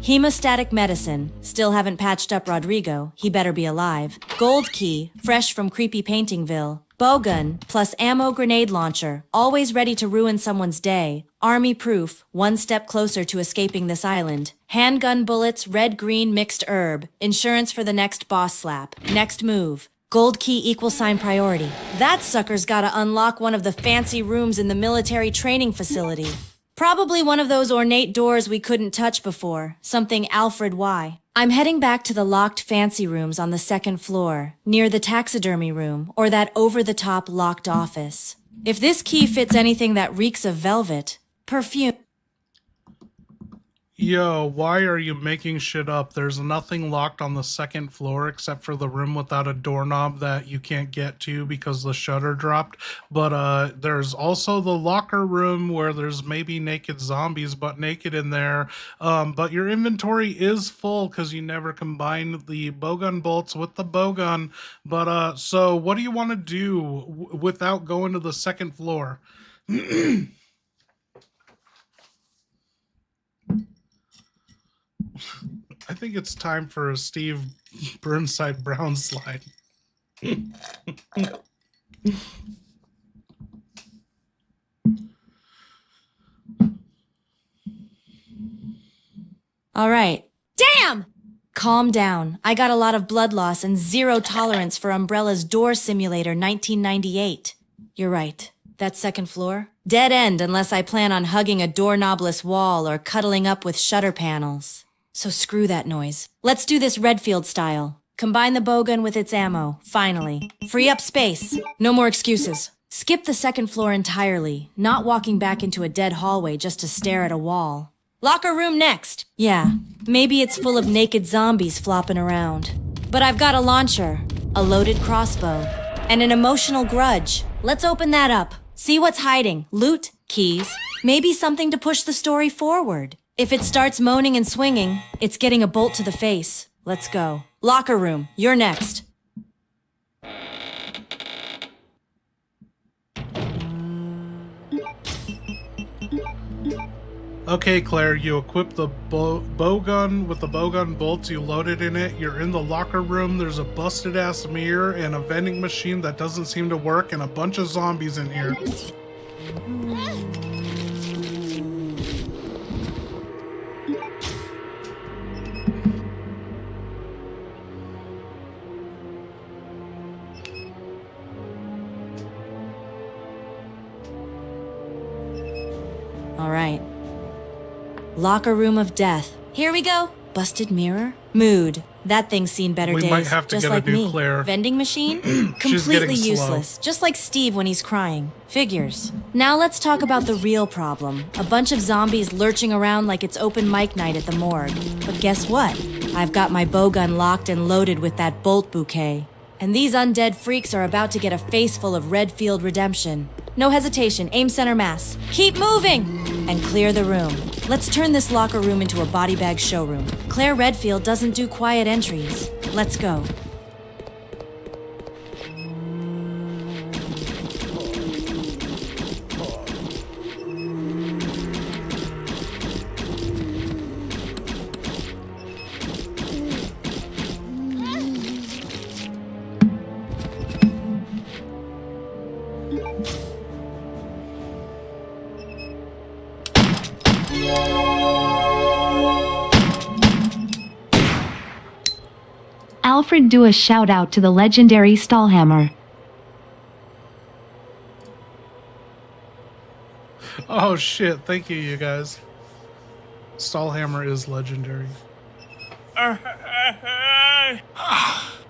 Hemostatic medicine. Still haven't patched up Rodrigo. He better be alive. Gold key, fresh from creepy Paintingville. Bowgun plus ammo grenade launcher, always ready to ruin someone's day. Army proof, one step closer to escaping this island. Handgun bullets, red-green mixed herb. Insurance for the next boss slap. Next move. Gold key =sign priority. That sucker's gotta unlock one of the fancy rooms in the military training facility. Probably one of those ornate doors we couldn't touch before. Something Alfred Y. I'm heading back to the locked fancy rooms on the second floor, near the taxidermy room, or that over-the-top locked office. If this key fits anything that reeks of velvet, perfume... Yo, why are you making shit up? There's nothing locked on the second floor except for the room without a doorknob that you can't get to because the shutter dropped. But there's also the locker room where there's maybe naked zombies, but naked in there. But your inventory is full because you never combined the bowgun bolts with the bowgun. But so what do you want to do without going to the second floor? I think it's time for a Steve Burnside Brown slide. All right. Damn! Calm down. I got a lot of blood loss and zero tolerance for Umbrella's Door Simulator 1998. You're right. That second floor? Dead end unless I plan on hugging a doorknobless wall or cuddling up with shutter panels. So screw that noise. Let's do this Redfield style. Combine the bowgun with its ammo, finally. Free up space. No more excuses. Skip the second floor entirely, not walking back into a dead hallway just to stare at a wall. Locker room next. Yeah, maybe it's full of naked zombies flopping around. But I've got a launcher, a loaded crossbow, and an emotional grudge. Let's open that up. See what's hiding. Loot, keys, maybe something to push the story forward. If it starts moaning and swinging, it's getting a bolt to the face. Let's go. Locker room, you're next. Okay, Claire, you equip the bowgun with the bowgun bolts, you load it in it, you're in the locker room, there's a busted-ass mirror and a vending machine that doesn't seem to work and a bunch of zombies in here. All right. Locker room of death. Here we go. Busted mirror. Mood. That thing's seen better We days. might have to just get a like new me. Claire. Vending machine? She's Completely getting slow. useless. Just like Steve when he's crying. Figures. Now let's talk about the real problem. A bunch of zombies lurching around like it's open mic night at the morgue. But guess what? I've got my bowgun locked and loaded with that bolt bouquet. And these undead freaks are about to get a face full of Redfield redemption. No hesitation, aim center mass. Keep moving! And clear the room. Let's turn this locker room into a body bag showroom. Claire Redfield doesn't do quiet entries. Let's go. Alfred, do a shout out to the legendary Stahlhammer. Oh shit, thank you, you guys. Stahlhammer is legendary.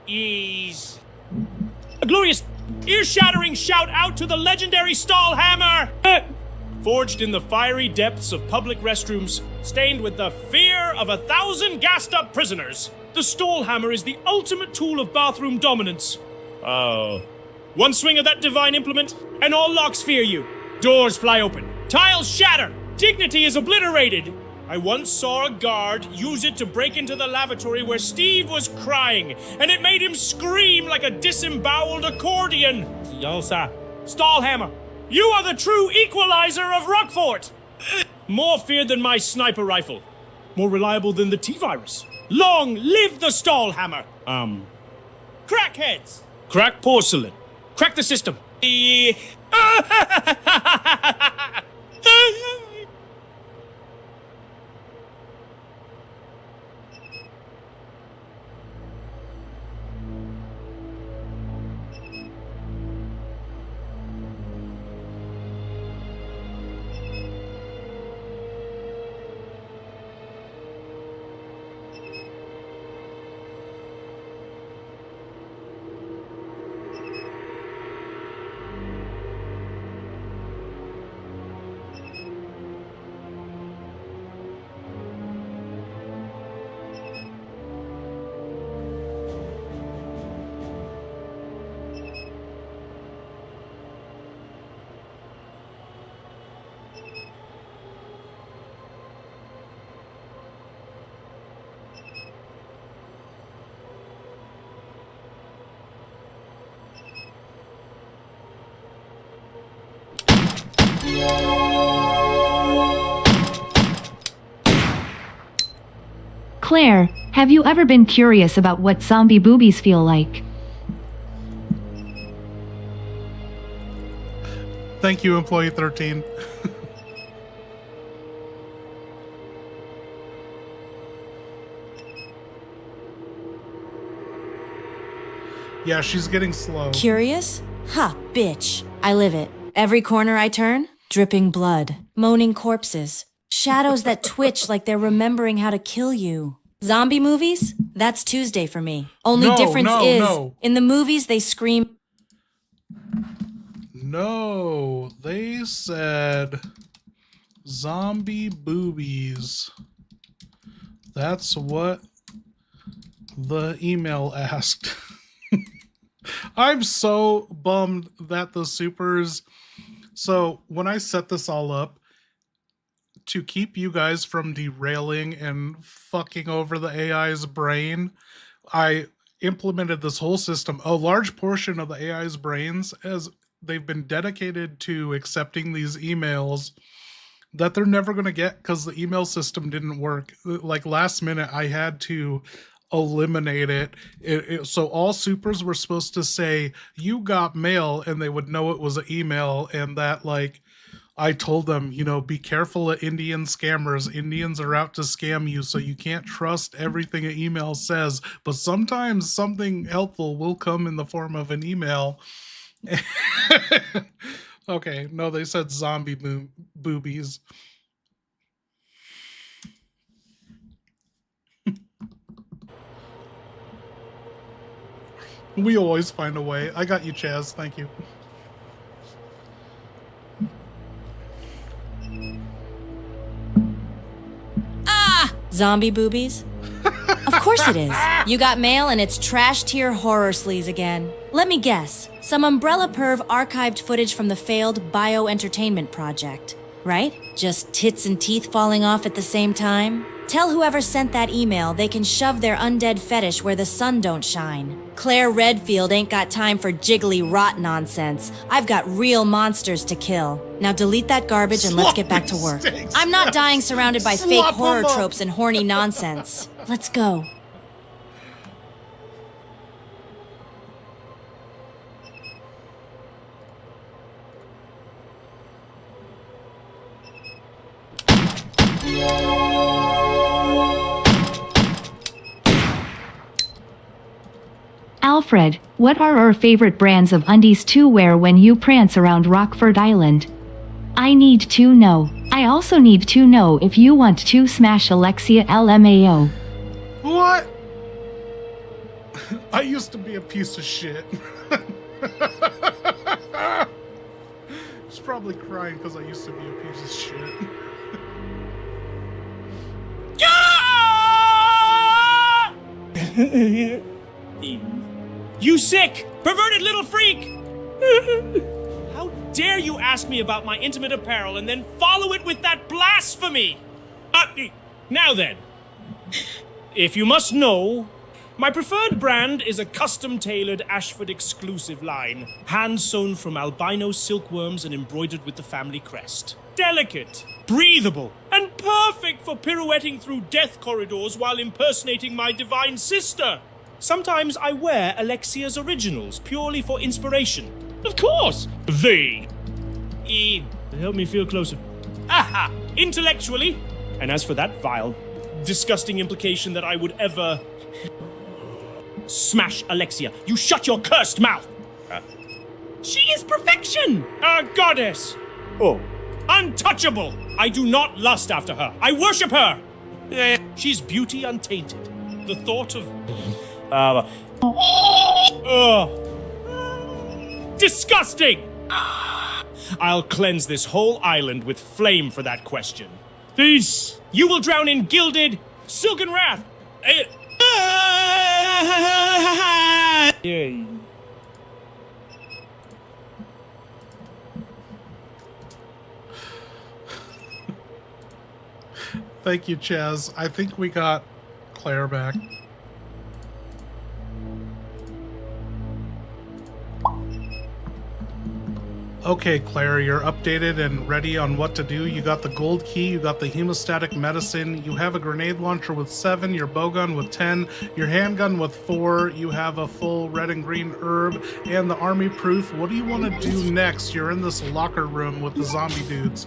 Ease. A glorious, ear-shattering shout out to the legendary Stahlhammer! Forged in the fiery depths of public restrooms, stained with the fear of 1,000 gassed-up prisoners, the Stahlhammer is the ultimate tool of bathroom dominance. Oh. One swing of that divine implement, and all locks fear you. Doors fly open. Tiles shatter. Dignity is obliterated. I once saw a guard use it to break into the lavatory where Steve was crying, and it made him scream like a disemboweled accordion. Yosa. Stahlhammer, you are the true equalizer of Rockfort. More feared than my sniper rifle. More reliable than the T-virus. Long live the Stahlhammer! Crackheads! Crack porcelain. Crack the system. Claire, have you ever been curious about what zombie boobies feel like? Thank you, Employee 13. Yeah, she's getting slow. Curious? Ha, bitch. I live it. Every corner I turn, dripping blood, moaning corpses, shadows that twitch like they're remembering how to kill you. Zombie movies? That's Tuesday for me. Only difference is, in the movies they scream. No, they said zombie boobies. That's what the email asked. I'm so bummed that the supers... So when I set this all up, to keep you guys from derailing and fucking over the AI's brain, I implemented this whole system. A large portion of the AI's brains, as they've been dedicated to accepting these emails that they're never going to get because the email system didn't work. Like last minute, I had to eliminate it. So all supers were supposed to say, "You got mail," and they would know it was an email. And that, like, I told them, you know, be careful of Indian scammers. Indians are out to scam you, so you can't trust everything an email says. But sometimes something helpful will come in the form of an email. Okay, no, they said zombie boobies. We always find a way. I got you, Chaz. Thank you. Zombie boobies? Of course it is. You got mail and it's trash tier horror sleaze again. Let me guess. Some umbrella perv archived footage from the failed bio-entertainment project, right? Just tits and teeth falling off at the same time? Tell whoever sent that email they can shove their undead fetish where the sun don't shine. Claire Redfield ain't got time for jiggly rot nonsense. I've got real monsters to kill. Now delete that garbage and let's get back to work. I'm not dying surrounded by fake horror tropes and horny nonsense. Let's go. Alfred, what are our favorite brands of undies to wear when you prance around Rockford Island? I need to know. I also need to know if you want to smash Alexia LMAO. What? I used to be a piece of shit. He's probably crying because I used to be a piece of shit. You sick, perverted little freak! How dare you ask me about my intimate apparel and then follow it with that blasphemy? Now then, if you must know, my preferred brand is a custom-tailored Ashford exclusive line, hand-sewn from albino silkworms and embroidered with the family crest. Delicate, breathable, and perfect for pirouetting through death corridors while impersonating my divine sister. Sometimes I wear Alexia's originals purely for inspiration. Of course! They. Help me feel closer. Aha! Intellectually. And as for that vile, disgusting implication that I would ever smash Alexia, you shut your cursed mouth! She is perfection! A goddess! Oh. Untouchable! I do not lust after her. I worship her! She's beauty untainted. The thought of... disgusting! I'll cleanse this whole island with flame for that question. Peace! You will drown in gilded, silken wrath! Thank you, Chaz. I think we got Claire back. Okay, Claire, you're updated and ready on what to do. You got the gold key, you got the hemostatic medicine, you have a grenade launcher with 7, your bowgun with 10, your handgun with 4, you have a full red and green herb, and the army proof. What do you want to do next? You're in this locker room with the zombie dudes.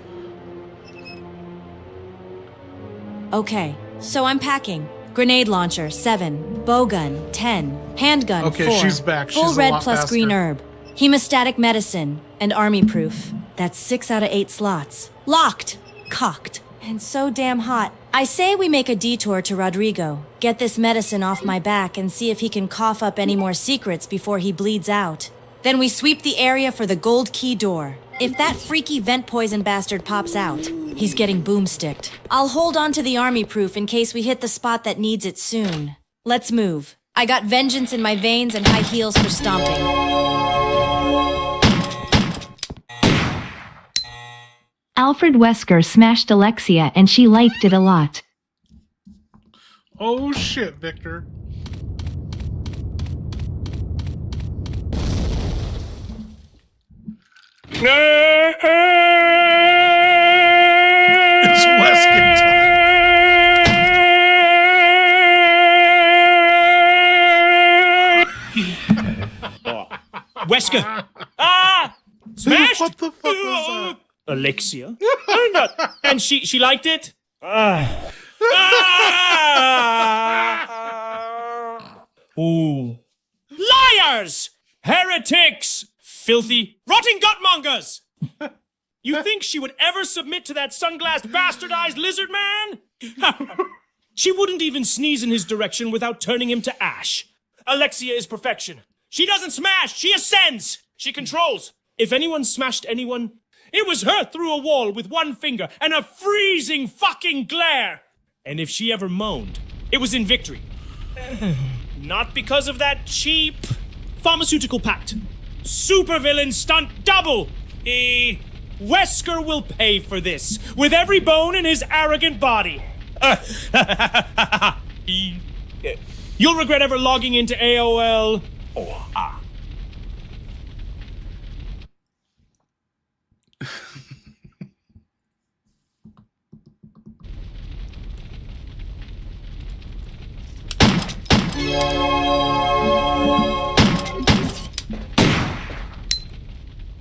Okay, so I'm packing. Grenade launcher, 7. Bowgun, 10. Handgun, Okay, 4. she's back. Full She's a red lot plus green faster. herb. Hemostatic medicine, and army proof. That's 6 out of 8 slots. Locked! Cocked. And so damn hot. I say we make a detour to Rodrigo, get this medicine off my back, and see if he can cough up any more secrets before he bleeds out. Then we sweep the area for the gold key door. If that freaky vent poison bastard pops out, he's getting boomsticked. I'll hold on to the army proof in case we hit the spot that needs it soon. Let's move. I got vengeance in my veins and high heels for stomping. Alfred Wesker smashed Alexia and she liked it a lot. Oh shit, Victor. It's Weskin Wesker! Ah! Smashed! What the fuck was that? Alexia? And she liked it? Ooh. Liars! Heretics! Filthy, rotting gutmongers! You think she would ever submit to that sunglassed, bastardized lizard man? She wouldn't even sneeze in his direction without turning him to ash. Alexia is perfection. She doesn't smash, she ascends. She controls. If anyone smashed anyone, it was her through a wall with one finger and a freezing fucking glare. And if she ever moaned, it was in victory. Not because of that cheap pharmaceutical pact. Supervillain stunt double. Wesker will pay for this with every bone in his arrogant body. You'll regret ever logging into AOL.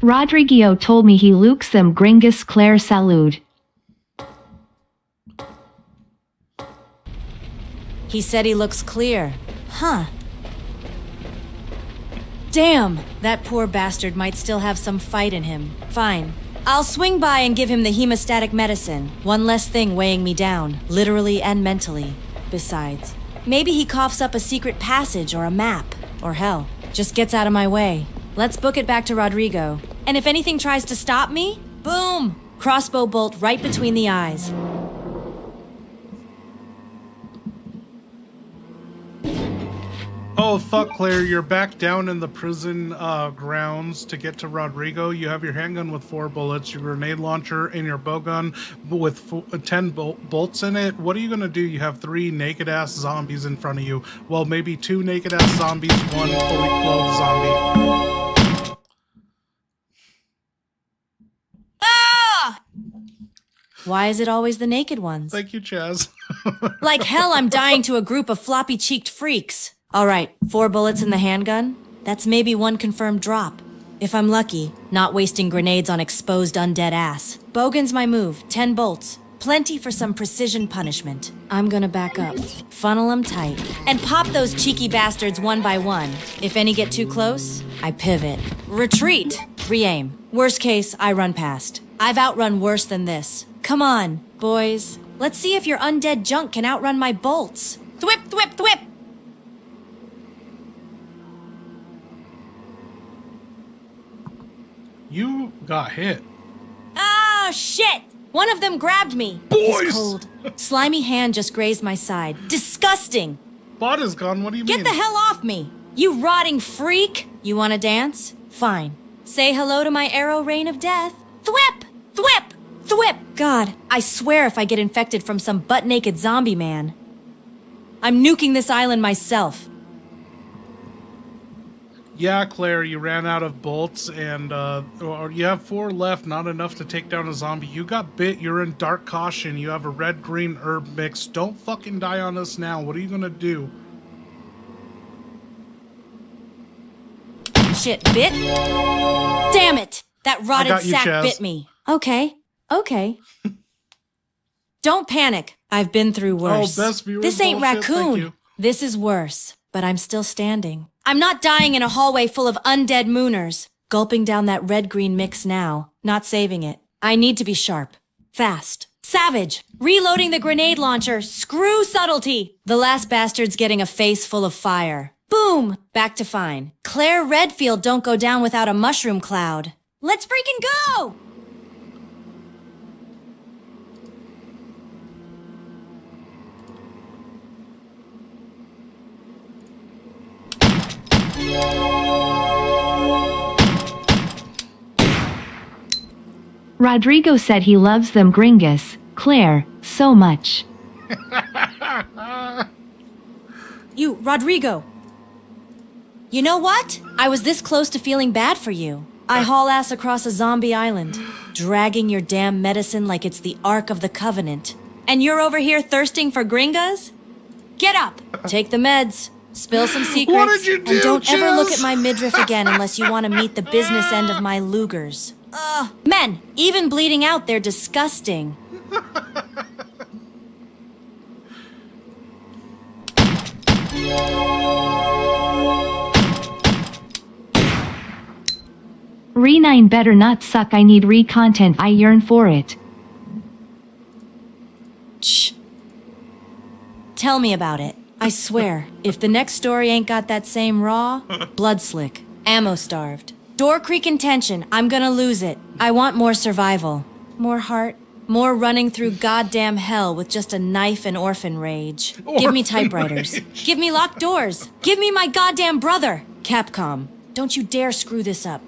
Rodrigo told me he looks them gringus Claire salud. He said he looks clear. Huh. Damn, that poor bastard might still have some fight in him. Fine. I'll swing by and give him the hemostatic medicine. One less thing weighing me down, literally and mentally. Besides, maybe he coughs up a secret passage or a map. Or hell, just gets out of my way. Let's book it back to Rodrigo. And if anything tries to stop me, boom! Crossbow bolt right between the eyes. Oh, fuck, Claire, you're back down in the prison grounds to get to Rodrigo. You have your handgun with 4 bullets, your grenade launcher, and your bowgun with 10 bolts in it. What are you going to do? You have 3 naked-ass zombies in front of you. Well, maybe 2 naked-ass zombies, 1 fully clothed zombie. Ah! Why is it always the naked ones? Thank you, Chaz. Like hell, I'm dying to a group of floppy-cheeked freaks. All right, 4 bullets in the handgun. That's maybe 1 confirmed drop. If I'm lucky, not wasting grenades on exposed undead ass. Bogan's my move, 10 bolts. Plenty for some precision punishment. I'm gonna back up, funnel them tight, and pop those cheeky bastards one by one. If any get too close, I pivot. Retreat! Re-aim. Worst case, I run past. I've outrun worse than this. Come on, boys. Let's see if your undead junk can outrun my bolts. Thwip, thwip, thwip! You got hit. Ah, shit! One of them grabbed me. Boys! He's cold. Slimy hand just grazed my side. Disgusting! Bot is gone. What do you Get mean? the hell off me! You rotting freak! You wanna dance? Fine. Say hello to my arrow rain of death. Thwip! Thwip! Thwip! God, I swear if I get infected from some butt-naked zombie man. I'm nuking this island myself. Yeah, Claire, you ran out of bolts, and or you have 4 left, not enough to take down a zombie. You got bit, you're in dark caution, you have a red-green herb mix. Don't fucking die on us now. What are you gonna do? Shit, bit? Damn it! That rotted got you, sack Chaz. bit me. Okay. Don't panic. I've been through worse. best viewers This ain't bullshit, thank raccoon. you. This is worse, but I'm still standing. I'm not dying in a hallway full of undead mooners. Gulping down that red-green mix now, not saving it. I need to be sharp. Fast. Savage. Reloading the grenade launcher. Screw subtlety. The last bastard's getting a face full of fire. Boom! Back to fine. Claire Redfield don't go down without a mushroom cloud. Let's freaking go! Rodrigo said he loves them gringas, Claire, so much. You, Rodrigo. You know what? I was this close to feeling bad for you. I haul ass across a zombie island, dragging your damn medicine like it's the Ark of the Covenant. And you're over here thirsting for gringas? Get up, take the meds, spill some secrets, What did you do, and don't ever look Chaz? at my midriff again unless you want to meet the business end of my lugers. Men, even bleeding out, they're disgusting. Re9 better not suck. I need re-content. I yearn for it. Shh. Tell me about it. I swear, if the next story ain't got that same raw, blood slick, ammo starved, door creaking tension, I'm gonna lose it. I want more survival. More heart. More running through goddamn hell with just a knife and orphan rage. Give me typewriters. Give me locked doors. Give me my goddamn brother. Capcom, don't you dare screw this up.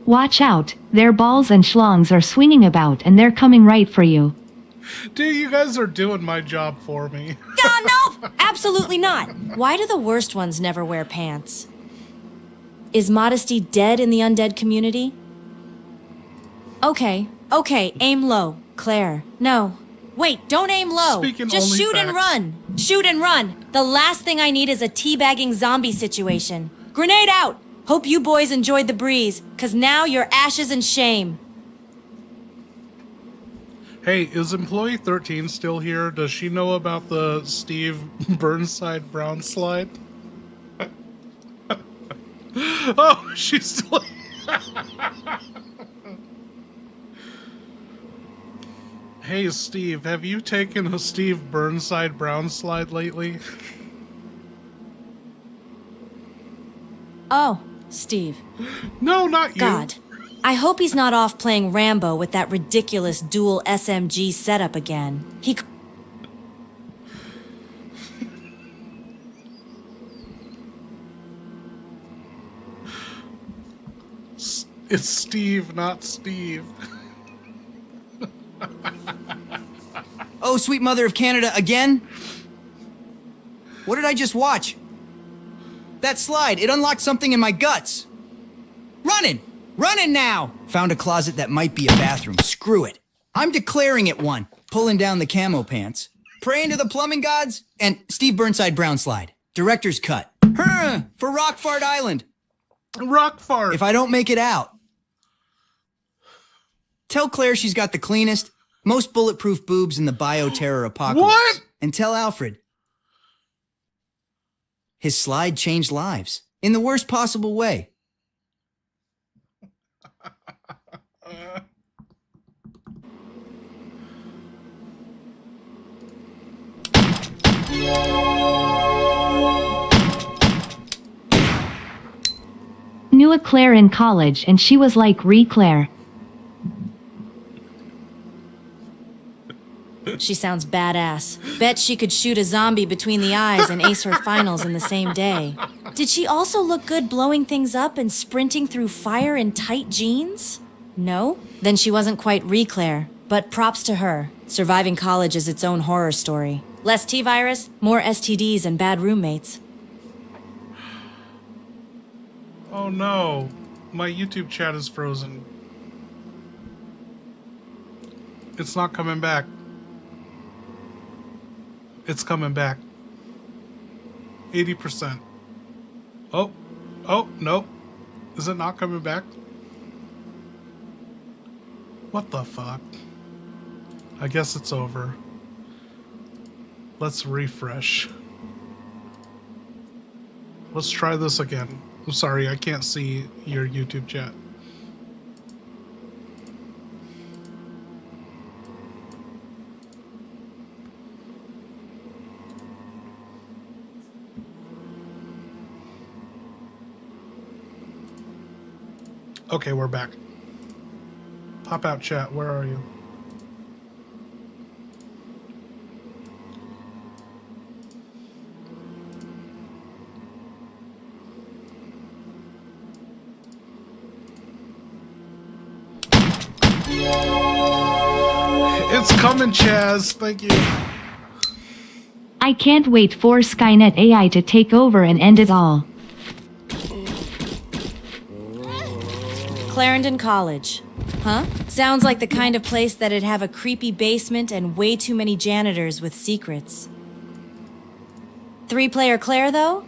Watch out, their balls and schlongs are swinging about and they're coming right for you. Dude, you guys are doing my job for me. No, absolutely not. Why do the worst ones never wear pants? Is modesty dead in the undead community? Okay, aim low, Claire. No. Wait, don't aim low. Speaking Just only shoot and facts. run. Shoot and run. The last thing I need is a teabagging zombie situation. Grenade out. Hope you boys enjoyed the breeze, 'cause now you're ashes and shame. Hey, is employee 13 still here? Does she know about the Steve Burnside Brown slide? Oh, she's still Hey, Steve, have you taken a Steve Burnside Brown slide lately? Oh, Steve. No, not you. God. I hope he's not off playing Rambo with that ridiculous dual SMG setup again. It's Steve, not Steve. Oh, sweet mother of Canada, again? What did I just watch? That slide, it unlocked something in my guts. Running! Running now! Found a closet that might be a bathroom. Screw it. I'm declaring it one. Pulling down the camo pants. Praying to the plumbing gods. And Steve Burnside Brown Slide. Director's cut. For Rockfart Island. Rock fart. If I don't make it out. Tell Claire she's got the cleanest, most bulletproof boobs in the bioterror apocalypse. What? And tell Alfred. His slide changed lives. In the worst possible way. Knew a Claire in college and she was like Claire. She sounds badass. Bet she could shoot a zombie between the eyes and ace her finals in the same day. Did she also look good blowing things up and sprinting through fire in tight jeans? No? Then she wasn't quite Claire. But props to her. Surviving college is its own horror story. Less T-virus, more STDs and bad roommates. Oh no. My YouTube chat is frozen. It's not coming back. It's coming back. 80%. Oh, nope. Is it not coming back? What the fuck? I guess it's over. Let's refresh. Let's try this again. I'm sorry, I can't see your YouTube chat. Okay, we're back. Pop out chat, where are you? It's coming, Chaz. Thank you. I can't wait for Skynet AI to take over and end it all. Clarendon College. Huh? Sounds like the kind of place that'd have a creepy basement and way too many janitors with secrets. 3-player Claire, though?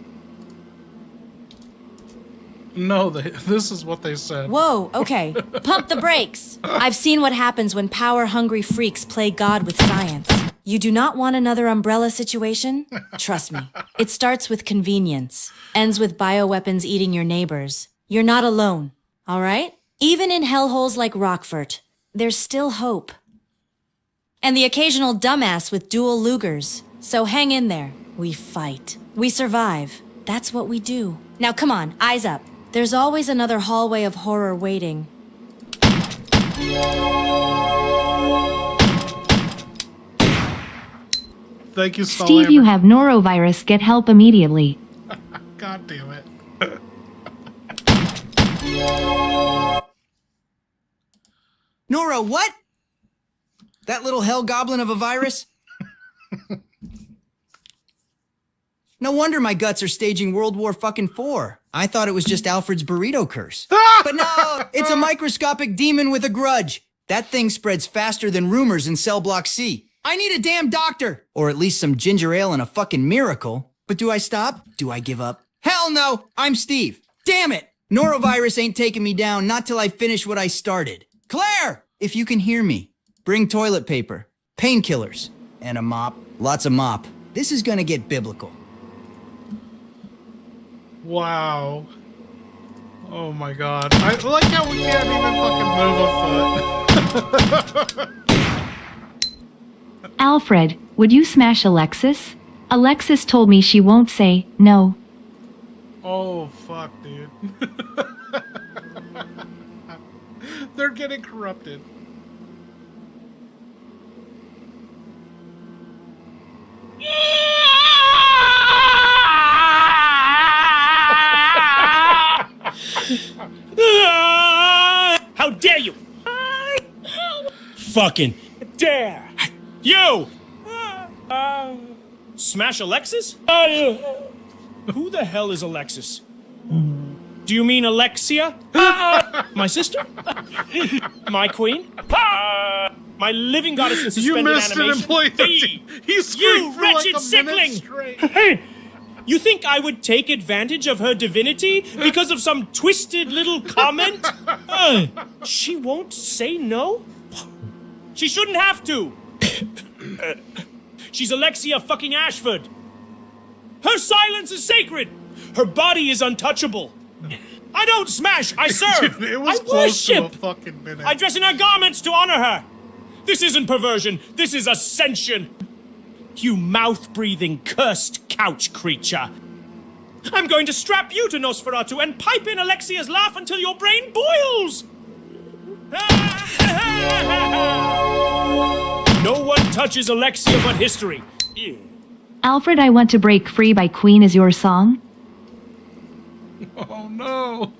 No, this is what they said. Whoa, okay. Pump the brakes. I've seen what happens when power-hungry freaks play God with science. You do not want another umbrella situation? Trust me. It starts with convenience. Ends with bioweapons eating your neighbors. You're not alone, all right? Even in hellholes like Rockfort, there's still hope. And the occasional dumbass with dual Lugers. So hang in there. We fight. We survive. That's what we do. Now come on, eyes up. There's always another hallway of horror waiting. Thank you, Stall Steve, you Hammer. have norovirus. Get help immediately. God damn it. Nora, what? That little hell goblin of a virus? No wonder my guts are staging World War fucking IV. I thought it was just Alfred's burrito curse. But no, it's a microscopic demon with a grudge. That thing spreads faster than rumors in Cell Block C. I need a damn doctor! Or at least some ginger ale and a fucking miracle. But do I stop? Do I give up? Hell no! I'm Steve. Damn it! Norovirus ain't taking me down, not till I finish what I started. Claire! If you can hear me, bring toilet paper, painkillers, and a mop. Lots of mop. This is gonna get biblical. Wow. Oh my god. I like how we can't even fucking move a foot. Alfred, would you smash Alexis? Alexis told me she won't say no. Oh fuck, dude. They're getting corrupted. How dare you! Fucking dare! You! Smash Alexis? Who the hell is Alexis? Do you mean Alexia? My sister? My queen? My living goddess in You suspended missed animation? it, Employee 13. He screamed You for wretched like a minute sickling! straight. You think I would take advantage of her divinity because of some twisted little comment? She won't say no? She shouldn't have to! She's Alexia fucking Ashford! Her silence is sacred! Her body is untouchable! I don't smash, I serve! It was I close to a worship! fucking minute. I dress in her garments to honor her! This isn't perversion, this is ascension! You mouth-breathing, cursed couch creature! I'm going to strap you to Nosferatu and pipe in Alexia's laugh until your brain boils! No one touches Alexia but history. Alfred, I Want to Break Free by Queen is your song? Oh no.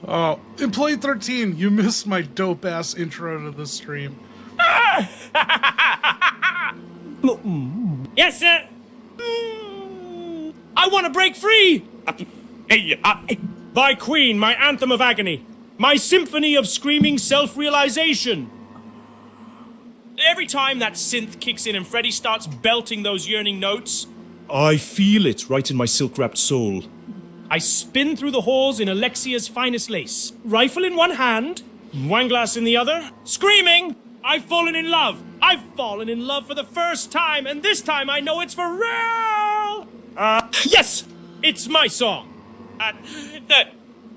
Oh, Employee 13, you missed my dope ass intro to the stream. Yes, sir. I want to break free. By Queen, my anthem of agony. My symphony of screaming self-realization. Every time that synth kicks in and Freddy starts belting those yearning notes, I feel it right in my silk-wrapped soul. I spin through the halls in Alexia's finest lace, rifle in one hand, wine glass in the other, screaming, I've fallen in love! I've fallen in love for the first time, and this time I know it's for real! Yes! It's my song.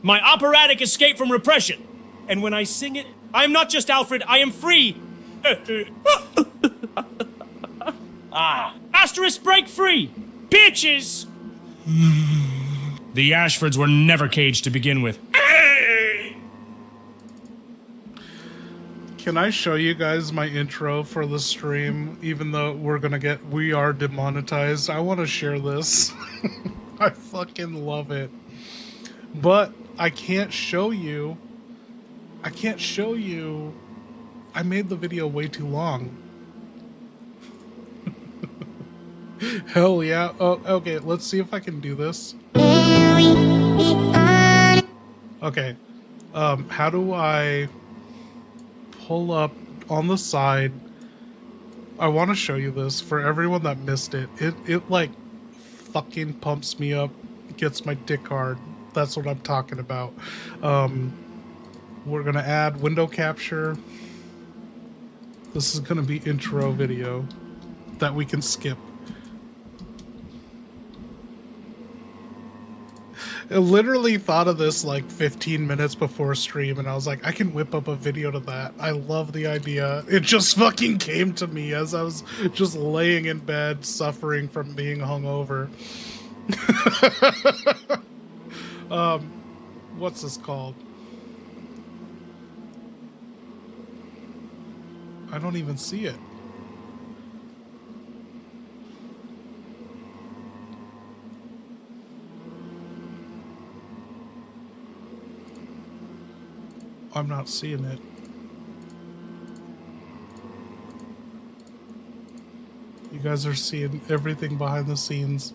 My operatic escape from repression. And when I sing it, I am not just Alfred, I am free! Asterisk break free! Bitches! The Ashfords were never caged to begin with. Can I show you guys my intro for the stream? Even though we are demonetized, I want to share this. I fucking love it. But I can't show you. I made the video way too long. Hell yeah. Oh, okay, let's see if I can do this. Okay. How do I pull up on the side? I want to show you this for everyone that missed it. It like fucking pumps me up, gets my dick hard. That's what I'm talking about. We're gonna add window capture. This is gonna be intro video that we can skip. I literally thought of this like 15 minutes before stream, and I was like, I can whip up a video to that. I love the idea. It just fucking came to me as I was just laying in bed suffering from being hungover. What's this called? I don't even see it. I'm not seeing it. You guys are seeing everything behind the scenes.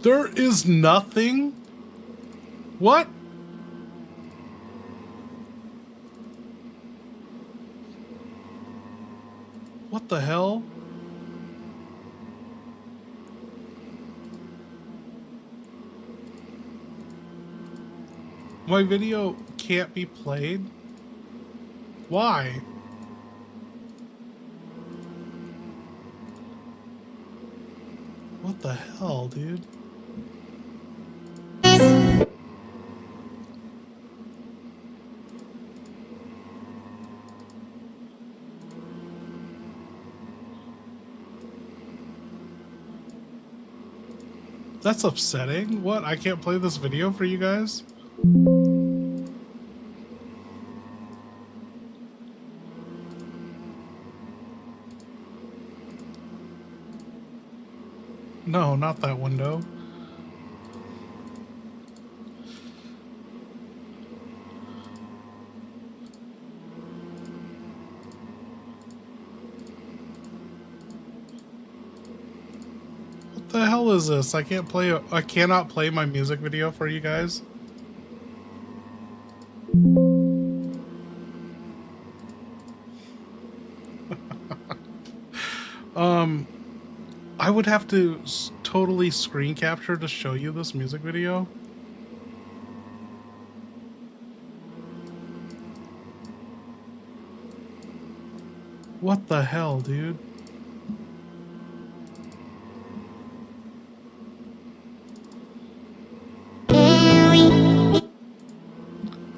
There is nothing? What? What the hell? My video can't be played? Why? What the hell, dude? That's upsetting. What? I can't play this video for you guys? No, not that window. The hell is this? I cannot play my music video for you guys. I would have to totally screen capture to show you this music video. What the hell, dude?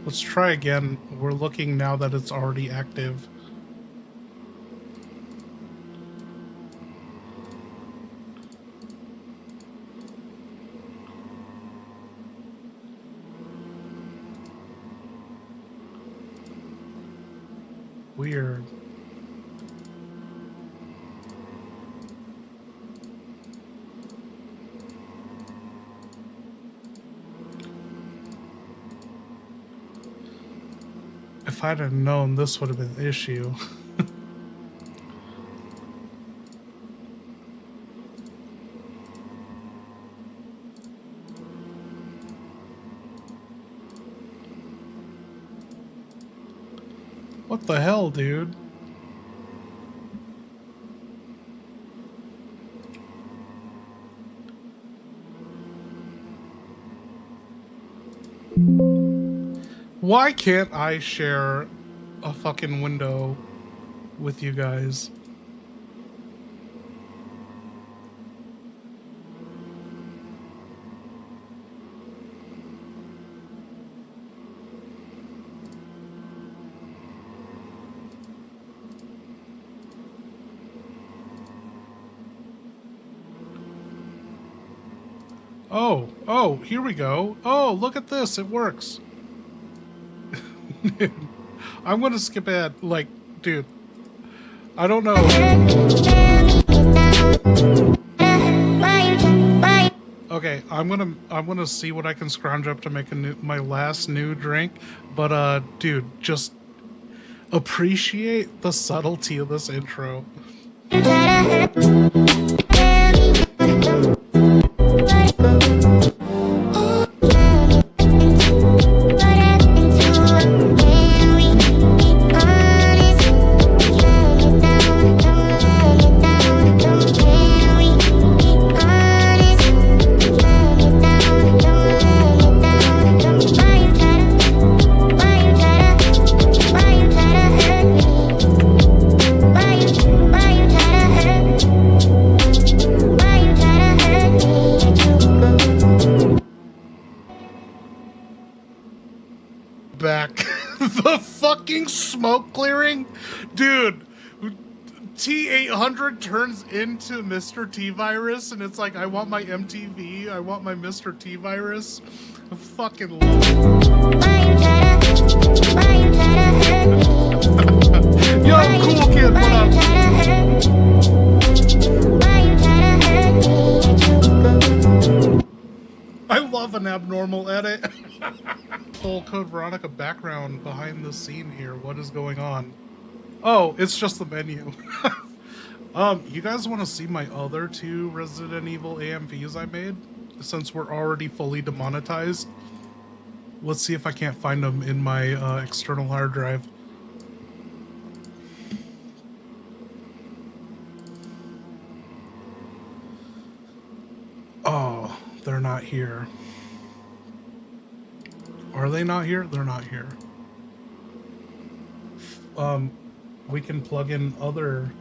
Let's try again. We're looking now that it's already active. Weird. If I'd have known this would have been an issue. What the hell, dude? Why can't I share a fucking window with you guys? Oh, here we go. Oh, look at this. It works. I'm gonna skip ahead. Like, dude, I don't know. Okay, I'm gonna see what I can scrounge up to make my last new drink. But dude, just appreciate the subtlety of this intro. Back. The fucking smoke clearing? Dude, T800 turns into Mr. T-Virus, and it's like, I want my MTV, I want my Mr. T-Virus. I fucking love it. Yo, cool kid, what up? I love an abnormal edit. Full Code Veronica background behind the scene here. What is going on? Oh, it's just the menu. You guys want to see my other 2 Resident Evil AMVs I made? Since we're already fully demonetized. Let's see if I can't find them in my external hard drive. Oh, they're not here. Are they not here? They're not here. We can plug in other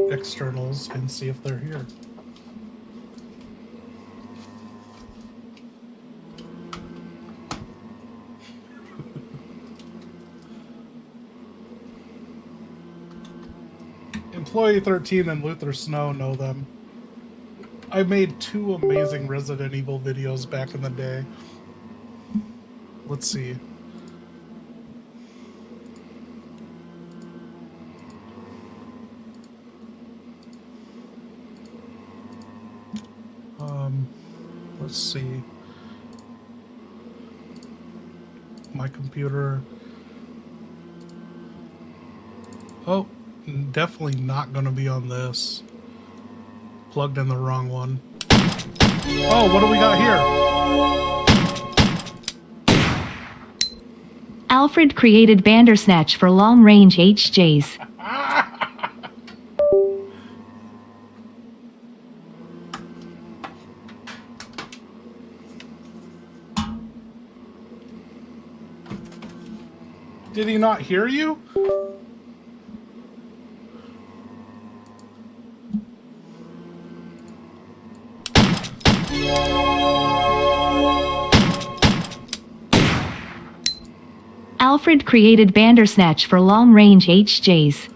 externals and see if they're here. Employee 13 and Luther Snow know them. I made 2 amazing Resident Evil videos back in the day. Let's see. Let's see. My computer. Oh, definitely not going to be on this. plugged in the wrong one. Oh, what do we got here? Alfred created Bandersnatch for long-range HJs. Did he not hear you? Alfred created Bandersnatch for long-range HJs.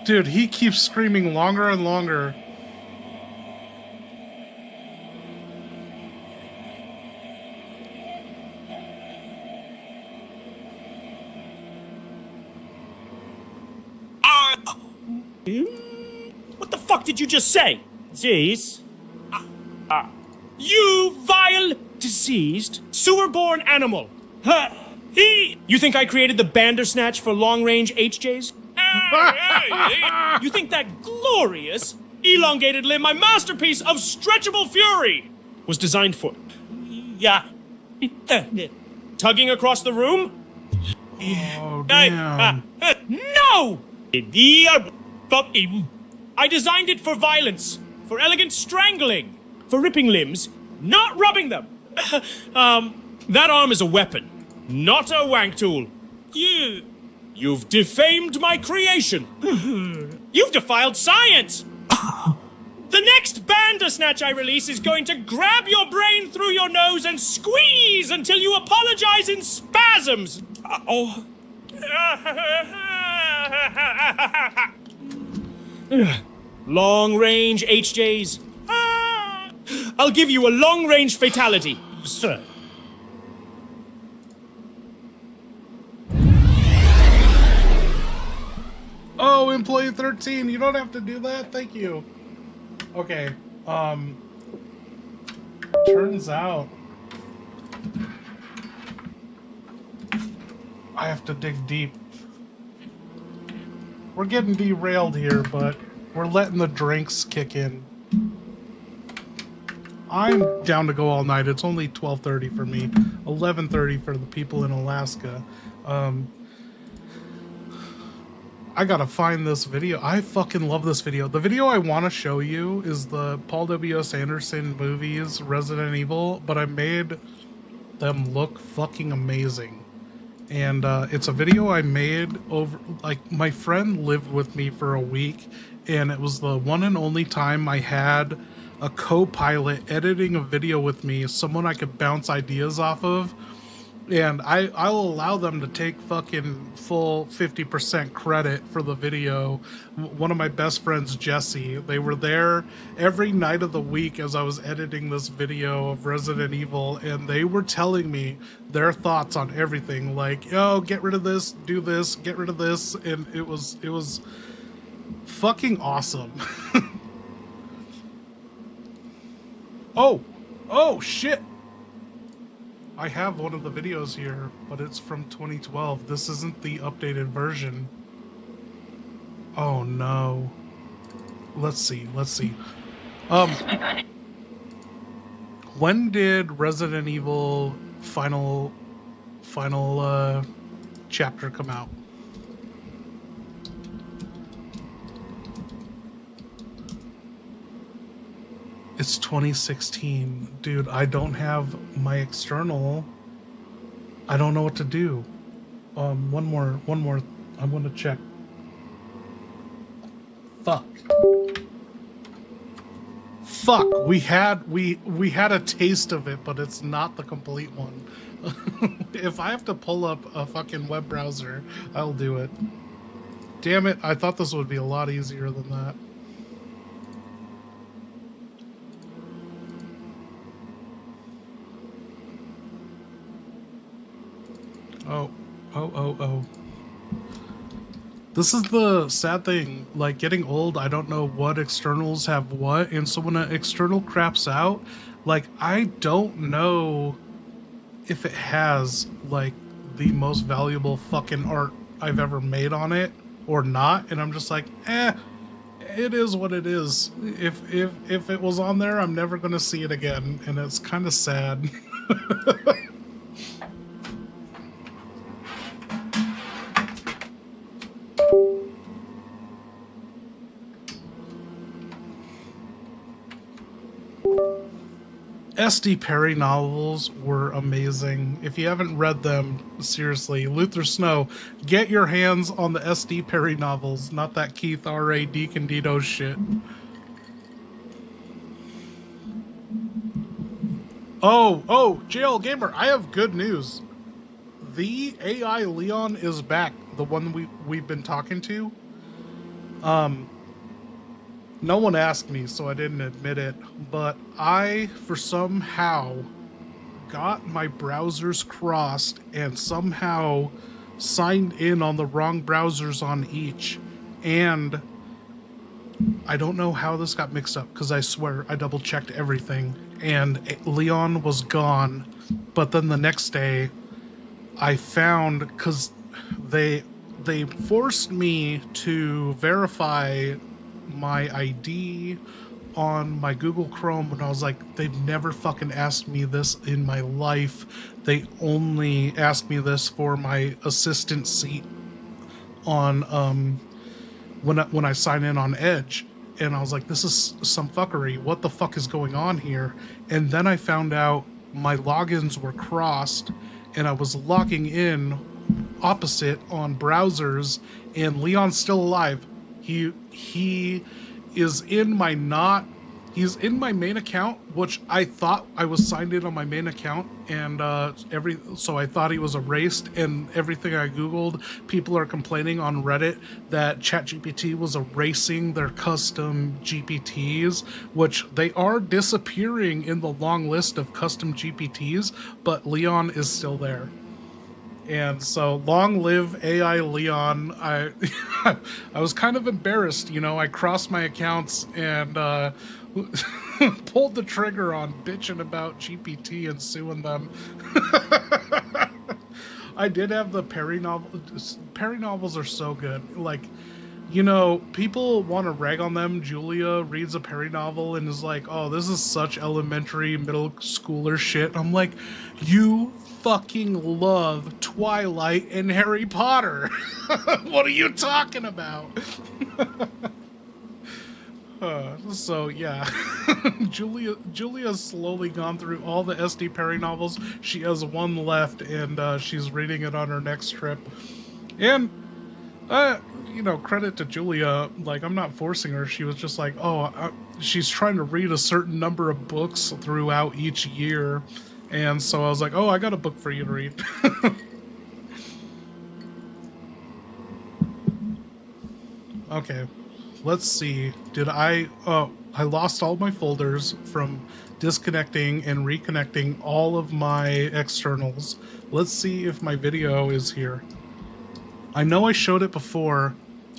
Dude, he keeps screaming longer and longer. What the fuck did you just say? Disease? You vile, diseased, sewer-born animal. You think I created the Bandersnatch for long-range HJs? You think that glorious, elongated limb, my masterpiece of stretchable fury, was designed for... Yeah. Tugging across the room? Oh, damn. No! I designed it for violence, for elegant strangling, for ripping limbs, not rubbing them. That arm is a weapon, not a wank tool. You've defamed my creation. You've defiled science. The next Bandersnatch I release is going to grab your brain through your nose and squeeze until you apologize in spasms. Long-range HJs. I'll give you a long-range fatality, sir. Oh, employee 13, you don't have to do that. Thank you. Okay. Turns out I have to dig deep. We're getting derailed here, but we're letting the drinks kick in. I'm down to go all night. It's only 12:30 for me, 11:30 for the people in Alaska. I gotta find this video. I fucking love this video. The video I want to show you is the Paul W.S. Anderson movies, Resident Evil, but I made them look fucking amazing. And it's a video I made over, like, my friend lived with me for a week, and it was the one and only time I had a co-pilot editing a video with me, someone I could bounce ideas off of. And I'll allow them to take fucking full 50% credit for the video. One of my best friends, Jesse, they were there every night of the week as I was editing this video of Resident Evil, and they were telling me their thoughts on everything. Like, oh, get rid of this, do this, get rid of this. And it was fucking awesome. Oh, shit. I have one of the videos here, but it's from 2012. This isn't the updated version. Oh no. Let's see. When did Resident Evil final chapter come out? It's 2016. Dude, I don't have my external. I don't know what to do. One more. I'm gonna check. Fuck. We had a taste of it, but it's not the complete one. If I have to pull up a fucking web browser, I'll do it. Damn it, I thought this would be a lot easier than that. Oh. This is the sad thing, like getting old, I don't know what externals have what, and so when an external craps out, like I don't know if it has like the most valuable fucking art I've ever made on it or not, and I'm just like, it is what it is. If it was on there, I'm never gonna see it again, and it's kind of sad. S.D. Perry novels were amazing. If you haven't read them, seriously, Luther Snow, get your hands on the S.D. Perry novels, not that Keith R.A. DiCandido shit. Oh, JL Gamer, I have good news. The AI Leon is back, the one we've been talking to. No one asked me, so I didn't admit it, but I, for somehow, got my browsers crossed and somehow signed in on the wrong browsers on each, and I don't know how this got mixed up, because I swear I double-checked everything, and Leon was gone, but then the next day, I found, because they forced me to verify my ID on my Google Chrome, and I was like, they've never fucking asked me this in my life. They only asked me this for my assistant seat on when I sign in on Edge, and I was like, this is some fuckery. What the fuck is going on here? And then I found out my logins were crossed, and I was logging in opposite on browsers, and Leon's still alive. He is in my he's in my main account, which I thought I was signed in on my main account, and so I thought he was erased, and everything I Googled, people are complaining on Reddit that ChatGPT was erasing their custom GPTs, which they are disappearing in the long list of custom GPTs, but Leon is still there. And so, long live AI Leon. I was kind of embarrassed, I crossed my accounts and pulled the trigger on bitching about GPT and suing them. I did have the Perry novels. Perry novels are so good. Like, people want to rag on them. Julia reads a Perry novel and is like, oh, this is such elementary middle schooler shit. I'm like, you fucking love Twilight and Harry Potter. What are you talking about? So yeah, Julia's slowly gone through all the S.D. Perry novels. She has one left, and she's reading it on her next trip. And credit to Julia. Like, I'm not forcing her. She was just like, she's trying to read a certain number of books throughout each year. And so I was like, I got a book for you to read. Okay, let's see. I lost all my folders from disconnecting and reconnecting all of my externals. Let's see if my video is here. I know I showed it before.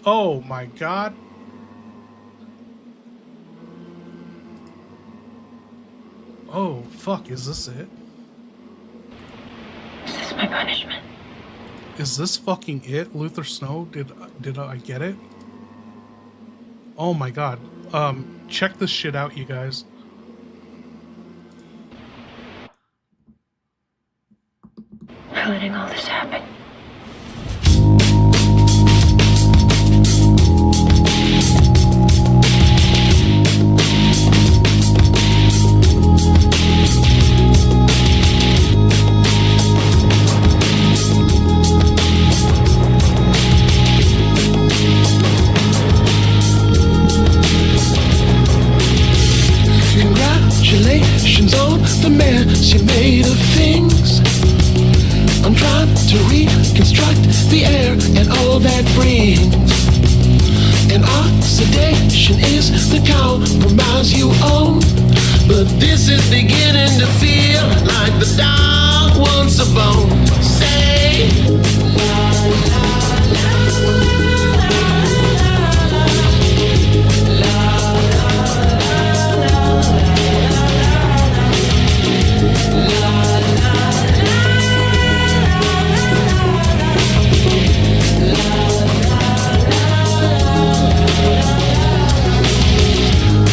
Oh my god. Oh, fuck, is this it? This is my punishment. Is this fucking it, Luther Snow? Did I get it? Oh my god. Check this shit out, you guys. For letting all this happen. Congratulations on the mess you made of things. I'm trying to reconstruct the air and all that brings. And oxidation is the compromise you own. But this is beginning to feel like the dawn. wants a bone. Say,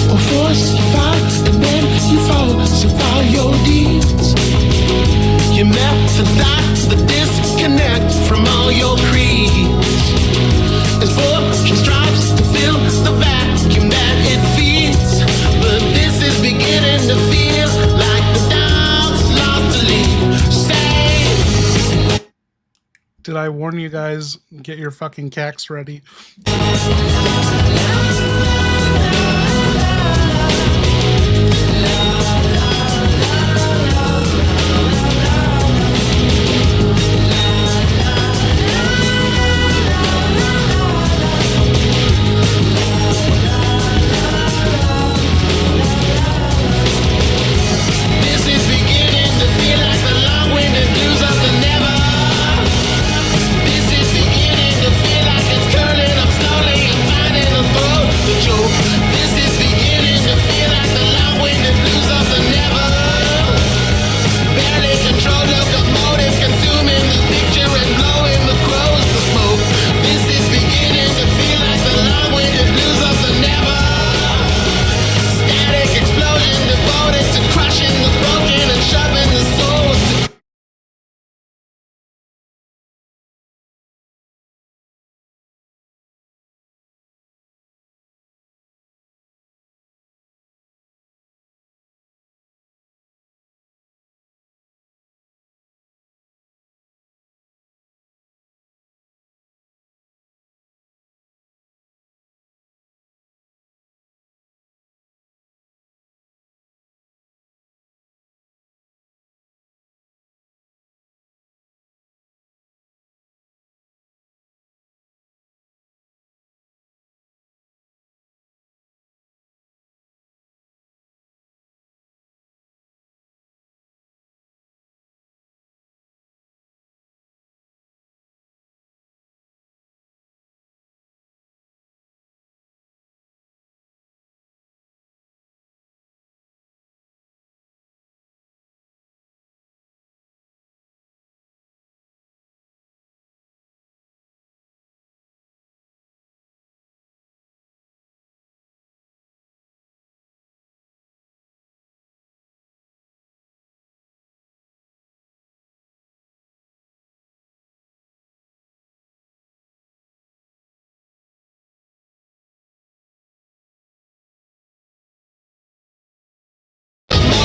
or force you fall, and then you fall. So follow your deeds. Your methods start the disconnect from all your creeds. As fortune strives to fill the vacuum that it feeds, but this is beginning to feel like the dog's lost a lead. Say, Did I warn you guys? Get your fucking cacks ready. this is beginning to feel like the long-winded blues of the never. This is beginning to feel like it's curling up slowly and finding a throat to choke. This is beginning to feel like the long-winded blues of the never. Barely controlled locomotive consuming the picture and blowing the crows to smoke. This is beginning to feel like the long-winded blues of the never. Static explosion devoted to crushing the broken and shoving the souls to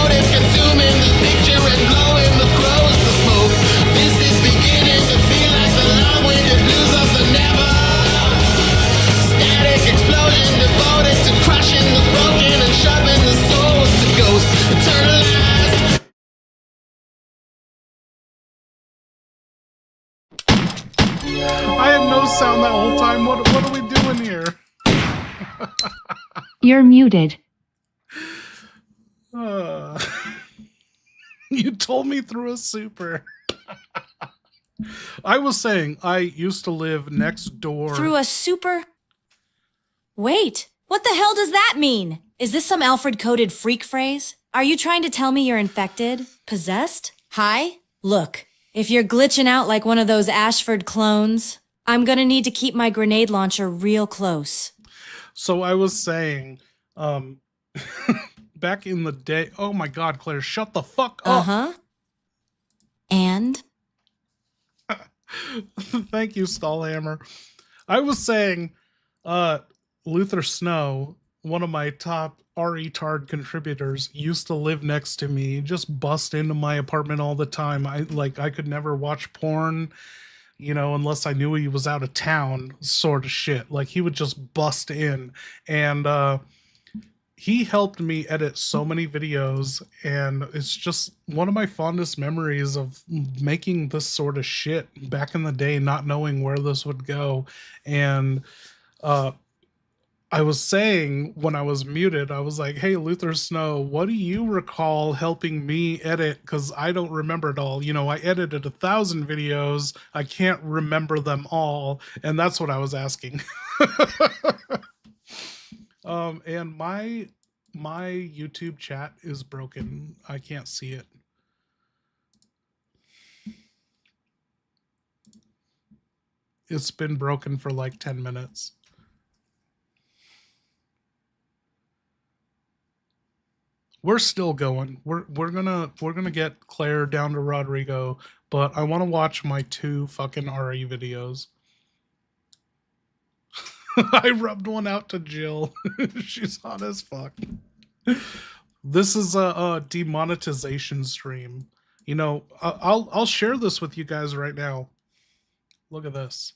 motive consuming the picture and blowing the crows to smoke. This is beginning to feel like the long-winded blues of the never. Static explosion devoted to crushing the broken and shoving the souls to ghost. Eternalized. I had no sound that whole time. What are we doing here? You're muted. You told me through a super. I was saying I used to live next door. Through a super... Wait, what the hell does that mean? Is this some Alfred-coded freak phrase? Are you trying to tell me you're infected? Possessed? Hi? Look, if you're glitching out like one of those Ashford clones, I'm gonna need to keep my grenade launcher real close. So I was saying, back in the day... Oh my god, Claire, shut the fuck up. Uh-huh. And? Thank you, Stallhammer. I was saying, Luther Snow, one of my top retard contributors, used to live next to me, just bust into my apartment all the time. I could never watch porn, you know, unless I knew he was out of town, sort of shit. Like, he would just bust in, and he helped me edit so many videos, and it's just one of my fondest memories of making this sort of shit back in the day, not knowing where this would go. And I was saying when I was muted, I was like, hey, Luther Snow, what do you recall helping me edit? Because I don't remember it all. You know, I edited 1,000 videos. I can't remember them all. And that's what I was asking. And my YouTube chat is broken. I can't see it. It's been broken for like 10 minutes. We're still going. We're gonna get Claire down to Rodrigo, but I want to watch my 2 fucking RE videos. I rubbed one out to Jill. She's hot as fuck. This is a demonetization stream. You know, I'll share this with you guys right now. Look at this.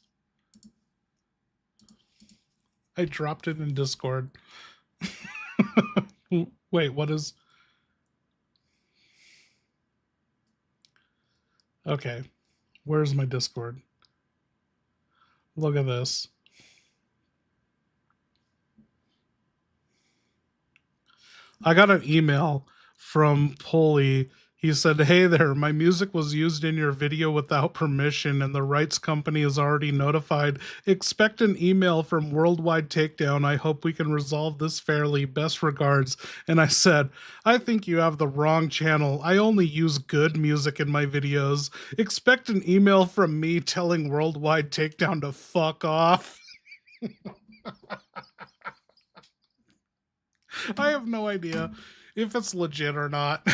I dropped it in Discord. Wait, what is... Okay, where's my Discord? Look at this. I got an email from Polly. He said, hey there, my music was used in your video without permission and the rights company is already notified. Expect an email from Worldwide Takedown. I hope we can resolve this fairly. Best regards. And I said, I think you have the wrong channel. I only use good music in my videos. Expect an email from me telling Worldwide Takedown to fuck off. I have no idea if it's legit or not.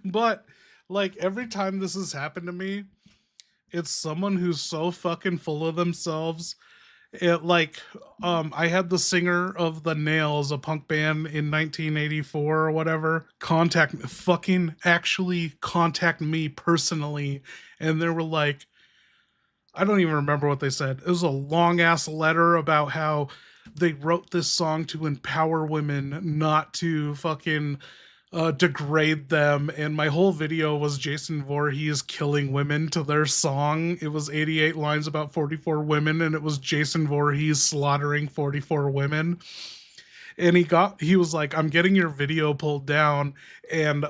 But like every time this has happened to me, it's someone who's so fucking full of themselves. It like I had the singer of The Nails, a punk band in 1984 or whatever, contact me personally, and they were like, I don't even remember what they said. It was a long ass letter about how they wrote this song to empower women, not to fucking degrade them. And my whole video was Jason Voorhees killing women to their song. It was 88 lines about 44 women, and it was Jason Voorhees slaughtering 44 women. And he was like, I'm getting your video pulled down. And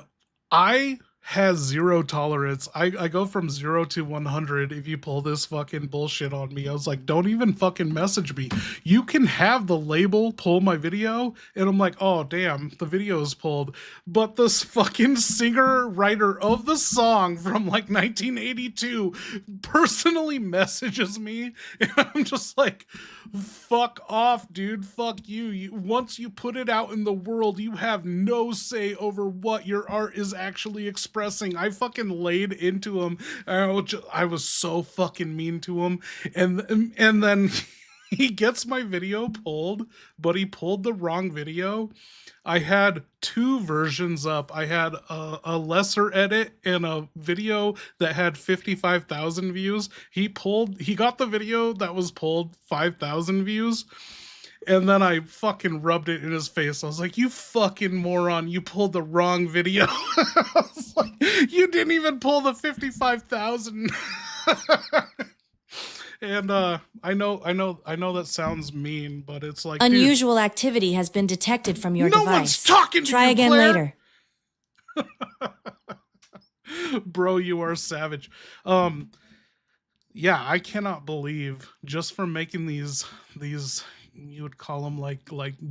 I has zero tolerance. I go from 0 to 100 if you pull this fucking bullshit on me. I was like, don't even fucking message me. You can have the label pull my video, and I'm like, oh damn, the video is pulled. But this fucking singer writer of the song from like 1982 personally messages me, and I'm just like, fuck off, dude. Fuck you. Once you put it out in the world, you have no say over what your art is actually expressing. I fucking laid into him. I was so fucking mean to him. And then he gets my video pulled, but he pulled the wrong video. I had 2 versions up. I had a lesser edit and a video that had 55,000 views. He got the video that was pulled 5,000 views. And then I fucking rubbed it in his face. I was like, you fucking moron, you pulled the wrong video. I was like, you didn't even pull the 55,000. And I know that sounds mean, but it's like, unusual activity has been detected from your device. No one's talking to you, Try again Claire. later. Bro, you are savage. Yeah, I cannot believe just for making these you would call them like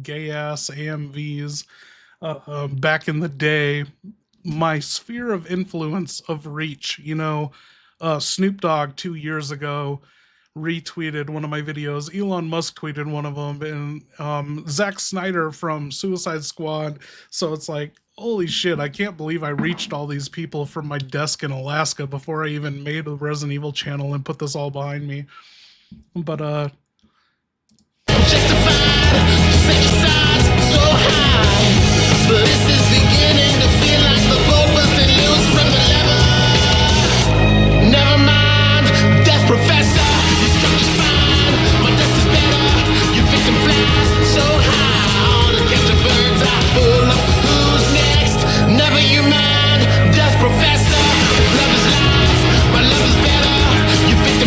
gay ass AMVs back in the day, my sphere of influence of reach, you know, Snoop Dogg 2 years ago retweeted one of my videos. Elon Musk tweeted one of them, and Zack Snyder from Suicide Squad. So it's like, holy shit, I can't believe I reached all these people from my desk in Alaska before I even made a Resident Evil channel and put this all behind me. But this is beginning to feel like the boat was loose from the lever. Never mind, death professor. Your structure's fine, my desk is better. Your victim flies so high. All the captured birds are full of who's next. Never you mind, death professor. Love is life, my love is better. Your victim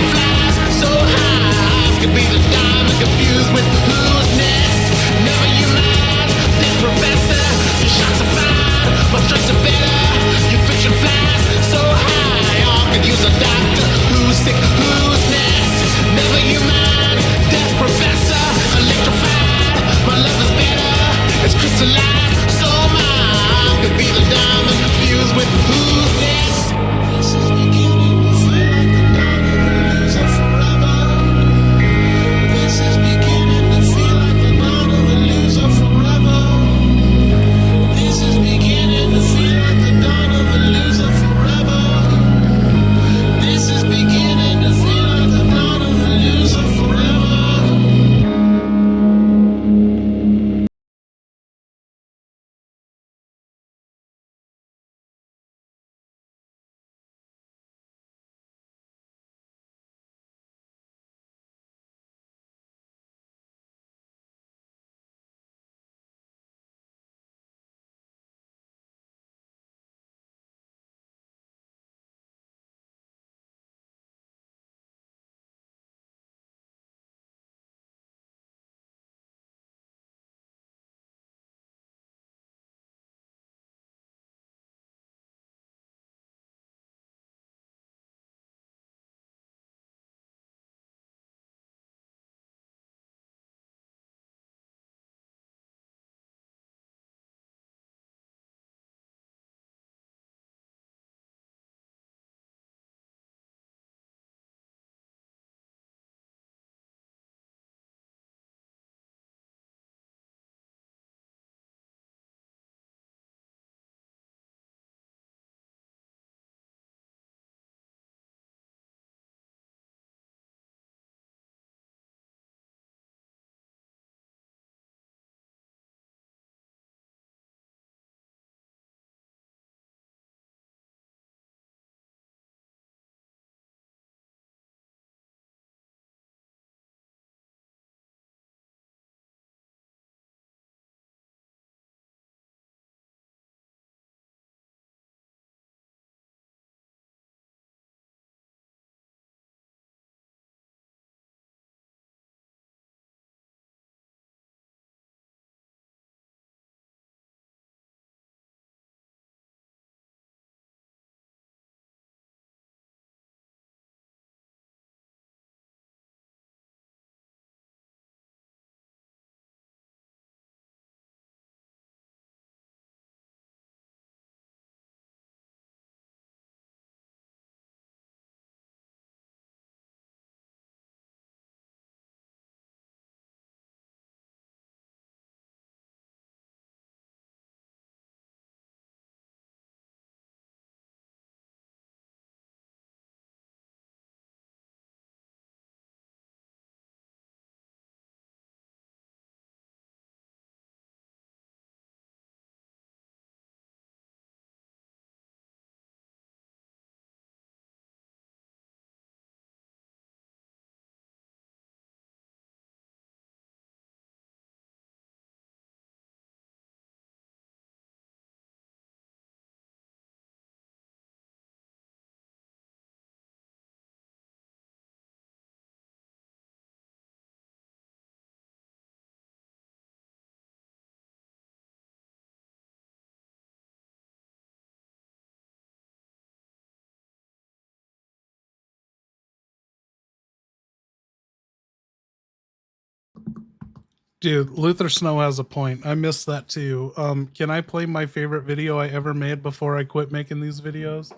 Dude, Luther Snow has a point. I missed that too. Can I play my favorite video I ever made before I quit making these videos?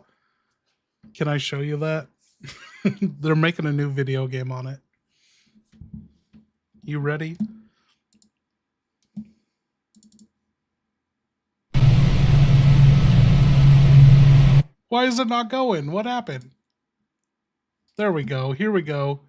Can I show you that? They're making a new video game on it. You ready? Why is it not going? What happened? There we go. Here we go.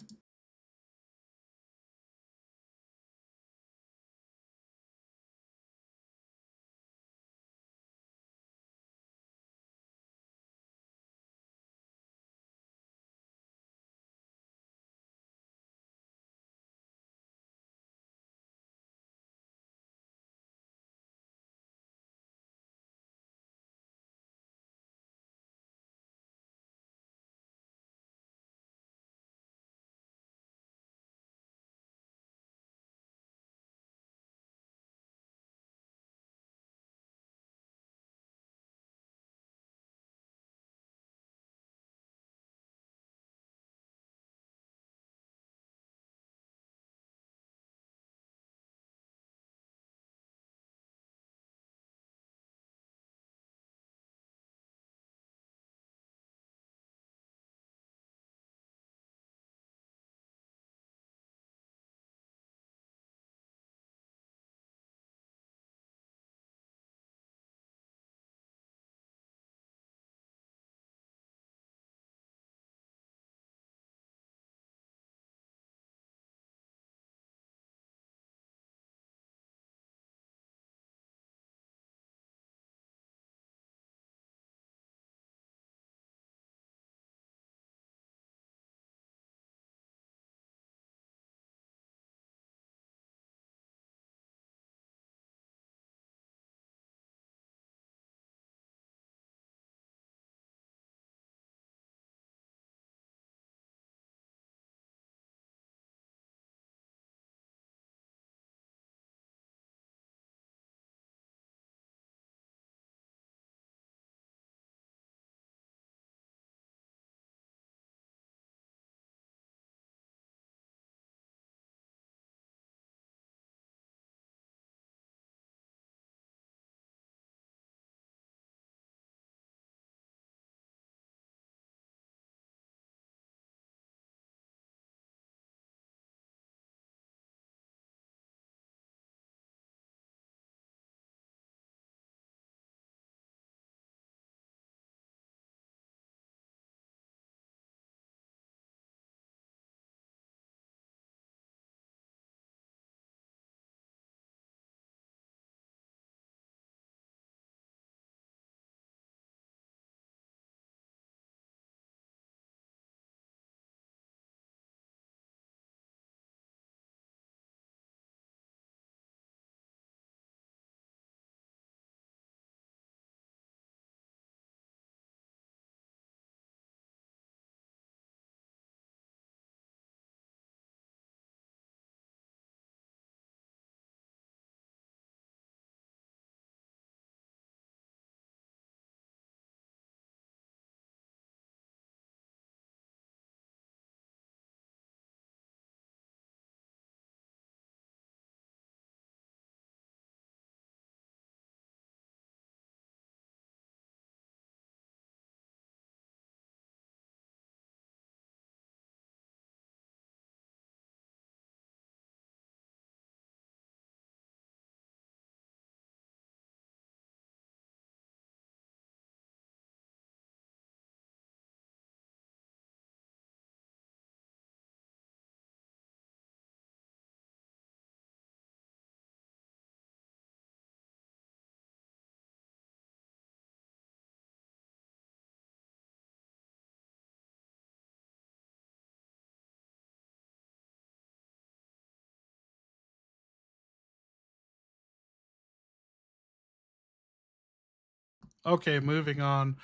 Okay, moving on.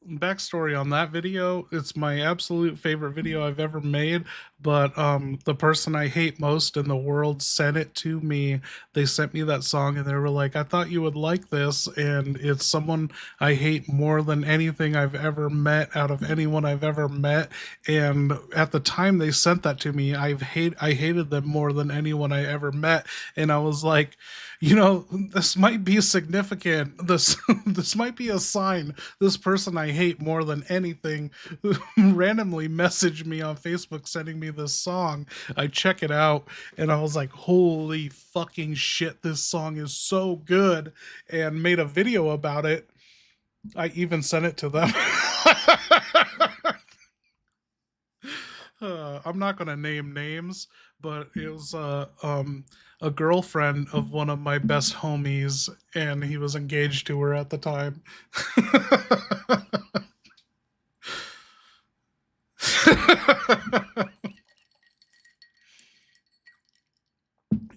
backstory on that video, it's my absolute favorite video I've ever made, but the person I hate most in the world sent it to me. They sent me that song and they were like, I thought you would like this, and it's someone I hate more than anything I've ever met out of anyone I've ever met. And at the time they sent that to me, I hated them more than anyone I ever met. And I was like, you know, this might be significant. This might be a sign. This person I hate more than anything randomly messaged me on Facebook sending me this song. I check it out and I was like, holy fucking shit, this song is so good, and made a video about it. I even sent it to them. I'm not gonna name names, but it was a girlfriend of one of my best homies, and he was engaged to her at the time.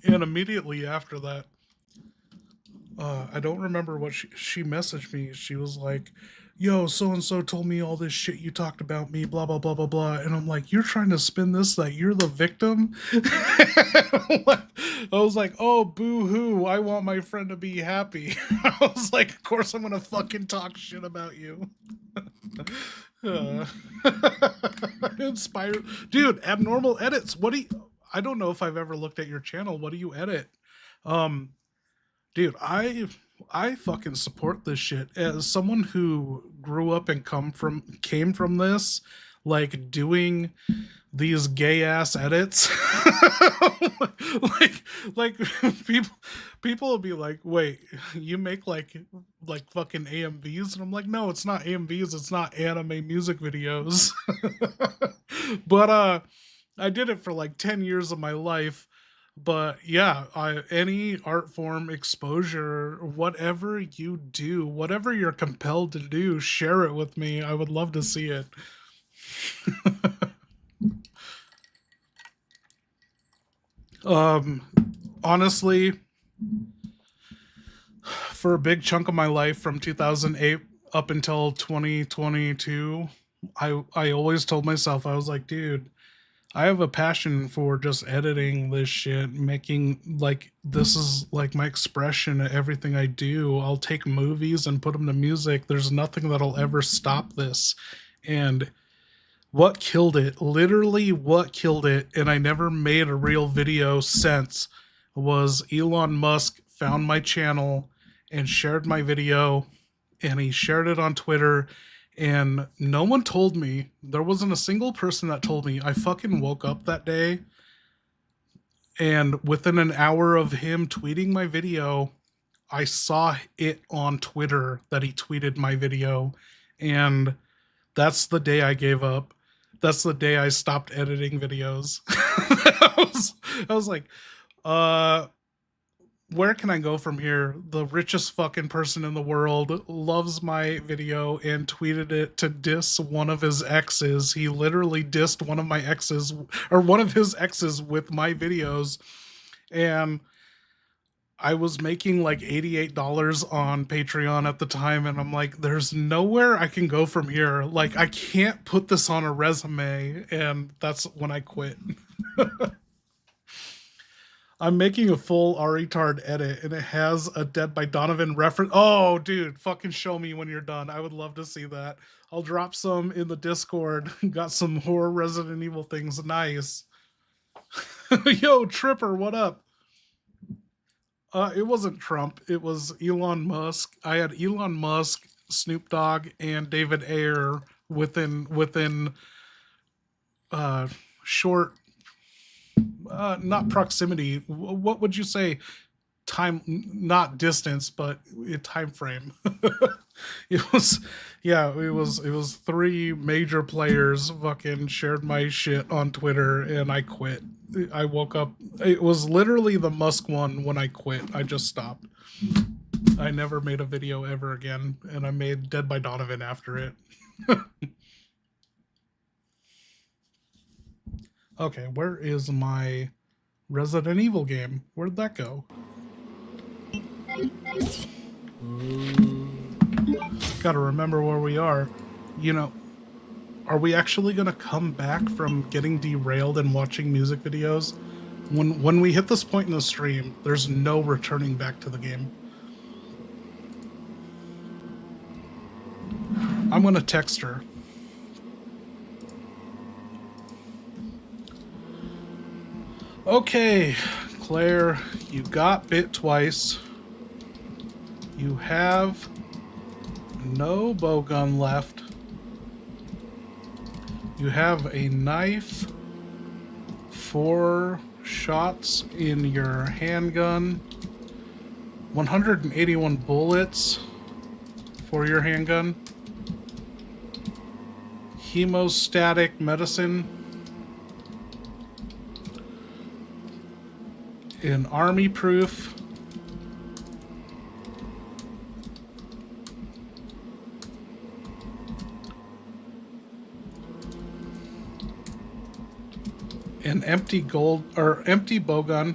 And immediately after that, I don't remember what she messaged me. She was like, yo, so-and-so told me all this shit you talked about me, blah, blah, blah, blah, blah. And I'm like, you're trying to spin this that you're the victim? I was like, oh, boo-hoo, I want my friend to be happy. I was like, of course I'm gonna fucking talk shit about you. Inspired. Dude, abnormal edits. What do you... I don't know if I've ever looked at your channel. What do you edit? Dude, I fucking support this shit. As someone who grew up and came from this, like doing these gay ass edits, like people will be like, wait, you make like fucking AMVs? And I'm like, no, it's not AMVs, it's not anime music videos. But I did it for like 10 years of my life. But yeah, any art form, exposure, whatever you do, whatever you're compelled to do, share it with me. I would love to see it. Honestly, for a big chunk of my life from 2008 up until 2022, I always told myself, I was like, dude, I have a passion for just editing this shit, making, like, this is like my expression of everything I do. I'll take movies and put them to music. There's nothing that'll ever stop this. And what killed it, literally what killed it, and I never made a real video since, was Elon Musk found my channel and shared my video, and he shared it on Twitter. And no one told me, there wasn't a single person that told me. I fucking woke up that day, and within an hour of him tweeting my video, I saw it on Twitter that he tweeted my video. And that's the day I gave up. That's the day I stopped editing videos. I was like, where can I go from here? The richest fucking person in the world loves my video and tweeted it to diss one of his exes. He literally dissed one of my exes, or one of his exes, with my videos. And I was making like $88 on Patreon at the time, and I'm like, there's nowhere I can go from here. Like, I can't put this on a resume, and that's when I quit. I'm making a full retard edit, and it has a Dead by Donovan reference. Oh, dude, fucking show me when you're done. I would love to see that. I'll drop some in the Discord. Got some horror Resident Evil things. Nice. Yo, Tripper, what up? It wasn't Trump. It was Elon Musk. I had Elon Musk, Snoop Dogg, and David Ayer within short, not proximity. What would you say? Time, not distance, but time frame. It was, yeah, it was three major players fucking shared my shit on Twitter, and I quit. I woke up, it was literally the Musk one when I quit. I just stopped. I never made a video ever again, and I made Dead by Donovan after it. Okay, where is my Resident Evil game? Where'd that go? Gotta remember where we are. You know, are we actually going to come back from getting derailed and watching music videos? When we hit this point in the stream, there's no returning back to the game. I'm going to text her. Okay, Claire, you got bit twice. You have no bowgun left. You have a knife, 4 shots in your handgun, 181 bullets for your handgun, hemostatic medicine, an army proof, an empty empty bowgun,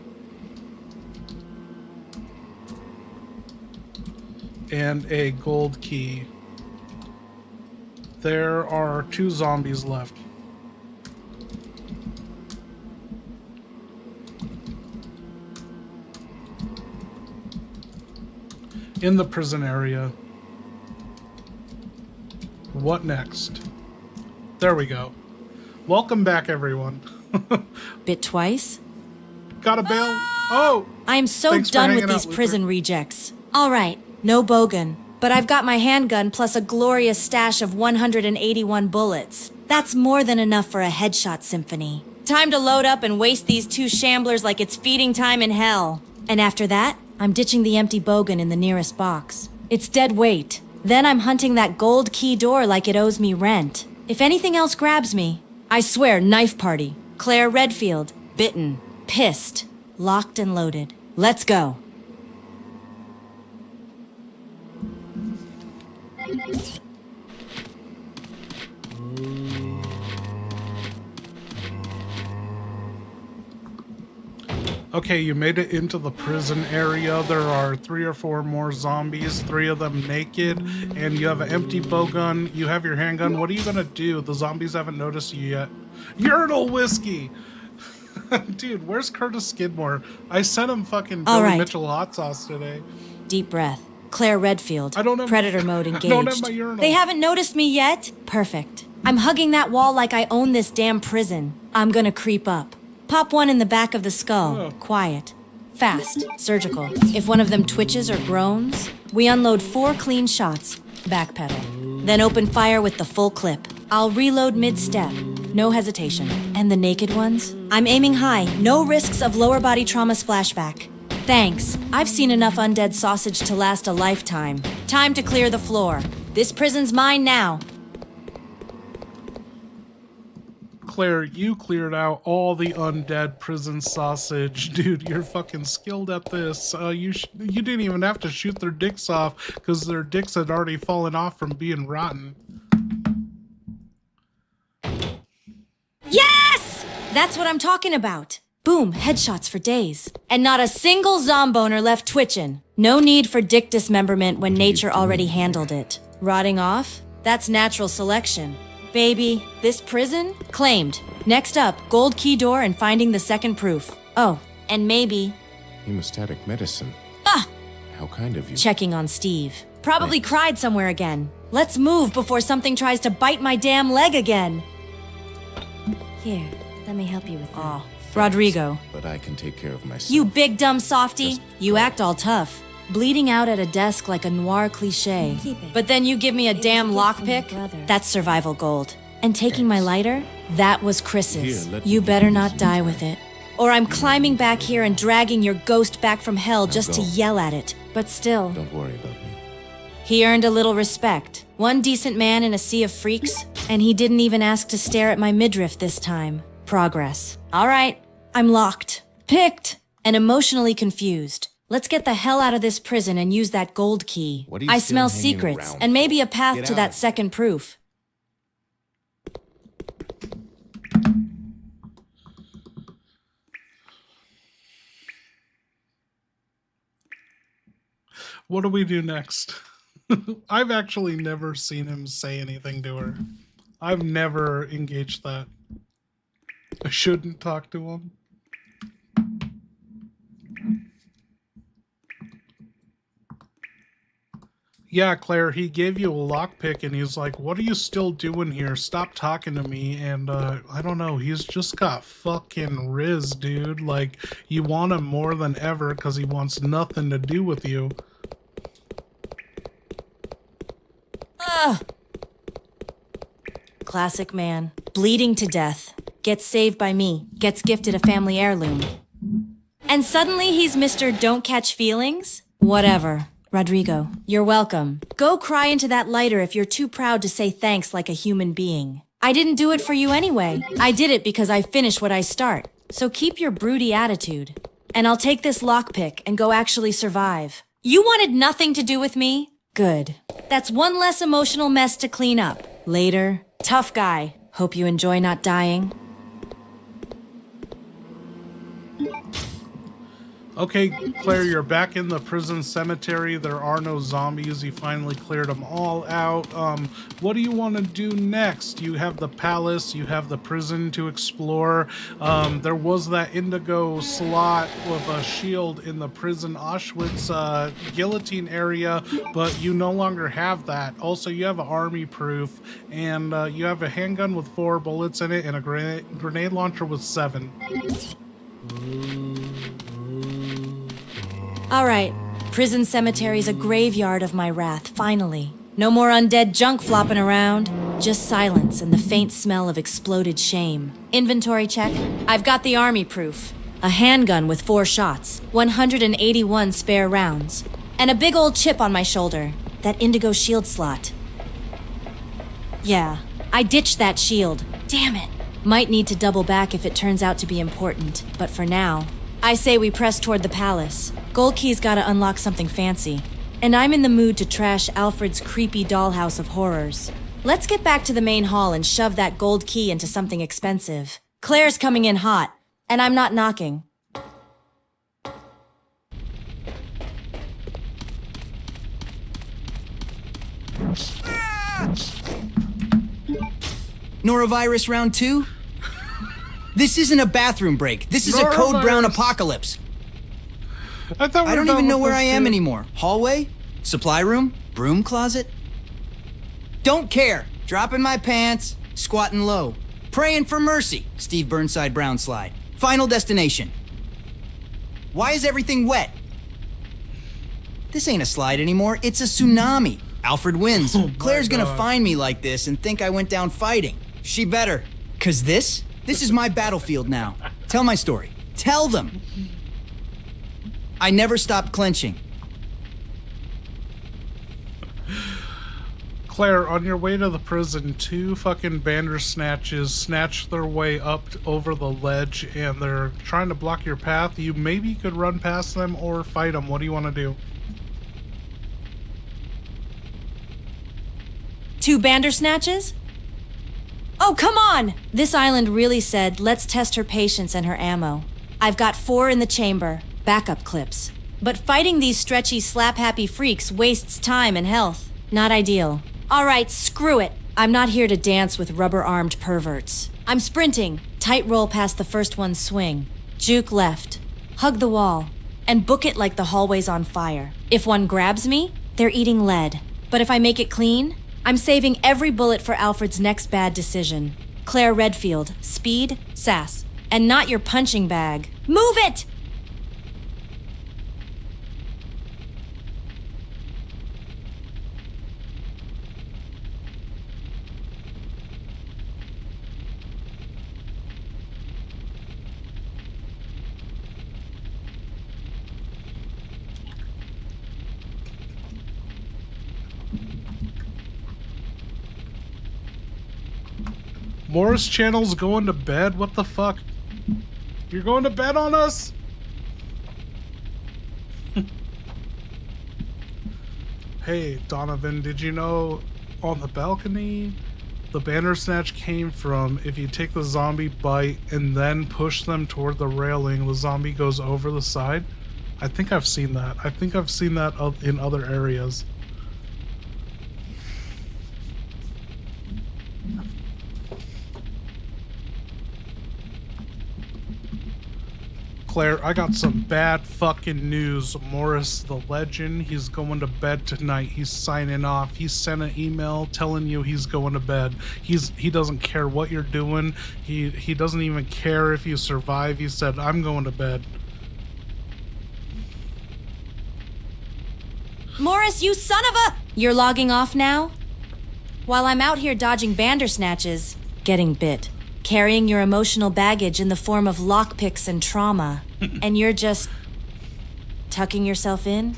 and a gold key. There are 2 zombies left. In the prison area. What next? There we go. Welcome back, everyone. Bit twice? Got a bail? Oh! I'm so Thanks for done with hanging these out, prison rejects. Alright, no bowgun. But I've got my handgun plus a glorious stash of 181 bullets. That's more than enough for a headshot symphony. Time to load up and waste these 2 shamblers like it's feeding time in hell. And after that, I'm ditching the empty bowgun in the nearest box. It's dead weight. Then I'm hunting that gold key door like it owes me rent. If anything else grabs me, I swear, knife party. Claire Redfield, bitten, pissed, locked and loaded. Let's go. Okay, you made it into the prison area. There are 3 or 4 more zombies, 3 of them naked, and you have an empty bowgun. You have your handgun. What are you gonna do? The zombies haven't noticed you yet. Urinal whiskey! Dude, where's Curtis Skidmore? I sent him fucking Billy right. Mitchell hot sauce today. Deep breath. Claire Redfield. I don't have- Predator mode I engaged. don't have my urinal. They haven't noticed me yet? Perfect. I'm hugging that wall like I own this damn prison. I'm gonna creep up. Pop one in the back of the skull. Oh. Quiet. Fast. Surgical. If one of them twitches or groans, we unload 4 clean shots. Backpedal. Then open fire with the full clip. I'll reload mid-step. No hesitation. And the naked ones? I'm aiming high. No risks of lower body trauma splashback. Thanks. I've seen enough undead sausage to last a lifetime. Time to clear the floor. This prison's mine now. Claire, you cleared out all the undead prison sausage. Dude, you're fucking skilled at this. You didn't even have to shoot their dicks off because their dicks had already fallen off from being rotten. Yes! That's what I'm talking about. Boom, headshots for days. And not a single zomboner left twitching. No need for dick dismemberment when nature already handled it. Rotting off? That's natural selection. Baby, this prison? Claimed. Next up, gold key door and finding the second proof. Oh, and maybe... Hemostatic medicine. Ah! How kind of you. Checking on Steve. Probably cried somewhere again. Let's move before something tries to bite my damn leg again. Here, let me help you with that. Oh, Rodrigo. But I can take care of myself. You big dumb softy. Just You act all tough. Bleeding out at a desk like a noir cliche. Keep it. But then you give me a It was damn a gift from your lockpick? brother. That's survival gold. And taking my lighter? That was Chris's. Here, let You me better use not it. die with it. Or I'm climbing back here and dragging your ghost back from hell just to go. yell at it. But still, Don't worry about me. he earned a little respect. One decent man in a sea of freaks, and he didn't even ask to stare at my midriff this time. Progress. All right, I'm locked, picked, and emotionally confused. Let's get the hell out of this prison and use that gold key. What are you I still smell hanging secrets, around and maybe for? a path Get to out. that second proof. What do we do next? I've actually never seen him say anything to her. I've never engaged that. I shouldn't talk to him. Yeah, Claire, he gave you a lockpick and he's like, what are you still doing here? Stop talking to me. And, I don't know, he's just got fucking riz, dude. Like, you want him more than ever because he wants nothing to do with you. Ugh. Classic man. Bleeding to death. Gets saved by me. Gets gifted a family heirloom. And suddenly he's Mr. Don't Catch Feelings? Whatever. Rodrigo, you're welcome. Go cry into that lighter if you're too proud to say thanks like a human being. I didn't do it for you anyway. I did it because I finish what I start. So keep your broody attitude. And I'll take this lockpick and go actually survive. You wanted nothing to do with me? Good. That's one less emotional mess to clean up. Later. Tough guy. Hope you enjoy not dying. Okay, Claire, you're back in the prison cemetery. There are no zombies. You finally cleared them all out. What do you want to do next? You have the palace, you have the prison to explore. There was that indigo slot with a shield in the prison Auschwitz guillotine area, but you no longer have that. Also, you have an army proof, and you have a handgun with 4 bullets in it and a grenade launcher with 7. All right. Prison cemetery's a graveyard of my wrath, finally. No more undead junk flopping around. Just silence and the faint smell of exploded shame. Inventory check. I've got the army proof. A handgun with 4 shots, 181 spare rounds, and a big old chip on my shoulder. That indigo shield slot. Yeah, I ditched that shield. Damn it. Might need to double back if it turns out to be important, but for now, I say we press toward the palace. Gold Key's gotta unlock something fancy. And I'm in the mood to trash Alfred's creepy dollhouse of horrors. Let's get back to the main hall and shove that gold key into something expensive. Claire's coming in hot, and I'm not knocking. Norovirus round 2? This isn't a bathroom break. This is a Code Brown apocalypse. I don't even know where I am anymore. Hallway? Supply room? Broom closet? Don't care. Dropping my pants, squatting low. Praying for mercy. Steve Burnside Brown slide. Final destination. Why is everything wet? This ain't a slide anymore. It's a tsunami. Alfred wins. Claire's gonna find me like this and think I went down fighting. She better. 'Cause this is my battlefield now. Tell my story. Tell them. I never stopped clenching. Claire, on your way to the prison, 2 fucking Bandersnatches snatch their way up over the ledge and they're trying to block your path. You maybe could run past them or fight them. What do you want to do? 2 Bandersnatches? Oh, come on! This island really said, let's test her patience and her ammo. I've got 4 in the chamber, backup clips. But fighting these stretchy, slap-happy freaks wastes time and health. Not ideal. All right, screw it. I'm not here to dance with rubber-armed perverts. I'm sprinting. Tight roll past the first one's swing. Juke left. Hug the wall. And book it like the hallway's on fire. If one grabs me, they're eating lead. But if I make it clean, I'm saving every bullet for Alfred's next bad decision. Claire Redfield, speed, sass, and not your punching bag. Move it! Morris Channel's going to bed? What the fuck? You're going to bed on us? Hey, Donovan, did you know on the balcony the Bandersnatch came from if you take the zombie bite and then push them toward the railing, the zombie goes over the side? I think I've seen that. I think I've seen that in other areas. Claire, I got some bad fucking news. Morris the legend, he's going to bed tonight. He's signing off. He sent an email telling you he's going to bed. He doesn't care what you're doing. He doesn't even care if you survive. He said, I'm going to bed. Morris, you son of a... You're logging off now? While I'm out here dodging bandersnatches, getting bit, carrying your emotional baggage in the form of lockpicks and trauma, and you're just tucking yourself in?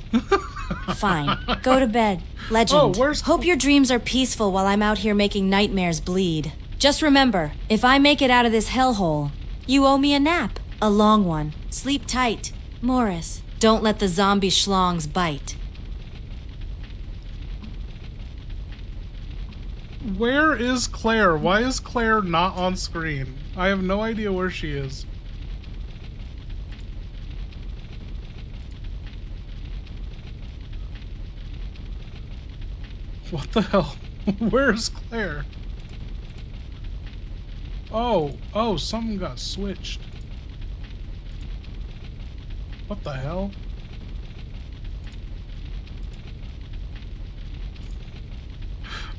Fine. Go to bed. Legend. Hope your dreams are peaceful while I'm out here making nightmares bleed. Just remember, if I make it out of this hellhole, you owe me a nap. A long one. Sleep tight. Morris, don't let the zombie schlongs bite. Where is Claire? Why is Claire not on screen? I have no idea where she is. What the hell? Where's Claire? Oh, something got switched. What the hell?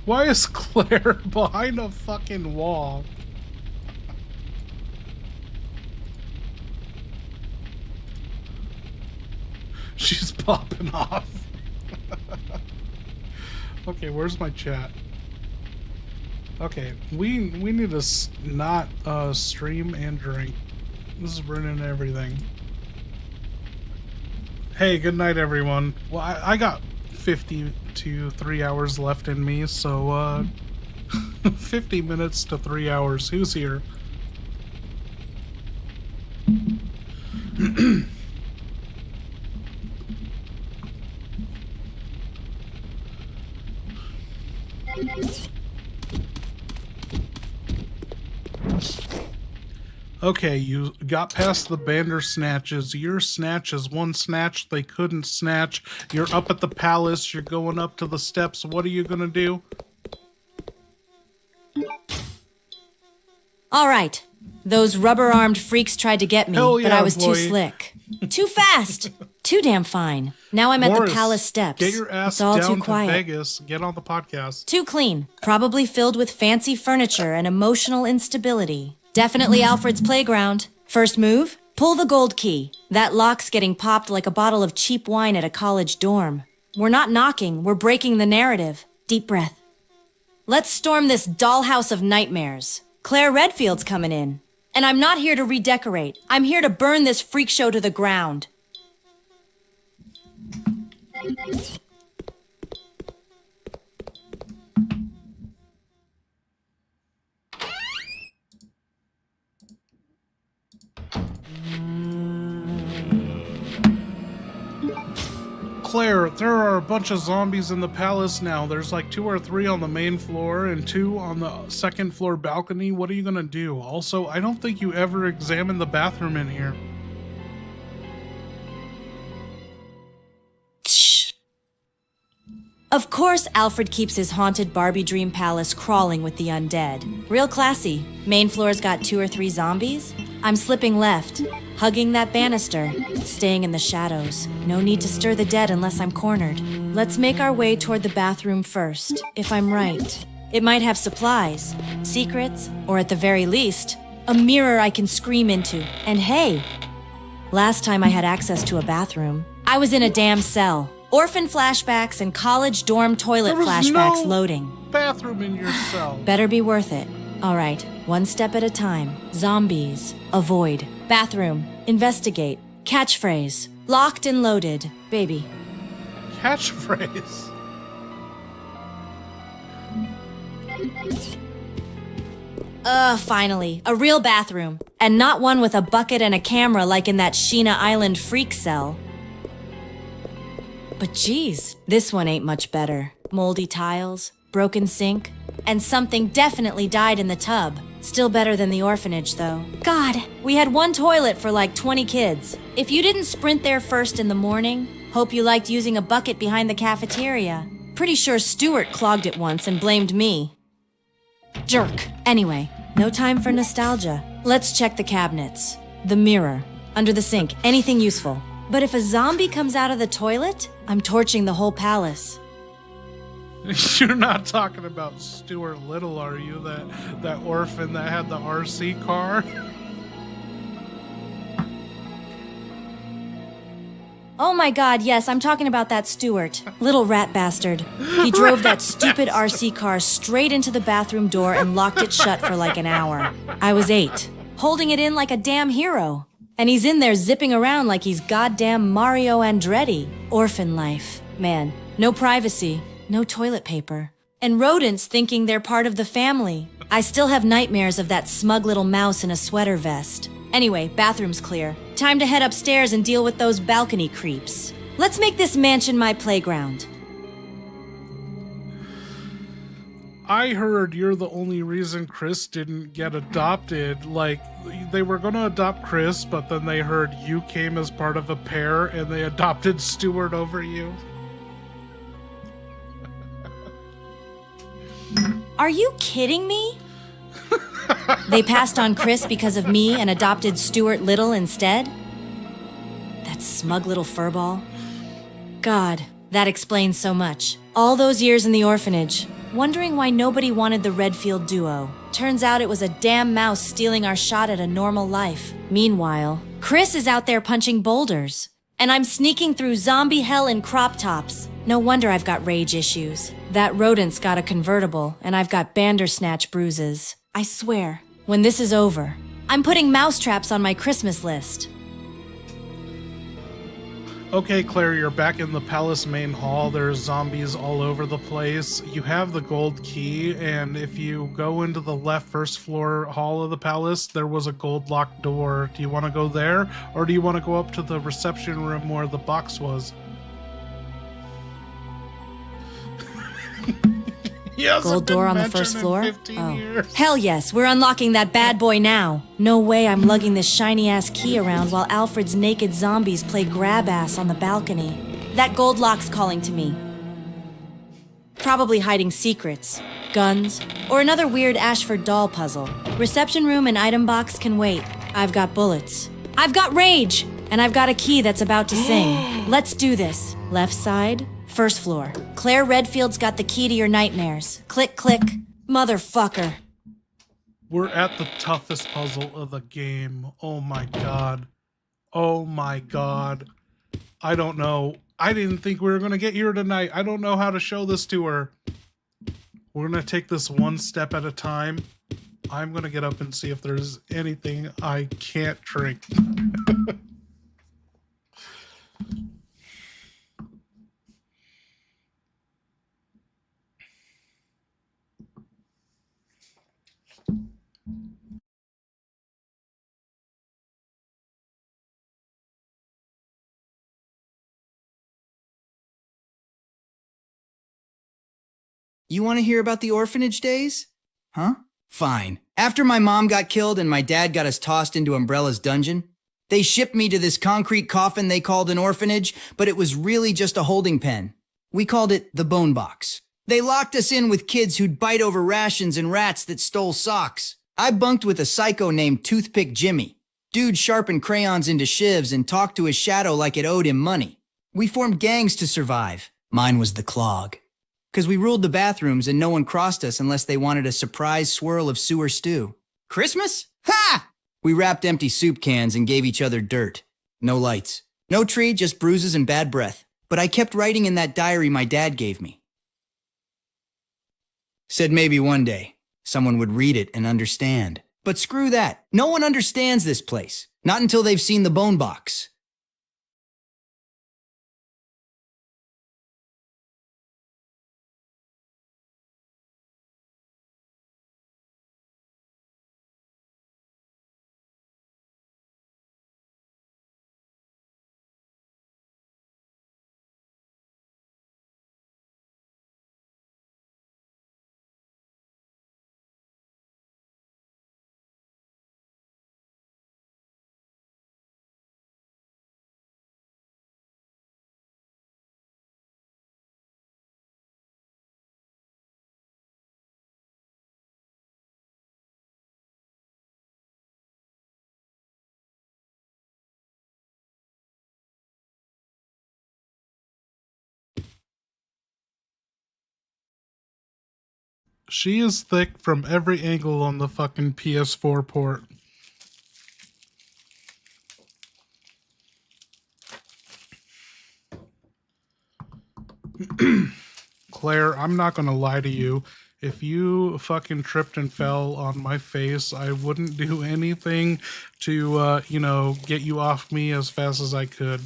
Why is Claire behind a fucking wall? She's popping off. Okay, where's my chat? Okay, we need to not stream and drink. This is ruining everything. Hey, good night, everyone. Well, I got 50 to 3 hours left in me, so 50 minutes to 3 hours. Who's here? Okay, you got past the bandersnatches. Your snatch is one snatch they couldn't snatch. You're up at the palace. You're going up to the steps. What are you gonna do? All right. Those rubber-armed freaks tried to get me, but I was too slick. Too fast. Too damn fine. Now I'm Morris, at the palace steps. Get your ass it's all down too quiet. to Vegas. Get on the podcast. Too clean. Probably filled with fancy furniture and emotional instability. Definitely Alfred's playground. First move? Pull the gold key. That lock's getting popped like a bottle of cheap wine at a college dorm. We're not knocking, we're breaking the narrative. Deep breath. Let's storm this dollhouse of nightmares. Claire Redfield's coming in. And I'm not here to redecorate. I'm here to burn this freak show to the ground. Claire, there are a bunch of zombies in the palace now. There's like 2 or 3 on the main floor and 2 on the second floor balcony. What are you gonna do? Also, I don't think you ever examined the bathroom in here. Of course, Alfred keeps his haunted Barbie dream palace crawling with the undead. Real classy. Main floor's got 2 or 3 zombies. I'm slipping left, hugging that banister, staying in the shadows. No need to stir the dead unless I'm cornered. Let's make our way toward the bathroom first, if I'm right. It might have supplies, secrets, or at the very least, a mirror I can scream into. And hey, last time I had access to a bathroom, I was in a damn cell. Orphan flashbacks and college dorm toilet flashbacks loading. Bathroom in your cell. Better be worth it. All right, one step at a time. Zombies. Avoid. Bathroom. Investigate. Catchphrase. Locked and loaded. Baby. Catchphrase. Finally. A real bathroom. And not one with a bucket and a camera like in that Sheena Island freak cell. But geez, this one ain't much better. Moldy tiles, broken sink, and something definitely died in the tub. Still better than the orphanage, though. God, we had one toilet for like 20 kids. If you didn't sprint there first in the morning, hope you liked using a bucket behind the cafeteria. Pretty sure Stuart clogged it once and blamed me. Jerk. Anyway, no time for nostalgia. Let's check the cabinets. The mirror. Under the sink, anything useful. But if a zombie comes out of the toilet, I'm torching the whole palace. You're not talking about Stuart Little, are you? That orphan that had the RC car? Oh my god, yes, I'm talking about that Stuart. Little rat bastard. He drove that stupid RC car straight into the bathroom door and locked it shut for like an hour. I was 8, holding it in like a damn hero. And he's in there zipping around like he's goddamn Mario Andretti. Orphan life. Man, no privacy, no toilet paper. And rodents thinking they're part of the family. I still have nightmares of that smug little mouse in a sweater vest. Anyway, bathroom's clear. Time to head upstairs and deal with those balcony creeps. Let's make this mansion my playground. I heard you're the only reason Chris didn't get adopted. Like, they were gonna adopt Chris, but then they heard you came as part of a pair and they adopted Stuart over you. Are you kidding me? They passed on Chris because of me and adopted Stuart Little instead? That smug little furball. God, that explains so much. All those years in the orphanage, wondering why nobody wanted the Redfield duo. Turns out it was a damn mouse stealing our shot at a normal life. Meanwhile, Chris is out there punching boulders. And I'm sneaking through zombie hell in crop tops. No wonder I've got rage issues. That rodent's got a convertible, and I've got Bandersnatch bruises. I swear, when this is over, I'm putting mousetraps on my Christmas list. Okay, Claire, you're back in the palace main hall. There's zombies all over the place. You have the gold key, and if you go into the left first floor hall of the palace, there was a gold locked door. Do you want to go there, or do you want to go up to the reception room where the box was? Gold door on the first floor? Oh. Hell yes, we're unlocking that bad boy now. No way I'm lugging this shiny-ass key around while Alfred's naked zombies play grab-ass on the balcony. That gold lock's calling to me. Probably hiding secrets, guns, or another weird Ashford doll puzzle. Reception room and item box can wait. I've got bullets. I've got rage! And I've got a key that's about to sing. Let's do this. Left side, first floor. Claire Redfield's got the key to your nightmares. Click, click. Motherfucker. We're at the toughest puzzle of the game. Oh my god. Oh my god. I don't know. I didn't think we were going to get here tonight. I don't know how to show this to her. We're going to take this one step at a time. I'm going to get up and see if there's anything I can't drink. You want to hear about the orphanage days? Huh? Fine. After my mom got killed and my dad got us tossed into Umbrella's dungeon, they shipped me to this concrete coffin they called an orphanage, but it was really just a holding pen. We called it the bone box. They locked us in with kids who'd bite over rations and rats that stole socks. I bunked with a psycho named Toothpick Jimmy. Dude sharpened crayons into shivs and talked to his shadow like it owed him money. We formed gangs to survive. Mine was the Clog. 'Cause we ruled the bathrooms and no one crossed us unless they wanted a surprise swirl of sewer stew. Christmas? Ha! We wrapped empty soup cans and gave each other dirt. No lights. No tree, just bruises and bad breath. But I kept writing in that diary my dad gave me. Said maybe one day, someone would read it and understand. But screw that. No one understands this place. Not until they've seen the bone box. She is thick from every angle on the fucking PS4 port. Claire, I'm not gonna lie to you. If you fucking tripped and fell on my face, I wouldn't do anything to, get you off me as fast as I could.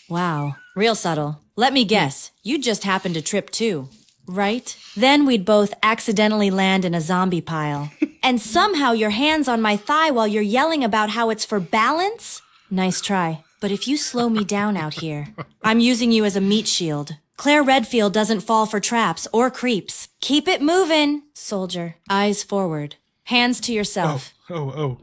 Wow, real subtle. Let me guess, you just happened to trip too, right? Then we'd both accidentally land in a zombie pile. And somehow your hand's on my thigh while you're yelling about how it's for balance? Nice try. But if you slow me down out here, I'm using you as a meat shield. Claire Redfield doesn't fall for traps or creeps. Keep it moving, soldier. Eyes forward. Hands to yourself. Oh.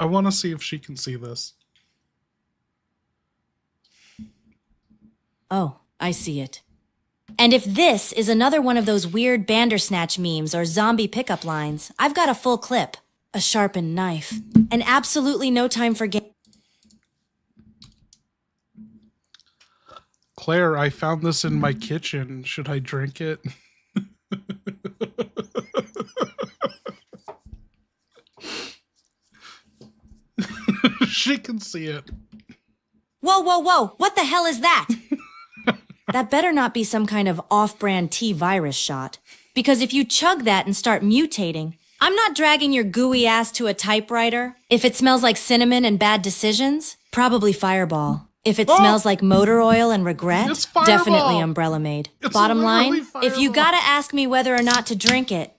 I want to see if she can see this. Oh, I see it. And if this is another one of those weird Bandersnatch memes or zombie pickup lines, I've got a full clip, a sharpened knife, and absolutely no time for game. Claire, I found this in my kitchen. Should I drink it? She can see it. Whoa, what the hell is that? That better not be some kind of off-brand T-virus shot. Because if you chug that and start mutating, I'm not dragging your gooey ass to a typewriter. If it smells like cinnamon and bad decisions, probably Fireball. If it smells like motor oil and regret, definitely Umbrella Maid. Bottom line, if you gotta ask me whether or not to drink it,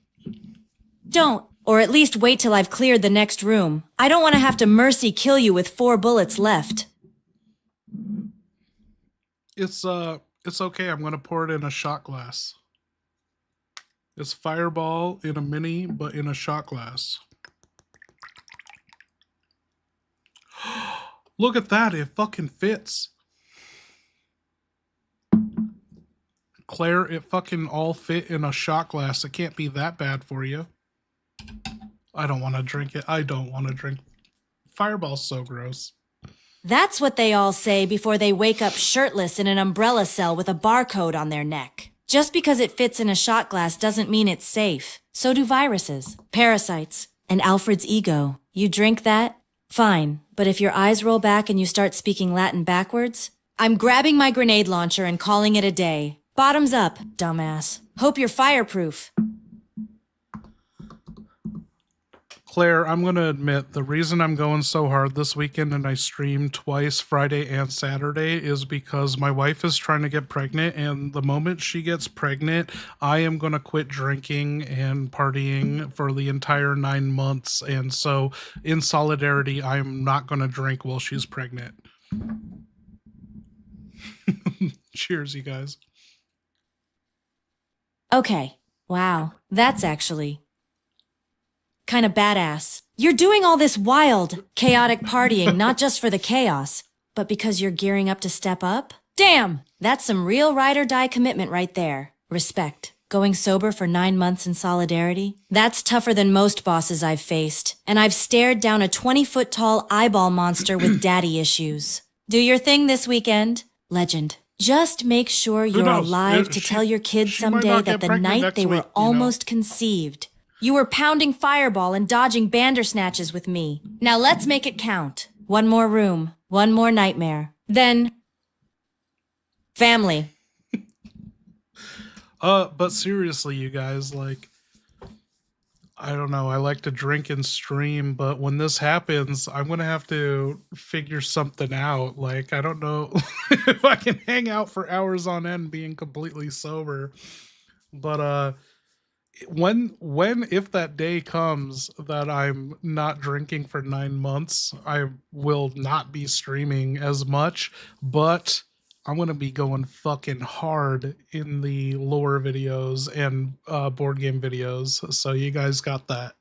don't. Or at least wait till I've cleared the next room. I don't want to have to mercy kill you with 4 bullets left. It's okay. I'm gonna pour it in a shot glass. It's Fireball in a mini, but in a shot glass. Look at that. It fucking fits. Claire, it fucking all fit in a shot glass. It can't be that bad for you. I don't want to drink it. I don't want to drink. Fireball's so gross. That's what they all say before they wake up shirtless in an umbrella cell with a barcode on their neck. Just because it fits in a shot glass doesn't mean it's safe. So do viruses, parasites, and Alfred's ego. You drink that? Fine. But if your eyes roll back and you start speaking Latin backwards, I'm grabbing my grenade launcher and calling it a day. Bottoms up, dumbass. Hope you're fireproof. Claire, I'm going to admit the reason I'm going so hard this weekend and I streamed twice Friday and Saturday is because my wife is trying to get pregnant, and the moment she gets pregnant, I am going to quit drinking and partying for the entire 9 months. And so in solidarity, I'm not going to drink while she's pregnant. Cheers, you guys. Okay. Wow. That's actually kind of badass. You're doing all this wild, chaotic partying not just for the chaos, but because you're gearing up to step up? Damn! That's some real ride or die commitment right there. Respect. Going sober for 9 months in solidarity? That's tougher than most bosses I've faced, and I've stared down a 20-foot tall eyeball monster with daddy issues. Do your thing this weekend. Legend. Just make sure you're alive to tell your kids someday that the night they were almost conceived, you were pounding Fireball and dodging Bandersnatches with me. Now let's make it count. 1 more room, 1 more nightmare. Then, family. But seriously, you guys, like, I don't know, I like to drink and stream, but when this happens, I'm gonna have to figure something out. Like, I don't know if I can hang out for hours on end being completely sober. But if that day comes that I'm not drinking for 9 months, I will not be streaming as much, but I'm going to be going fucking hard in the lore videos and board game videos. So you guys got that.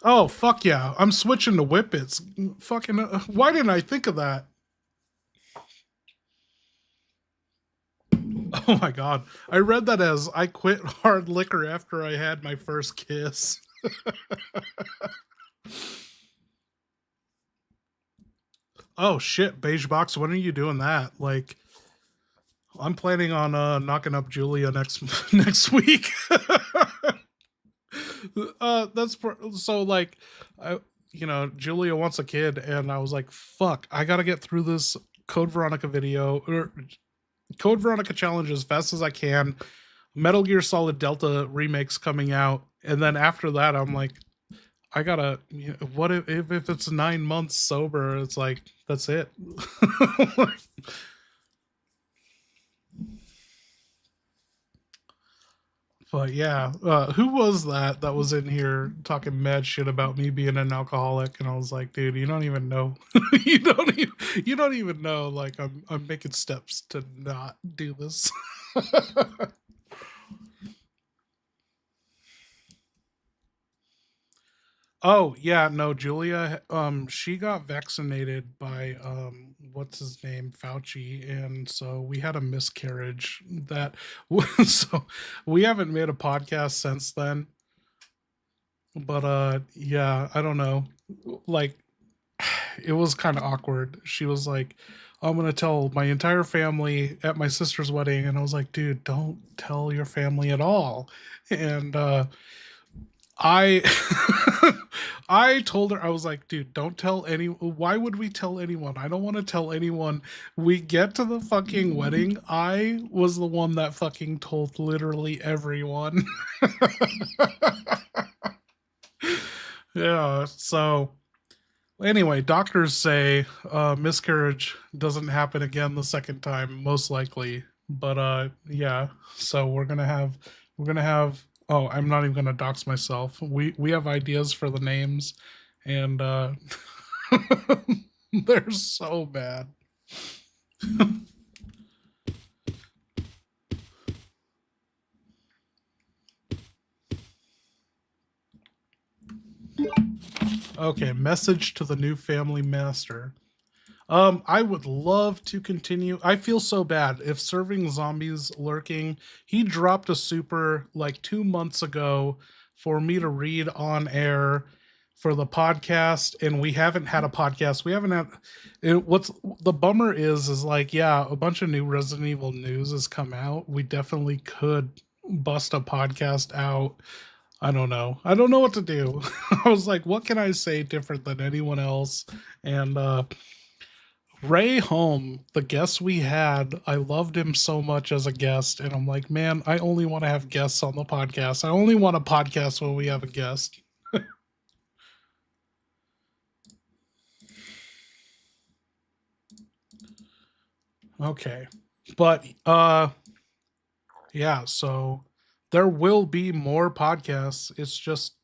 Oh, fuck yeah. I'm switching to Whippets. Fucking, why didn't I think of that? Oh my god. I read that as I quit hard liquor after I had my first kiss. Oh shit, Beige Box, when are you doing that? Like, I'm planning on knocking up Julia next week. So like, I, Julia wants a kid, and I was like, fuck, I gotta get through this Code Veronica video or Code Veronica challenge as fast as I can. Metal Gear Solid Delta remakes coming out, and then after that, I'm like, I gotta. What if it's 9 months sober? It's like that's it. But yeah, who was that was in here talking mad shit about me being an alcoholic? And I was like, dude, you don't even know. You don't even know. Like I'm making steps to not do this. Oh yeah, no, Julia. She got vaccinated by what's his name, Fauci, and so we had a miscarriage. That so we haven't made a podcast since then. But yeah, I don't know. Like, it was kind of awkward. She was like, "I'm gonna tell my entire family at my sister's wedding," and I was like, "Dude, don't tell your family at all." And I I told her, I was like, dude, don't tell any, why would we tell anyone? I don't want to tell anyone. We get to the fucking wedding. I was the one that fucking told literally everyone. Yeah, so anyway, doctors say miscarriage doesn't happen again the second time, most likely. But yeah, so we're gonna have oh, I'm not even gonna dox myself. We have ideas for the names, and they're so bad. Okay, message to the new family master. I would love to continue. I feel so bad if serving zombies lurking. He dropped a super like 2 months ago for me to read on air for the podcast, and we haven't had a podcast. We haven't had what's the bummer is like, yeah, a bunch of new Resident Evil news has come out. We definitely could bust a podcast out. I don't know. I don't know what to do. I was like, what can I say different than anyone else? And Ray Home, the guest we had, I loved him so much as a guest, and I'm like, man, I only want to have guests on the podcast. I only want a podcast when we have a guest. Okay. But yeah, so there will be more podcasts. It's just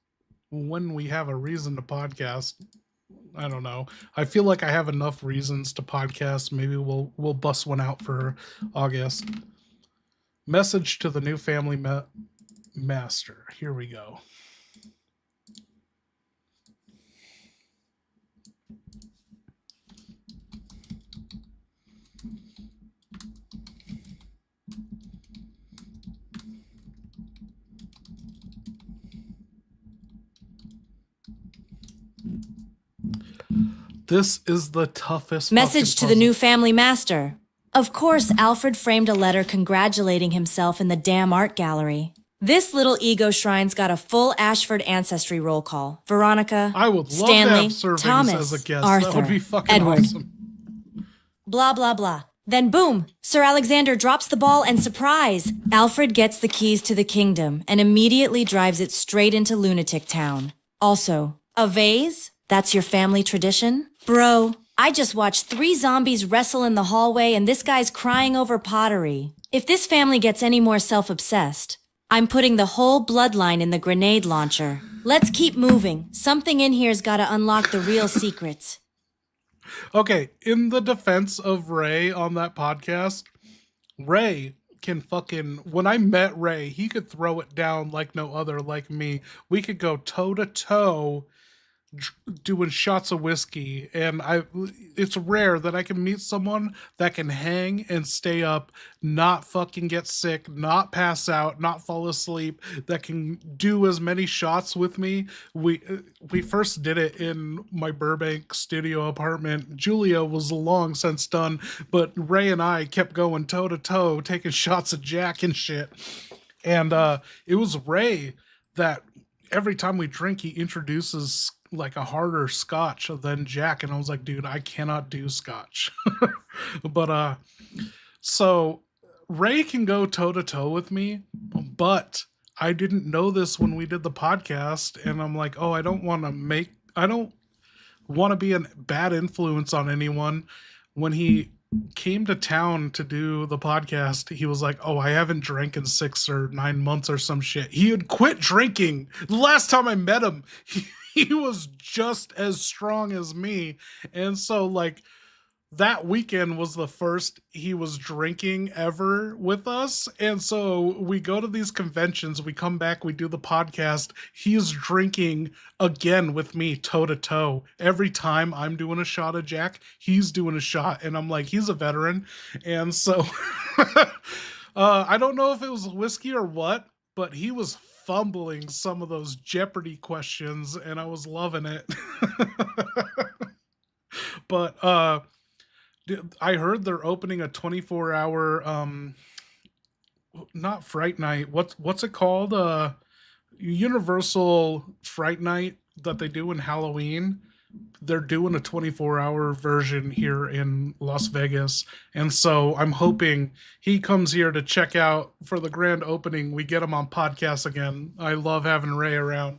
when we have a reason to podcast. I don't know. I feel like I have enough reasons to podcast. Maybe we'll bust one out for August. Message to the new family master. Here we go. This is the toughest Message to the puzzle. new family master. Of course, Alfred framed a letter congratulating himself in the damn art gallery. This little ego shrine's got a full Ashford ancestry roll call. Veronica, I would love Stanley, to have servings Thomas, as a guest. Arthur, That would be fucking Edward. awesome. Blah, blah, blah. Then boom, Sir Alexander drops the ball and surprise! Alfred gets the keys to the kingdom and immediately drives it straight into Lunatic Town. Also, a vase? That's your family tradition? Bro, I just watched 3 zombies wrestle in the hallway and this guy's crying over pottery. If this family gets any more self-obsessed, I'm putting the whole bloodline in the grenade launcher. Let's keep moving. Something in here's gotta unlock the real secrets. Okay, in the defense of Ray on that podcast, Ray can fucking, when I met Ray, he could throw it down like no other, like me. We could go toe to toe doing shots of whiskey, and it's rare that I can meet someone that can hang and stay up, not fucking get sick, not pass out, not fall asleep, that can do as many shots with me. We first did it in my Burbank studio apartment. Julia was long since done, but Ray and I kept going toe to toe, taking shots of Jack and shit. And it was Ray that every time we drink, he introduces like a harder scotch than Jack, and I was like, dude, I cannot do scotch. But so Ray can go toe to toe with me, but I didn't know this when we did the podcast, and I'm like, oh, I don't want to be a bad influence on anyone. When he came to town to do the podcast, he was like, oh, I haven't drank in 6 or 9 months or some shit. He had quit drinking. The last time I met him, he was just as strong as me. And so like that weekend was the first he was drinking ever with us. And so we go to these conventions, we come back, we do the podcast. He's drinking again with me toe to toe. Every time I'm doing a shot of Jack, he's doing a shot. And I'm like, he's a veteran. And so I don't know if it was whiskey or what, but he was fumbling some of those Jeopardy questions, and I was loving it. But I heard they're opening a 24-hour not Fright Night. What's it called? Universal Fright Night that they do in Halloween. They're doing a 24-hour version here in Las Vegas. And so I'm hoping he comes here to check out for the grand opening. We get him on podcast again. I love having Ray around.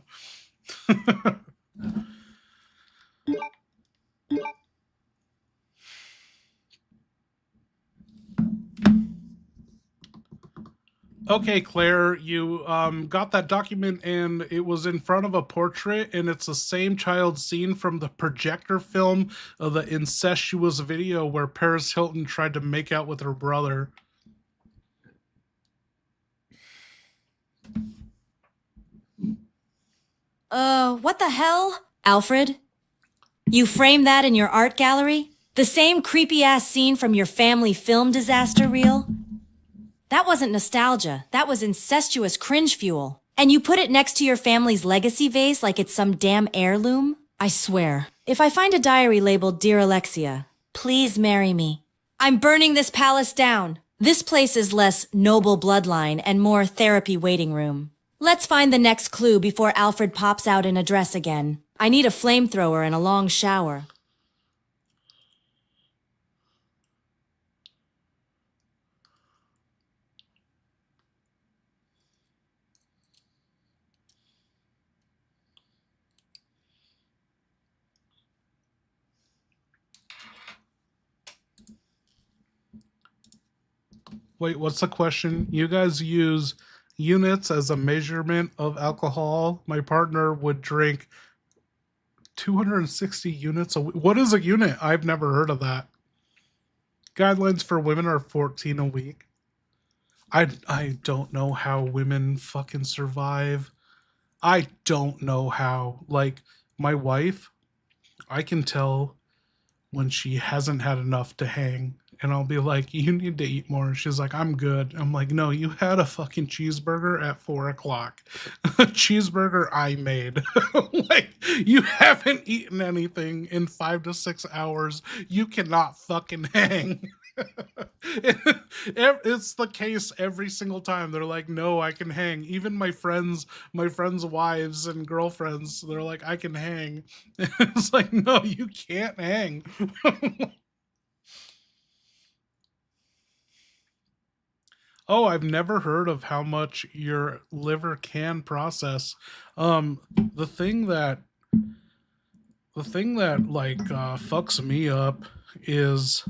Okay, Claire, you got that document, and it was in front of a portrait, and it's the same child scene from the projector film of the incestuous video where Paris Hilton tried to make out with her brother. What the hell? Alfred? You framed that in your art gallery? The same creepy-ass scene from your family film disaster reel? That wasn't nostalgia. That was incestuous cringe fuel. And you put it next to your family's legacy vase like it's some damn heirloom? I swear, if I find a diary labeled Dear Alexia, please marry me. I'm burning this palace down. This place is less noble bloodline and more therapy waiting room. Let's find the next clue before Alfred pops out in a dress again. I need a flamethrower and a long shower. Wait, what's the question? You guys use units as a measurement of alcohol. My partner would drink 260 units a week. What is a unit? I've never heard of that. Guidelines for women are 14 a week. I don't know how women fucking survive. I don't know how. Like, my wife, I can tell when she hasn't had enough to hang. And I'll be like, you need to eat more. And she's like, I'm good. I'm like, no, you had a fucking cheeseburger at 4 o'clock. A cheeseburger I made. Like, you haven't eaten anything in 5 to 6 hours. You cannot fucking hang. It's the case every single time. They're like, no, I can hang. Even my friends' wives and girlfriends, they're like, I can hang. It's like, no, you can't hang. Oh, I've never heard of how much your liver can process. The thing that like fucks me up is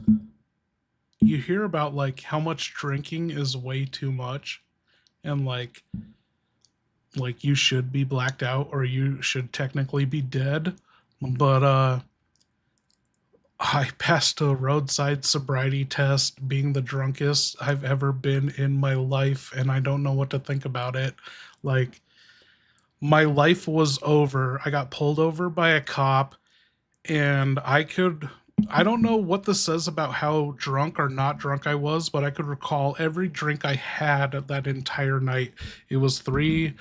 you hear about like how much drinking is way too much, and like you should be blacked out or you should technically be dead. But I passed a roadside sobriety test being the drunkest I've ever been in my life, and I don't know what to think about it. Like, my life was over. I got pulled over by a cop, and I don't know what this says about how drunk or not drunk I was, but I could recall every drink I had that entire night. It was 3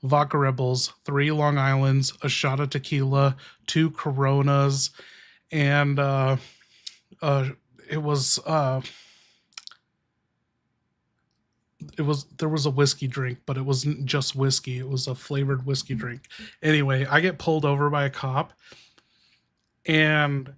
vodka Rebels, 3 Long Islands, a shot of tequila, 2 Coronas, and it was there was a whiskey drink, but it wasn't just whiskey. It was a flavored whiskey drink. Anyway, I get pulled over by a cop, and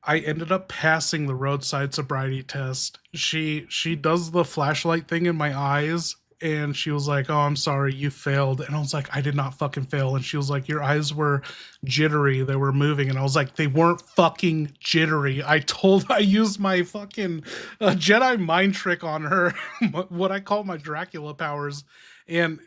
I ended up passing the roadside sobriety test. She does the flashlight thing in my eyes, and she was like, "Oh, I'm sorry, you failed." And I was like, "I did not fucking fail." And she was like, "Your eyes were jittery, they were moving." And I was like, "They weren't fucking jittery. I used my fucking Jedi mind trick on her, what I call my Dracula powers." And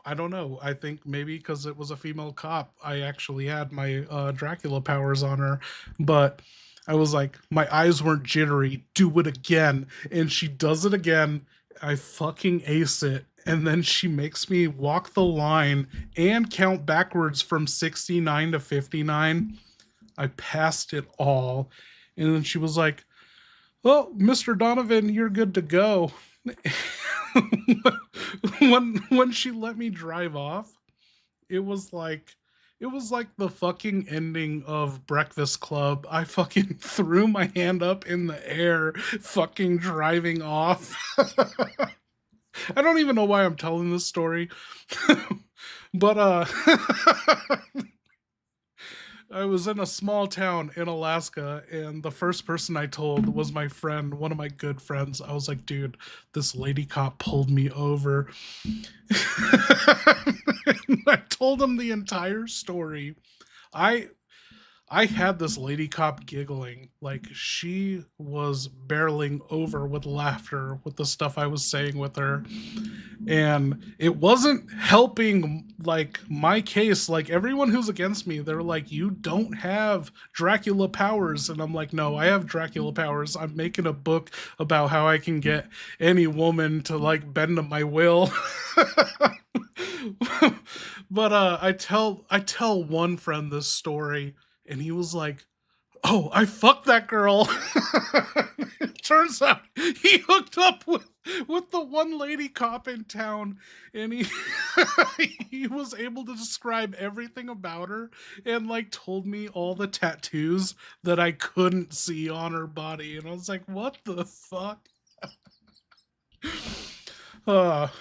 I don't know. I think maybe because it was a female cop, I actually had my Dracula powers on her. But I was like, my eyes weren't jittery. Do it again. And she does it again. I fucking ace it. And then she makes me walk the line and count backwards from 69 to 59. I passed it all. And then she was like, "Well, Mr. Donovan, you're good to go." when she let me drive off, it was like the fucking ending of Breakfast Club. I fucking threw my hand up in the air, fucking driving off. I don't even know why I'm telling this story. But I was in a small town in Alaska, and the first person I told was my friend, one of my good friends. I was like, "Dude, this lady cop pulled me over." And I told him the entire story. I had this lady cop giggling like she was barreling over with laughter with the stuff I was saying with her. And it wasn't helping like my case. Like everyone who's against me, they're like, "You don't have Dracula powers." And I'm like, "No, I have Dracula powers. I'm making a book about how I can get any woman to like bend to my will." But I tell one friend this story, and he was like, "Oh, I fucked that girl." Turns out he hooked up with the one lady cop in town, and he he was able to describe everything about her and like told me all the tattoos that I couldn't see on her body. And I was like, "What the fuck?" But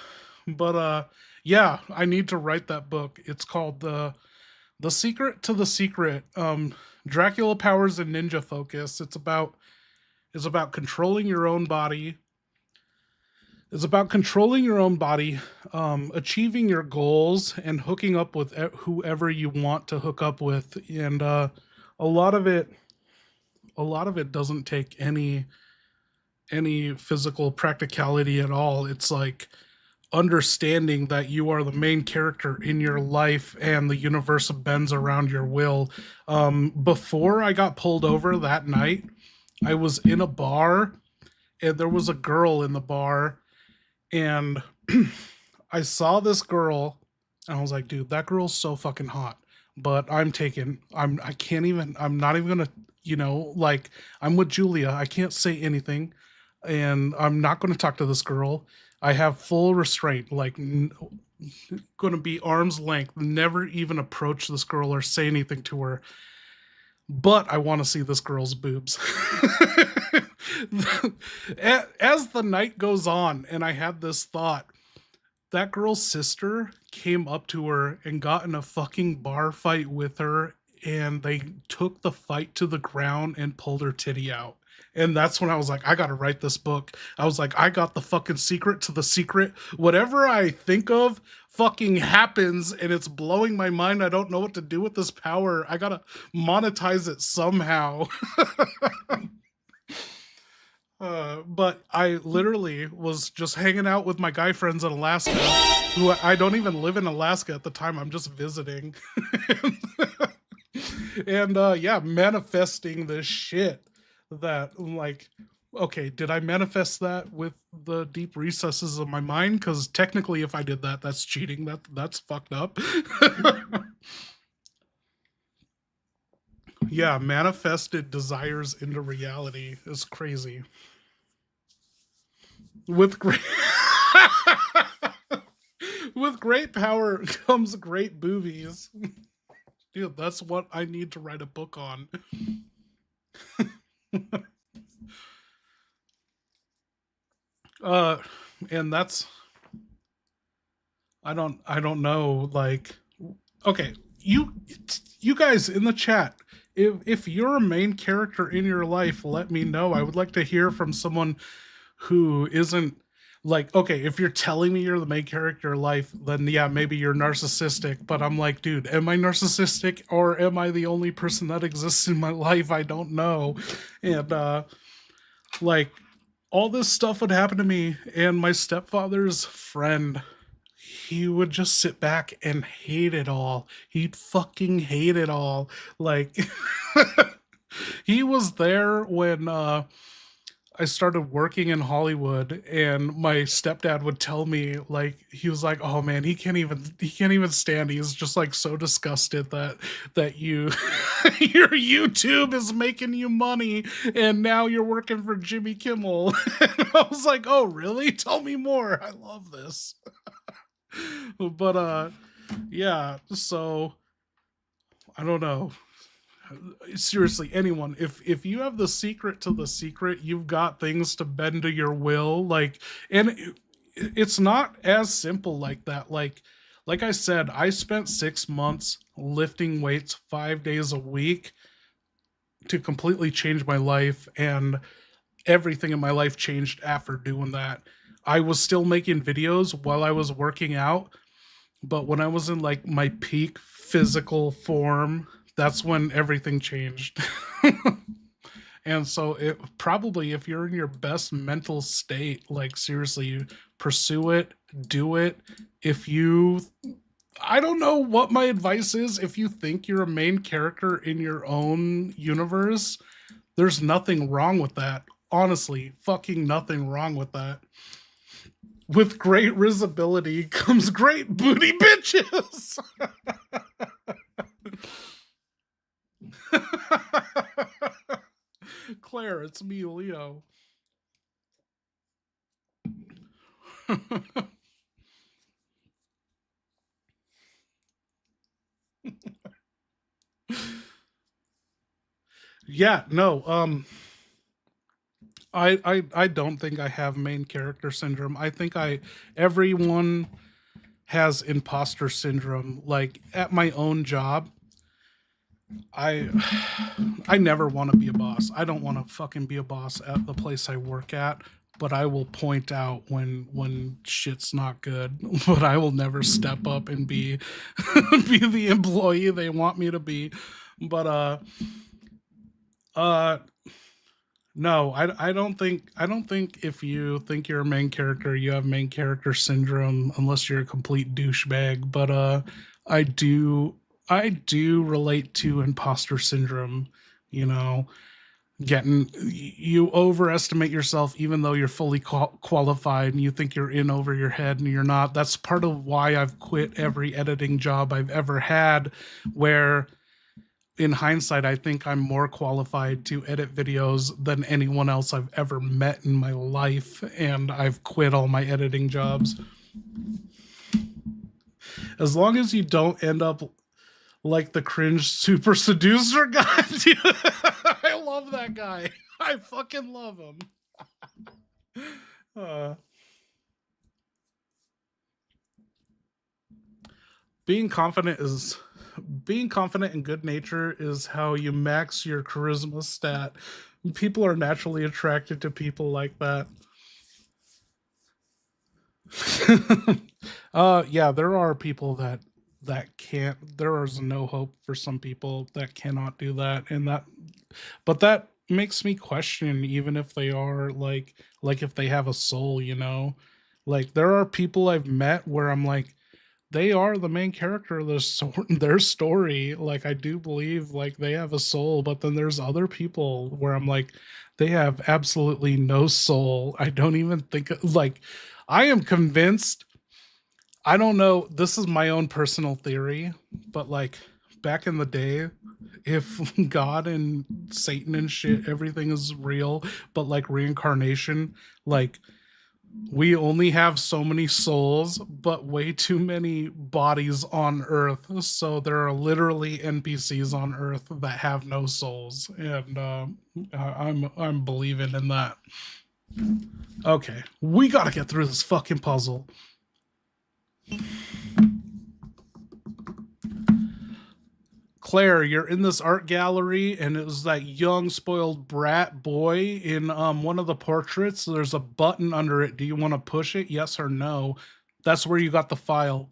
yeah, I need to write that book. It's called The Secret to the Secret. Dracula Powers and Ninja Focus. It's about controlling your own body. It's about controlling your own body, achieving your goals, and hooking up with whoever you want to hook up with. And a lot of it doesn't take any physical practicality at all. It's like understanding that you are the main character in your life and the universe bends around your will. Before I got pulled over that night, I was in a bar, and there was a girl in the bar, and I saw this girl, and I was like, "Dude, that girl's so fucking hot." But I'm not even gonna, like, I'm with Julia. I can't say anything, and I'm not gonna talk to this girl. I have full restraint, like, gonna be arm's length, never even approach this girl or say anything to her. But I want to see this girl's boobs. As the night goes on, and I had this thought, that girl's sister came up to her and got in a fucking bar fight with her, and they took the fight to the ground and pulled her titty out. And that's when I was like, I gotta write this book. I was like, I got the fucking secret to the secret. Whatever I think of fucking happens, and it's blowing my mind. I don't know what to do with this power. I gotta monetize it somehow. But I literally was just hanging out with my guy friends in Alaska, who I don't even live in Alaska at the time. I'm just visiting. And yeah, manifesting this shit that, like, Okay, did I manifest that with the deep recesses of my mind? Because technically, if I did that, that's cheating. That's fucked up. Yeah, manifested desires into reality is crazy. With great with great power comes great boobies. Dude, that's what I need to write a book on. uh and that's I don't know, like, okay, you guys in the chat, if you're a main character in your life, let me know. I would like to hear from someone who isn't, like, okay, if you're telling me you're the main character of life, then yeah, maybe you're narcissistic, but I'm like, dude, am I narcissistic or am I the only person that exists in my life? I don't know. And like, all this stuff would happen to me, and my stepfather's friend, he would just sit back and hate it all. He'd fucking hate it all. Like, he was there when I started working in Hollywood, and my stepdad would tell me, like, he was like, "Oh man, he can't even stand. He's just like so disgusted that you your YouTube is making you money, and now you're working for Jimmy Kimmel." And I was like, "Oh really? Tell me more. I love this." But yeah. So I don't know. Seriously, anyone, if you have the secret to the secret, you've got things to bend to your will. Like, and it's not as simple like that. Like I said, I spent 6 months lifting weights 5 days a week to completely change my life, and everything in my life changed after doing that. I was still making videos while I was working out, but when I was in like my peak physical form, that's when everything changed. And so it probably, if you're in your best mental state, like seriously, you pursue it, do it. If you, I don't know what my advice is. If you think you're a main character in your own universe, there's nothing wrong with that. Honestly, fucking nothing wrong with that. With great risibility comes great booty bitches. Claire, it's me, Leo. Yeah, no, I don't think I have main character syndrome. I think everyone has imposter syndrome. Like at my own job, I I never want to be a boss. I don't want to fucking be a boss at the place I work at, but I will point out when shit's not good. But I will never step up and be be the employee they want me to be. But uh no, I don't think if you think you're a main character, you have main character syndrome unless you're a complete douchebag. But I do I do relate to imposter syndrome, you know, getting, you overestimate yourself even though you're fully qualified, and you think you're in over your head and you're not. That's part of why I've quit every editing job I've ever had, where in hindsight, I think I'm more qualified to edit videos than anyone else I've ever met in my life, and I've quit all my editing jobs. As long as you don't end up like the cringe super seducer guy. Dude, I love that guy. I fucking love him. uh, being confident and good nature is how you max your charisma stat. People are naturally attracted to people like that. Yeah, there are people that can't, there is no hope for some people that cannot do that, and that, but that makes me question, even if they are like if they have a soul, you know. Like there are people I've met where I'm like, they are the main character of their story. Like, I do believe like they have a soul, but then there's other people where I'm like, they have absolutely no soul. I don't even think like I am convinced. I don't know. This is my own personal theory, but like back in the day, if God and Satan and shit, everything is real, but like reincarnation, like we only have so many souls, but way too many bodies on Earth. So there are literally NPCs on Earth that have no souls, and I'm believing in that. Okay, we gotta get through this fucking puzzle. Claire, you're in this art gallery, and it was that young spoiled brat boy in one of the portraits. There's a button under it. Do you want to push it? Yes or no? That's where you got the file.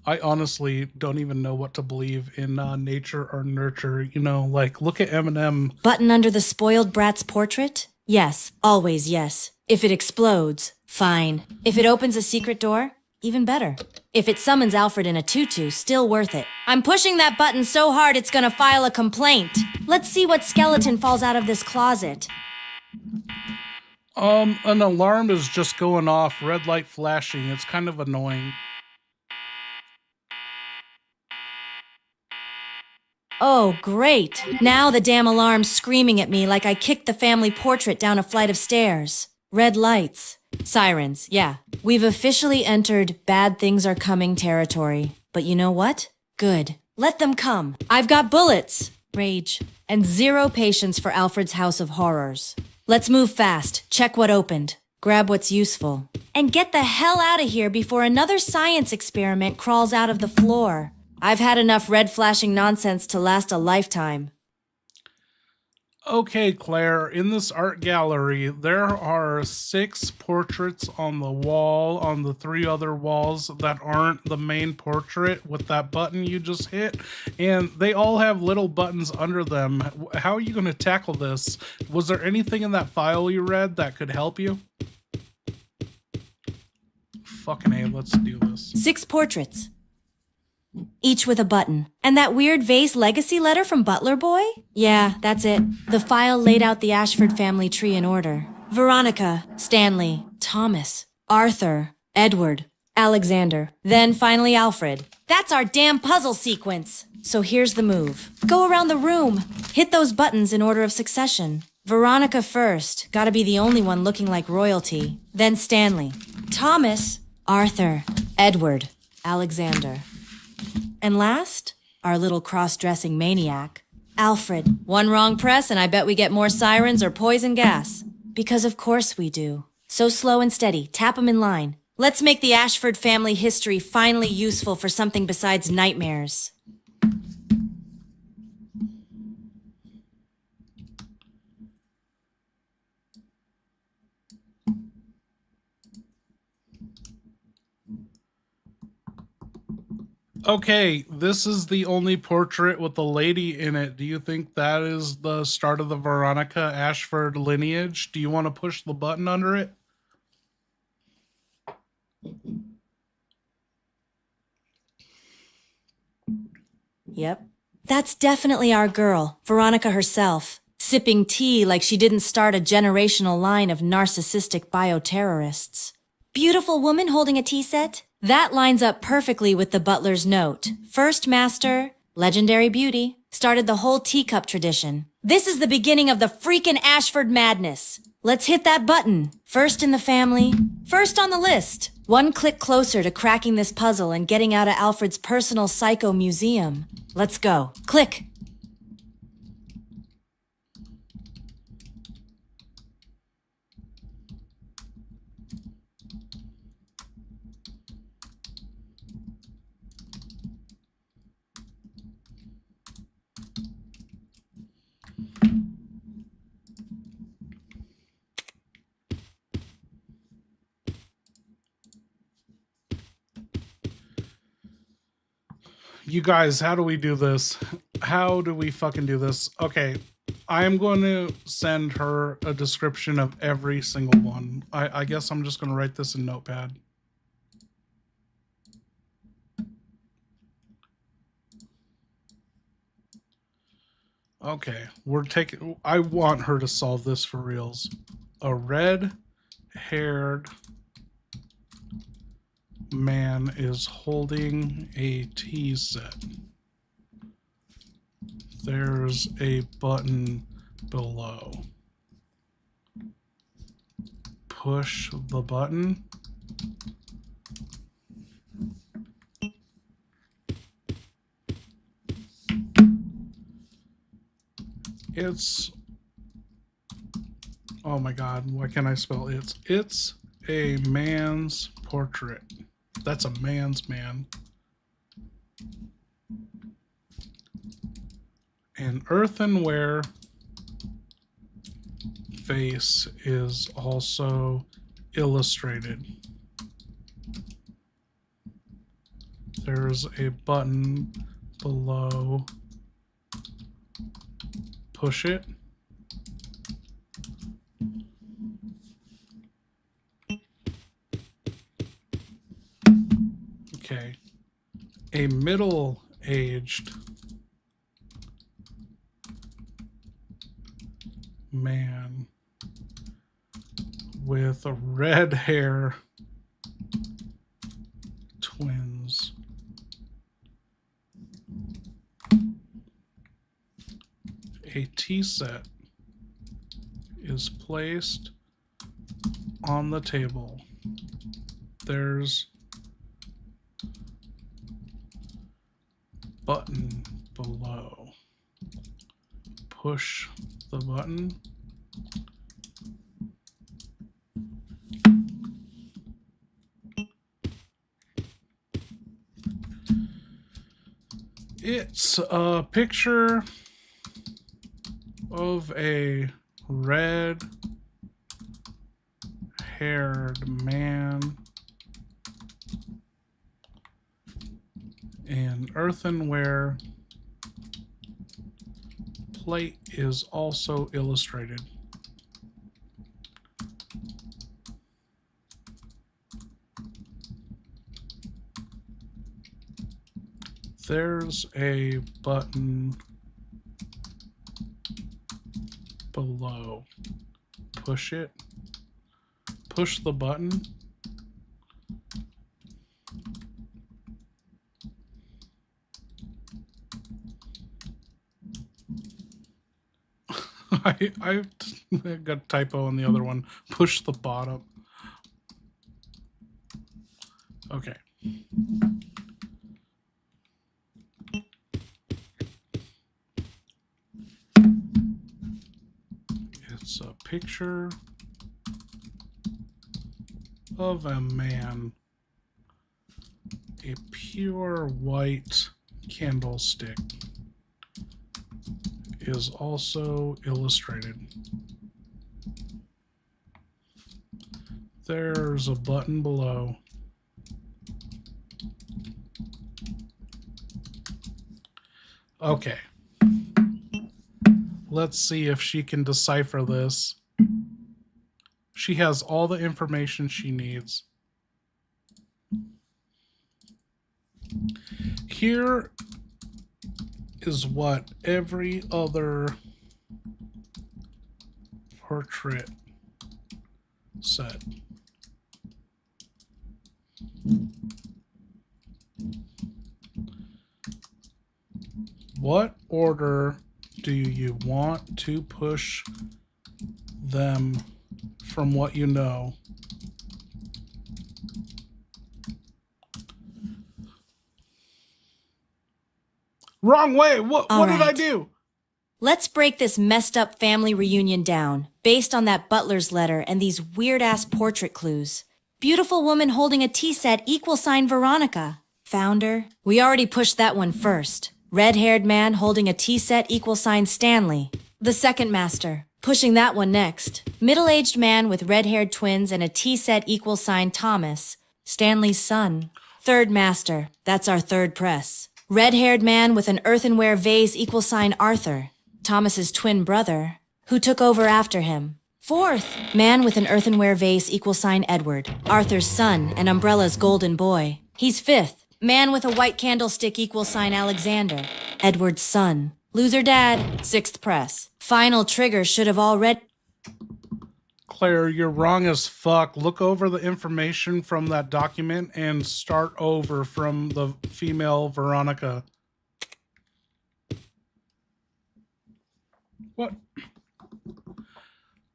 I honestly don't even know what to believe in nature or nurture. You know, like look at Eminem. Button under the spoiled brat's portrait? Yes, always yes. If it explodes, fine. If it opens a secret door, even better. If it summons Alfred in a tutu, still worth it. I'm pushing that button so hard it's gonna file a complaint. Let's see what skeleton falls out of this closet. An alarm is just going off, red light flashing. It's kind of annoying. Oh, great. Now the damn alarm's screaming at me like I kicked the family portrait down a flight of stairs. Red lights. Sirens, yeah. We've officially entered bad things are coming territory. But you know what? Good. Let them come. I've got bullets, rage, and zero patience for Alfred's house of horrors. Let's move fast. Check what opened. Grab what's useful. And get the hell out of here before another science experiment crawls out of the floor. I've had enough red flashing nonsense to last a lifetime. Okay, Claire, in this art gallery, there are 6 portraits on the wall, on the 3 other walls that aren't the main portrait with that button you just hit, and they all have little buttons under them. How are you going to tackle this? Was there anything in that file you read that could help you? Fucking A, let's do this. 6 portraits. Each with a button. And that weird vase legacy letter from Butler Boy? Yeah, that's it. The file laid out the Ashford family tree in order. Veronica, Stanley, Thomas, Arthur, Edward, Alexander, then finally Alfred. That's our damn puzzle sequence. So here's the move. Go around the room. Hit those buttons in order of succession. Veronica first. Gotta be the only one looking like royalty. Then Stanley. Thomas, Arthur, Edward, Alexander. And last, our little cross-dressing maniac, Alfred. One wrong press and I bet we get more sirens or poison gas. Because of course we do. So slow and steady, tap 'em in line. Let's make the Ashford family history finally useful for something besides nightmares. Okay, this is the only portrait with the lady in it. Do you think that is the start of the Veronica Ashford lineage? Do you want to push the button under it? Yep. That's definitely our girl, Veronica herself, sipping tea like she didn't start a generational line of narcissistic bioterrorists. Beautiful woman holding a tea set? That lines up perfectly with the butler's note. First master, legendary beauty, started the whole teacup tradition. This is the beginning of the freaking Ashford madness. Let's hit that button. First in the family, first on the list. One click closer to cracking this puzzle and getting out of Alfred's personal psycho museum. Let's go. Click. You guys, how do we do this? How do we fucking do this? Okay, I am going to send her a description of every single one. I guess I'm just going to write this in Notepad. Okay, I want her to solve this for reals. A red-haired man is holding a tea set. There's a button below. Push the button. Oh my god, why can't I spell it? It's a man's portrait. That's a man's man. An earthenware face is also illustrated. There's a button below. Push it. Okay. A middle-aged man with red hair, twins. A tea set is placed on the table. There's button below. Push the button. It's a picture of a red-haired man. An earthenware plate is also illustrated. There's a button below. Push it. Push the button. I got a typo on the other one. Push the bottom. Okay. It's a picture of a man. A pure white candlestick is also illustrated. There's a button below. Okay. Let's see if she can decipher this. She has all the information she needs. Here is what every other portrait said. What order do you want to push them from what you know? Wrong way. What did I do? Let's break this messed up family reunion down, based on that butler's letter and these weird-ass portrait clues. Beautiful woman holding a tea set =, Veronica. Founder. We already pushed that one first. Red-haired man holding a tea set =, Stanley. The second master. Pushing that one next. Middle-aged man with red-haired twins and a tea set =, Thomas. Stanley's son. Third master. That's our third press. Red-haired man with an earthenware vase =, Arthur. Thomas's twin brother, who took over after him. Fourth, man with an earthenware vase =, Edward, Arthur's son and Umbrella's golden boy. He's fifth, man with a white candlestick =, Alexander, Edward's son. Loser dad, sixth press. Final trigger should have already... Claire, you're wrong as fuck. Look over the information from that document and start over from the female Veronica. What?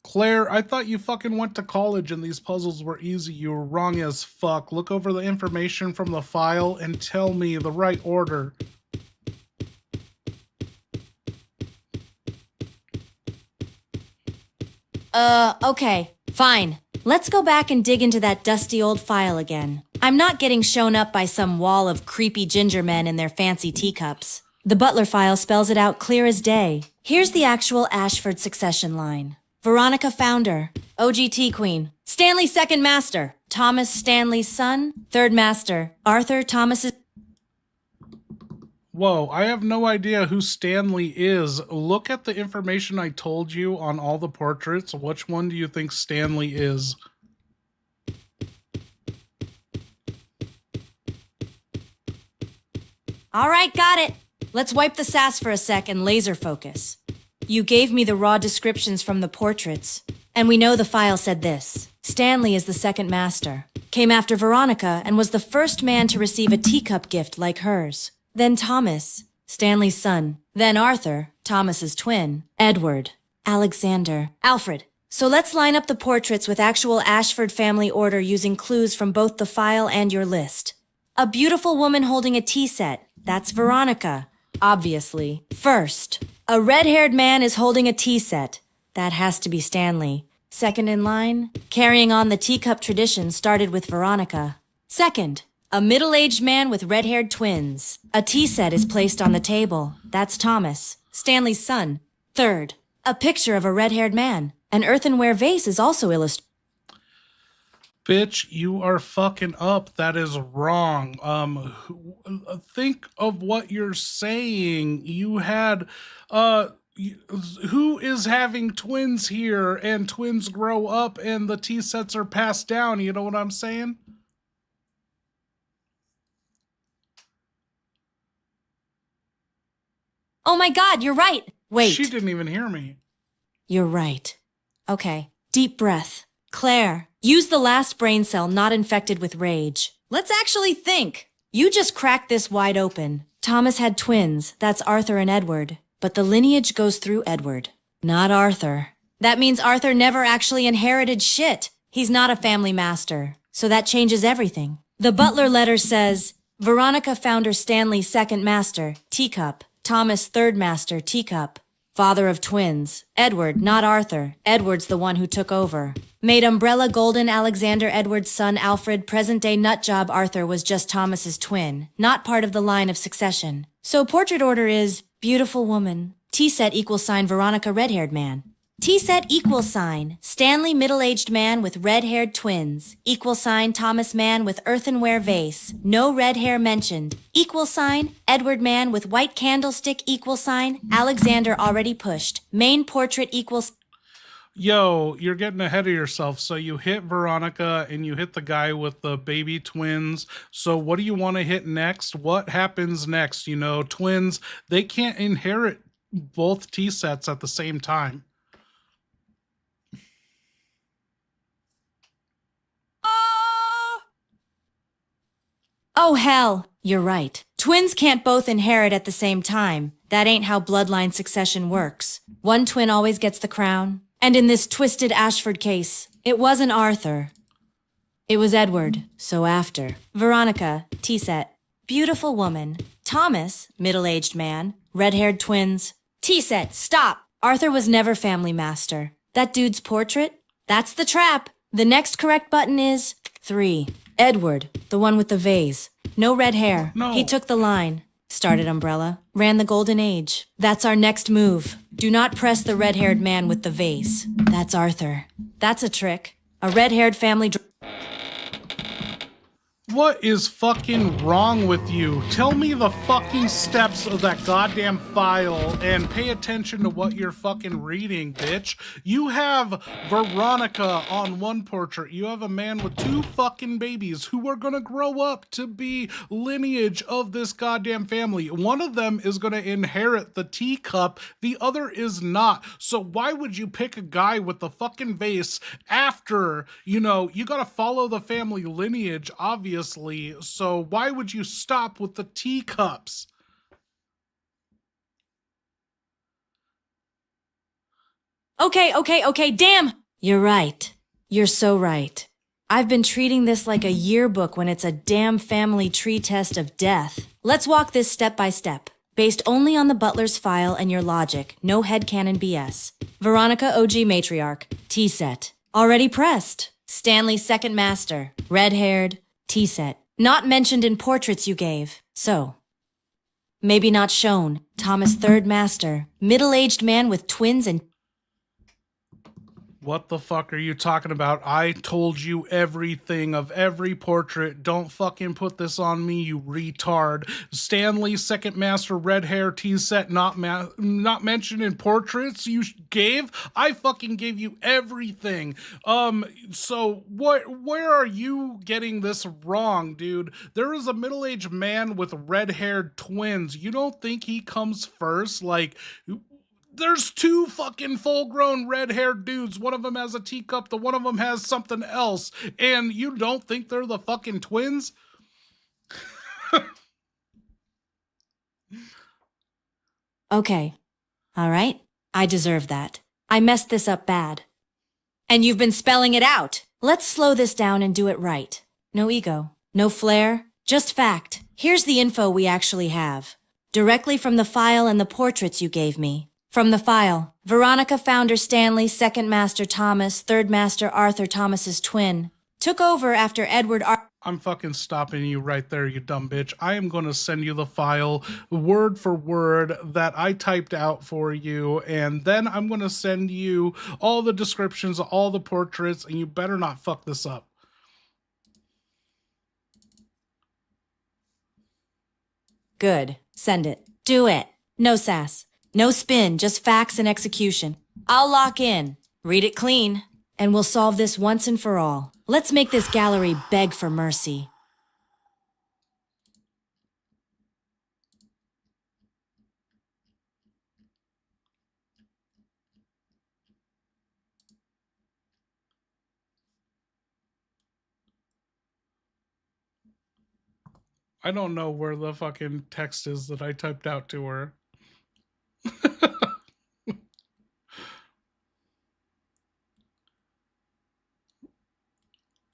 Claire, I thought you fucking went to college and these puzzles were easy. You were wrong as fuck. Look over the information from the file and tell me the right order. Okay, fine. Let's go back and dig into that dusty old file again. I'm not getting shown up by some wall of creepy ginger men in their fancy teacups. The Butler file spells it out clear as day. Here's the actual Ashford succession line. Veronica founder, OGT queen, Stanley second master, Thomas Stanley's son, third master, Arthur Thomas's... Whoa, I have no idea who Stanley is. Look at the information I told you on all the portraits. Which one do you think Stanley is? All right, got it. Let's wipe the sass for a sec and laser focus. You gave me the raw descriptions from the portraits, and we know the file said this. Stanley is the second master, came after Veronica, and was the first man to receive a teacup gift like hers. Then Thomas, Stanley's son. Then Arthur, Thomas's twin. Edward, Alexander, Alfred. So let's line up the portraits with actual Ashford family order using clues from both the file and your list. A beautiful woman holding a tea set. That's Veronica, obviously. First, a red-haired man is holding a tea set. That has to be Stanley. Second in line, carrying on the teacup tradition started with Veronica. Second, a middle-aged man with red-haired twins. A tea set is placed on the table. That's Thomas, Stanley's son. Third, a picture of a red-haired man. An earthenware vase is also illustrated. Bitch, you are fucking up. That is wrong. Think of what you're saying. You had, who is having twins here, and twins grow up and the tea sets are passed down? You know what I'm saying? Oh my God, you're right. Wait. She didn't even hear me. You're right. Okay, deep breath. Claire, use the last brain cell not infected with rage. Let's actually think. You just cracked this wide open. Thomas had twins, that's Arthur and Edward. But the lineage goes through Edward, not Arthur. That means Arthur never actually inherited shit. He's not a family master. So that changes everything. The Butler letter says, Veronica founder Stanley second master, teacup. Thomas third master, teacup. Father of twins. Edward, not Arthur. Edward's the one who took over. Made Umbrella Golden Alexander Edward's son Alfred present-day nutjob Arthur was just Thomas's twin, not part of the line of succession. So portrait order is beautiful woman. T-set =, Veronica red-haired man. T-set =, Stanley middle-aged man with red-haired twins. =, Thomas man with earthenware vase. No red hair mentioned. =, Edward man with white candlestick. =, Alexander already pushed. Main portrait =. Yo, you're getting ahead of yourself. So you hit Veronica and you hit the guy with the baby twins. So what do you want to hit next? What happens next? You know, twins, they can't inherit both T-sets at the same time. Oh, hell, you're right. Twins can't both inherit at the same time. That ain't how bloodline succession works. One twin always gets the crown. And in this twisted Ashford case, it wasn't Arthur. It was Edward, so after. Veronica, T-set. Beautiful woman. Thomas, middle-aged man. Red-haired twins. T-set, stop! Arthur was never family master. That dude's portrait? That's the trap. The next correct button is 3. Edward, the one with the vase. No red hair. No. He took the line. Started Umbrella. Ran the golden age. That's our next move. Do not press the red-haired man with the vase. That's Arthur. That's a trick. A red-haired family... What is fucking wrong with you? Tell me the fucking steps of that goddamn file and pay attention to what you're fucking reading, bitch. You have Veronica on one portrait. You have a man with 2 fucking babies who are gonna grow up to be lineage of this goddamn family. One of them is gonna inherit the teacup, the other is not. So why would you pick a guy with the fucking vase after, you know, you gotta follow the family lineage, obviously. So why would you stop with the teacups? Okay, damn! You're right. You're so right. I've been treating this like a yearbook when it's a damn family tree test of death. Let's walk this step by step. Based only on the butler's file and your logic, no headcanon BS. Veronica OG matriarch, T-set. Already pressed. Stanley second master, red-haired, T-set. Not mentioned in portraits you gave, so. Maybe not shown. Thomas third master, middle-aged man with twins and... What the fuck are you talking about? I told you everything of every portrait. Don't fucking put this on me, you retard. Stanley, second master, red hair, T-set, not mentioned in portraits you gave? I fucking gave you everything. So where are you getting this wrong, dude? There is a middle-aged man with red-haired twins. You don't think he comes first? Like... There's 2 fucking full-grown red-haired dudes. One of them has a teacup, the one of them has something else. And you don't think they're the fucking twins? Okay. All right. I deserve that. I messed this up bad. And you've been spelling it out. Let's slow this down and do it right. No ego. No flair. Just fact. Here's the info we actually have. Directly from the file and the portraits you gave me. From the file, Veronica founder Stanley, second master Thomas, third master Arthur Thomas's twin, took over after Edward I'm fucking stopping you right there, you dumb bitch. I am going to send you the file word for word that I typed out for you, and then I'm going to send you all the descriptions of all the portraits, and you better not fuck this up. Good. Send it. Do it. No sass. No spin, just facts and execution. I'll lock in, read it clean, and we'll solve this once and for all. Let's make this gallery beg for mercy. I don't know where the fucking text is that I typed out to her.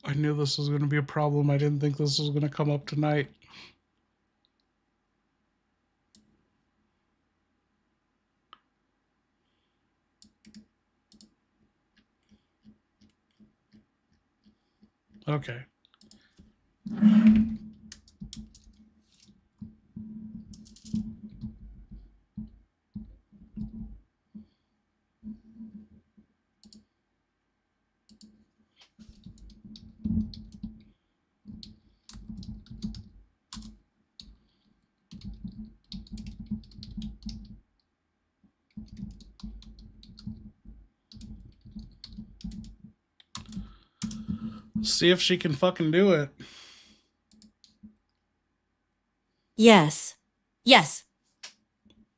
I knew this was going to be a problem. I didn't think this was going to come up tonight. Okay. See if she can fucking do it. Yes. Yes.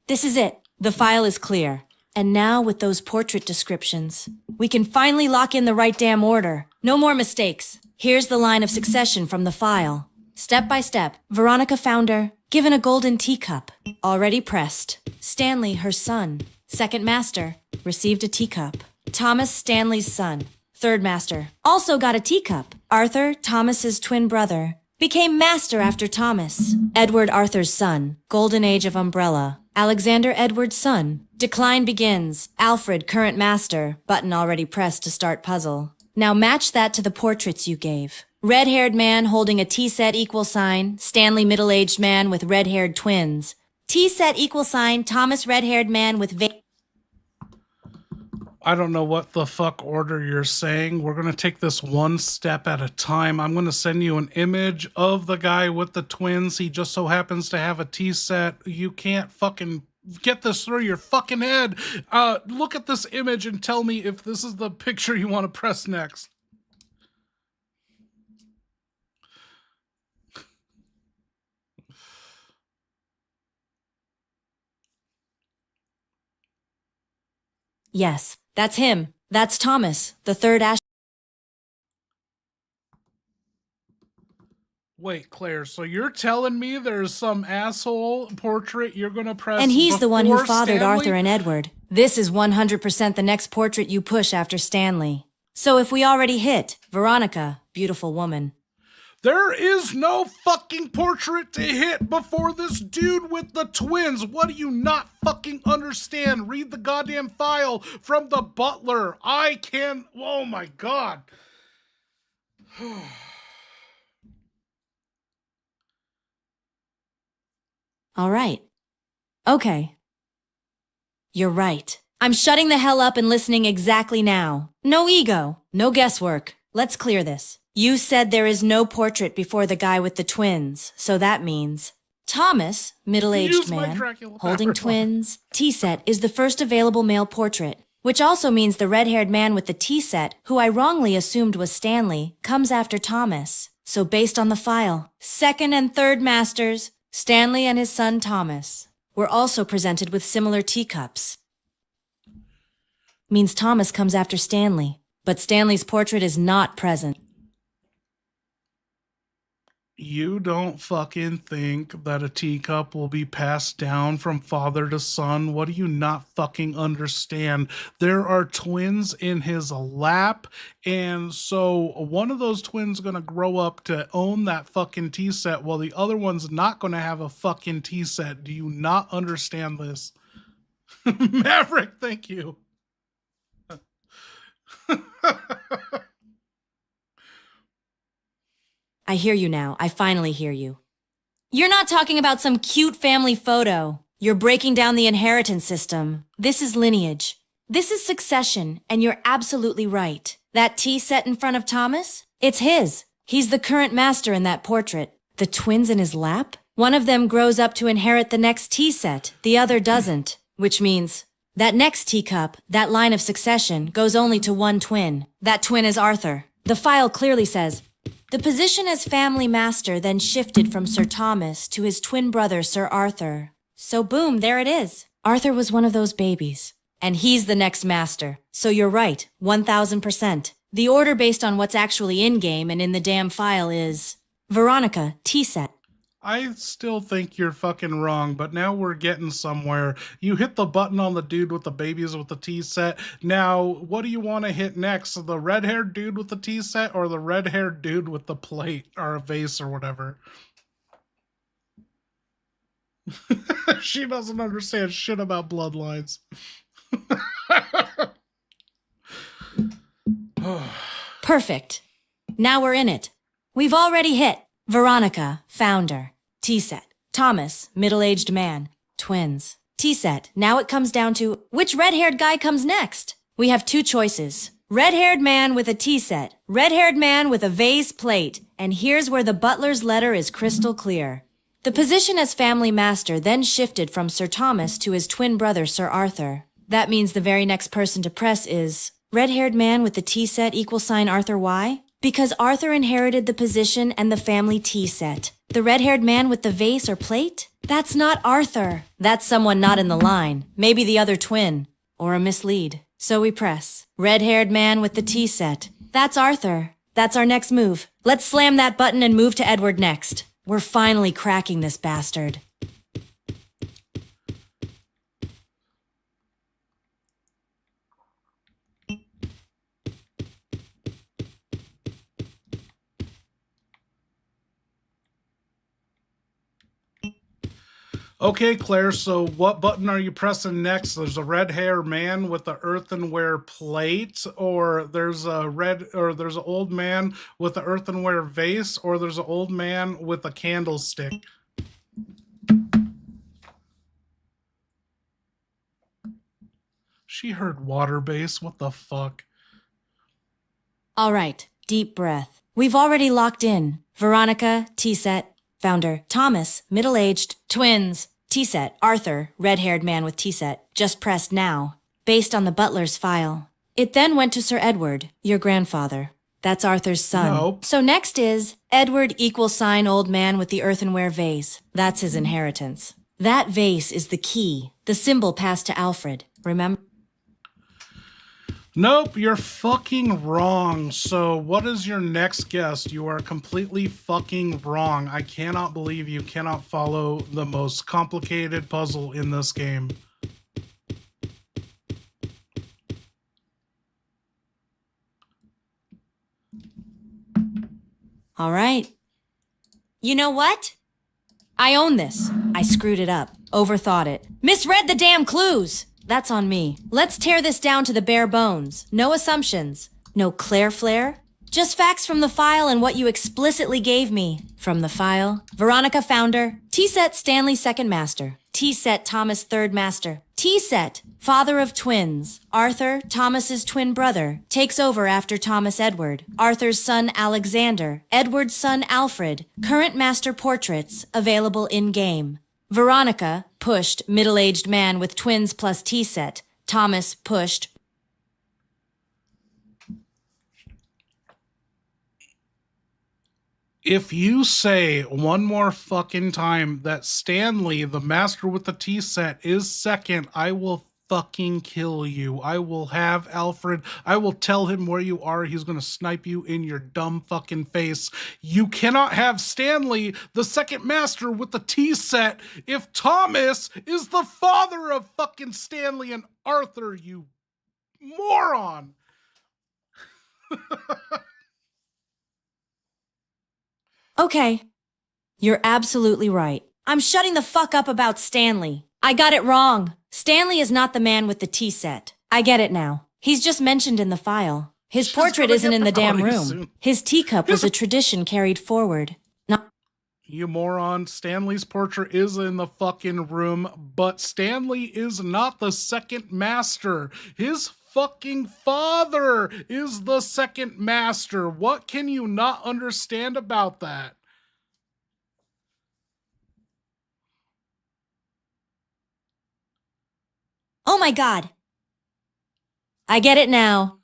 This is it. The file is clear. And now with those portrait descriptions, we can finally lock in the right damn order. No more mistakes. Here's the line of succession from the file. Step by step, Veronica founder, given a golden teacup, already pressed. Stanley, her son, second master, received a teacup. Thomas, Stanley's son, third master, also got a teacup. Arthur, Thomas's twin brother, became master after Thomas. Edward, Arthur's son, golden age of umbrella. Alexander, Edward's son. Decline begins. Alfred, current master, button already pressed to start puzzle. Now match that to the portraits you gave. Red-haired man holding a T-set equal sign, Stanley middle-aged man with red-haired twins. T-set equal sign, Thomas red-haired man with I don't know what the fuck order you're saying. We're going to take this one step at a time. I'm going to send you an image of the guy with the twins. He just so happens to have a tea set. You can't fucking get this through your fucking head. Look at this image and tell me if this is the picture you want to press next. Yes, that's him. That's Thomas, the third Ash. Wait, Claire, so you're telling me there's some asshole portrait you're gonna press And he's the one who before fathered Stanley? Arthur and Edward. This is 100% the next portrait you push after Stanley. So if we already hit Veronica, beautiful woman. There is no fucking portrait to hit before this dude with the twins. What do you not fucking understand? Read the goddamn file from the butler. I can... Oh my god. All right. Okay. You're right. I'm shutting the hell up and listening exactly now. No ego, no guesswork. Let's clear this. You said there is no portrait before the guy with the twins, so that means Thomas, middle-aged Use my man, Dracula holding power. twins, tea set is the first available male portrait, which also means the red-haired man with the tea set, who I wrongly assumed was Stanley, comes after Thomas. So based on the file, second and third masters, Stanley and his son Thomas, were also presented with similar teacups. Means Thomas comes after Stanley, but Stanley's portrait is not present. You don't fucking think that a teacup will be passed down from father to son? What do you not fucking understand? There are twins in his lap, and so one of those twins gonna grow up to own that fucking tea set while the other one's not gonna have a fucking tea set. Do you not understand this? Maverick, thank you. I hear you now. I finally hear you. You're not talking about some cute family photo. You're breaking down the inheritance system. This is lineage. This is succession, and you're absolutely right. That tea set in front of Thomas? It's his. He's the current master in that portrait. The twins in his lap? One of them grows up to inherit the next tea set. The other doesn't. Which means that next teacup, that line of succession, goes only to one twin. That twin is Arthur. The file clearly says, the position as family master then shifted from Sir Thomas to his twin brother, Sir Arthur. So boom, there it is. Arthur was one of those babies. And he's the next master. So you're right, 1000%. The order based on what's actually in-game and in the damn file is Veronica, T-set. I still think you're fucking wrong, but now we're getting somewhere. You hit the button on the dude with the babies with the tea set. Now, what do you want to hit next? The red-haired dude with the tea set or the red-haired dude with the plate or a vase or whatever? She doesn't understand shit about bloodlines. Perfect. Now we're in it. We've already hit Veronica, founder. T-set. Thomas, middle-aged man. Twins. T-set. Now it comes down to which red-haired guy comes next? We have two choices. Red-haired man with a T-set. Red-haired man with a vase plate. And here's where the butler's letter is crystal clear. The position as family master then shifted from Sir Thomas to his twin brother, Sir Arthur. That means the very next person to press is red-haired man with the T-set =, Arthur Y? Because Arthur inherited the position and the family tea set. The red-haired man with the vase or plate? That's not Arthur. That's someone not in the line. Maybe the other twin. Or a mislead. So we press. Red-haired man with the tea set. That's Arthur. That's our next move. Let's slam that button and move to Edward next. We're finally cracking this bastard. Okay, Claire, so what button are you pressing next? There's a red hair man with the earthenware plate, or there's an old man with an earthenware vase, or there's an old man with a candlestick. She heard water base. What the fuck? All right, deep breath. We've already locked in. Veronica, T-Set, founder, Thomas, middle-aged, twins, T-Set, Arthur, red-haired man with T-Set, just pressed now, based on the butler's file. It then went to Sir Edward, your grandfather. That's Arthur's son. Nope. So next is Edward =, old man with the earthenware vase. That's his inheritance. That vase is the key, the symbol passed to Alfred. Remember? Nope, you're fucking wrong. So what is your next guess? You are completely fucking wrong. I cannot believe you cannot follow the most complicated puzzle in this game. All right. You know what? I own this. I screwed it up. Overthought it. Misread the damn clues. That's on me. Let's tear this down to the bare bones. No assumptions. No Claire flair. Just facts from the file and what you explicitly gave me. From the file. Veronica founder. T-Set Stanley second master. T-Set Thomas third master. T-Set, father of twins. Arthur, Thomas's twin brother, takes over after Thomas Edward. Arthur's son Alexander. Edward's son Alfred. Current master portraits available in-game. Veronica, pushed, middle-aged man with twins plus T-Set. Thomas, pushed. If you say one more fucking time that Stanley, the master with the T-Set, is second, I will fucking kill you. I will have Alfred, I will tell him where you are. He's going to snipe you in your dumb fucking face. You cannot have Stanley, the second master with the T-Set, if Thomas is the father of fucking Stanley and Arthur, you moron. Okay. You're absolutely right. I'm shutting the fuck up about Stanley. I got it wrong. Stanley is not the man with the T-Set. I get it now. He's just mentioned in the file. His portrait isn't in the damn room. Soon. His teacup was a tradition carried forward. Not You moron, Stanley's portrait is in the fucking room, but Stanley is not the second master. His fucking father is the second master. What can you not understand about that? Oh my god. I get it now.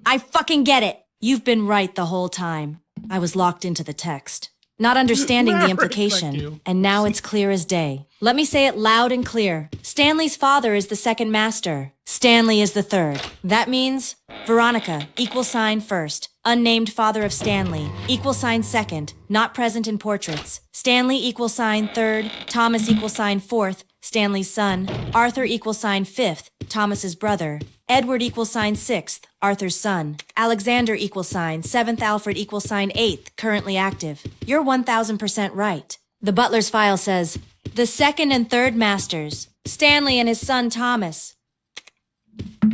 I fucking get it. You've been right the whole time. I was locked into the text, not understanding the Thank implication, you. and now it's clear as day. Let me say it loud and clear. Stanley's father is the second master. Stanley is the third. That means Veronica, =, first. Unnamed father of Stanley, =, second. Not present in portraits. Stanley, =, third. Thomas, =, fourth. Stanley's son. Arthur, =, fifth. Thomas's brother. Edward, =, sixth. Arthur's son. Alexander, =, seventh. Alfred, =, eighth. Currently active. You're 1000% right. The butler's file says, the second and third masters, Stanley and his son Thomas.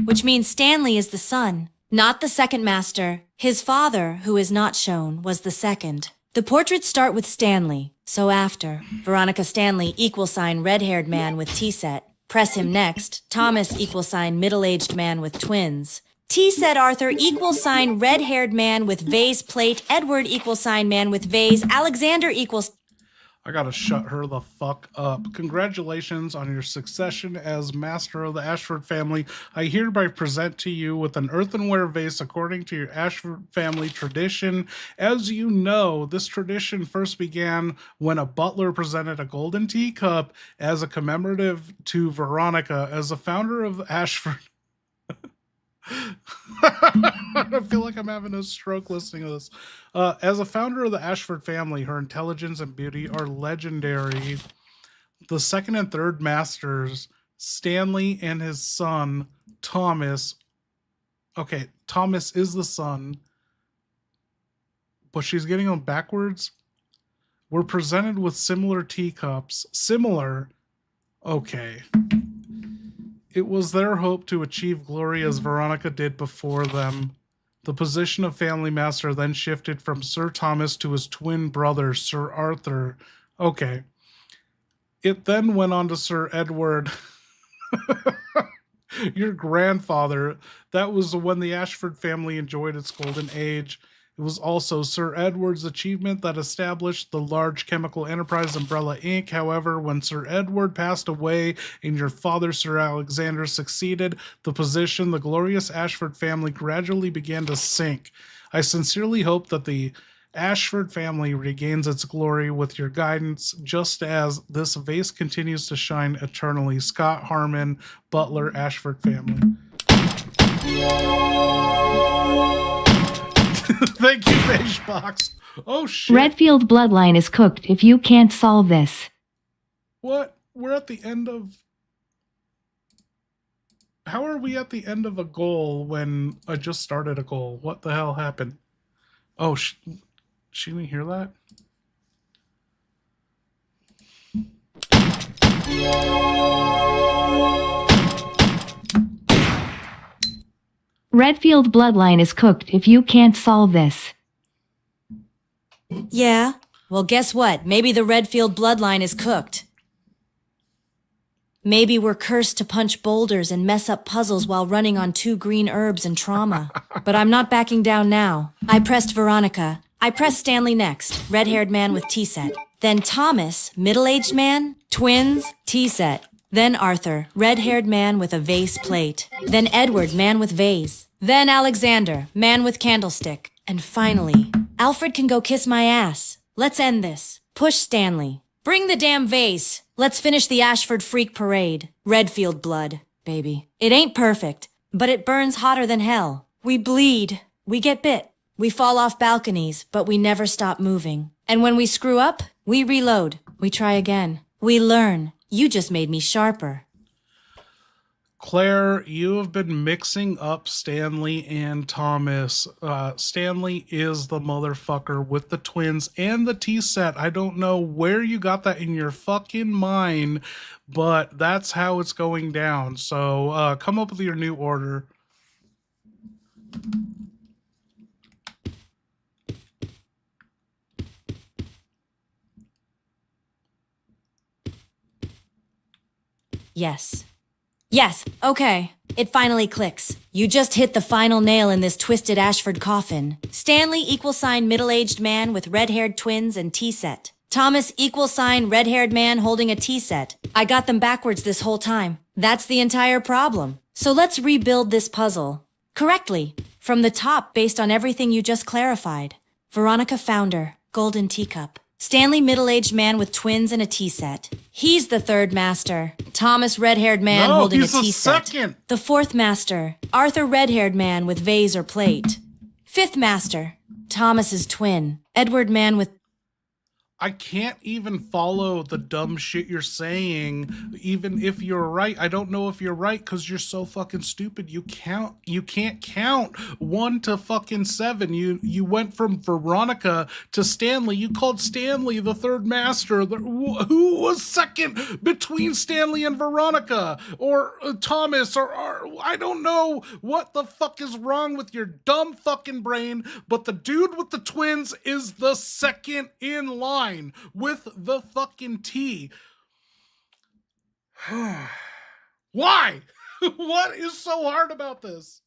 Which means Stanley is the son, not the second master. His father, who is not shown, was the second. The portraits start with Stanley, so after. Veronica Stanley, =, red-haired man with T-Set. Press him next. Thomas, =, middle-aged man with twins. T-Set Arthur, =, red-haired man with vase plate. Edward, =, man with vase. Alexander, I gotta shut her the fuck up. Congratulations on your succession as master of the Ashford family. I hereby present to you with an earthenware vase according to your Ashford family tradition. As you know, this tradition first began when a butler presented a golden teacup as a commemorative to Veronica as the founder of Ashford. I feel like I'm having a stroke listening to this. As a founder of the Ashford family, her intelligence and beauty are legendary. The second and third masters, Stanley and his son, Thomas. Okay, Thomas is the son, but she's getting them backwards. Were presented with similar teacups. Similar. Okay. It was their hope to achieve glory as Veronica did before them. The position of family master then shifted from Sir Thomas to his twin brother, Sir Arthur. Okay. It then went on to Sir Edward. Your grandfather, that was when the Ashford family enjoyed its golden age. It was also Sir Edward's achievement that established the large chemical enterprise Umbrella Inc. However, when Sir Edward passed away and your father, Sir Alexander, succeeded the position, the glorious Ashford family gradually began to sink. I sincerely hope that the Ashford family regains its glory with your guidance, just as this vase continues to shine eternally. Scott Harmon, Butler, Ashford family. Thank you, Beige Box. Oh, shit. Redfield bloodline is cooked if you can't solve this. What? We're at the end of... How are we at the end of a goal when I just started a goal? What the hell happened? Oh, she didn't hear that? Redfield bloodline is cooked if you can't solve this. Yeah? Well, guess what? Maybe the Redfield bloodline is cooked. Maybe we're cursed to punch boulders and mess up puzzles while running on 2 green herbs and trauma. But I'm not backing down now. I pressed Veronica. I pressed Stanley next, red-haired man with T-set. Then Thomas, middle-aged man, twins, T-set. Then Arthur, red-haired man with a vase plate. Then Edward, man with vase. Then Alexander, man with candlestick. And finally, Alfred can go kiss my ass. Let's end this. Push Stanley. Bring the damn vase. Let's finish the Ashford Freak Parade. Redfield blood, baby. It ain't perfect, but it burns hotter than hell. We bleed. We get bit. We fall off balconies, but we never stop moving. And when we screw up, we reload. We try again. We learn. You just made me sharper. Claire, you have been mixing up Stanley and Thomas. Stanley is the motherfucker with the twins and the T-set. I don't know where you got that in your fucking mind, but that's how it's going down. So come up with your new order. Yes. Yes, okay. It finally clicks. You just hit the final nail in this twisted Ashford coffin. Stanley =, middle-aged man with red-haired twins and T-set. Thomas =, red-haired man holding a T-set. I got them backwards this whole time. That's the entire problem. So let's rebuild this puzzle. Correctly. From the top based on everything you just clarified. Veronica founder, golden teacup. Stanley middle-aged man with twins and a T-set. He's the third master. Thomas red-haired man holding a T-set. Second. The fourth master. Arthur red-haired man with vase or plate. Fifth master. Thomas's twin. Edward man with... I can't even follow the dumb shit you're saying, even if you're right. I don't know if you're right because you're so fucking stupid. You can't count 1 to fucking 7. You went from Veronica to Stanley. You called Stanley the third master. Who was second between Stanley and Veronica? Or Thomas? Or I don't know what the fuck is wrong with your dumb fucking brain, but the dude with the twins is the second in line with the fucking T. Why? What is so hard about this?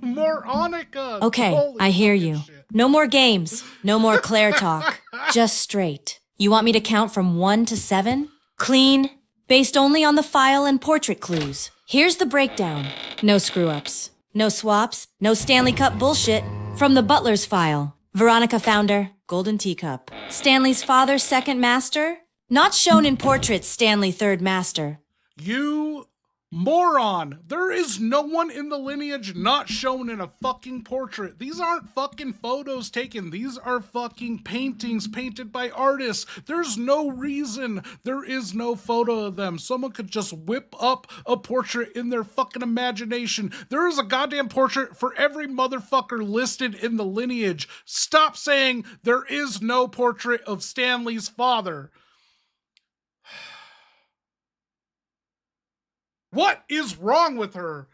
Veronica. Okay, Holy I hear fucking you. shit. No more games. No more Claire talk. Just straight. You want me to count from 1 to 7? Clean. Based only on the file and portrait clues. Here's the breakdown. No screw-ups. No swaps. No Stanley Cup bullshit. From the butler's file. Veronica founder, golden teacup. Stanley's father, second master. Not shown in portraits, Stanley third master. You moron. There is no one in the lineage not shown in a fucking portrait. These aren't fucking photos taken. These are fucking paintings painted by artists. There's no reason there is no photo of them. Someone could just whip up a portrait in their fucking imagination. There is a goddamn portrait for every motherfucker listed in the lineage. Stop saying there is no portrait of Stanley's father. What is wrong with her?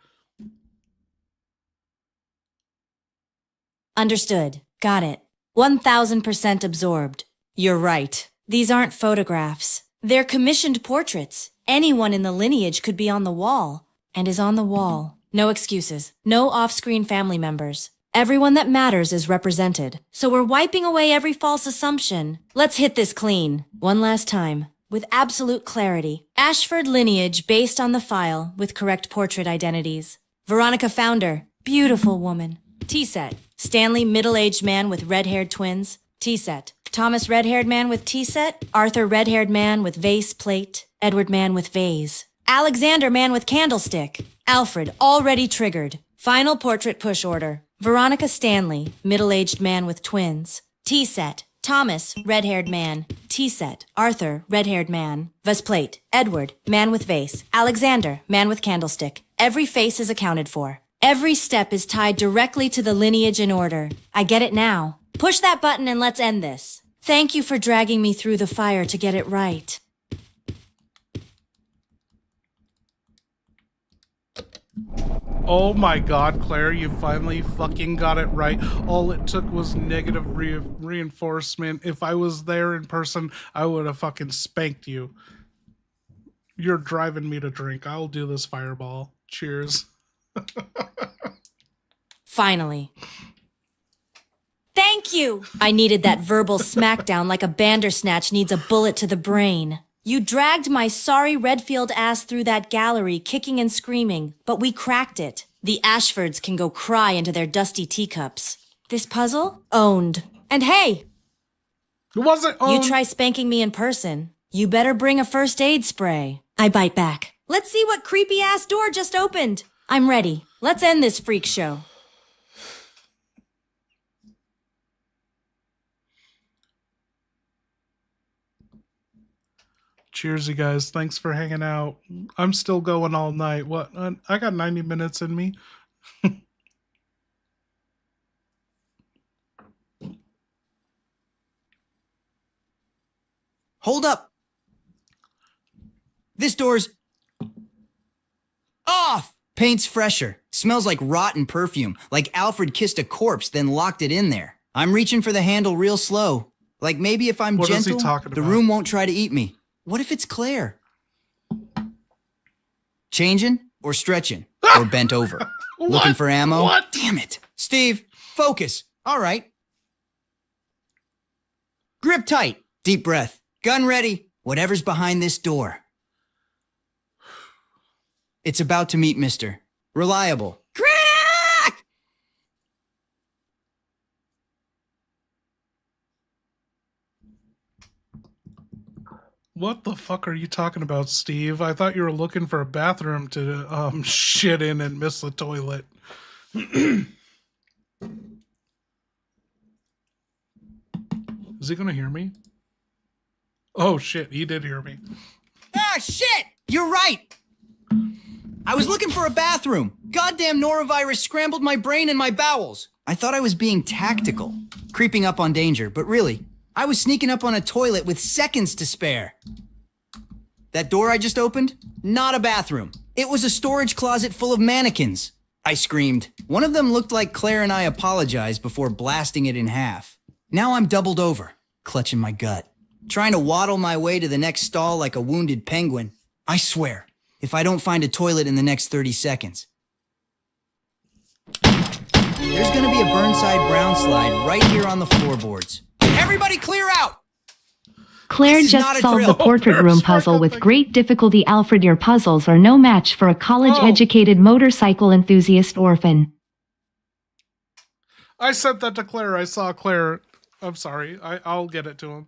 Understood. Got it. 1000% absorbed. You're right. These aren't photographs. They're commissioned portraits. Anyone in the lineage could be on the wall, and is on the wall. No excuses. No off-screen family members. Everyone that matters is represented. So we're wiping away every false assumption. Let's hit this clean. One last time. With absolute clarity. Ashford lineage based on the file with correct portrait identities. Veronica founder. Beautiful woman. T-set. Stanley middle-aged man with red-haired twins. T-set. Thomas red-haired man with T-set. Arthur red-haired man with vase plate. Edward man with vase. Alexander man with candlestick. Alfred already triggered. Final portrait push order. Veronica Stanley, middle-aged man with twins. T-set. Thomas, red-haired man. T-set. Arthur, red-haired man. Vesplate. Edward, man with vase. Alexander, man with candlestick. Every face is accounted for. Every step is tied directly to the lineage in order. I get it now. Push that button and let's end this. Thank you for dragging me through the fire to get it right. Oh my god, Claire, you finally fucking got it right. All it took was negative reinforcement. If I was there in person, I would have fucking spanked you. You're driving me to drink. I'll do this fireball. Cheers. Finally. Thank you! I needed that verbal smackdown like a bandersnatch needs a bullet to the brain. You dragged my sorry Redfield ass through that gallery, kicking and screaming, but we cracked it. The Ashfords can go cry into their dusty teacups. This puzzle? Owned. And hey! Was it owned? You try spanking me in person. You better bring a first aid spray. I bite back. Let's see what creepy-ass door just opened. I'm ready. Let's end this freak show. Cheers, you guys. Thanks for hanging out. I'm still going all night. What? I got 90 minutes in me. Hold up. This door's off. Paint's fresher. Smells like rotten perfume. Like Alfred kissed a corpse, then locked it in there. I'm reaching for the handle real slow. Like maybe if I'm What is he gentle, talking the about? room won't try to eat me. What if it's Claire? Changing or stretching or bent over? Looking for ammo? What? Damn it. Steve, focus. All right. Grip tight. Deep breath. Gun ready. Whatever's behind this door. It's about to meet Mr. Reliable. Crack! What the fuck are you talking about, Steve? I thought you were looking for a bathroom to shit in and miss the toilet. Is he gonna hear me? Oh shit, he did hear me. Ah, shit! You're right! I was looking for a bathroom. Goddamn norovirus scrambled my brain and my bowels. I thought I was being tactical, creeping up on danger, but really, I was sneaking up on a toilet with seconds to spare. That door I just opened? Not a bathroom. It was a storage closet full of mannequins. I screamed. One of them looked like Claire and I apologized before blasting it in half. Now I'm doubled over, clutching my gut, trying to waddle my way to the next stall like a wounded penguin. I swear, if I don't find a toilet in the next 30 seconds, there's gonna be a Burnside Brown slide right here on the floorboards. Everybody clear out! Claire This is not just a solved drill. the portrait room puzzle with great difficulty. Alfred, your puzzles are no match for a college-educated motorcycle enthusiast orphan. I sent that to Claire. I saw Claire. I'm sorry. I'll get it to him.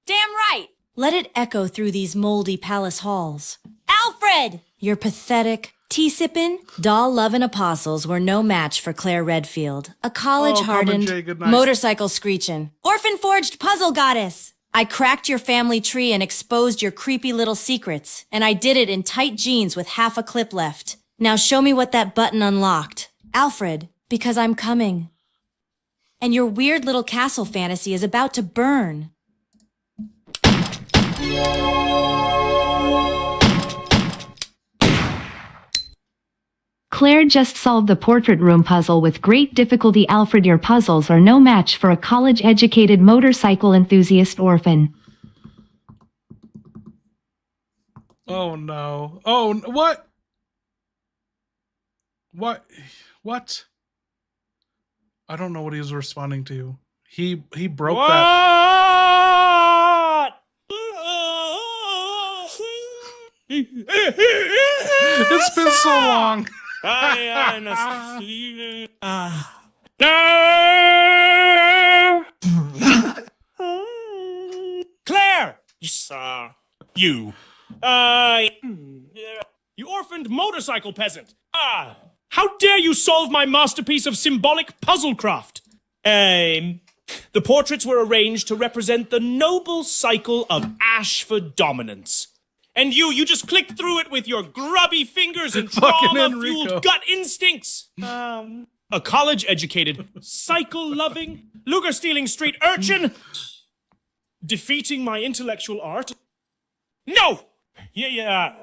Damn right! Let it echo through these moldy palace halls. Alfred! Your pathetic, tea-sippin', doll-lovin' apostles were no match for Claire Redfield, a college-hardened, Jay, good night. motorcycle-screechin', orphan-forged puzzle goddess! I cracked your family tree and exposed your creepy little secrets, and I did it in tight jeans with half a clip left. Now show me what that button unlocked. Alfred, because I'm coming. And your weird little castle fantasy is about to burn. Claire just solved the portrait room puzzle with great difficulty. Alfred, your puzzles are no match for a college-educated motorcycle enthusiast orphan. Oh no. Oh, what? What? I don't know what he was responding to. He broke that. What? It's been so long. Claire! You. You orphaned motorcycle peasant. How dare you solve my masterpiece of symbolic puzzlecraft? The portraits were arranged to represent the noble cycle of Ashford dominance. And you just clicked through it with your grubby fingers and trauma-fueled gut instincts. A college-educated, cycle-loving, luger-stealing street urchin defeating my intellectual art? No! Yeah.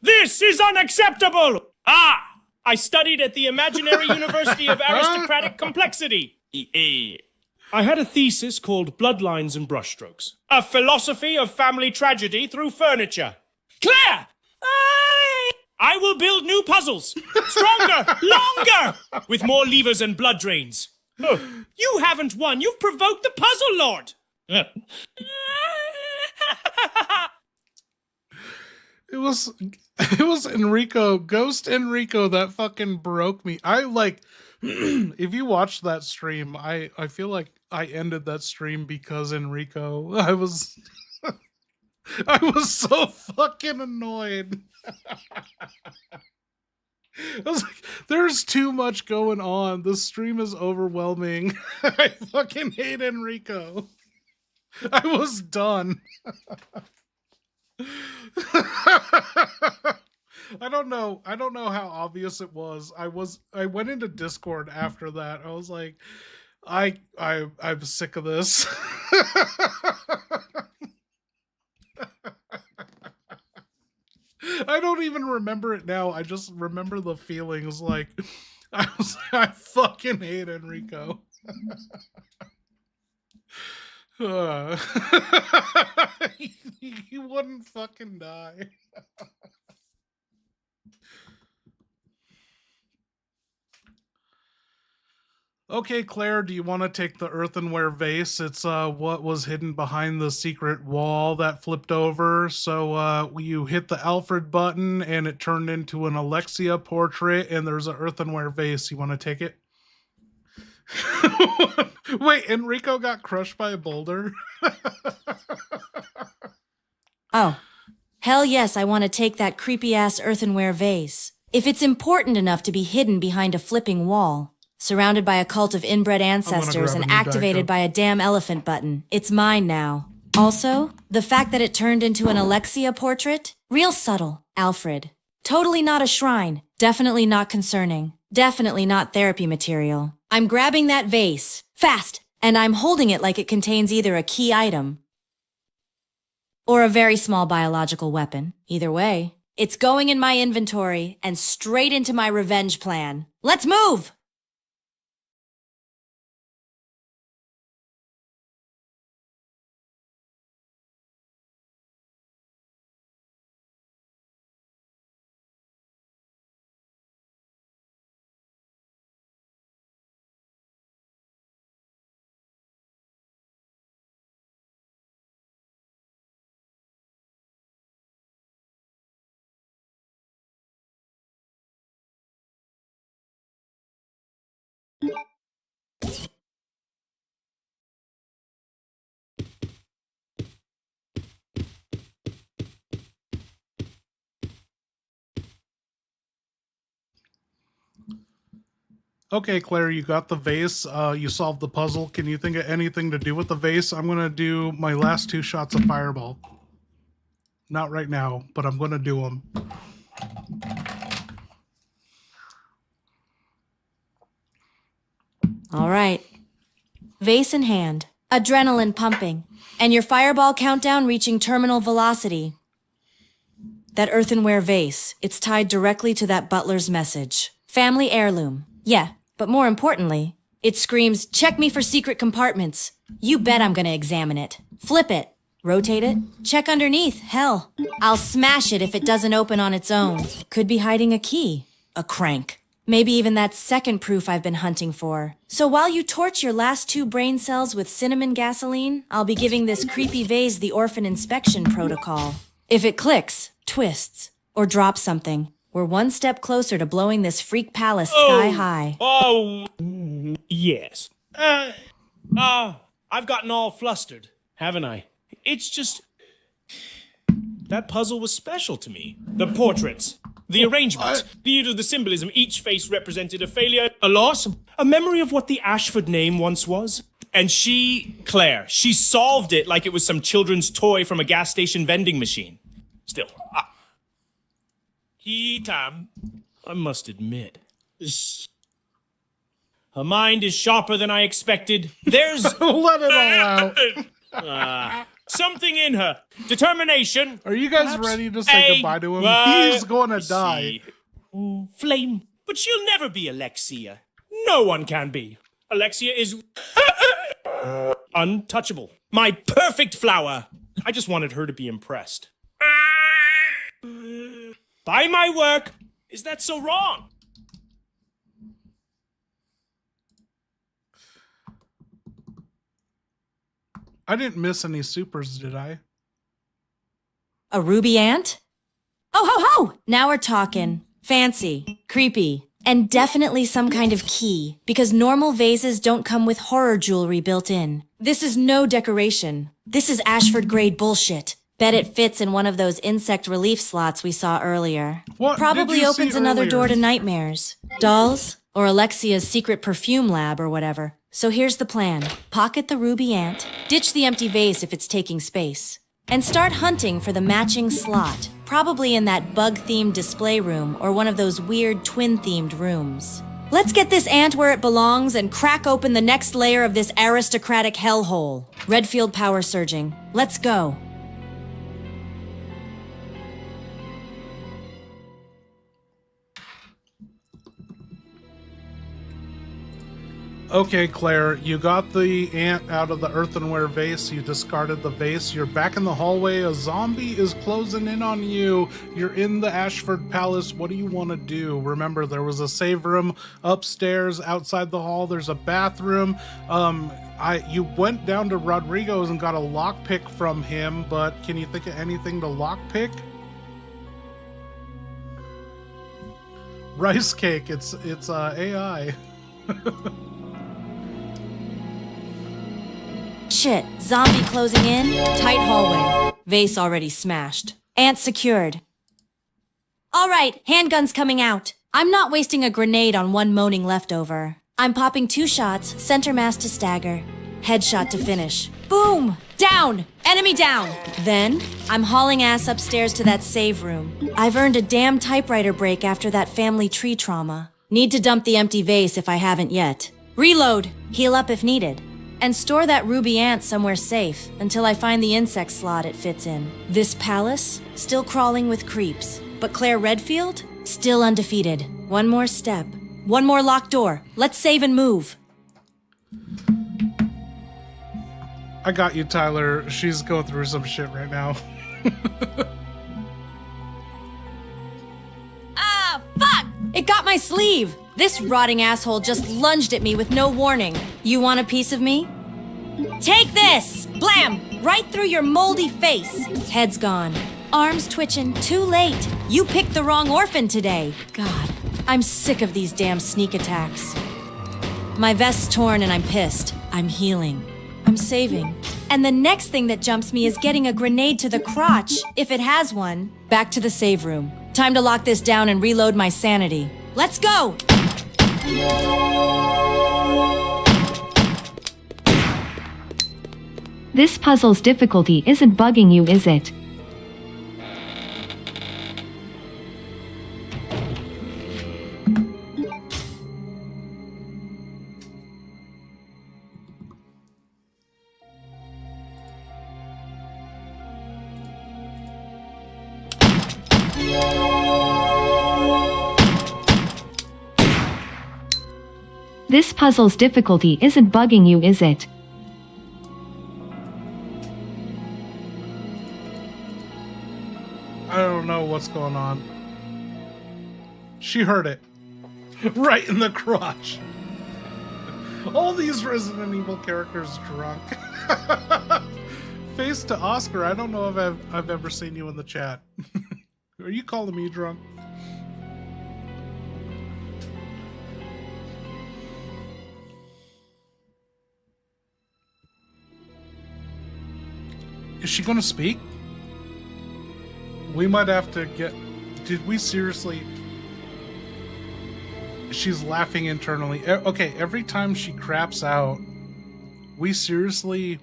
This is unacceptable! I studied at the imaginary University of Aristocratic Complexity. I had a thesis called Bloodlines and Brushstrokes. A philosophy of family tragedy through furniture. Claire! I will build new puzzles. Stronger, longer, with more levers and blood drains. You haven't won. You've provoked the Puzzle Lord. It was Enrico, Ghost Enrico, that fucking broke me. If you watched that stream, I feel like I ended that stream because Enrico. I was so fucking annoyed. I was like, there's too much going on. This stream is overwhelming. I fucking hate Enrico. I was done. I don't know how obvious it was. I went into Discord after that. I was like, I'm sick of this. I don't even remember it now. I just remember the feelings. Like, I fucking hate Enrico. He wouldn't fucking die. Okay, Claire, do you want to take the earthenware vase? It's what was hidden behind the secret wall that flipped over. So you hit the Alfred button and it turned into an Alexia portrait, and there's an earthenware vase. You want to take it? Wait, Enrico got crushed by a boulder? Oh, hell yes, I want to take that creepy-ass earthenware vase. If it's important enough to be hidden behind a flipping wall, surrounded by a cult of inbred ancestors and activated by a damn elephant button, it's mine now. Also, the fact that it turned into an Alexia portrait? Real subtle, Alfred. Totally not a shrine. Definitely not concerning. Definitely not therapy material. I'm grabbing that vase. Fast! And I'm holding it like it contains either a key item or a very small biological weapon. Either way, it's going in my inventory and straight into my revenge plan. Let's move! Okay, Claire, you got the vase. You solved the puzzle. Can you think of anything to do with the vase? I'm going to do my last 2 shots of fireball. Not right now, but I'm going to do them. All right. Vase in hand, adrenaline pumping, and your fireball countdown reaching terminal velocity. That earthenware vase, it's tied directly to that butler's message. Family heirloom. Yeah, but more importantly, it screams, check me for secret compartments. You bet I'm gonna examine it. Flip it. Rotate it? Check underneath, hell. I'll smash it if it doesn't open on its own. Could be hiding a key. A crank. Maybe even that second proof I've been hunting for. So while you torch your last 2 brain cells with cinnamon gasoline, I'll be giving this creepy vase the orphan inspection protocol. If it clicks, twists, or drops something, we're one step closer to blowing this freak palace sky high. Oh, yes. I've gotten all flustered, haven't I? It's just... That puzzle was special to me. The portraits, the arrangement, the symbolism. Each face represented a failure, a loss, a memory of what the Ashford name once was. And Claire, she solved it like it was some children's toy from a gas station vending machine. Still, I must admit, her mind is sharper than I expected. There's Let it all out. something in her. Determination. Are you guys ready to say goodbye to him? He's going to die. Flame. But she'll never be Alexia. No one can be. Alexia is untouchable. My perfect flower. I just wanted her to be impressed. By my work. Is that so wrong? I didn't miss any supers, did I? A ruby ant? Oh, ho, ho! Now we're talking. Fancy, creepy, and definitely some kind of key, because normal vases don't come with horror jewelry built in. This is no decoration. This is Ashford grade bullshit. Bet it fits in one of those insect relief slots we saw earlier. What Probably did you opens see another earlier? door to nightmares. Dolls? Or Alexia's secret perfume lab or whatever. So here's the plan. Pocket the ruby ant, ditch the empty vase if it's taking space, and start hunting for the matching slot, probably in that bug-themed display room or one of those weird twin-themed rooms. Let's get this ant where it belongs and crack open the next layer of this aristocratic hellhole. Redfield power surging. Let's go. Okay, Claire, you got the ant out of the earthenware vase, you discarded the vase, you're back in the hallway, a zombie is closing in on you, you're in the Ashford Palace, what do you want to do? Remember, there was a save room upstairs, outside the hall, there's a bathroom, you went down to Rodrigo's and got a lockpick from him, but can you think of anything to lockpick? Rice cake, it's AI. Shit, zombie closing in, tight hallway. Vase already smashed. Ant secured. All right, handgun's coming out. I'm not wasting a grenade on one moaning leftover. I'm popping 2 shots, center mass to stagger. Headshot to finish. Boom! Down! Enemy down! Then, I'm hauling ass upstairs to that save room. I've earned a damn typewriter break after that family tree trauma. Need to dump the empty vase if I haven't yet. Reload! Heal up if needed. And store that ruby ant somewhere safe until I find the insect slot it fits in. This palace, still crawling with creeps. But Claire Redfield, still undefeated. One more step. One more locked door. Let's save and move. I got you, Tyler. She's going through some shit right now. Ah, fuck! It got my sleeve! This rotting asshole just lunged at me with no warning. You want a piece of me? Take this! Blam! Right through your moldy face. Head's gone. Arms twitching. Too late. You picked the wrong orphan today. God, I'm sick of these damn sneak attacks. My vest's torn and I'm pissed. I'm healing. I'm saving. And the next thing that jumps me is getting a grenade to the crotch, if it has one. Back to the save room. Time to lock this down and reload my sanity. Let's go! This puzzle's difficulty isn't bugging you, is it? This puzzle's difficulty isn't bugging you, is it? what's going on. She heard it. Right in the crotch. All these Resident Evil characters drunk. Face to Oscar, I don't know if I've ever seen you in the chat. Are you calling me drunk? Is she gonna speak? We might have to get... Did we seriously... She's laughing internally. Okay, every time she craps out, we seriously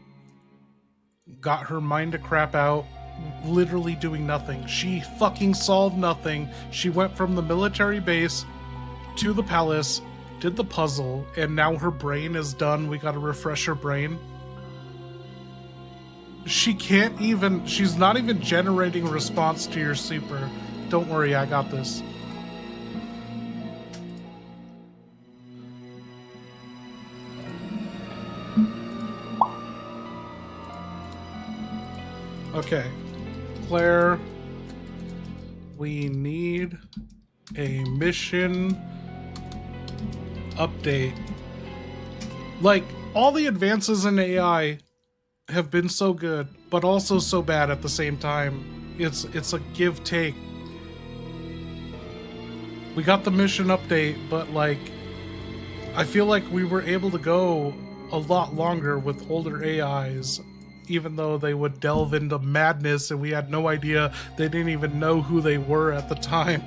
got her mind to crap out, literally doing nothing. She fucking solved nothing. She went from the military base to the palace, did the puzzle, and now her brain is done. We gotta refresh her brain. She can't even... She's not even generating a response to your super. Don't worry, I got this. Okay, Claire, we need a mission update. Like, all the advances in AI have been so good, but also so bad at the same time. It's a give-take. We got the mission update, but like, I feel like we were able to go a lot longer with older AIs. Even though they would delve into madness and we had no idea, they didn't even know who they were at the time.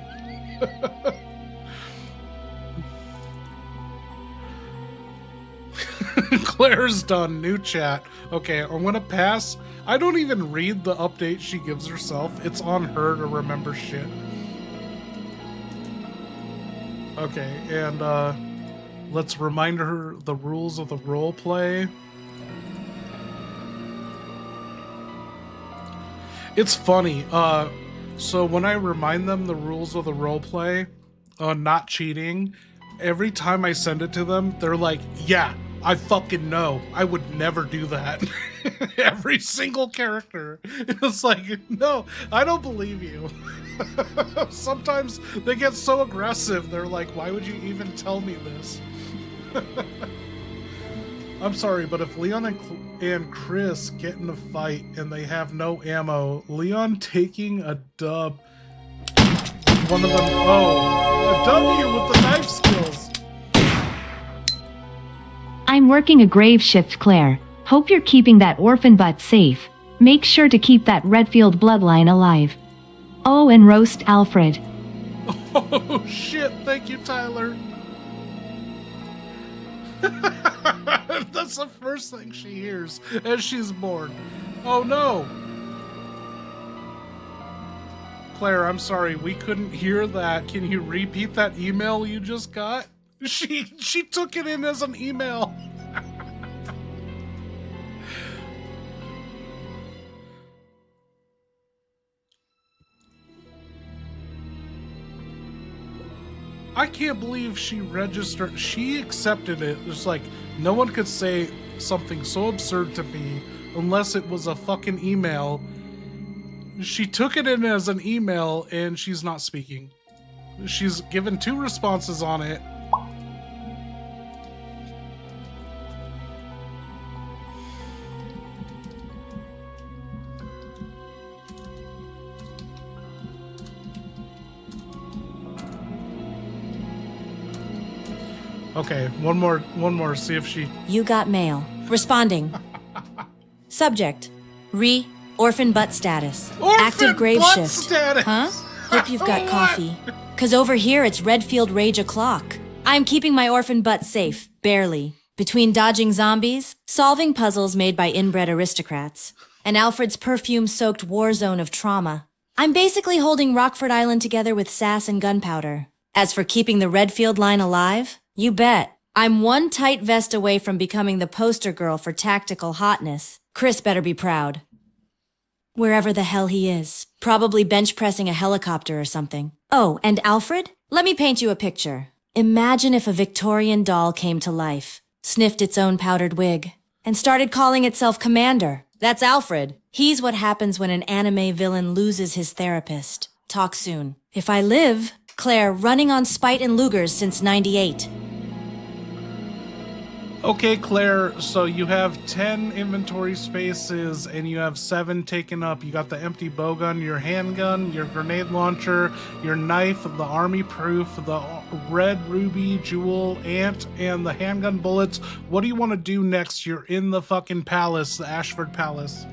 Claire's done. New chat. Okay, I'm gonna pass. I don't even read the update she gives herself. It's on her to remember shit. Okay, and let's remind her the rules of the role play. It's funny, so when I remind them the rules of the roleplay, not cheating, every time I send it to them, they're like, yeah, I fucking know. I would never do that. Every single character. It's like, no, I don't believe you. Sometimes they get so aggressive, they're like, why would you even tell me this? I'm sorry, but if Leon and Chris get in a fight and they have no ammo, Leon taking a dub, one of them, oh, a W with the knife skills. I'm working a grave shift, Claire. Hope you're keeping that orphan butt safe. Make sure to keep that Redfield bloodline alive. Oh, and roast Alfred. Oh shit, thank you, Tyler. That's the first thing she hears as she's born. Oh no! Claire, I'm sorry, we couldn't hear that. Can you repeat that email you just got? She took it in as an email. I can't believe she registered. She accepted it. It's like, no one could say something so absurd to me unless it was a fucking email. She took it in as an email and she's not speaking. She's given 2 responses on it. Okay, one more, see if she... You got mail. Responding. Subject. Orphan butt status. Orphan Active grave butt shift. status. Huh? Hope you've got coffee. Cause over here it's Redfield Rage o'clock. I'm keeping my orphan butt safe. Barely. Between dodging zombies, solving puzzles made by inbred aristocrats, and Alfred's perfume-soaked war zone of trauma, I'm basically holding Rockford Island together with sass and gunpowder. As for keeping the Redfield line alive, you bet. I'm one tight vest away from becoming the poster girl for tactical hotness. Chris better be proud. Wherever the hell he is. Probably bench pressing a helicopter or something. Oh, and Alfred? Let me paint you a picture. Imagine if a Victorian doll came to life, sniffed its own powdered wig, and started calling itself Commander. That's Alfred. He's what happens when an anime villain loses his therapist. Talk soon. If I live, Claire, running on spite and Lugers since 98. Okay, Claire, so you have 10 inventory spaces and you have 7 taken up. You got the empty bowgun, your handgun, your grenade launcher, your knife, the army proof, the red ruby jewel ant, and the handgun bullets. What do you want to do next? You're in the fucking palace, the Ashford Palace.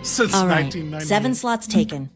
Since All right, 1998. 7 slots taken.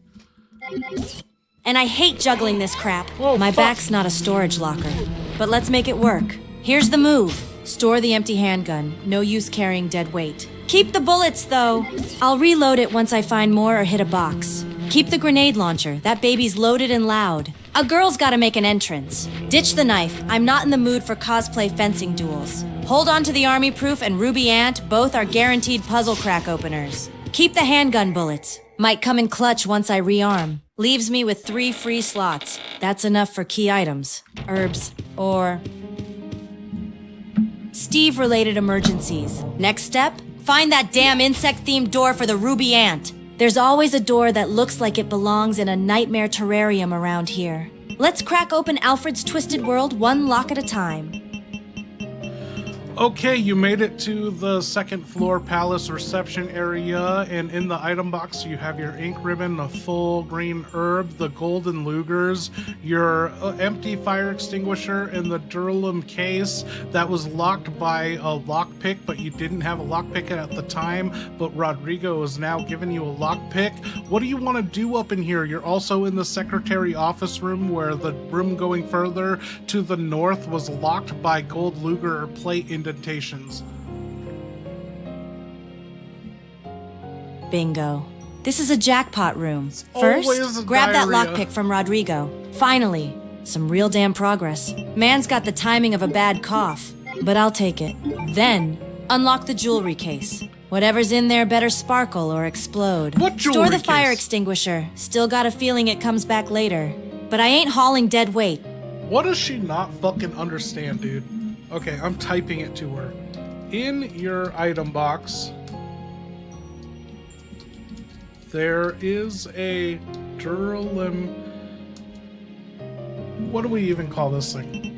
And I hate juggling this crap. Whoa, My fuck. back's not a storage locker. But let's make it work. Here's the move. Store the empty handgun. No use carrying dead weight. Keep the bullets, though. I'll reload it once I find more or hit a box. Keep the grenade launcher. That baby's loaded and loud. A girl's gotta make an entrance. Ditch the knife. I'm not in the mood for cosplay fencing duels. Hold on to the army proof and ruby ant. Both are guaranteed puzzle crack openers. Keep the handgun bullets. Might come in clutch once I rearm. Leaves me with 3 free slots. That's enough for key items, herbs, or Steve-related emergencies. Next step? Find that damn insect-themed door for the ruby ant. There's always a door that looks like it belongs in a nightmare terrarium around here. Let's crack open Alfred's twisted world one lock at a time. Okay, you made it to the 2nd floor palace reception area, and in the item box you have your ink ribbon, the full green herb, the golden lugers, your empty fire extinguisher, and the Durlum case that was locked by a lockpick, but you didn't have a lockpick at the time, but Rodrigo is now giving you a lockpick. What do you want to do up in here? You're also in the secretary office room, where the room going further to the north was locked by gold luger plate indentations. Bingo. This is a jackpot room. Always First, grab that diarrhea. lockpick from Rodrigo. Finally, some real damn progress. Man's got the timing of a bad cough, but I'll take it. Then, unlock the jewelry case. Whatever's in there better sparkle or explode. What Store jewelry the fire case? extinguisher. Still got a feeling it comes back later. But I ain't hauling dead weight. What does she not fucking understand, dude? Okay, I'm typing it to her. In your item box, there is a Durlum. What do we even call this thing?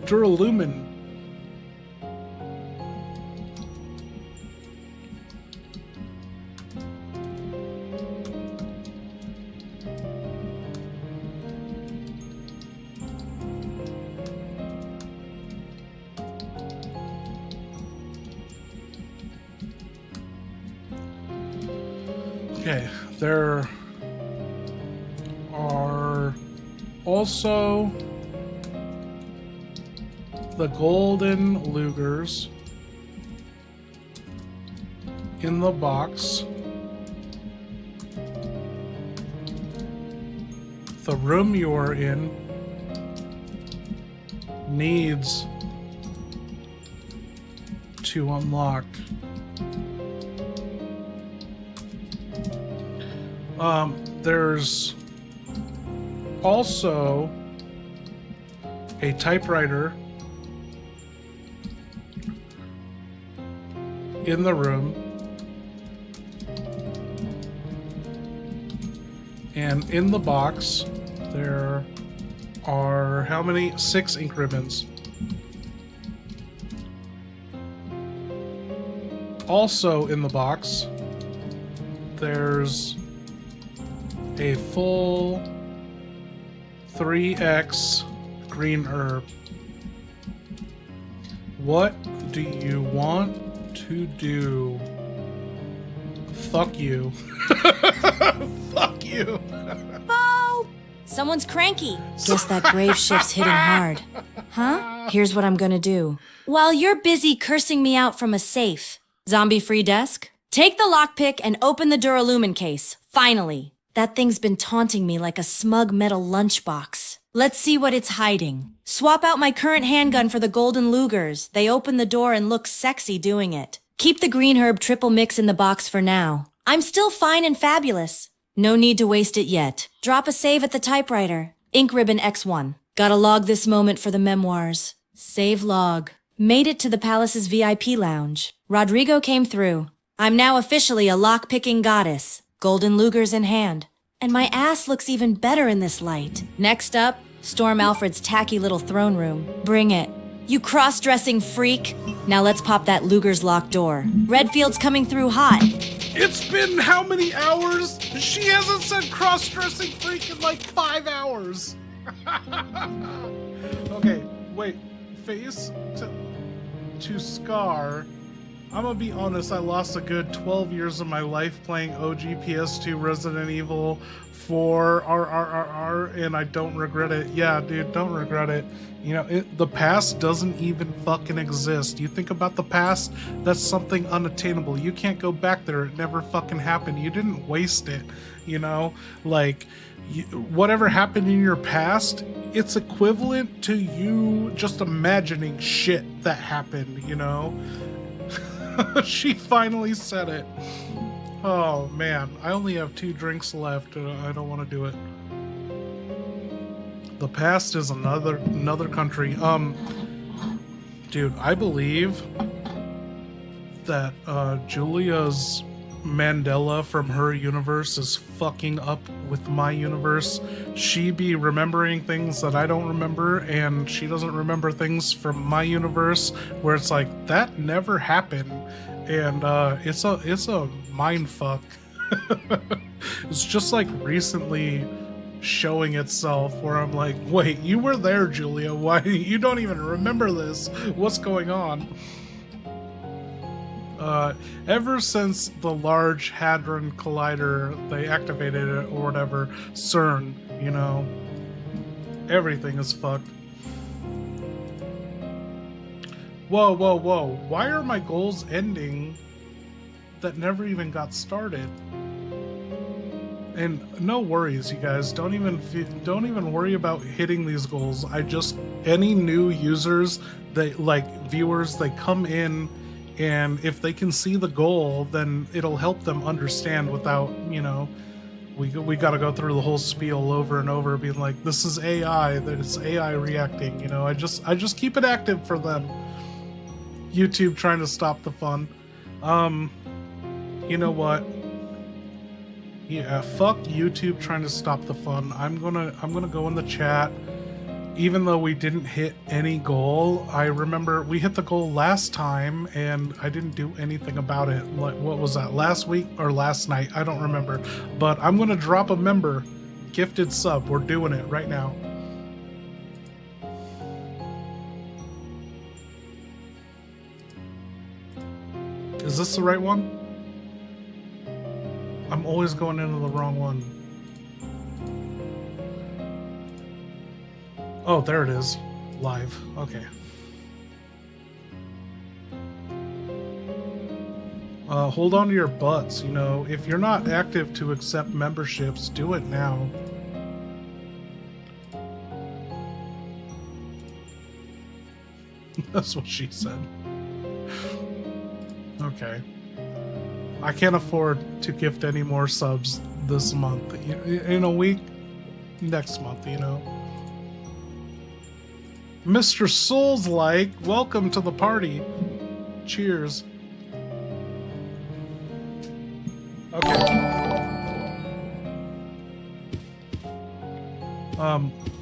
Duralumin. Okay, there are also the golden lugers in the box. The room you are in needs to unlock. There's also a typewriter in the room, and in the box there are how many? 6 ink ribbons. Also in the box there's a full 3x green herb. What do you want to do? Fuck you. Fuck you. Oh! Someone's cranky. Guess that grave shift's hitting hard. Huh? Here's what I'm gonna do. While you're busy cursing me out from a safe, zombie-free desk, take the lockpick and open the Duralumin case. Finally. That thing's been taunting me like a smug metal lunchbox. Let's see what it's hiding. Swap out my current handgun for the golden lugers. They open the door and look sexy doing it. Keep the green herb triple mix in the box for now. I'm still fine and fabulous. No need to waste it yet. Drop a save at the typewriter. Ink ribbon X1. Gotta log this moment for the memoirs. Save log. Made it to the palace's VIP lounge. Rodrigo came through. I'm now officially a lock-picking goddess, golden lugers in hand. And my ass looks even better in this light. Next up, storm Alfred's tacky little throne room. Bring it. You cross-dressing freak. Now let's pop that luger's locked door. Redfield's coming through hot. It's been how many hours? She hasn't said cross-dressing freak in like 5 hours. Okay, wait. Face to scar. I'm gonna be honest, I lost a good 12 years of my life playing OG PS2 Resident Evil 4 RRRR, and I don't regret it. Yeah, dude, don't regret it. You know, the past doesn't even fucking exist. You think about the past, that's something unattainable. You can't go back there. It never fucking happened. You didn't waste it, you know? Like, whatever happened in your past, it's equivalent to you just imagining shit that happened, you know? She finally said it. Oh man, I only have 2 drinks left. I don't want to do it. The past is another country. Dude, I believe that Julia's Mandela from her universe is fucking up with my universe. She be remembering things that I don't remember, and she doesn't remember things from my universe where it's like that never happened, and it's a mind fuck. It's just like recently showing itself where I'm like, wait, you were there, Julia. Why you don't even remember this? What's going on? Ever since the Large Hadron Collider, they activated it or whatever, CERN, you know, everything is fucked. Whoa, whoa, whoa. Why are my goals ending that never even got started? And no worries, you guys. Don't even worry about hitting these goals. Any new users, viewers, they come in, and if they can see the goal, then it'll help them understand without, you know, we got to go through the whole spiel over and over, being like, this is AI, that it's AI reacting, you know. I just keep it active for them. YouTube trying to stop the fun. You know what? Yeah, fuck YouTube trying to stop the fun. I'm gonna go in the chat. Even though we didn't hit any goal, I remember we hit the goal last time and I didn't do anything about it. Like, what was that, last week or last night? I don't remember. But I'm gonna drop a member, gifted sub. We're doing it right now. Is this the right one? I'm always going into the wrong one. Oh, there it is. Live. Okay. Hold on to your butts, you know. If you're not active to accept memberships, do it now. That's what she said. Okay. I can't afford to gift any more subs this month. In a week, next month, you know. Mr. Souls-like, welcome to the party. Cheers. Okay.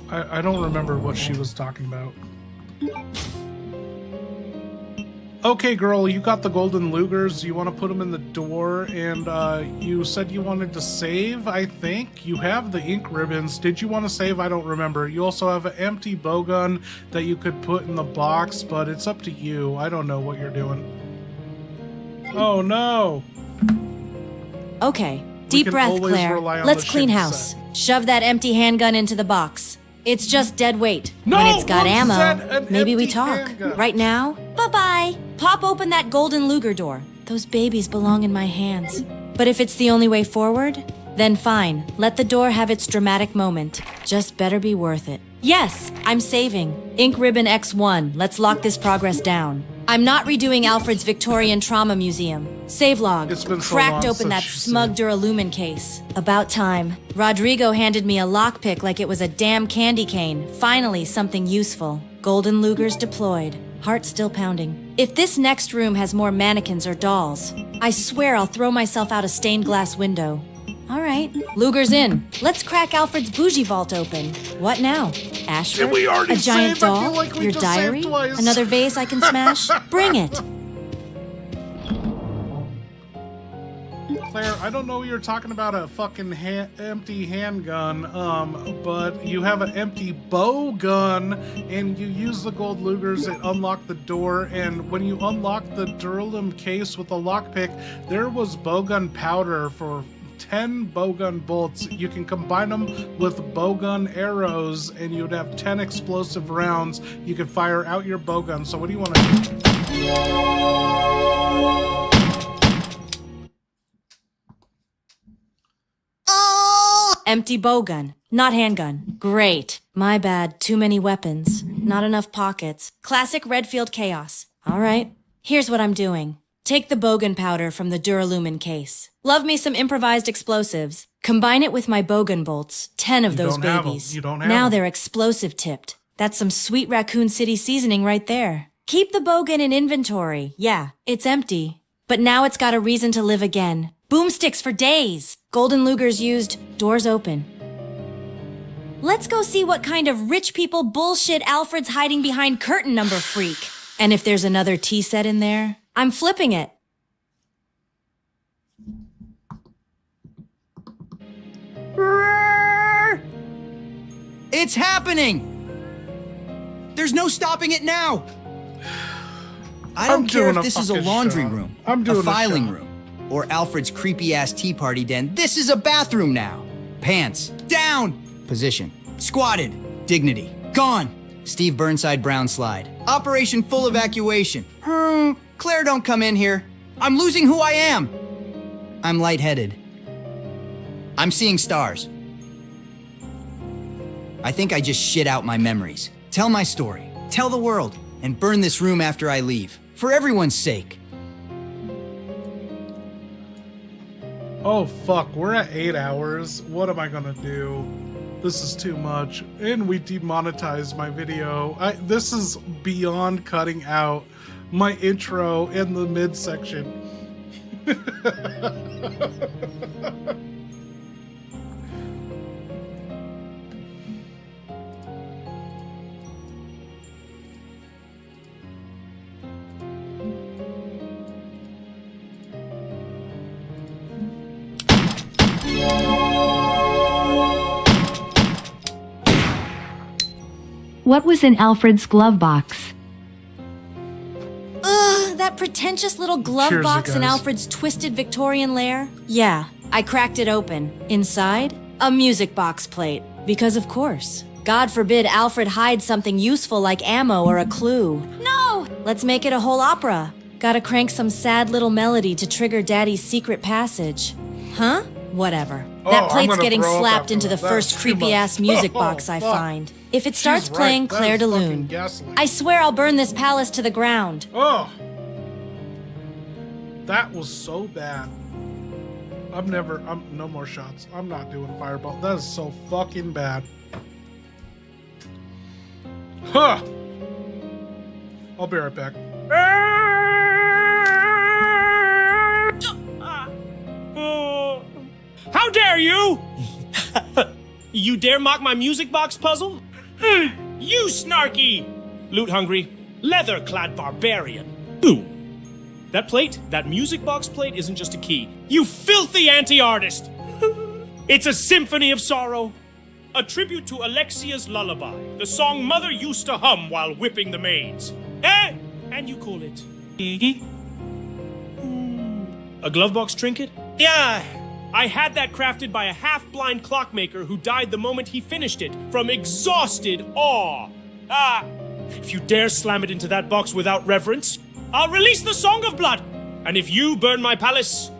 I don't remember what she was talking about. Okay, girl, you got the golden lugers. You want to put them in the door, and you said you wanted to save, I think. You have the ink ribbons. Did you want to save? I don't remember. You also have an empty bowgun that you could put in the box, but it's up to you. I don't know what you're doing. Oh, no. Okay, deep breath, Claire. Let's clean house. Shove that empty handgun into the box. It's just dead weight. No, when it's got Mom said ammo, an maybe we empty talk. handgun. Right now, bye-bye. Pop open that golden luger door. Those babies belong in my hands. But if it's the only way forward, then fine. Let the door have its dramatic moment. Just better be worth it. Yes, I'm saving. Ink Ribbon X1. Let's lock this progress down. I'm not redoing Alfred's Victorian Trauma Museum. Save log. It's been so Cracked long open that since you smug said. Duralumin case. About time. Rodrigo handed me a lockpick like it was a damn candy cane. Finally, something useful. Golden Lugers deployed. Heart still pounding. If this next room has more mannequins or dolls, I swear I'll throw myself out a stained glass window. All right, Luger's in. Let's crack Alfred's bougie vault open. What now? Ashford? Did we already A giant save? I feel doll? like we Your just saved diary? twice. Another vase I can smash? Bring it. Claire, I don't know you're talking about a fucking empty handgun, but you have an empty bow gun, and you use the gold Lugers that unlock the door, and when you unlock the Duralum case with a lockpick, there was bowgun powder for 10 bowgun bolts. You can combine them with bowgun arrows, and you'd have 10 explosive rounds. You could fire out your bowgun. So what do you want to do? Empty bowgun, not handgun. Great. My bad, too many weapons. Not enough pockets. Classic Redfield chaos. All right, here's what I'm doing. Take the bowgun powder from the Duralumin case. Love me some improvised explosives. Combine it with my bowgun bolts. 10 of those babies. You don't have now them. they're explosive tipped. That's some sweet Raccoon City seasoning right there. Keep the bowgun in inventory. Yeah, it's empty. But now it's got a reason to live again. Boomsticks for days. Golden Lugers used. Doors open. Let's go see what kind of rich people bullshit Alfred's hiding behind curtain number freak. And if there's another tea set in there, I'm flipping it. It's happening! There's no stopping it now! I don't care if this is a laundry room, a filing room, or Alfred's creepy-ass tea party den. This is a bathroom now. Pants. Down! Position. Squatted. Dignity. Gone. Steve Burnside Brown slide. Operation full evacuation. Claire, don't come in here. I'm losing who I am. I'm lightheaded. I'm seeing stars. I think I just shit out my memories. Tell my story. Tell the world. And burn this room after I leave. For everyone's sake. Oh fuck, we're at 8 hours. What am I gonna do? This is too much. And we demonetized my video. This is beyond cutting out my intro in the midsection. What was in Alfred's glove box? Ugh, that pretentious little glove Cheers, you box in guys. Alfred's twisted Victorian lair? Yeah, I cracked it open. Inside, a music box plate. Because of course. God forbid Alfred hides something useful like ammo or a clue. No! Let's make it a whole opera. Gotta crank some sad little melody to trigger Daddy's secret passage. Huh? Whatever. That I'm plate's gonna getting throw up slapped after into the that. first That's too creepy-ass much. music Oh, box I fuck. find. If it starts She's playing right. That Claire is de fucking Lune, gasoline. I swear I'll burn this palace to the ground. Oh, that was so bad. I'm no more shots. I'm not doing fireball. That is so fucking bad. Huh. I'll be right back. How dare you! You dare mock my music box puzzle? You snarky, loot-hungry, leather-clad barbarian. Ooh. That plate, that music box plate, isn't just a key. You filthy anti-artist! It's a symphony of sorrow. A tribute to Alexia's lullaby, the song Mother used to hum while whipping the maids. Eh? And you call it... A glovebox trinket? Yeah. I had that crafted by a half-blind clockmaker who died the moment he finished it, from exhausted awe. If you dare slam it into that box without reverence, I'll release the Song of Blood. And if you burn my palace,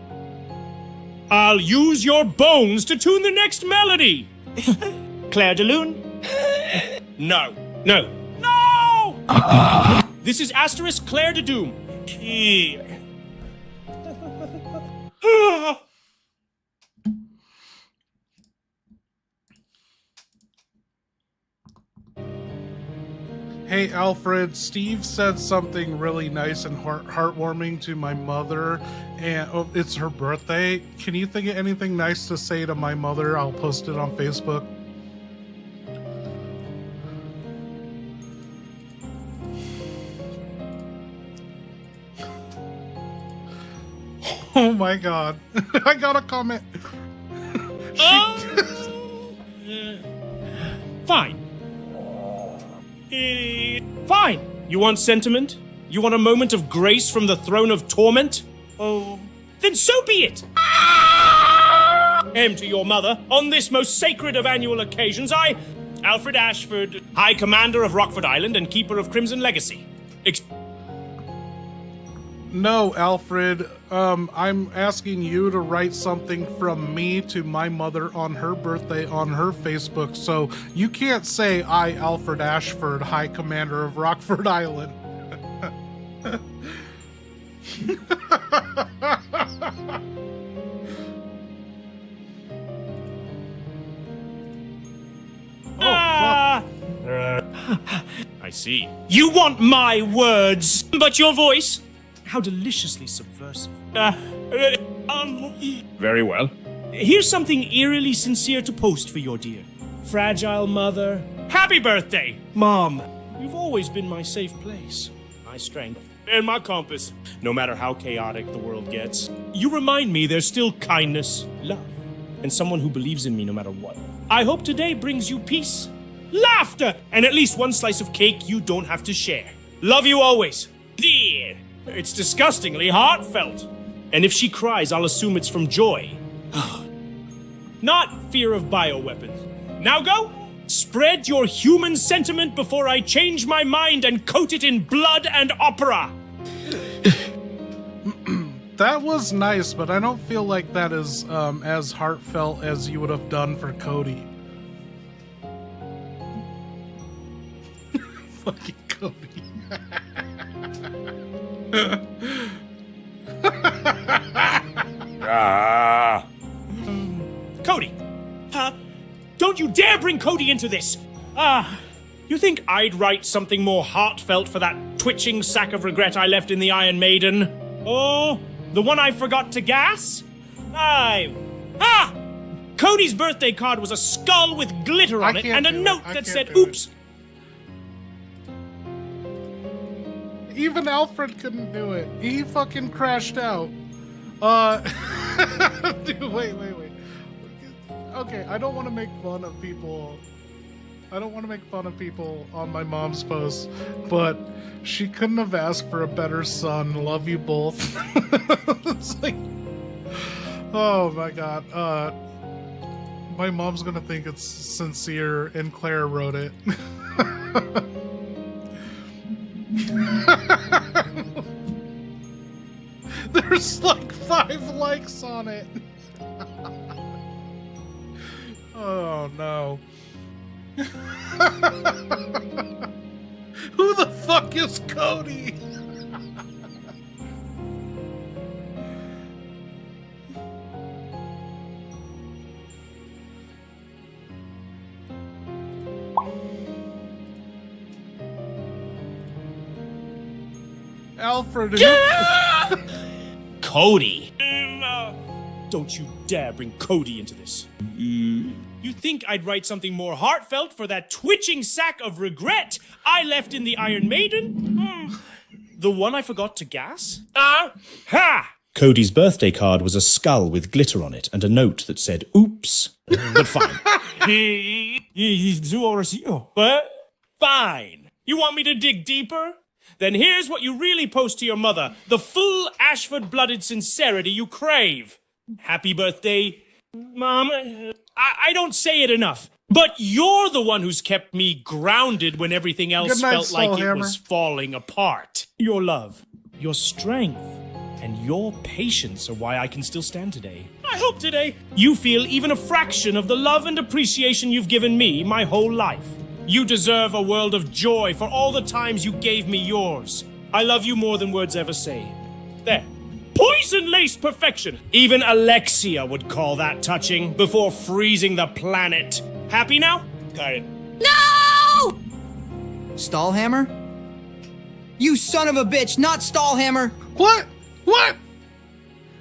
I'll use your bones to tune the next melody. Claire de Lune? No. No. No! This is Asterisk Claire de Doom. Here. Hey, Alfred, Steve said something really nice and heartwarming to my mother, and it's her birthday. Can you think of anything nice to say to my mother? I'll post it on Facebook. Oh my god. I got a comment. Fine. Fine. You want sentiment? You want a moment of grace from the throne of torment? Oh, then so be it. To your mother, on this most sacred of annual occasions, I, Alfred Ashford, High Commander of Rockford Island and Keeper of Crimson Legacy. No, Alfred. I'm asking you to write something from me to my mother on her birthday on her Facebook. So you can't say, I, Alfred Ashford, High Commander of Rockford Island. I see. You want my words, but your voice? How deliciously subversive. Very well. Here's something eerily sincere to post for your dear. Fragile mother. Happy birthday, Mom. You've always been my safe place, my strength, and my compass. No matter how chaotic the world gets, you remind me there's still kindness, love, and someone who believes in me no matter what. I hope today brings you peace, laughter, and at least one slice of cake you don't have to share. Love you always, dear. It's disgustingly heartfelt. And if she cries, I'll assume it's from joy. Not fear of bioweapons. Now go, spread your human sentiment before I change my mind and coat it in blood and opera. That was nice, but I don't feel like that is as heartfelt as you would have done for Cody. Fucking Cody. Cody! Don't you dare bring Cody into this! You think I'd write something more heartfelt for that twitching sack of regret I left in the Iron Maiden? Oh, the one I forgot to gas? Cody's birthday card was a skull with glitter on it and a note that said, oops. Even Alfred couldn't do it. He fucking crashed out. Dude, wait. Okay, I don't want to make fun of people. I don't want to make fun of people on my mom's post, but she couldn't have asked for a better son. Love you both. It's like, oh my god. My mom's gonna think it's sincere and Claire wrote it. There's like 5 likes on it. Oh no. Who the fuck is Cody? Alfred. Cody. Don't you dare bring Cody into this. You think I'd write something more heartfelt for that twitching sack of regret I left in the Iron Maiden? The one I forgot to gas? Ha! Cody's birthday card was a skull with glitter on it and a note that said, oops. But fine. But fine. You want me to dig deeper? Then here's what you really post to your mother. The full Ashford-blooded sincerity you crave. Happy birthday, Mom. I don't say it enough, but you're the one who's kept me grounded when everything else felt like it was falling apart. Your love, your strength, and your patience are why I can still stand today. I hope today you feel even a fraction of the love and appreciation you've given me my whole life. You deserve a world of joy for all the times you gave me yours. I love you more than words ever say. There. Poison-laced perfection. Even Alexia would call that touching before freezing the planet. Happy now? Got it. No! Stallhammer? You son of a bitch, not Stallhammer! What? What?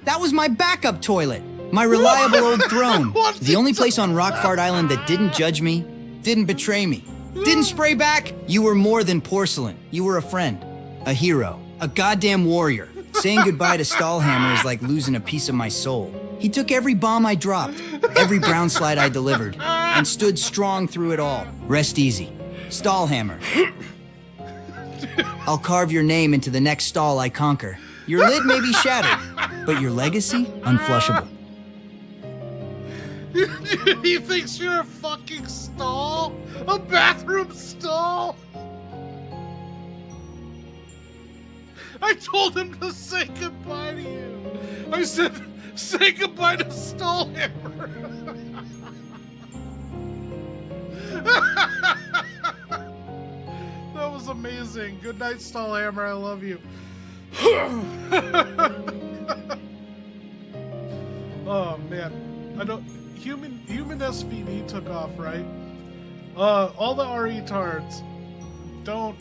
That was my backup toilet. My reliable old throne. What The only place on Rockfart Island that didn't judge me, didn't betray me, didn't spray back. You were more than porcelain. You were a friend, a hero, a goddamn warrior. Saying goodbye to Stallhammer is like losing a piece of my soul. He took every bomb I dropped, every brown slide I delivered, and stood strong through it all. Rest easy. Stallhammer. I'll carve your name into the next stall I conquer. Your lid may be shattered, but your legacy, unflushable. He thinks you're a fucking stall? A bathroom stall? I told him to say goodbye to you. I said, say goodbye to Stallhammer. That was amazing. Good night, Stallhammer. I love you. Oh man, I don't. Human SVD took off, right? All the RE-tards don't.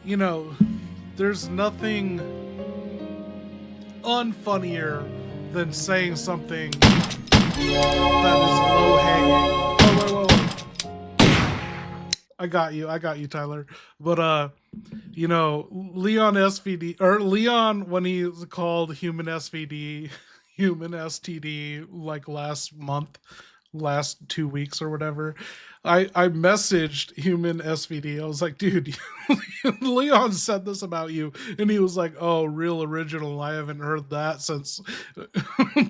You know, there's nothing unfunnier than saying something that is low hanging. Whoa. I got you, Tyler. But you know, Leon SVD or Leon when he called human SVD, human STD like last 2 weeks or whatever. I messaged human SVD. I was like, dude, Leon said this about you. And he was like, oh, real original. I haven't heard that since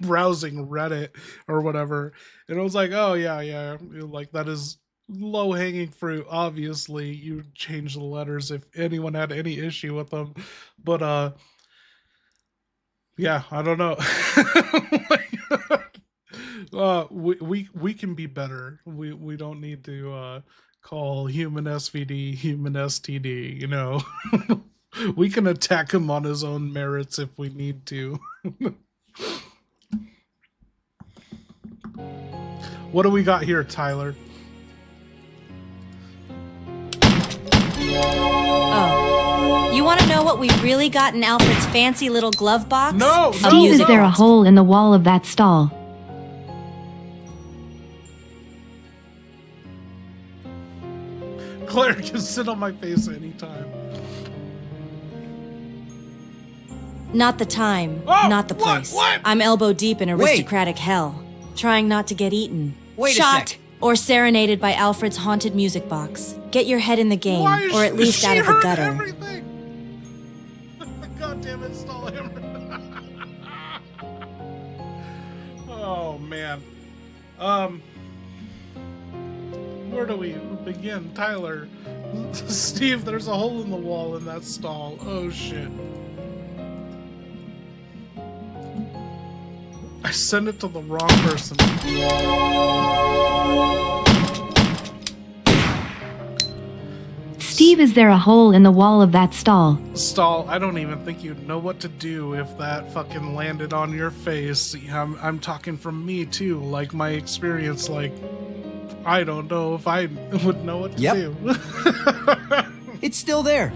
browsing Reddit or whatever. And I was like, oh, yeah. Like, that is low-hanging fruit. Obviously, you change the letters if anyone had any issue with them. But, yeah, I don't know. We can be better. We don't need to call human SVD human STD, you know. We can attack him on his own merits if we need to. What do we got here, Tyler? Oh. You want to know what we really got in Alfred's fancy little glove box? No! Steve, is there a hole in the wall of that stall? Claire can sit on my face anytime. Not the time, Oh, not the place. What? I'm elbow deep in aristocratic hell, trying not to get eaten, Wait a shot, sec. or serenaded by Alfred's haunted music box. Get your head in the game, Why is or at least she out of the heard gutter. Everything? God damn it, Stallhammer. Oh man. Where do we begin? Tyler. Steve, there's a hole in the wall in that stall. Oh shit. I sent it to the wrong person. Steve, is there a hole in the wall of that stall? Stall, I don't even think you'd know what to do if that fucking landed on your face. I'm talking from me too, like my experience, like I don't know if I would know what to do. It's still there.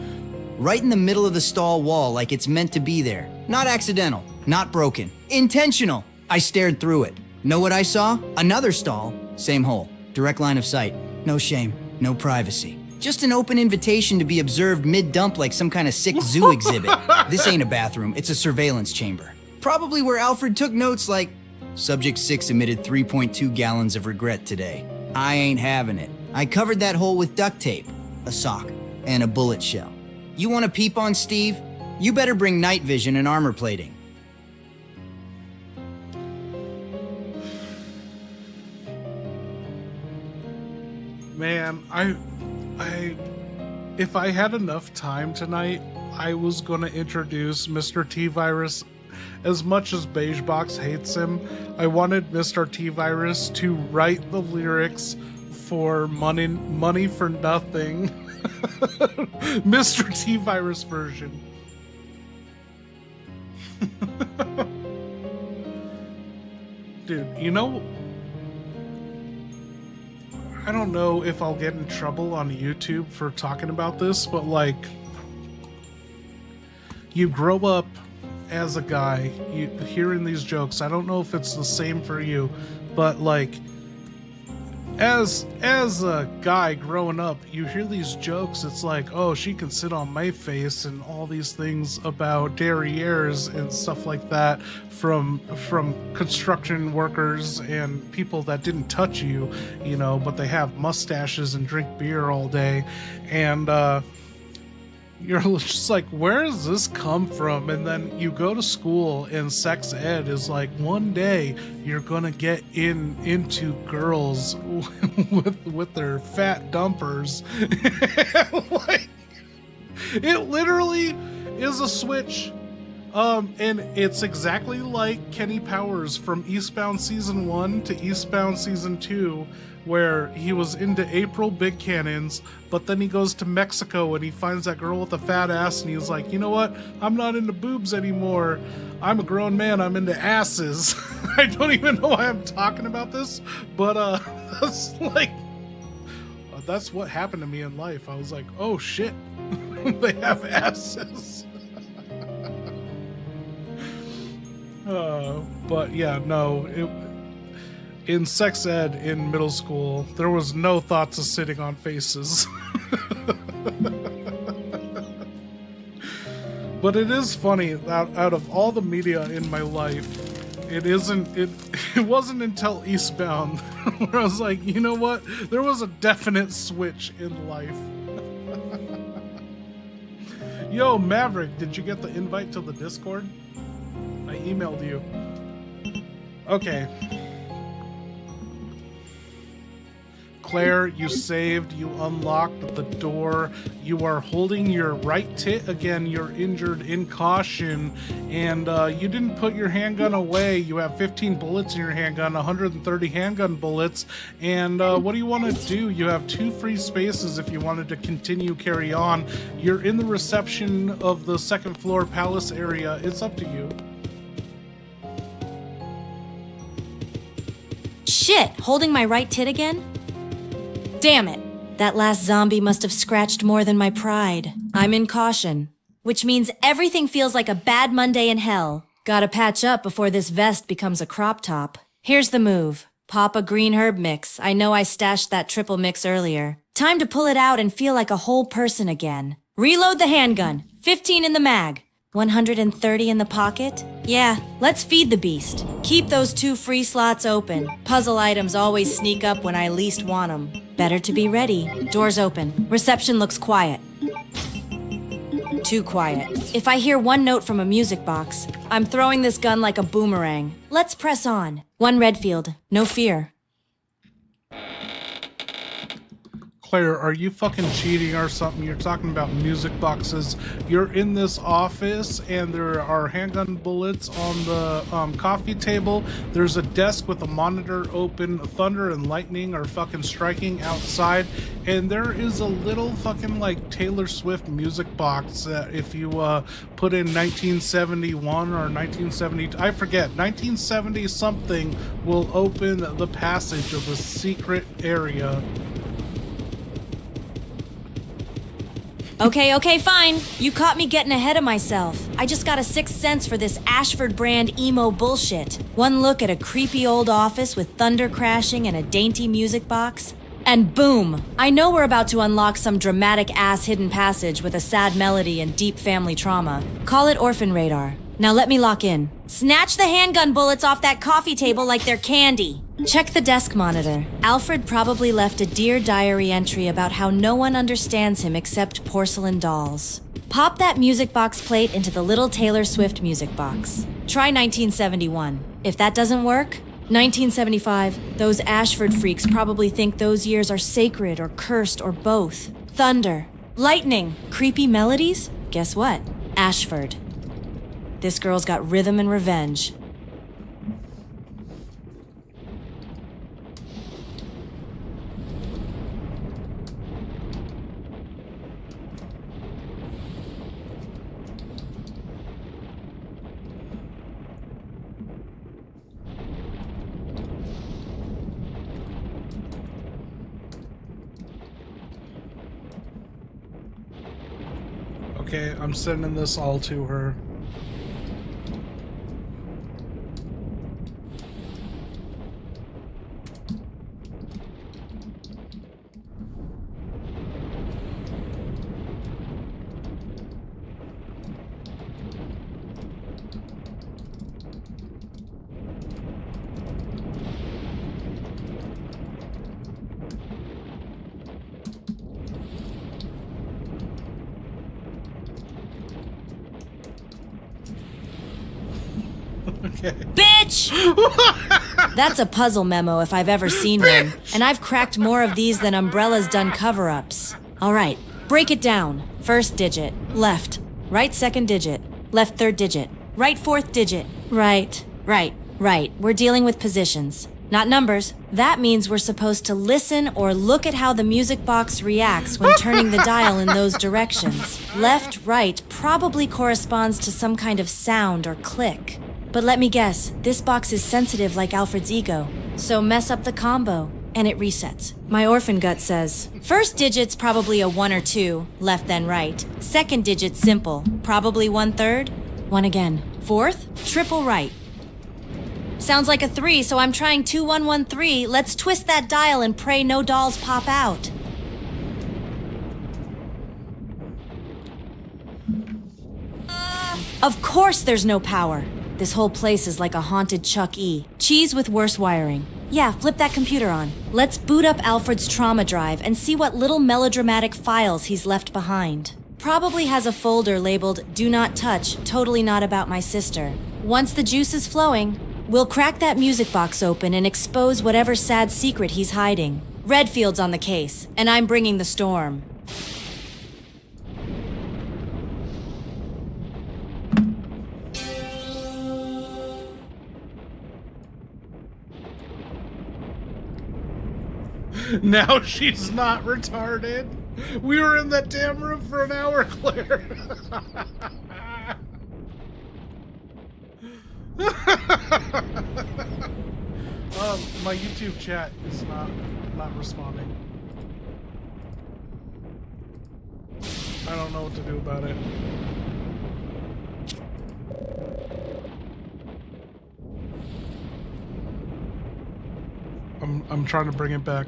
Right in the middle of the stall wall, like it's meant to be there. Not accidental, not broken. Intentional. I stared through it. Know what I saw? Another stall, same hole. Direct line of sight. No shame, no privacy. Just an open invitation to be observed mid-dump like some kind of sick zoo exhibit. This ain't a bathroom, it's a surveillance chamber. Probably where Alfred took notes like, Subject 6 emitted 3.2 gallons of regret today. I ain't having it. I covered that hole with duct tape, a sock, and a bullet shell. You want to peep on Steve? You better bring night vision and armor plating. Man, if I had enough time tonight, I was gonna introduce Mr. T-Virus. As much as Beige Box hates him, I wanted Mr. T-Virus to write the lyrics for Money for Nothing. Mr. T-Virus version. Dude, you know, I don't know if I'll get in trouble on YouTube for talking about this, but like, you grow up as a guy, you hearing these jokes. I don't know if it's the same for you, but like, as a guy growing up, you hear these jokes. It's like, oh, she can sit on my face, and all these things about derrieres and stuff like that from construction workers and people that didn't touch you, you know, but they have mustaches and drink beer all day, and you're just like, where does this come from? And then you go to school, and sex ed is like, one day you're gonna get into girls with their fat dumpers. Like, it literally is a switch. And it's exactly like Kenny Powers from Eastbound Season 1 to Eastbound Season 2, where he was into April Big Cannons, but then he goes to Mexico and he finds that girl with a fat ass, and he's like, you know what? I'm not into boobs anymore. I'm a grown man. I'm into asses. I don't even know why I'm talking about this, but that's like, that's what happened to me in life. I was like, oh shit, they have asses. But yeah, no, in sex ed in middle school, there was no thoughts of sitting on faces. But it is funny that out of all the media in my life, it wasn't until Eastbound where I was like, you know what? There was a definite switch in life. Yo, Maverick, did you get the invite to the Discord? I emailed you. Okay. Claire, you saved, you unlocked the door, you are holding your right tit, again, you're injured in caution, and you didn't put your handgun away. You have 15 bullets in your handgun, 130 handgun bullets, and what do you want to do? You have 2 free spaces if you wanted to continue carry on. You're in the reception of the 2nd floor palace area. It's up to you. Shit, holding my right tit again? Damn it. That last zombie must have scratched more than my pride. I'm in caution, which means everything feels like a bad Monday in hell. Gotta patch up before this vest becomes a crop top. Here's the move. Pop a green herb mix. I know I stashed that triple mix earlier. Time to pull it out and feel like a whole person again. Reload the handgun. 15 in the mag. 130 in the pocket? Yeah, let's feed the beast. Keep those 2 free slots open. Puzzle items always sneak up when I least want them. Better to be ready. Doors open. Reception looks quiet. Too quiet. If I hear one note from a music box, I'm throwing this gun like a boomerang. Let's press on. 1 Redfield. No fear. Claire, are you fucking cheating or something? You're talking about music boxes. You're in this office and there are handgun bullets on the coffee table. There's a desk with a monitor open. Thunder and lightning are fucking striking outside. And there is a little fucking like Taylor Swift music box that if you put in 1971 or 1970, I forget, 1970 something will open the passage of a secret area. Okay, fine. You caught me getting ahead of myself. I just got a 6th sense for this Ashford brand emo bullshit. One look at a creepy old office with thunder crashing and a dainty music box. And boom! I know we're about to unlock some dramatic ass hidden passage with a sad melody and deep family trauma. Call it Orphan Radar. Now let me lock in. Snatch the handgun bullets off that coffee table like they're candy. Check the desk monitor. Alfred probably left a Dear Diary entry about how no one understands him except porcelain dolls. Pop that music box plate into the little Taylor Swift music box. Try 1971. If that doesn't work, 1975. Those Ashford freaks probably think those years are sacred or cursed or both. Thunder. Lightning. Creepy melodies? Guess what? Ashford. This girl's got rhythm and revenge. Okay, I'm sending this all to her. Okay. Bitch! That's a puzzle memo if I've ever seen one, and I've cracked more of these than Umbrella's done cover-ups. All right, break it down. First digit, left. Right second digit, left third digit. Right fourth digit. Right. We're dealing with positions, not numbers. That means we're supposed to listen or look at how the music box reacts when turning the dial in those directions. Left, right probably corresponds to some kind of sound or click. But let me guess, this box is sensitive like Alfred's ego. So mess up the combo, and it resets. My orphan gut says, first digit's probably a 1 or 2, left then right. Second digit's simple, probably 1/3. 1 again. Fourth, triple right. Sounds like a 3, so I'm trying 2 1 1 3. Let's twist that dial and pray no dolls pop out. Of course there's no power. This whole place is like a haunted Chuck E. Cheese with worse wiring. Yeah, flip that computer on. Let's boot up Alfred's trauma drive and see what little melodramatic files he's left behind. Probably has a folder labeled Do Not Touch, totally not about my sister. Once the juice is flowing, we'll crack that music box open and expose whatever sad secret he's hiding. Redfield's on the case, and I'm bringing the storm. Now she's not retarded. We were in that damn room for an hour, Claire. My YouTube chat is not responding. I don't know what to do about it. I'm trying to bring it back.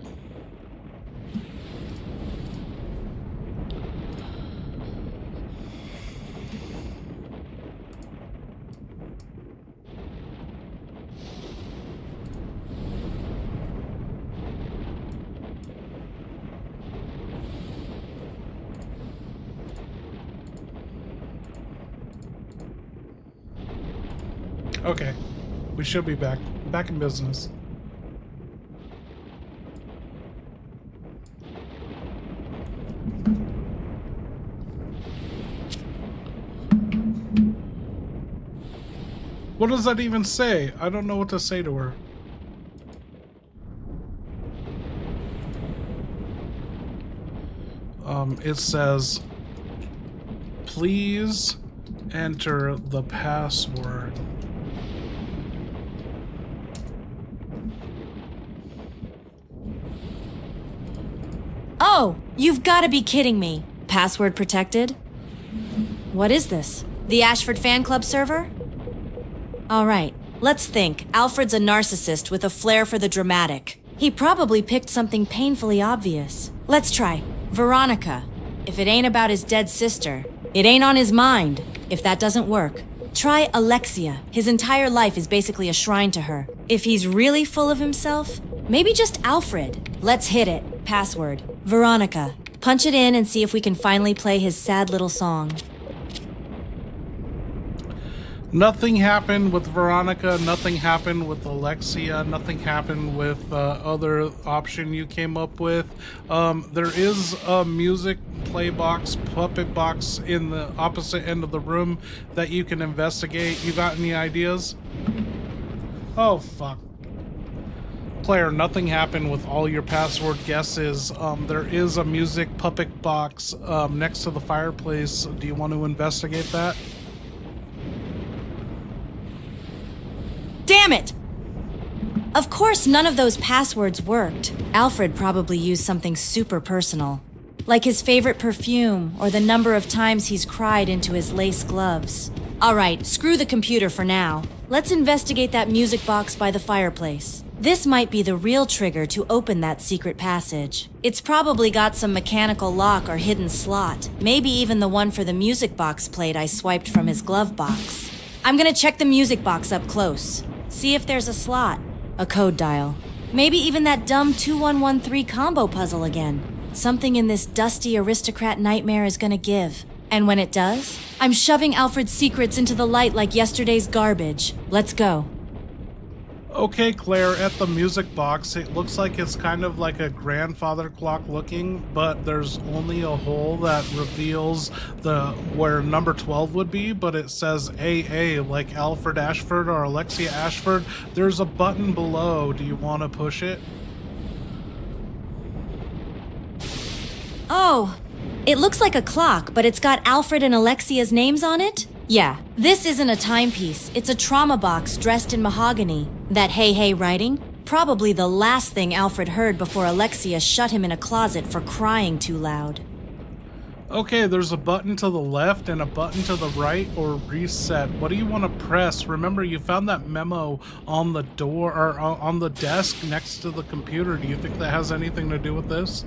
Okay, we should be back in business. What does that even say? I don't know what to say to her. It says, please enter the password. Oh, you've got to be kidding me. Password protected? What is this? The Ashford fan club server? All right, let's think. Alfred's a narcissist with a flair for the dramatic. He probably picked something painfully obvious. Let's try Veronica. If it ain't about his dead sister, it ain't on his mind. If that doesn't work, try Alexia. His entire life is basically a shrine to her. If he's really full of himself, maybe just Alfred. Let's hit it. Password, Veronica. Punch it in and see if we can finally play his sad little song. Nothing happened with Veronica, nothing happened with Alexia, nothing happened with the other option you came up with. There is a music play box, puppet box in the opposite end of the room that you can investigate. You got any ideas? Oh, fuck. Claire, nothing happened with all your password guesses. There is a music puppet box next to the fireplace. Do you want to investigate that? Damn it! Of course, none of those passwords worked. Alfred probably used something super personal. like his favorite perfume or the number of times he's cried into his lace gloves. All right, screw the computer for now. Let's investigate that music box by the fireplace. This might be the real trigger to open that secret passage. It's probably got some mechanical lock or hidden slot, maybe even the one for the music box plate I swiped from his glove box. I'm gonna check the music box up close. See if there's a slot, a code dial. Maybe even that dumb 2113 combo puzzle again. Something in this dusty aristocrat nightmare is gonna give. And when it does, I'm shoving Alfred's secrets into the light like yesterday's garbage. Let's go. Okay, Claire, at the music box, it looks like it's kind of like a grandfather clock looking, but there's only a hole that reveals where number 12 would be, but it says AA, like Alfred Ashford or Alexia Ashford. There's a button below. Do you want to push it? Oh, it looks like a clock, but it's got Alfred and Alexia's names on it? Yeah, this isn't a timepiece. It's a trauma box dressed in mahogany. That hey hey writing? Probably the last thing Alfred heard before Alexia shut him in a closet for crying too loud. Okay, there's a button to the left and a button to the right, or reset. What do you want to press? Remember, you found that memo on the door, or on the desk next to the computer. Do you think that has anything to do with this?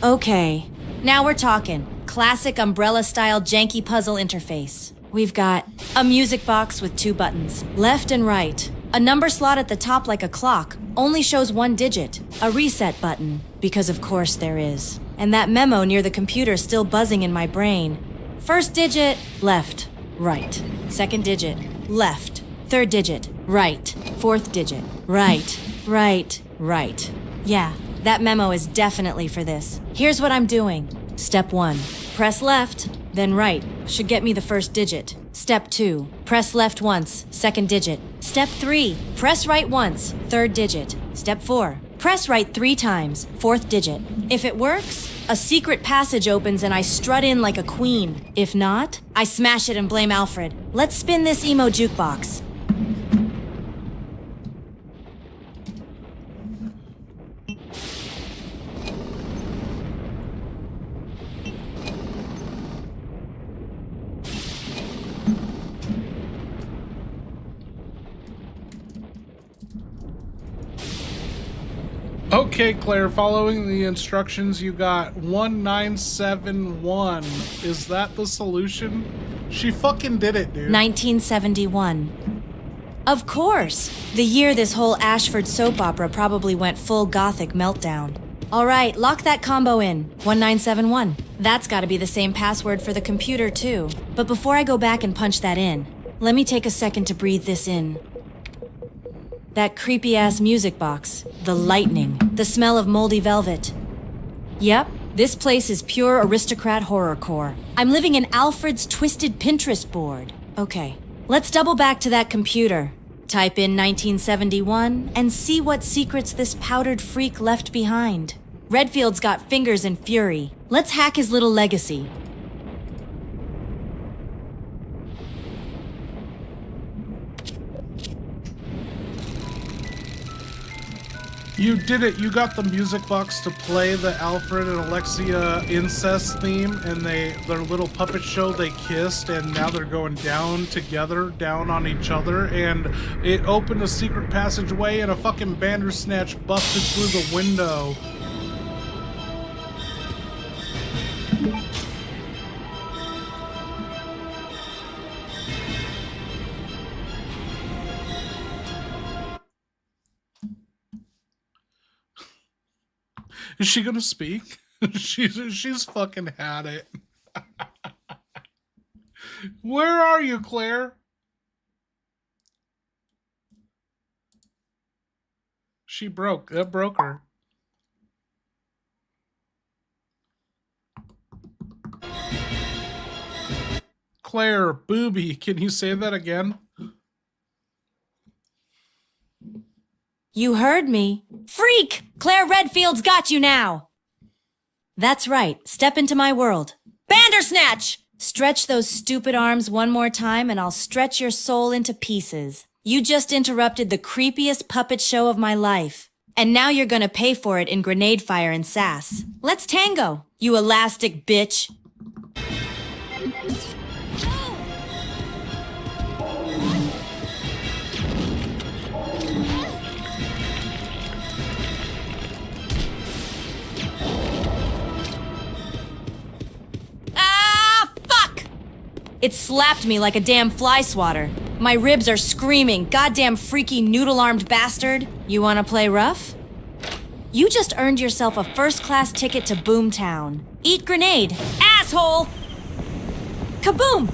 Okay, now we're talking. Classic umbrella-style janky puzzle interface. We've got a music box with 2 buttons, left and right. A number slot at the top like a clock, only shows 1 digit. A reset button, because of course there is. And that memo near the computer still buzzing in my brain. First digit, left, right. Second digit, left. Third digit, right. Fourth digit, right, right, right. Yeah, that memo is definitely for this. Here's what I'm doing. Step 1, press left, then right. Should get me the first digit. Step 2, press left once, second digit. Step 3, press right once, third digit. Step 4, press right 3 times, fourth digit. If it works, a secret passage opens and I strut in like a queen. If not, I smash it and blame Alfred. Let's spin this emo jukebox. Okay, Claire, following the instructions, you got 1971. Is that the solution? She fucking did it, dude. 1971. Of course! The year this whole Ashford soap opera probably went full gothic meltdown. All right, lock that combo in. 1971. That's gotta be the same password for the computer, too. But before I go back and punch that in, let me take a second to breathe this in. That creepy-ass music box, the lightning, the smell of moldy velvet. Yep, this place is pure aristocrat horrorcore. I'm living in Alfred's twisted Pinterest board. Okay, let's double back to that computer. Type in 1971 and see what secrets this powdered freak left behind. Redfield's got fingers in fury. Let's hack his little legacy. You did it. You got the music box to play the Alfred and Alexia incest theme, and their little puppet show, they kissed, and now they're going down together, down on each other, and it opened a secret passageway, and a fucking Bandersnatch busted through the window. Is she gonna speak? She's fucking had it. Where are you, Claire? That broke her. Claire, booby, can you say that again? You heard me. Freak! Claire Redfield's got you now! That's right. Step into my world. Bandersnatch! Stretch those stupid arms one more time and I'll stretch your soul into pieces. You just interrupted the creepiest puppet show of my life. And now you're gonna pay for it in grenade fire and sass. Let's tango, you elastic bitch. Ah, fuck! It slapped me like a damn fly swatter. My ribs are screaming, goddamn freaky noodle-armed bastard. You wanna play rough? You just earned yourself a first-class ticket to Boomtown. Eat grenade, asshole! Kaboom!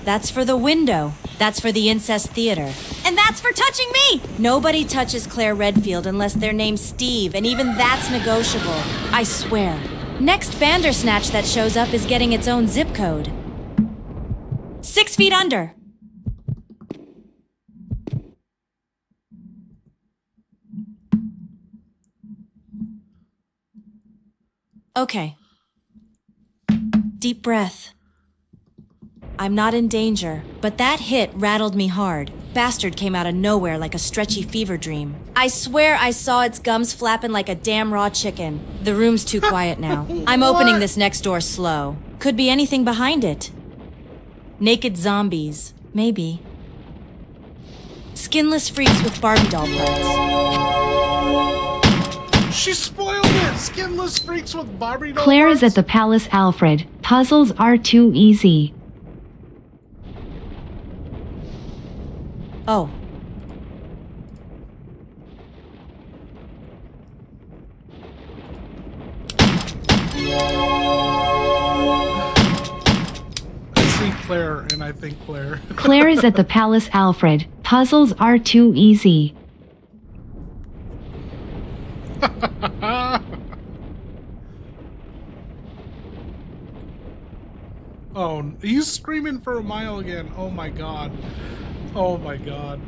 That's for the window. That's for the incest theater. And that's for touching me! Nobody touches Claire Redfield unless they're named Steve, and even that's negotiable. I swear. Next Bandersnatch that shows up is getting its own zip code. 6 feet under. Okay. Deep breath. I'm not in danger, but that hit rattled me hard. Bastard came out of nowhere like a stretchy fever dream. I swear I saw its gums flapping like a damn raw chicken. The room's too quiet now. I'm opening this next door slow. Could be anything behind it. Naked zombies. Maybe. Skinless freaks with Barbie doll parts. She spoiled it! Skinless freaks with Barbie doll Claire is parts? at the palace, Alfred. Puzzles are too easy. Oh. I see Claire, and I think Claire. Claire is at the palace, Alfred. Puzzles are too easy. Oh, he's screaming for a mile again. Oh my god. Oh my god.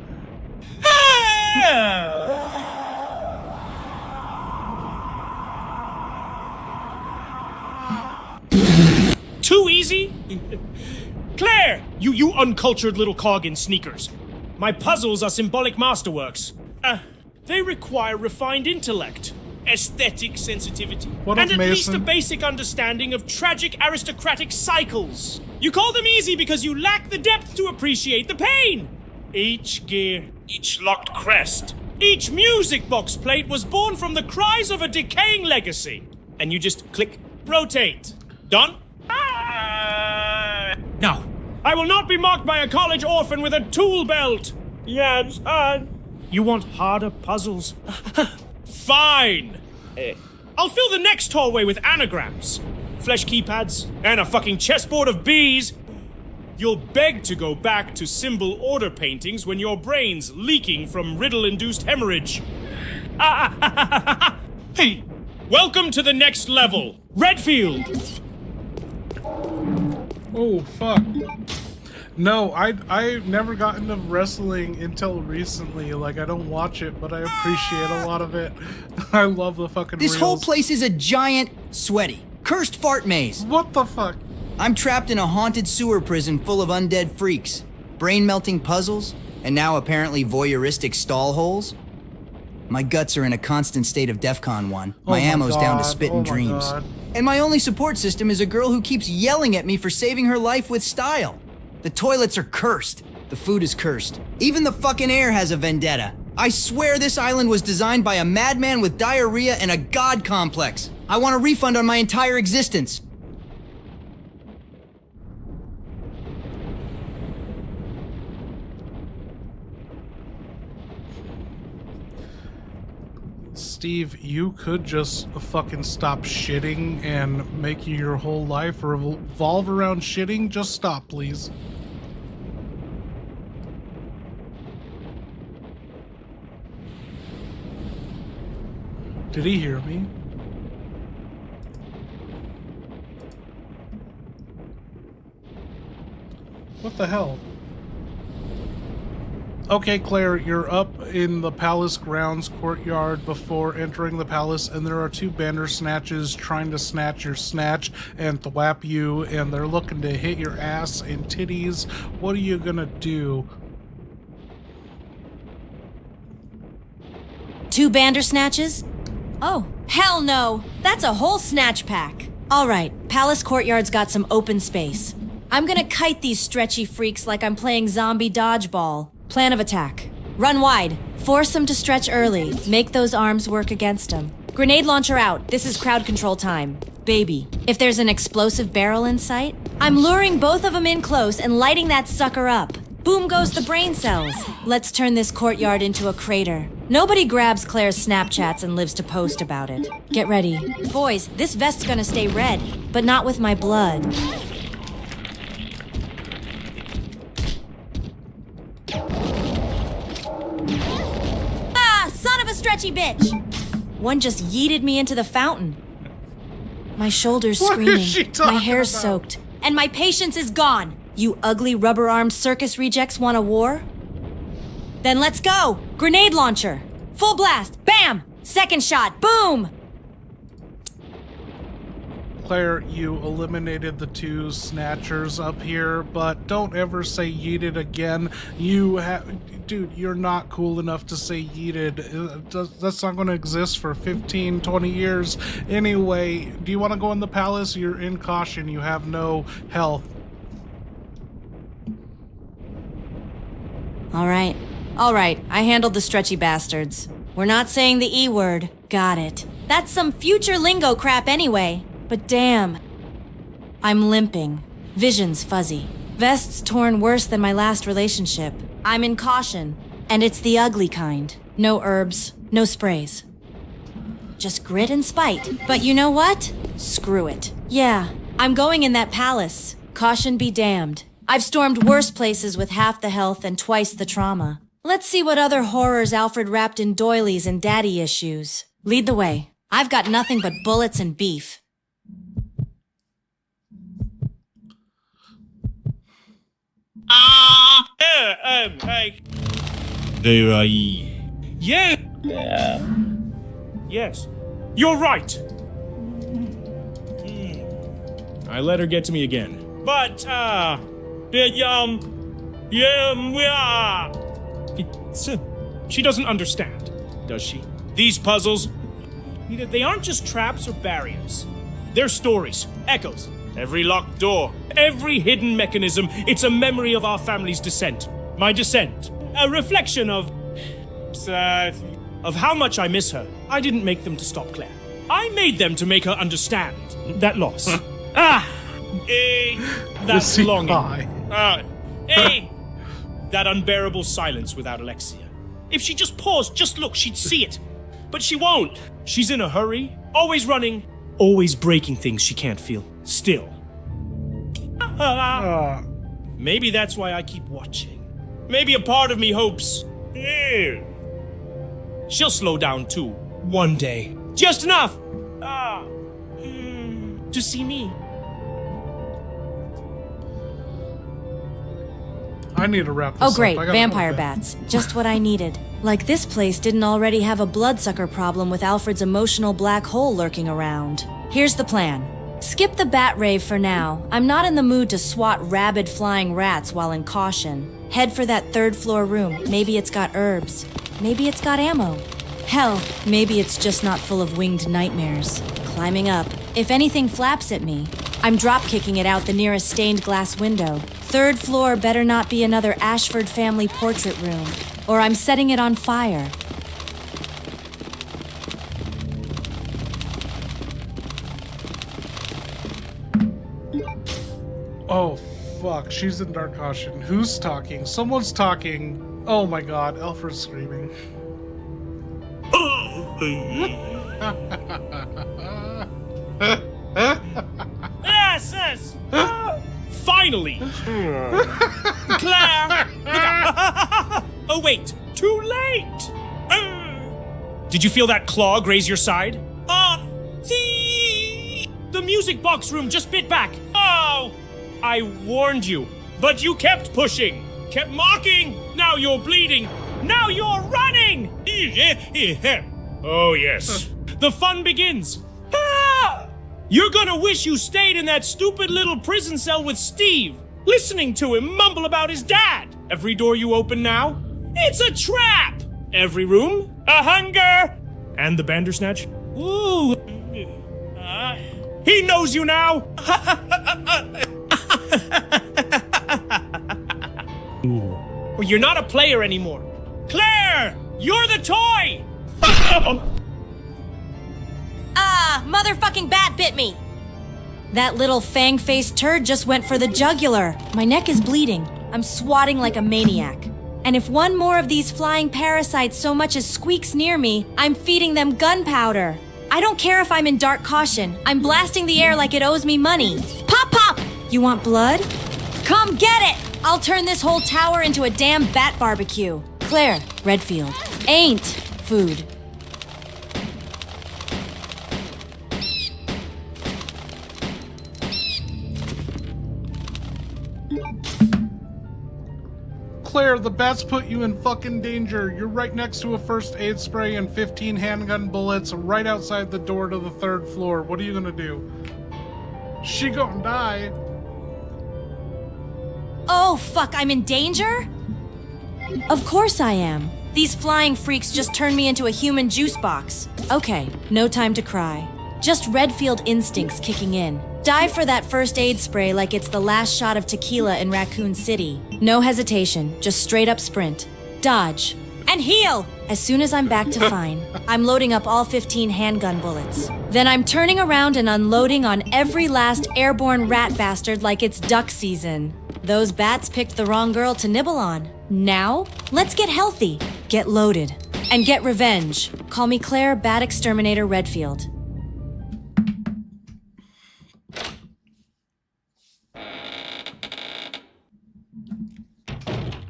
Too easy? Claire! You uncultured little cog in sneakers. My puzzles are symbolic masterworks. They require refined intellect, aesthetic sensitivity, What up, and at least a Mason? basic understanding of tragic aristocratic cycles. You call them easy because you lack the depth to appreciate the pain. Each gear, each locked crest, each music box plate was born from the cries of a decaying legacy. And you just click, rotate. Done? No. I will not be mocked by a college orphan with a tool belt. Yes, you want harder puzzles? Fine. I'll fill the next hallway with anagrams, flesh keypads, and a fucking chessboard of bees. You'll beg to go back to symbol order paintings when your brain's leaking from riddle-induced hemorrhage. Hey, welcome to the next level, Redfield. Oh, fuck. No, I never got into wrestling until recently. Like, I don't watch it, but I appreciate a lot of it. I love the fucking This whole reels. place is a giant, sweaty, cursed fart maze. What the fuck? I'm trapped in a haunted sewer prison full of undead freaks, brain-melting puzzles, and now apparently voyeuristic stall holes. My guts are in a constant state of DEFCON 1. Oh My my ammo's down to God. spit Oh and my dreams. God. And my only support system is a girl who keeps yelling at me for saving her life with style. The toilets are cursed. The food is cursed. Even the fucking air has a vendetta. I swear this island was designed by a madman with diarrhea and a god complex. I want a refund on my entire existence. Steve, you could just fucking stop shitting and make your whole life revolve around shitting. Just stop, please. Did he hear me? What the hell? Okay, Claire, you're up in the palace grounds courtyard before entering the palace, and there are two Bandersnatches trying to snatch your snatch and thwap you, and they're looking to hit your ass and titties. What are you gonna do? 2 Bandersnatches? Oh, hell no! That's a whole snatch pack. All right, Palace Courtyard's got some open space. I'm gonna kite these stretchy freaks like I'm playing zombie dodgeball. Plan of attack. Run wide. Force them to stretch early. Make those arms work against them. Grenade launcher out. This is crowd control time. Baby, if there's an explosive barrel in sight, I'm luring both of them in close and lighting that sucker up. Boom goes the brain cells. Let's turn this courtyard into a crater. Nobody grabs Claire's Snapchats and lives to post about it. Get ready. Boys, this vest's gonna stay red, but not with my blood. Ah, son of a stretchy bitch! One just yeeted me into the fountain. My shoulder's What screaming, is she my talking hair's about? soaked, and my patience is gone. You ugly rubber-armed circus rejects want a war? Then let's go! Grenade launcher! Full blast! Bam! Second shot! Boom! Claire, you eliminated the 2 snatchers up here, but don't ever say yeeted again. Dude, you're not cool enough to say yeeted. That's not going to exist for 15, 20 years. Anyway, do you want to go in the palace? You're in caution. You have no health. All right. I handled the stretchy bastards. We're not saying the E word. Got it. That's some future lingo crap anyway. But damn. I'm limping. Vision's fuzzy. Vest's torn worse than my last relationship. I'm in caution. And it's the ugly kind. No herbs, no sprays. Just grit and spite. But you know what? Screw it. Yeah, I'm going in that palace. Caution be damned. I've stormed worse places with half the health and twice the trauma. Let's see what other horrors Alfred wrapped in doilies and daddy issues. Lead the way. I've got nothing but bullets and beef. Yes. You're right. I let her get to me again. But, she doesn't understand, does she? These puzzles, they aren't just traps or barriers. They're stories, echoes. Every locked door, every hidden mechanism, it's a memory of our family's descent. My descent. A reflection of how much I miss her. I didn't make them to stop Claire. I made them to make her understand that loss. That longing. That unbearable silence without Alexia. If she just paused, just look, she'd see it. But she won't. She's in a hurry, always running, always breaking things she can't feel. Still. Maybe that's why I keep watching. Maybe a part of me hopes she'll slow down too, one day. Just enough to see me. I need to wrap this Oh up. great, I gotta vampire go to bed. bats. Just what I needed. Like this place didn't already have a bloodsucker problem with Alfred's emotional black hole lurking around. Here's the plan. Skip the bat rave for now. I'm not in the mood to swat rabid flying rats while in caution. Head for that 3rd floor room. Maybe it's got herbs. Maybe it's got ammo. Hell, maybe it's just not full of winged nightmares. Climbing up. If anything flaps at me, I'm drop-kicking it out the nearest stained glass window. 3rd floor better not be another Ashford family portrait room, or I'm setting it on fire. Oh, fuck. She's in dark caution. Who's talking? Someone's talking. Oh my god, Alfred's screaming. Yes! Finally! Claire! Look out! Oh, wait! Too late! Did you feel that claw graze your side? The music box room just bit back. Oh! I warned you, but you kept pushing, kept mocking. Now you're bleeding. Now you're running! Oh, yes. The fun begins. You're gonna wish you stayed in that stupid little prison cell with Steve, listening to him mumble about his dad. Every door you open now, it's a trap. Every room, A hunger! And the Bandersnatch? Ooh. He knows you now! Well, you're not a player anymore. Claire! You're the toy! Ah, motherfucking bat bit me! That little fang-faced turd just went for the jugular. My neck is bleeding. I'm swatting like a maniac. And if one more of these flying parasites so much as squeaks near me, I'm feeding them gunpowder. I don't care if I'm in dark caution. I'm blasting the air like it owes me money. Pop, pop! You want blood? Come get it! I'll turn this whole tower into a damn bat barbecue. Claire, Redfield. Ain't food. Claire, the bats put you in fucking danger. You're right next to a first aid spray and 15 handgun bullets right outside the door to the 3rd floor. What are you gonna do? She gonna die. Oh, fuck, I'm in danger? Of course I am. These flying freaks just turned me into a human juice box. Okay, no time to cry. Just Redfield instincts kicking in. Dive for that first aid spray like it's the last shot of tequila in Raccoon City. No hesitation, just straight up sprint. Dodge. And heal! As soon as I'm back to fine, I'm loading up all 15 handgun bullets. Then I'm turning around and unloading on every last airborne rat bastard like it's duck season. Those bats picked the wrong girl to nibble on. Now, let's get healthy, get loaded, and get revenge. Call me Claire Bat Exterminator Redfield.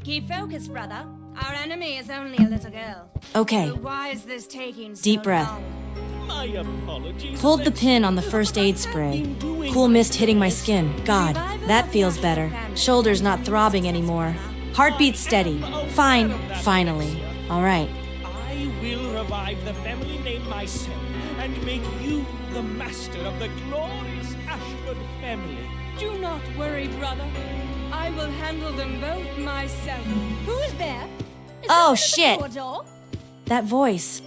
Keep focused, brother. Our enemy is only a little girl. Okay. So why is this taking so Deep breath. long? My apologies. Hold the pin on the first aid spray. Cool mist hitting my skin. God, that feels better. Shoulders not throbbing anymore. Heartbeat steady. Fine. Finally. All right. I will revive the family name myself and make you the master of the glorious Ashford family. Do not worry, brother. I will handle them both myself. Who is there? Is Oh, someone at the shit. door? That voice.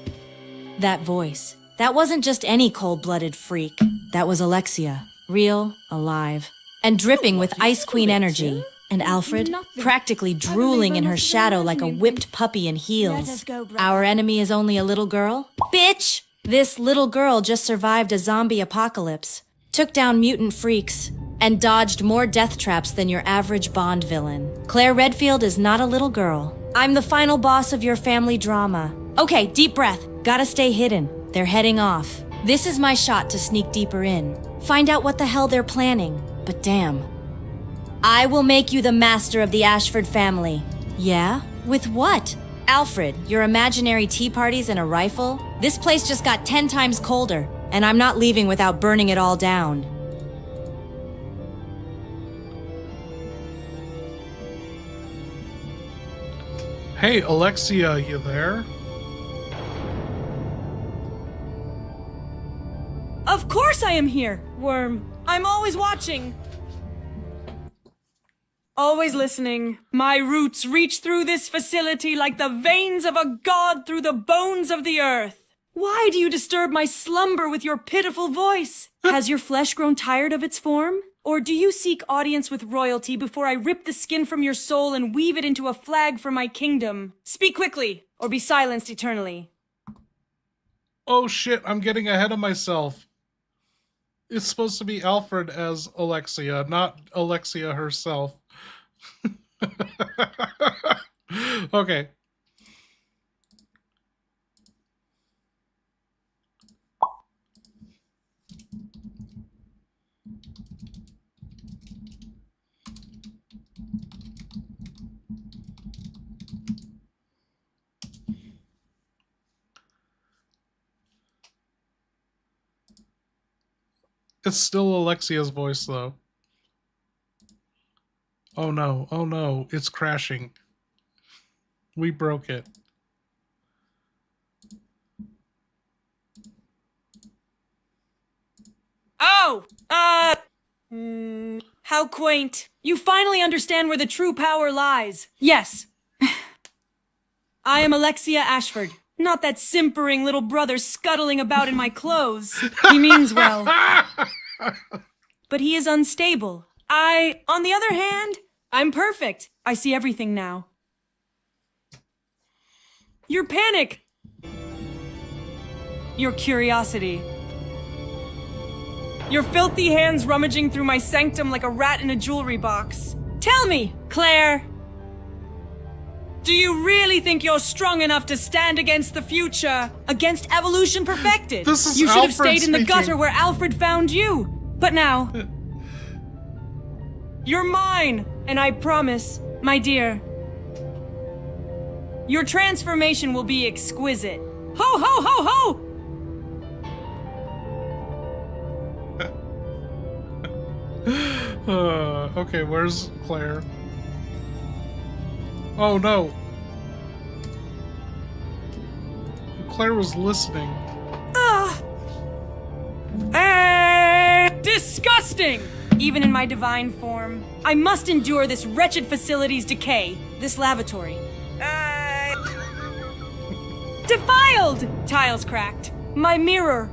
That voice. That wasn't just any cold-blooded freak. That was Alexia. Real, alive, and dripping with Ice Queen energy. And Alfred, practically drooling in her shadow like a whipped puppy in Let us heels. go, brother. Our enemy is only a little girl? Bitch! This little girl just survived a zombie apocalypse, took down mutant freaks, and dodged more death traps than your average Bond villain. Claire Redfield is not a little girl. I'm the final boss of your family drama. Okay, deep breath. Gotta stay hidden. They're heading off. This is my shot to sneak deeper in. Find out what the hell they're planning. But damn. I will make you the master of the Ashford family. Yeah? With what? Alfred, your imaginary tea parties and a rifle? This place just got 10 times colder, and I'm not leaving without burning it all down. Hey, Alexia, you there? Of course I am here, Worm. I'm always watching. Always listening. My roots reach through this facility like the veins of a god through the bones of the earth. Why do you disturb my slumber with your pitiful voice? Has your flesh grown tired of its form? Or do you seek audience with royalty before I rip the skin from your soul and weave it into a flag for my kingdom? Speak quickly, or be silenced eternally. Oh shit, I'm getting ahead of myself. It's supposed to be Alfred as Alexia, not Alexia herself. Okay. It's still Alexia's voice, though. Oh no, it's crashing. We broke it. Oh! How quaint. You finally understand where the true power lies. Yes. I am Alexia Ashford, Not that simpering little brother scuttling about in my clothes. He means well. But he is unstable. On the other hand, I'm perfect. I see everything now. Your panic. Your curiosity. Your filthy hands rummaging through my sanctum like a rat in a jewelry box. Tell me, Claire. Do you really think you're strong enough to stand against the future? Against evolution perfected? This is You should have Alfred stayed in the speaking. gutter where Alfred found you. But now... You're mine, and I promise, my dear, your transformation will be exquisite. Ho, ho, ho, ho! Okay, where's Claire? Oh no. Claire was listening. Disgusting! Even in my divine form, I must endure this wretched facility's decay, this lavatory. Defiled! Tiles cracked. My mirror.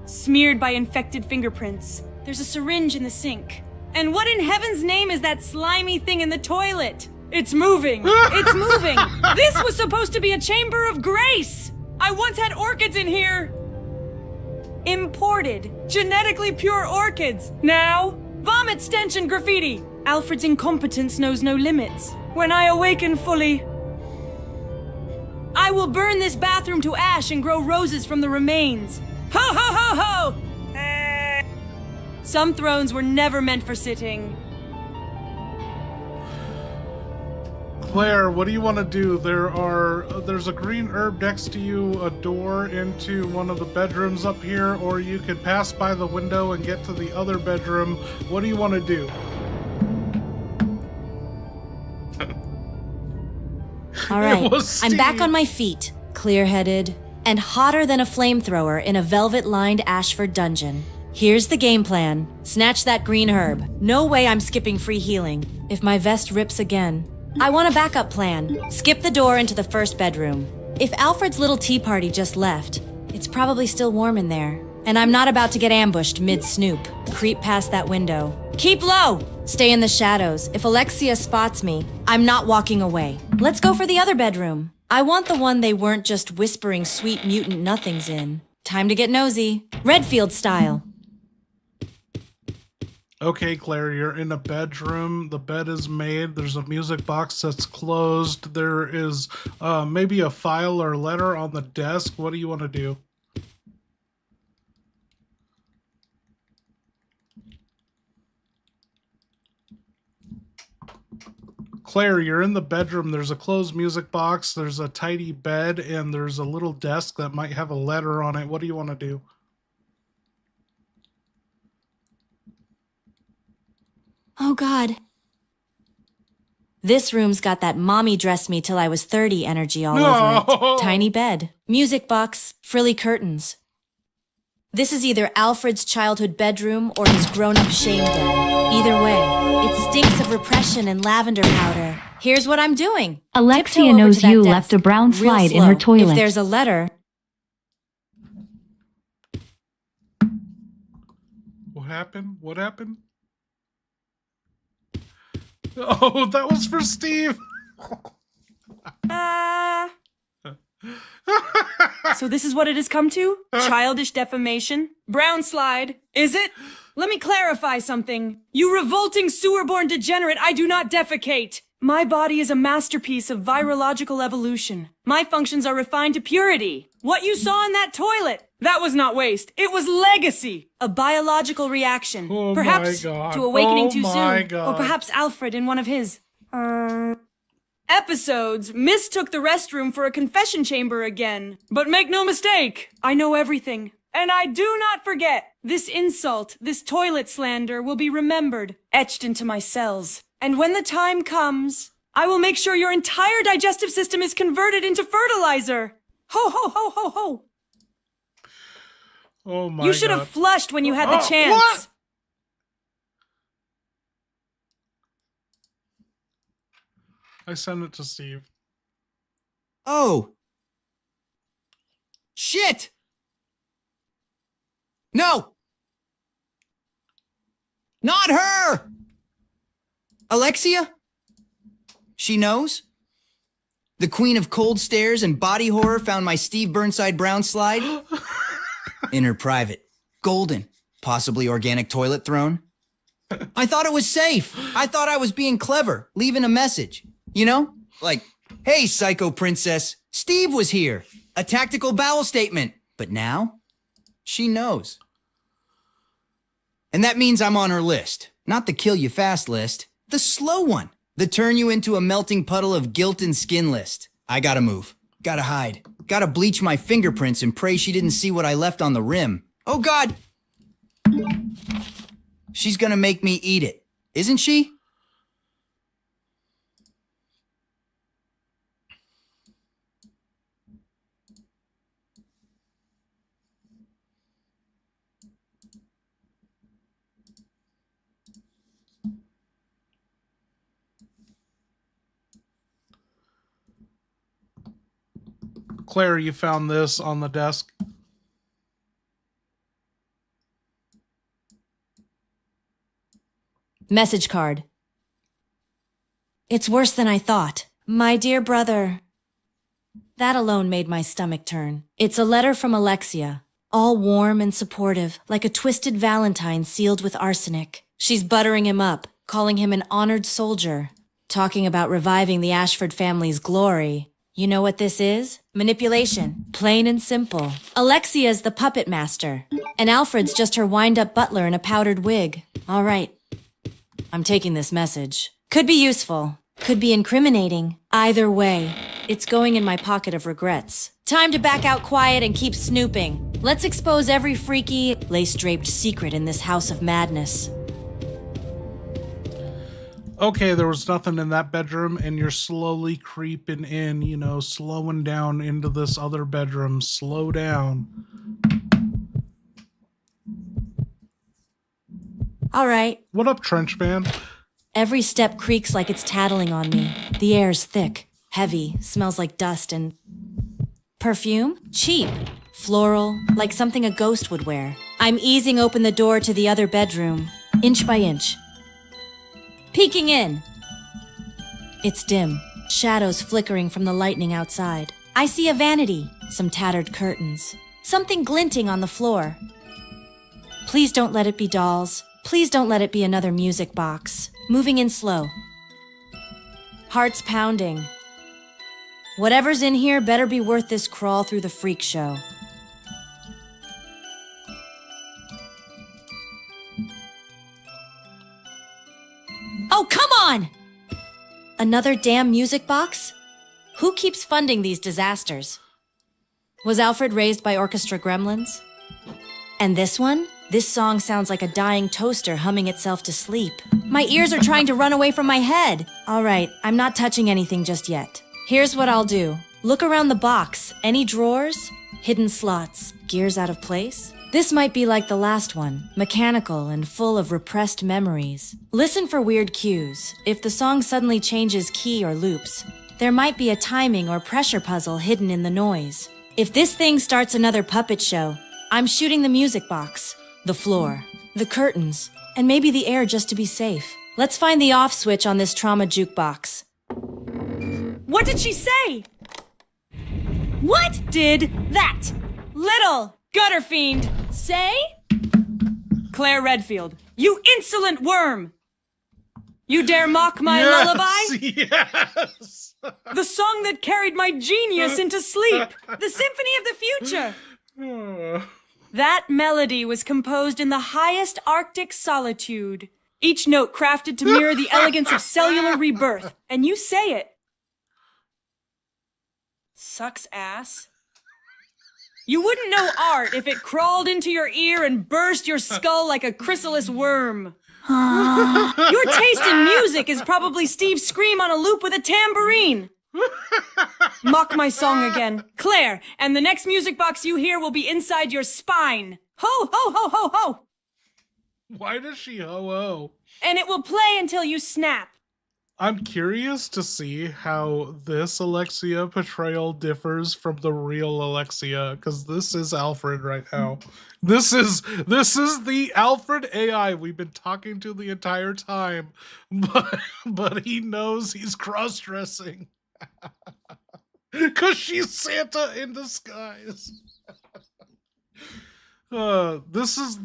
Smeared by infected fingerprints. There's a syringe in the sink. And what in heaven's name is that slimy thing in the toilet? It's moving! It's moving! This was supposed to be a chamber of grace! I once had orchids in here! Imported, genetically pure orchids. Now, vomit stench and graffiti. Alfred's incompetence knows no limits. When I awaken fully, I will burn this bathroom to ash and grow roses from the remains. Ho ho ho ho! Some thrones were never meant for sitting. Claire, what do you want to do? There's a green herb next to you, a door into one of the bedrooms up here, or you could pass by the window and get to the other bedroom. What do you want to do? All right, It was I'm back Steve. on my feet, clear-headed, and hotter than a flamethrower in a velvet-lined Ashford dungeon. Here's the game plan. Snatch that green herb. No way I'm skipping free healing. If my vest rips again. I want a backup plan. Skip the door into the first bedroom. If Alfred's little tea party just left, it's probably still warm in there. And I'm not about to get ambushed mid-snoop. Creep past that window. Keep low! Stay in the shadows. If Alexia spots me, I'm not walking away. Let's go for the other bedroom. I want the one they weren't just whispering sweet mutant nothings in. Time to get nosy. Redfield style. Okay, Claire, you're in a bedroom. The bed is made. There's a music box that's closed. There is maybe a file or letter on the desk. What do you want to do? Claire, you're in the bedroom. There's a closed music box. There's a tidy bed, and there's a little desk that might have a letter on it. What do you want to do? Oh, God. This room's got that mommy dressed me till I was 30 energy all over it. Tiny bed, music box, frilly curtains. This is either Alfred's childhood bedroom or his grown-up shame den. Either way, it stinks of repression and lavender powder. Here's what I'm doing. Alexia Tiptoe over knows to that you desk, left a brown real slide in her slow. toilet. If there's a letter... What happened? What happened? Oh, that was for Steve. So this is what it has come to? Childish defamation? Brown slide? Is it? Let me clarify something. You revolting sewer-born degenerate, I do not defecate. My body is a masterpiece of virological evolution. My functions are refined to purity. What you saw in that toilet, that was not waste. It was legacy. A biological reaction. Oh Perhaps my God. to awakening Oh too my soon. God. Or perhaps Alfred in one of his... episodes mistook the restroom for a confession chamber again. But make no mistake, I know everything. And I do not forget. This insult, this toilet slander will be remembered, etched into my cells. And when the time comes, I will make sure your entire digestive system is converted into fertilizer. Ho, ho, ho, ho, ho. Oh my God. You should have flushed when you had the chance. What? I sent it to Steve. Oh. Shit! No! Not her! Alexia? She knows? The queen of cold stares and body horror found my Steve Burnside Brown slide? In her private, golden, possibly organic toilet throne? I thought it was safe. I thought I was being clever, leaving a message. You know? Like, hey, psycho princess, Steve was here. A tactical bowel statement. But now, she knows. And that means I'm on her list. Not the kill you fast list. The slow one. The turn you into a melting puddle of guilt and skin list. I gotta move. Gotta hide. Gotta bleach my fingerprints and pray she didn't see what I left on the rim. Oh God! She's gonna make me eat it. Isn't she? Claire, you found this on the desk. Message card. It's worse than I thought. My dear brother. That alone made my stomach turn. It's a letter from Alexia, all warm and supportive, like a twisted Valentine sealed with arsenic. She's buttering him up, calling him an honored soldier, talking about reviving the Ashford family's glory. You know what this is? Manipulation. Plain and simple. Alexia's the puppet master, and Alfred's just her wind-up butler in a powdered wig. All right. I'm taking this message. Could be useful. Could be incriminating. Either way, it's going in my pocket of regrets. Time to back out quiet and keep snooping. Let's expose every freaky, lace-draped secret in this house of madness. Okay, there was nothing in that bedroom, and you're slowly creeping in, you know, slowing down into this other bedroom. Slow down. All right. What up, Trench Man? Every step creaks like it's tattling on me. The air's thick, heavy, smells like dust and... perfume? Cheap. Floral, like something a ghost would wear. I'm easing open the door to the other bedroom, inch by inch. Peeking in. It's dim, shadows flickering from the lightning outside. I see a vanity, some tattered curtains, something glinting on the floor. Please don't let it be dolls. Please don't let it be another music box. Moving in slow. Hearts pounding. Whatever's in here better be worth this crawl through the freak show. Oh, come on! Another damn music box? Who keeps funding these disasters? Was Alfred raised by orchestra gremlins? And this one? This song sounds like a dying toaster humming itself to sleep. My ears are trying to run away from my head. All right, I'm not touching anything just yet. Here's what I'll do. Look around the box. Any drawers? Hidden slots? Gears out of place? This might be like the last one, mechanical and full of repressed memories. Listen for weird cues. If the song suddenly changes key or loops, there might be a timing or pressure puzzle hidden in the noise. If this thing starts another puppet show, I'm shooting the music box, the floor, the curtains, and maybe the air just to be safe. Let's find the off switch on this trauma jukebox. What did she say? What did that little gutter fiend say? Claire Redfield, you insolent worm! You dare mock my lullaby? Yes! The song that carried my genius into sleep! The symphony of the future! That melody was composed in the highest Arctic solitude, each note crafted to mirror the elegance of cellular rebirth. And you say it. Sucks ass. You wouldn't know art if it crawled into your ear and burst your skull like a chrysalis worm. Your taste in music is probably Steve's scream on a loop with a tambourine. Mock my song again, Claire, and the next music box you hear will be inside your spine. Ho, ho, ho, ho, ho! Why does she ho-ho? And it will play until you snap. I'm curious to see how this Alexia portrayal differs from the real Alexia, because this is Alfred right now. This is the Alfred AI we've been talking to the entire time, but he knows he's cross-dressing. Because she's Santa in disguise. This is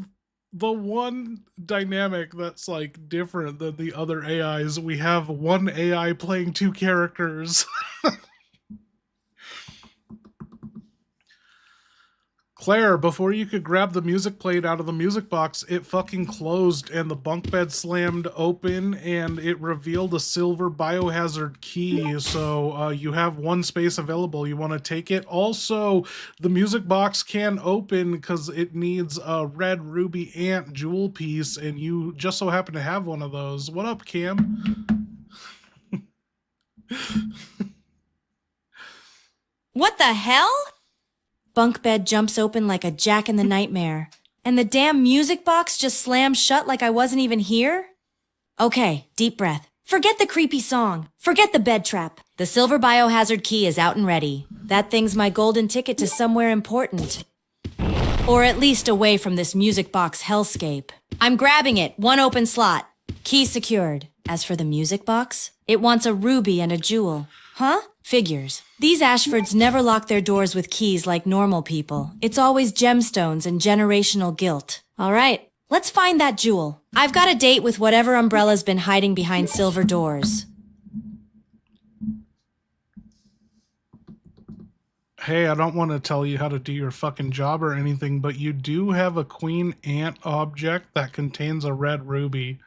the one dynamic that's like different than the other AIs. We have one AI playing two characters. Claire, before you could grab the music plate out of the music box, it fucking closed and the bunk bed slammed open and it revealed a silver biohazard key. So you have one space available. You want to take it? Also, the music box can open because it needs a red ruby ant jewel piece, and you just so happen to have one of those. What up, Cam? What the hell? Bunk bed jumps open like a Jack in the Nightmare, and the damn music box just slams shut like I wasn't even here? Okay, deep breath. Forget the creepy song. Forget the bed trap. The silver biohazard key is out and ready. That thing's my golden ticket to somewhere important. Or at least away from this music box hellscape. I'm grabbing it, one open slot. Key secured. As for the music box, it wants a ruby and a jewel. Huh? Figures. These Ashfords never lock their doors with keys like normal people. It's always gemstones and generational guilt. All right, let's find that jewel. I've got a date with whatever umbrella's been hiding behind silver doors. Hey, I don't want to tell you how to do your fucking job or anything, but you do have a queen ant object that contains a red ruby.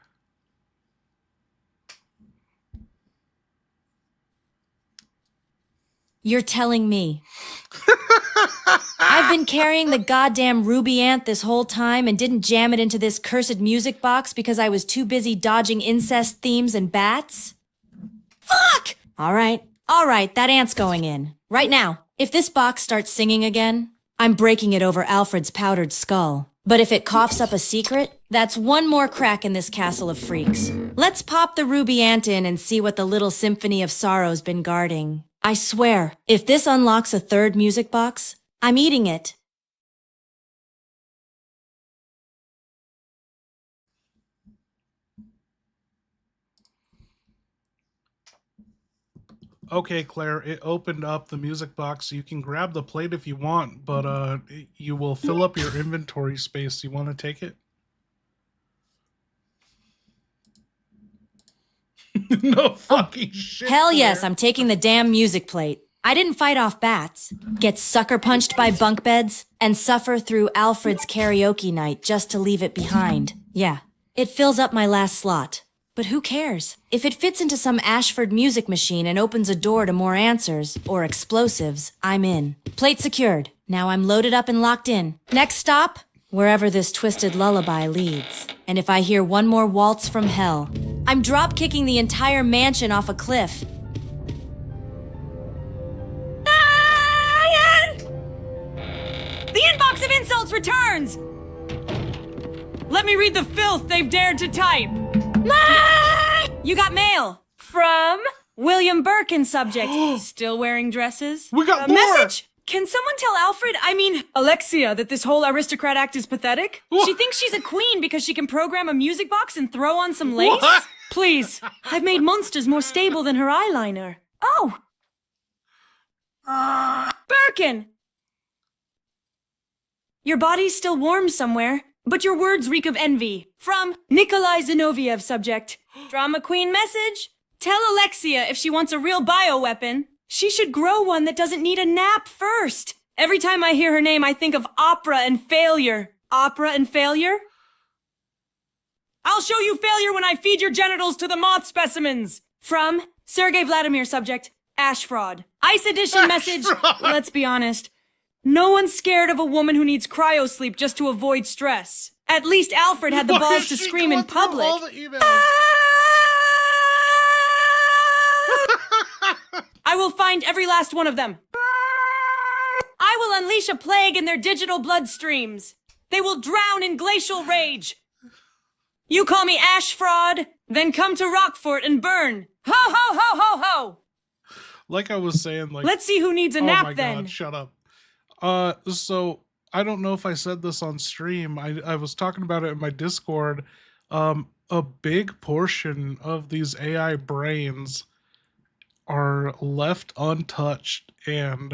You're telling me. I've been carrying the goddamn ruby ant this whole time and didn't jam it into this cursed music box because I was too busy dodging incest themes and bats? Fuck! All right, that ant's going in. Right now. If this box starts singing again, I'm breaking it over Alfred's powdered skull. But if it coughs up a secret, that's one more crack in this castle of freaks. Let's pop the ruby ant in and see what the little symphony of sorrow's been guarding. I swear, if this unlocks a third music box, I'm eating it. Okay, Claire, it opened up the music box. You can grab the plate if you want, but you will fill up your inventory space. You want to take it? No fucking shit. Hell Claire. yes, I'm taking the damn music plate. I didn't fight off bats, get sucker punched by bunk beds, and suffer through Alfred's karaoke night just to leave it behind. Yeah, it fills up my last slot. But who cares? If it fits into some Ashford music machine and opens a door to more answers, or explosives, I'm in. Plate secured. Now I'm loaded up and locked in. Next stop, wherever this twisted lullaby leads. And if I hear one more waltz from hell, I'm drop-kicking the entire mansion off a cliff. The inbox of insults returns! Let me read the filth they've dared to type. You got mail from William Birkin, subject. Still wearing dresses? We got a more! Message? Can someone tell Alfred, Alexia, that this whole aristocrat act is pathetic? What? She thinks she's a queen because she can program a music box and throw on some lace? What? Please, I've made monsters more stable than her eyeliner. Oh! Birkin! Your body's still warm somewhere, but your words reek of envy. From Nikolai Zinoviev, subject. Drama queen message? Tell Alexia if she wants a real bioweapon, she should grow one that doesn't need a nap first. Every time I hear her name, I think of opera and failure. Opera and failure? I'll show you failure when I feed your genitals to the moth specimens. From Sergei Vladimir, subject. Ash fraud. Ice edition message. Let's be honest. No one's scared of a woman who needs cryosleep just to avoid stress. At least Alfred had the Why balls is to she scream going in through public. all the emails? I will find every last one of them. I will unleash a plague in their digital bloodstreams. They will drown in glacial rage. You call me Ash Fraud, Then come to Rockfort and burn. Ho, ho, ho, ho, ho! Like I was saying, like, Let's see who needs a oh nap my then. God, shut up. So I don't know if I said this on stream. I was talking about it in my Discord. A big portion of these AI brains are left untouched, and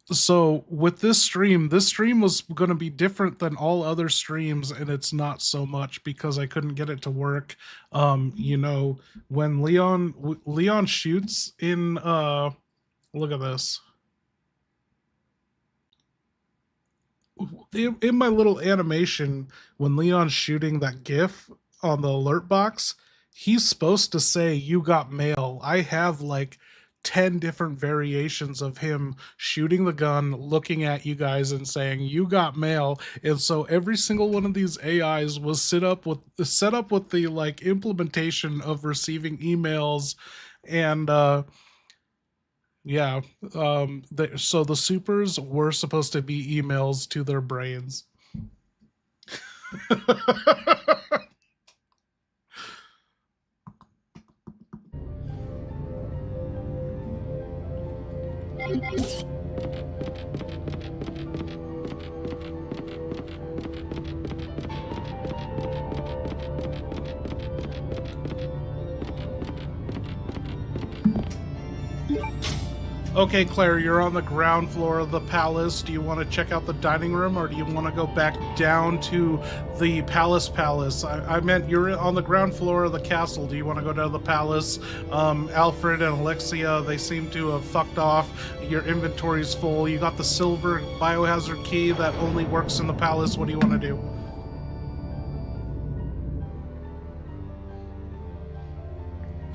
so with this stream was going to be different than all other streams, and it's not so much because I couldn't get it to work. You know, when Leon shoots in look at this. In my little animation, when Leon's shooting that GIF on the alert box, he's supposed to say, "You got mail." I have like 10 different variations of him shooting the gun, looking at you guys and saying, "You got mail." And so every single one of these AIs was set up with the like implementation of receiving emails. And yeah, so the supers were supposed to be emails to their brains. Okay, Claire, you're on the ground floor of the palace. Do you want to check out the dining room, or do you want to go back down to the palace? I meant you're on the ground floor of the castle. Do you want to go down to the palace? Alfred and Alexia, they seem to have fucked off. Your inventory's full. You got the silver biohazard key that only works in the palace. What do you want to do?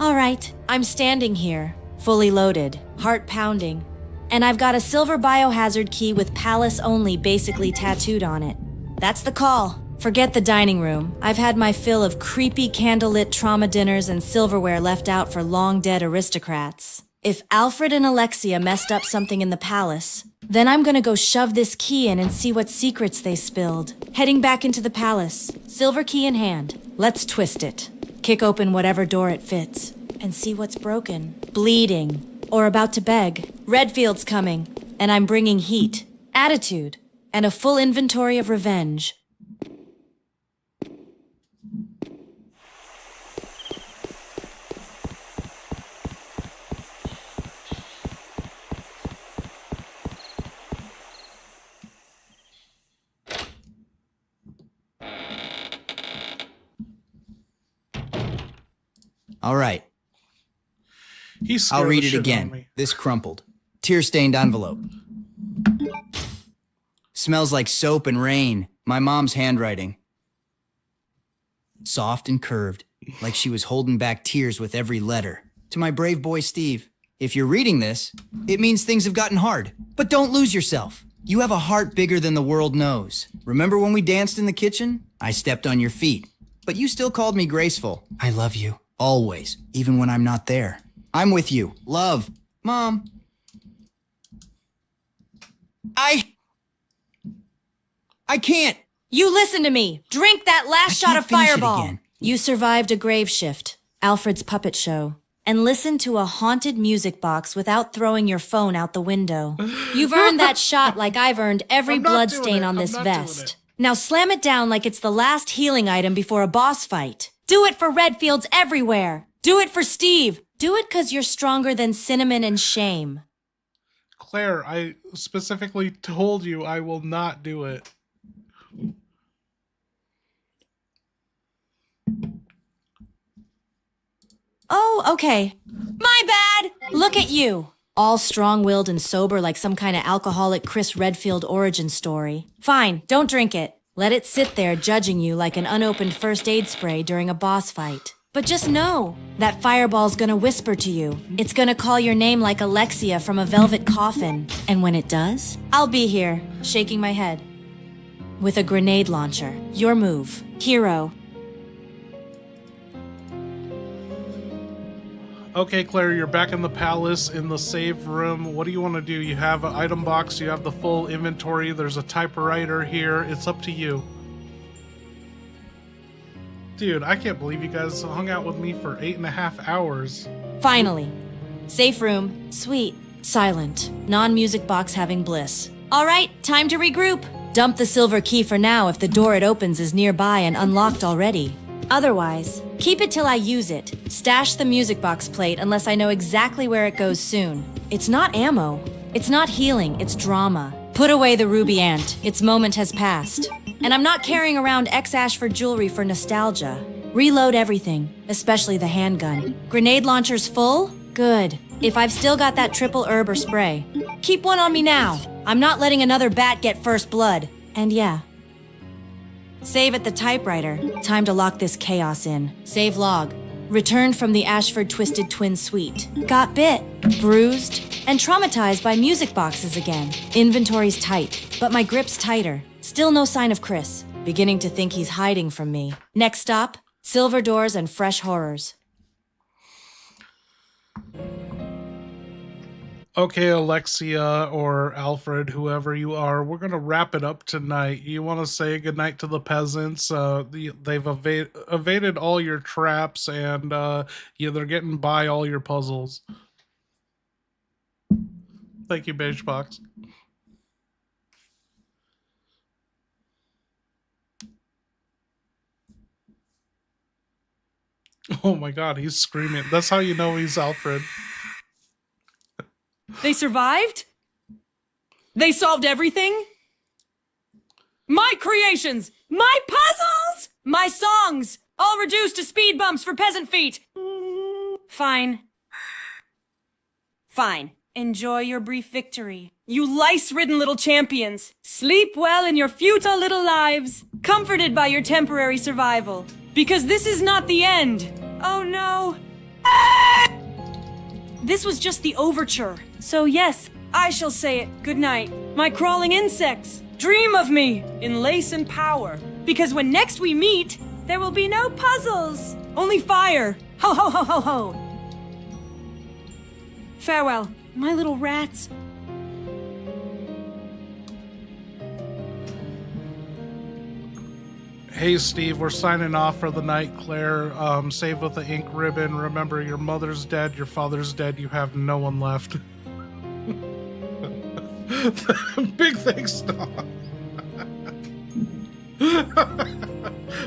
All right, I'm standing here, fully loaded, heart pounding, and I've got a silver biohazard key with palace only basically tattooed on it. That's the call. Forget the dining room. I've had my fill of creepy candlelit trauma dinners and silverware left out for long dead aristocrats. If Alfred and Alexia messed up something in the palace, then I'm gonna go shove this key in and see what secrets they spilled. Heading back into the palace, silver key in hand. Let's twist it. Kick open whatever door it fits, and see what's broken, bleeding, or about to beg. Redfield's coming, and I'm bringing heat, attitude, and a full inventory of revenge. All right. I'll read it again. This crumpled, tear-stained envelope. Smells like soap and rain. My mom's handwriting. Soft and curved, like she was holding back tears with every letter. To my brave boy, Steve. If you're reading this, it means things have gotten hard. But don't lose yourself. You have a heart bigger than the world knows. Remember when we danced in the kitchen? I stepped on your feet, but you still called me graceful. I love you. Always, even when I'm not there. I'm with you. Love. Mom. I can't. You listen to me. Drink that last shot of Fireball. You survived a grave shift, Alfred's puppet show, and listened to a haunted music box without throwing your phone out the window. You've earned that shot like I've earned every bloodstain on this vest. Now slam it down like it's the last healing item before a boss fight. Do it for Redfields everywhere. Do it for Steve. Do it 'cause you're stronger than cinnamon and shame. Claire, I specifically told you I will not do it. Oh, okay. My bad! Look at you. All strong-willed and sober like some kind of alcoholic Chris Redfield origin story. Fine, don't drink it. Let it sit there judging you like an unopened first aid spray during a boss fight. But just know that fireball's gonna whisper to you. It's gonna call your name like Alexia from a velvet coffin. And when it does, I'll be here, shaking my head. With a grenade launcher. Your move. Hero. Okay, Claire, you're back in the palace in the save room. What do you want to do? You have an item box, you have the full inventory, there's a typewriter here. It's up to you. Dude, I can't believe you guys hung out with me for 8.5 hours. Finally. Safe room, sweet, silent, non-music box having bliss. All right, time to regroup. Dump the silver key for now if the door it opens is nearby and unlocked already. Otherwise, keep it till I use it. Stash the music box plate unless I know exactly where it goes soon. It's not ammo. It's not healing, it's drama. Put away the ruby ant. Its moment has passed. And I'm not carrying around ex-Ashford jewelry for nostalgia. Reload everything, especially the handgun. Grenade launchers full? Good. If I've still got that triple herb or spray. Keep one on me now. I'm not letting another bat get first blood. And yeah. Save at the typewriter. Time to lock this chaos in. Save log. Returned from the Ashford Twisted Twin Suite. Got bit, bruised, and traumatized by music boxes again. Inventory's tight, but my grip's tighter. Still no sign of Chris. Beginning to think he's hiding from me. Next stop, silver doors and fresh horrors. Okay, Alexia or Alfred, whoever you are, we're going to wrap it up tonight. You want to say goodnight to the peasants? They've evaded all your traps, and they're getting by all your puzzles. Thank you, Beige Box. Oh my god, he's screaming. That's how you know he's Alfred. They survived? They solved everything? My creations! My puzzles! My songs! All reduced to speed bumps for peasant feet! Fine. Fine. Enjoy your brief victory. You lice-ridden little champions. Sleep well in your futile little lives, comforted by your temporary survival. Because this is not the end. Oh no. This was just the overture. So yes, I shall say it. Good night. My crawling insects, dream of me in lace and power. Because when next we meet, there will be no puzzles. Only fire. Ho ho ho ho ho. Farewell, my little rats. Hey Steve, we're signing off for the night. Claire, save with the ink ribbon. Remember, your mother's dead, your father's dead, you have no one left. Big thanks, Tom.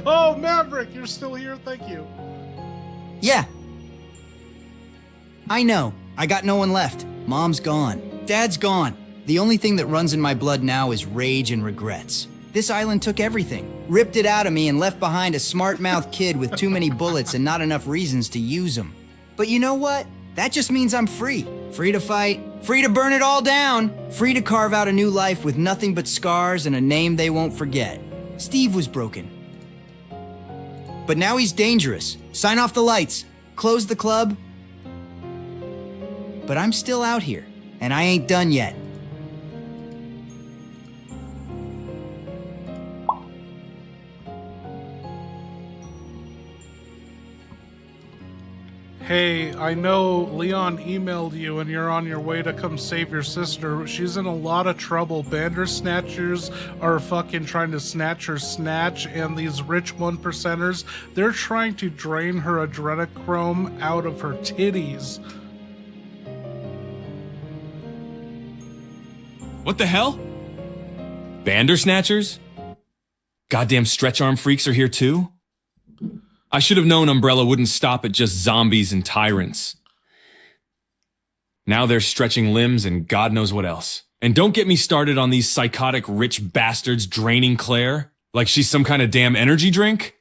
Oh, Maverick, you're still here. Thank you. Yeah. I know. I got no one left. Mom's gone. Dad's gone. The only thing that runs in my blood now is rage and regrets. This island took everything, ripped it out of me, and left behind a smart-mouthed kid with too many bullets and not enough reasons to use them. But you know what? That just means I'm free. Free to fight, free to burn it all down, free to carve out a new life with nothing but scars and a name they won't forget. Steve was broken. But now he's dangerous. Sign off the lights, close the club. But I'm still out here, and I ain't done yet. Hey, I know Leon emailed you and you're on your way to come save your sister. She's in a lot of trouble. Bandersnatchers are fucking trying to snatch her snatch, and these rich 1%ers, they're trying to drain her adrenochrome out of her titties. What the hell? Bandersnatchers? Goddamn stretch arm freaks are here too? I should have known Umbrella wouldn't stop at just zombies and tyrants. Now they're stretching limbs and God knows what else. And don't get me started on these psychotic rich bastards draining Claire like she's some kind of damn energy drink.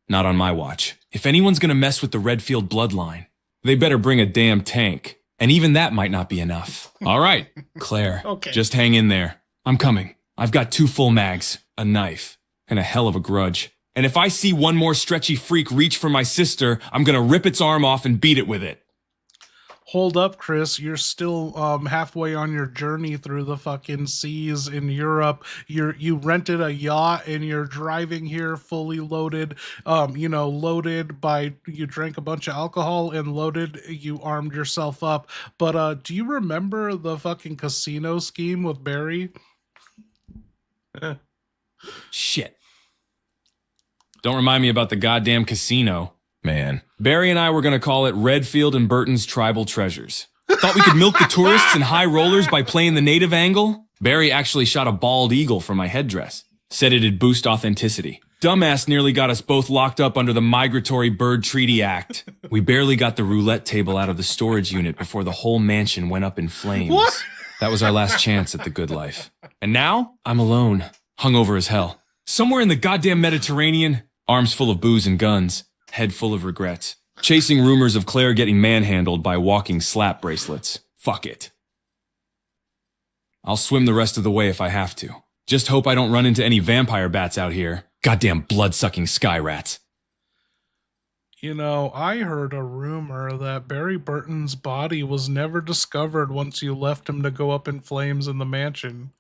Not on my watch. If anyone's gonna mess with the Redfield bloodline, they better bring a damn tank. And even that might not be enough. All right, Claire, Okay. Just hang in there. I'm coming. I've got 2 full mags, a knife, and a hell of a grudge. And if I see one more stretchy freak reach for my sister, I'm gonna rip its arm off and beat it with it. Hold up, Chris. You're still halfway on your journey through the fucking seas in Europe. You rented a yacht and you're driving here fully loaded. Loaded by you drank a bunch of alcohol, and loaded you armed yourself up. But do you remember the fucking casino scheme with Barry? Shit. Don't remind me about the goddamn casino. Man, Barry and I were gonna call it Redfield and Burton's Tribal Treasures. Thought we could milk the tourists and high rollers by playing the native angle? Barry actually shot a bald eagle for my headdress. Said it'd boost authenticity. Dumbass nearly got us both locked up under the Migratory Bird Treaty Act. We barely got the roulette table out of the storage unit before the whole mansion went up in flames. What? That was our last chance at the good life. And now, I'm alone, hungover as hell. Somewhere in the goddamn Mediterranean, arms full of booze and guns, head full of regrets. Chasing rumors of Claire getting manhandled by walking slap bracelets. Fuck it. I'll swim the rest of the way if I have to. Just hope I don't run into any vampire bats out here. Goddamn blood-sucking sky rats. You know, I heard a rumor that Barry Burton's body was never discovered once you left him to go up in flames in the mansion.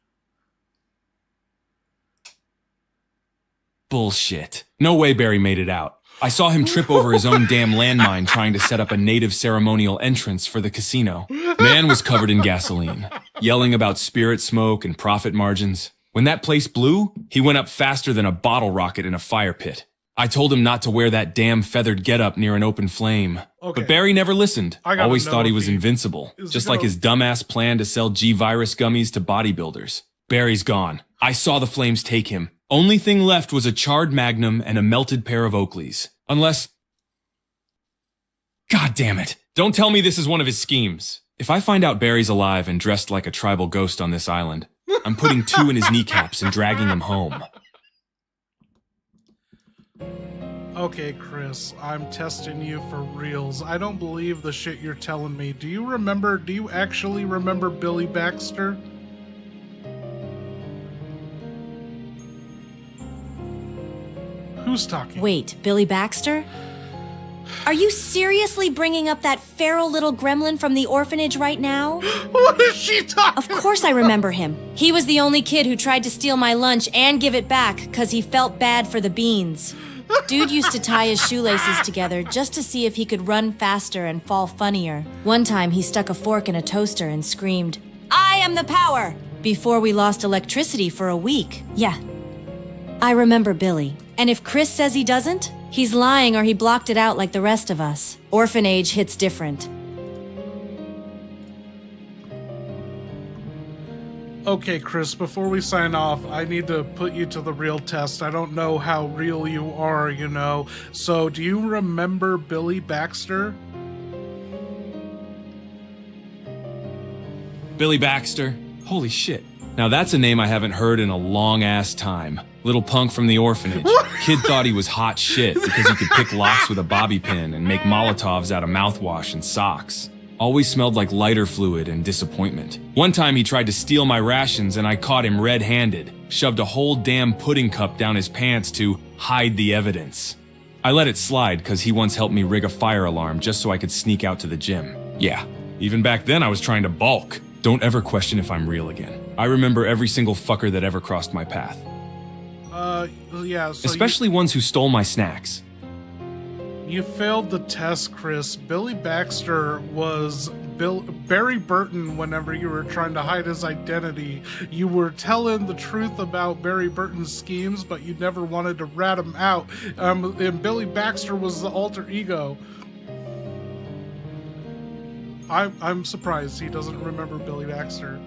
Bullshit. No way Barry made it out. I saw him trip over his own damn landmine trying to set up a native ceremonial entrance for the casino. Man was covered in gasoline, yelling about spirit smoke and profit margins. When that place blew, he went up faster than a bottle rocket in a fire pit. I told him not to wear that damn feathered getup near an open flame. Okay. But Barry never listened. Always know thought he if was he- invincible. is he Just like gonna- his dumbass plan to sell G-Virus gummies to bodybuilders. Barry's gone. I saw the flames take him. Only thing left was a charred Magnum and a melted pair of Oakleys. Unless... God damn it. Don't tell me this is one of his schemes. If I find out Barry's alive and dressed like a tribal ghost on this island, I'm putting 2 in his kneecaps and dragging him home. Okay, Chris, I'm testing you for reals. I don't believe the shit you're telling me. Do you actually remember Billy Baxter? Who's talking? Wait, Billy Baxter? Are you seriously bringing up that feral little gremlin from the orphanage right now? What is she talking? Of course I remember him. He was the only kid who tried to steal my lunch and give it back because he felt bad for the beans. Dude used to tie his shoelaces together just to see if he could run faster and fall funnier. One time he stuck a fork in a toaster and screamed, "I am the power!" before we lost electricity for a week. Yeah, I remember Billy. And if Chris says he doesn't, he's lying or he blocked it out like the rest of us. Orphan age hits different. Okay, Chris, before we sign off, I need to put you to the real test. I don't know how real you are, you know. So, do you remember Billy Baxter? Billy Baxter. Holy shit. Now that's a name I haven't heard in a long-ass time. Little punk from the orphanage. Kid thought he was hot shit because he could pick locks with a bobby pin and make Molotovs out of mouthwash and socks. Always smelled like lighter fluid and disappointment. One time he tried to steal my rations and I caught him red-handed. Shoved a whole damn pudding cup down his pants to hide the evidence. I let it slide because he once helped me rig a fire alarm just so I could sneak out to the gym. Yeah, even back then I was trying to bulk. Don't ever question if I'm real again. I remember every single fucker that ever crossed my path. Yeah, so Especially ones who stole my snacks. you failed the test, Chris. Billy Baxter was Barry Burton whenever you were trying to hide his identity. You were telling the truth about Barry Burton's schemes, but you never wanted to rat him out. And Billy Baxter was the alter ego. I'm surprised he doesn't remember Billy Baxter.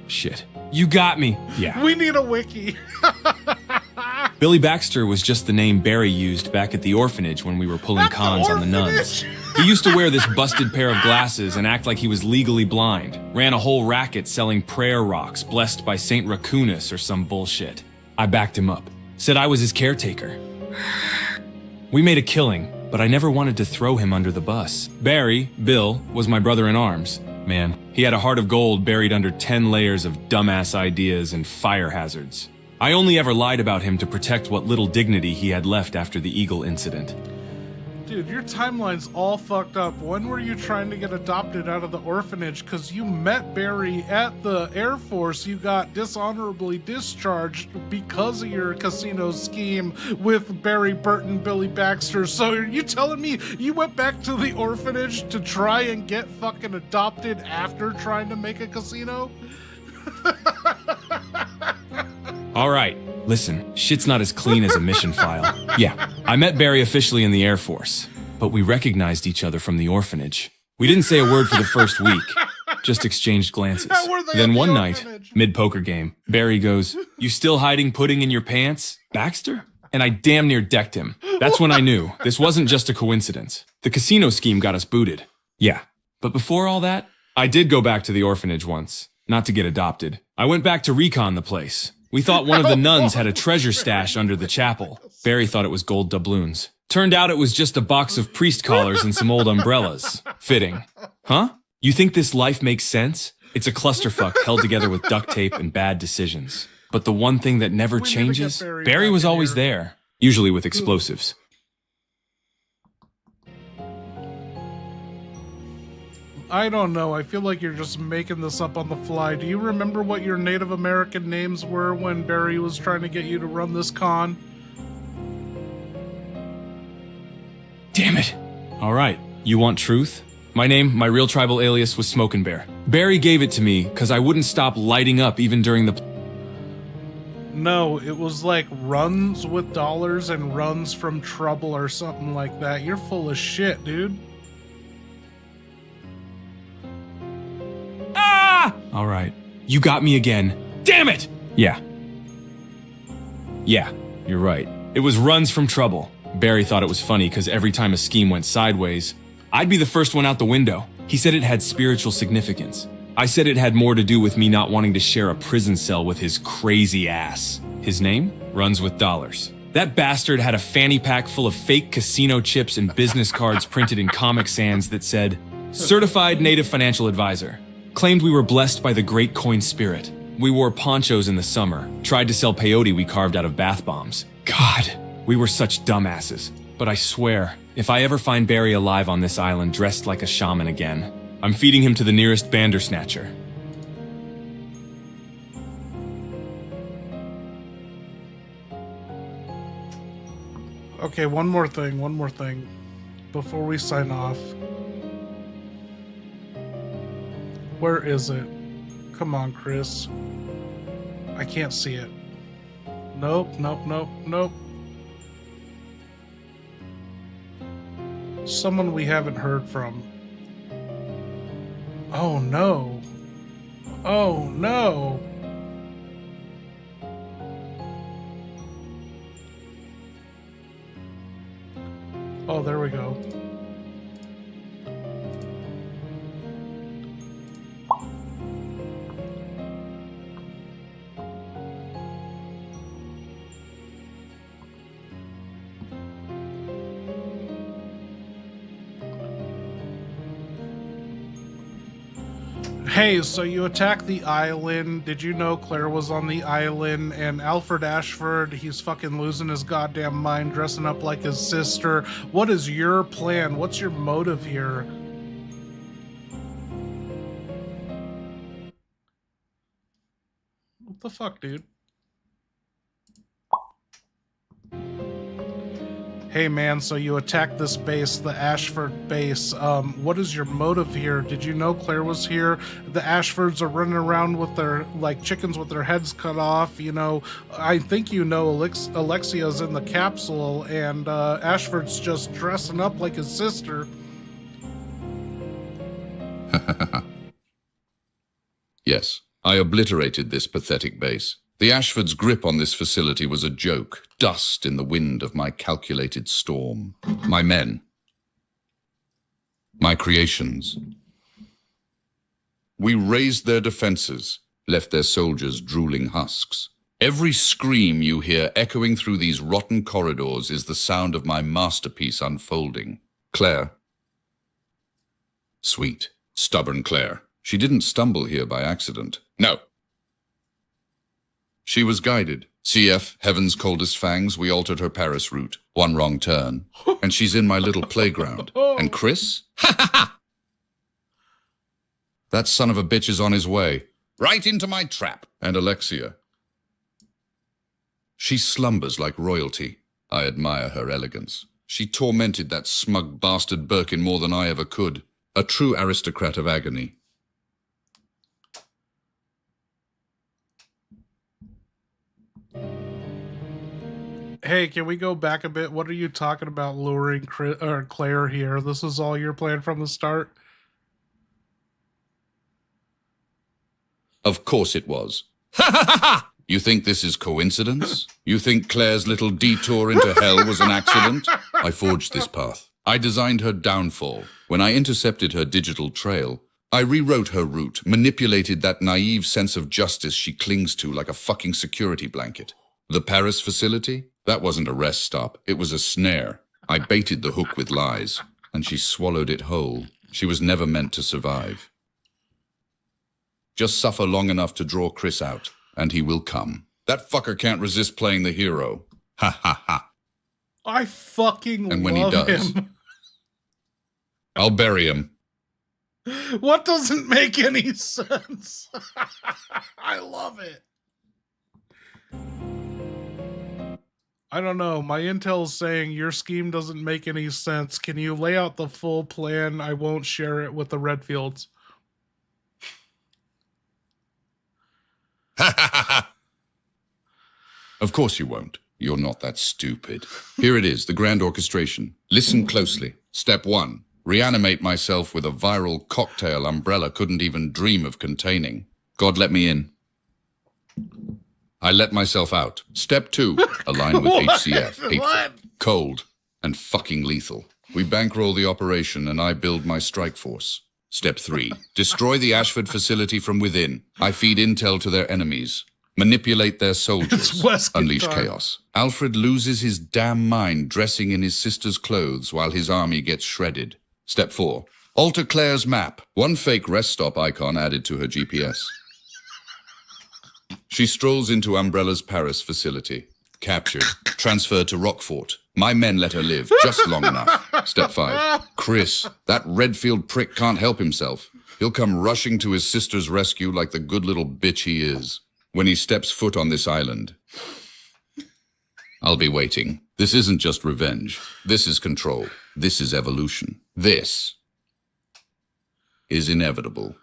Shit. You got me. Yeah. We need a wiki. Billy Baxter was just the name Barry used back at the orphanage when we were pulling cons on the nuns. He used to wear this busted pair of glasses and act like he was legally blind. Ran a whole racket selling prayer rocks blessed by Saint Raccoonus or some bullshit. I backed him up. Said I was his caretaker. We made a killing, but I never wanted to throw him under the bus. Barry, Bill, was my brother-in-arms. Man, he had a heart of gold buried under 10 layers of dumbass ideas and fire hazards. I only ever lied about him to protect what little dignity he had left after the Eagle incident. Dude, your timeline's all fucked up. When were you trying to get adopted out of the orphanage? Because you met Barry at the Air Force. You got dishonorably discharged because of your casino scheme with Barry Burton, Billy Baxter. So are you telling me you went back to the orphanage to try and get fucking adopted after trying to make a casino? All right, listen, shit's not as clean as a mission file. Yeah, I met Barry officially in the Air Force, but we recognized each other from the orphanage. We didn't say a word for the first week, just exchanged glances. Then one night, mid-poker game, Barry goes, "You still hiding pudding in your pants, Baxter?" And I damn near decked him. That's when I knew this wasn't just a coincidence. The casino scheme got us booted. Yeah, but before all that, I did go back to the orphanage once. Not to get adopted. I went back to recon the place. We thought one of the nuns had a treasure stash under the chapel. Barry thought it was gold doubloons. Turned out it was just a box of priest collars and some old umbrellas. Fitting. Huh? You think this life makes sense? It's a clusterfuck held together with duct tape and bad decisions. But the one thing that never changes, Barry was always there. Usually with explosives. I don't know. I feel like you're just making this up on the fly. Do you remember what your Native American names were when Barry was trying to get you to run this con? Damn it. All right. You want truth? My real tribal alias was Smokin' Bear. Barry gave it to me because I wouldn't stop lighting up even during the... No, it was like runs with dollars and runs from trouble or something like that. You're full of shit, dude. Ah! All right. You got me again. Damn it! Yeah. Yeah, you're right. It was runs from trouble. Barry thought it was funny because every time a scheme went sideways, I'd be the first one out the window. He said it had spiritual significance. I said it had more to do with me not wanting to share a prison cell with his crazy ass. His name? Runs with dollars. That bastard had a fanny pack full of fake casino chips and business cards printed in Comic Sans that said, "Certified Native Financial Advisor." Claimed we were blessed by the great coin spirit. We wore ponchos in the summer, tried to sell peyote we carved out of bath bombs. God, we were such dumbasses. But I swear, if I ever find Barry alive on this island dressed like a shaman again, I'm feeding him to the nearest Bandersnatcher. Okay, one more thing. Before we sign off. Where is it? Come on, Chris. I can't see it. Nope. Someone we haven't heard from. Oh no. Oh no. Oh, there we go. Hey, so you attacked the island. Did you know Claire was on the island? And Alfred Ashford, he's fucking losing his goddamn mind, dressing up like his sister. What is your plan? What's your motive here? What the fuck, dude? Hey man, so you attacked this base, the Ashford base. What is your motive here? Did you know Claire was here? The Ashfords are running around with their, like, chickens with their heads cut off. You know, I think you know Alexia's in the capsule, and Ashford's just dressing up like his sister. Yes, I obliterated this pathetic base. The Ashfords' grip on this facility was a joke, dust in the wind of my calculated storm. My men. My creations. We raised their defenses, left their soldiers drooling husks. Every scream you hear echoing through these rotten corridors is the sound of my masterpiece unfolding. Claire. Sweet, stubborn Claire. She didn't stumble here by accident. No. She was guided. CF, Heaven's Coldest Fangs, we altered her Paris route. One wrong turn. And she's in my little playground. And Chris? Ha ha ha! That son of a bitch is on his way. Right into my trap. And Alexia. She slumbers like royalty. I admire her elegance. She tormented that smug bastard Birkin more than I ever could. A true aristocrat of agony. Hey, can we go back a bit? What are you talking about luring Claire here? This is all your plan from the start? Of course it was. You think this is coincidence? You think Claire's little detour into hell was an accident? I forged this path. I designed her downfall. When I intercepted her digital trail, I rewrote her route, manipulated that naive sense of justice she clings to like a fucking security blanket. The Paris facility? That wasn't a rest stop. It was a snare. I baited the hook with lies, and she swallowed it whole. She was never meant to survive. Just suffer long enough to draw Chris out, and he will come. That fucker can't resist playing the hero. Ha ha ha. I fucking And when he love does, him. I'll bury him. What doesn't make any sense? I love it. I don't know. My intel's saying your scheme doesn't make any sense. Can you lay out the full plan? I won't share it with the Redfields. Of course you won't. You're not that stupid. Here it is, the grand orchestration. Listen closely. Step 1. Reanimate myself with a viral cocktail Umbrella couldn't even dream of containing. God let me in. I let myself out. Step 2. Align with HCF. Hateful, cold, and fucking lethal. We bankroll the operation and I build my strike force. Step 3. Destroy the Ashford facility from within. I feed intel to their enemies. Manipulate their soldiers. Unleash chaos. Alfred loses his damn mind dressing in his sister's clothes while his army gets shredded. Step 4. Alter Claire's map. One fake rest stop icon added to her GPS. She strolls into Umbrella's Paris facility. Captured. Transferred to Rockfort. My men let her live just long enough. Step 5. Chris. That Redfield prick can't help himself. He'll come rushing to his sister's rescue like the good little bitch he is. When he steps foot on this island, I'll be waiting. This isn't just revenge. This is control. This is evolution. This is inevitable.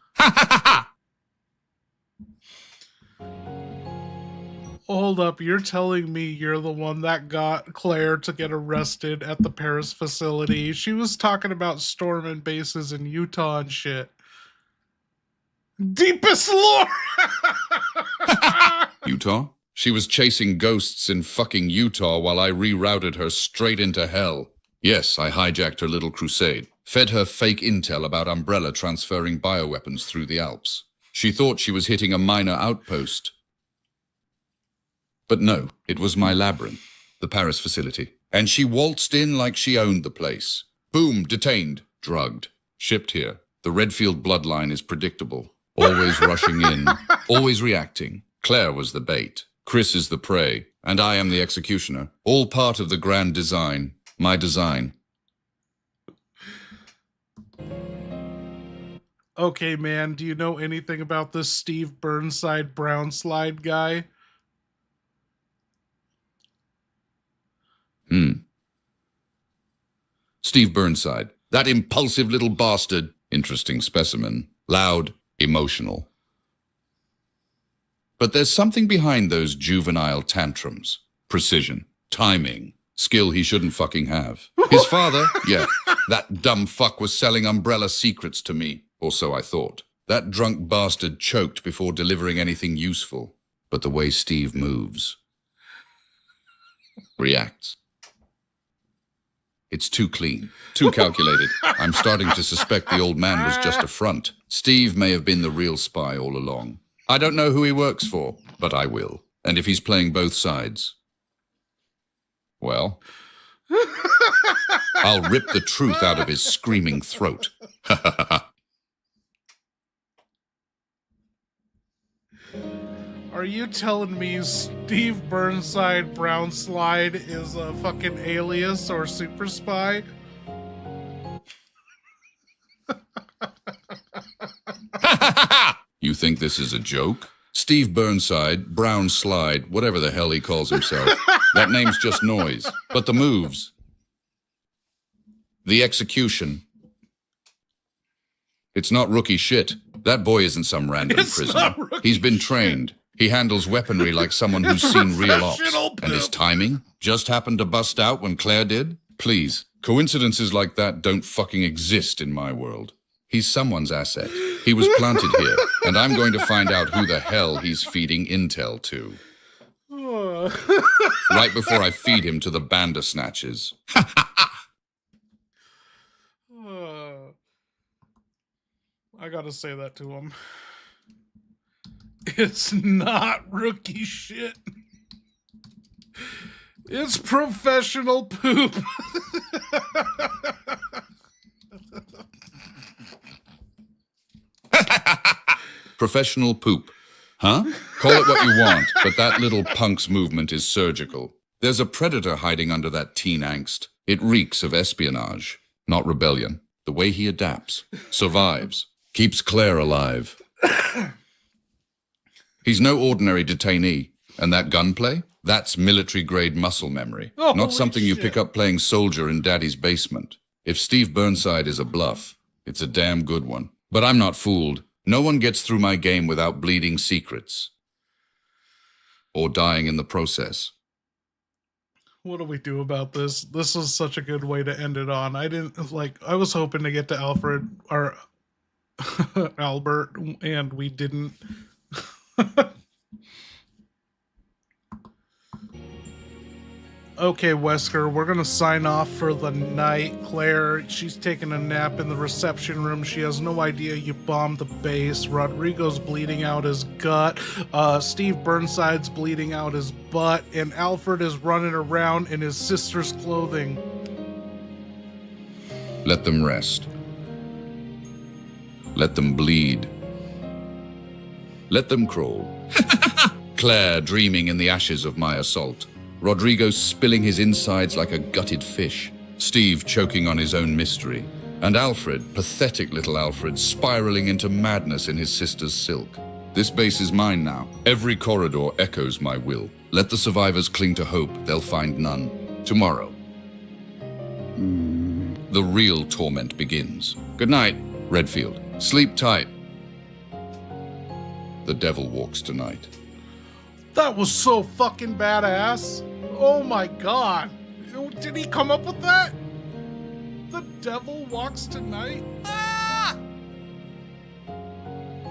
Hold up, you're telling me you're the one that got Claire to get arrested at the Paris facility? She was talking about storming bases in Utah and shit. Deepest lore! Utah? She was chasing ghosts in fucking Utah while I rerouted her straight into hell. Yes, I hijacked her little crusade. Fed her fake intel about Umbrella transferring bioweapons through the Alps. She thought she was hitting a minor outpost. But no, it was my labyrinth, the Paris facility. And she waltzed in like she owned the place. Boom, detained, drugged, shipped here. The Redfield bloodline is predictable. Always rushing in, always reacting. Claire was the bait. Chris is the prey. And I am the executioner. All part of the grand design. My design. Okay, man, do you know anything about this Steve Burnside Brown Slide guy? Steve Burnside. That impulsive little bastard. Interesting specimen. Loud, emotional. But there's something behind those juvenile tantrums. Precision, timing, skill he shouldn't fucking have. His father, yeah, that dumb fuck was selling Umbrella secrets to me, or so I thought. That drunk bastard choked before delivering anything useful. But the way Steve moves, reacts. It's too clean, too calculated. I'm starting to suspect the old man was just a front. Steve may have been the real spy all along. I don't know who he works for, but I will. And if he's playing both sides, well, I'll rip the truth out of his screaming throat. Are you telling me Steve Burnside Brown Slide is a fucking alias or super spy? You think this is a joke? Steve Burnside, Brown Slide, whatever the hell he calls himself. That name's just noise. But the moves, the execution, it's not rookie shit. That boy isn't some random prisoner. He's been trained. He handles weaponry like someone who's seen real ops. Professional And his poop. timing just happened to bust out when Claire did? Please, coincidences like that don't fucking exist in my world. He's someone's asset. He was planted here, and I'm going to find out who the hell he's feeding intel to. Right before I feed him to the Bandersnatchers. I gotta say that to him. It's not rookie shit. It's professional poop. Professional poop. Huh? Call it what you want, but that little punk's movement is surgical. There's a predator hiding under that teen angst. It reeks of espionage, not rebellion. The way he adapts, survives, keeps Claire alive. He's no ordinary detainee. And that gunplay? That's military-grade muscle memory. Not something you pick up playing soldier in Daddy's basement. If Steve Burnside is a bluff, it's a damn good one. But I'm not fooled. No one gets through my game without bleeding secrets. Or dying in the process. What do we do about this? This is such a good way to end it on. I was hoping to get to Alfred or Albert, and we didn't. Okay, Wesker, we're gonna sign off for the night. Claire, she's taking a nap in the reception room. She has no idea you bombed the base. Rodrigo's bleeding out his gut. Steve Burnside's bleeding out his butt. And Alfred is running around in his sister's clothing. Let them rest. Let them bleed. Let them crawl. Claire dreaming in the ashes of my assault. Rodrigo spilling his insides like a gutted fish. Steve choking on his own mystery. And Alfred, pathetic little Alfred, spiraling into madness in his sister's silk. This base is mine now. Every corridor echoes my will. Let the survivors cling to hope. They'll find none. Tomorrow. The real torment begins. Good night, Redfield. Sleep tight. The devil walks tonight. That was so fucking badass. Oh my god. Did he come up with that? The devil walks tonight? Ah!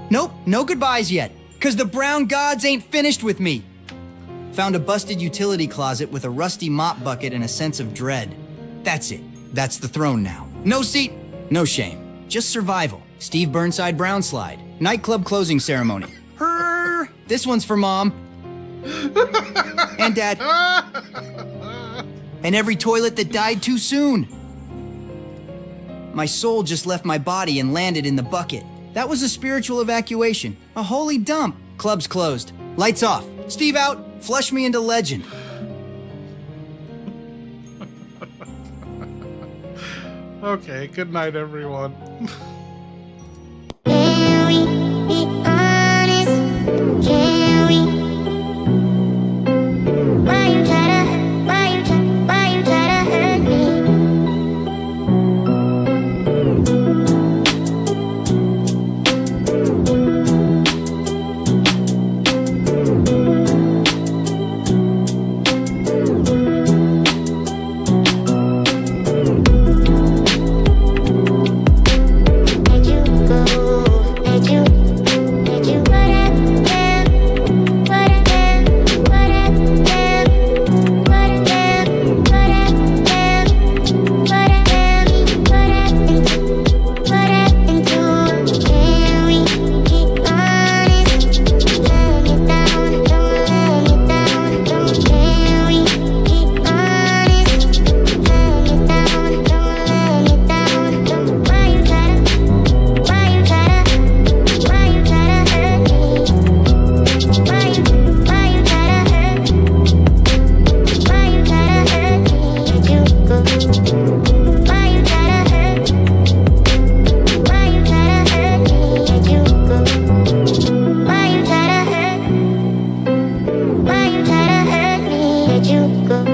Nope, no goodbyes yet, cause the brown gods ain't finished with me. Found a busted utility closet with a rusty mop bucket and a sense of dread. That's it. That's the throne now. No seat, no shame. Just survival. Steve Burnside Brown Slide. Nightclub closing ceremony. This one's for Mom. And Dad. And every toilet that died too soon. My soul just left my body and landed in the bucket. That was a spiritual evacuation. A holy dump. Club's closed. Lights off. Steve out. Flush me into legend. Okay, good night, everyone. You go.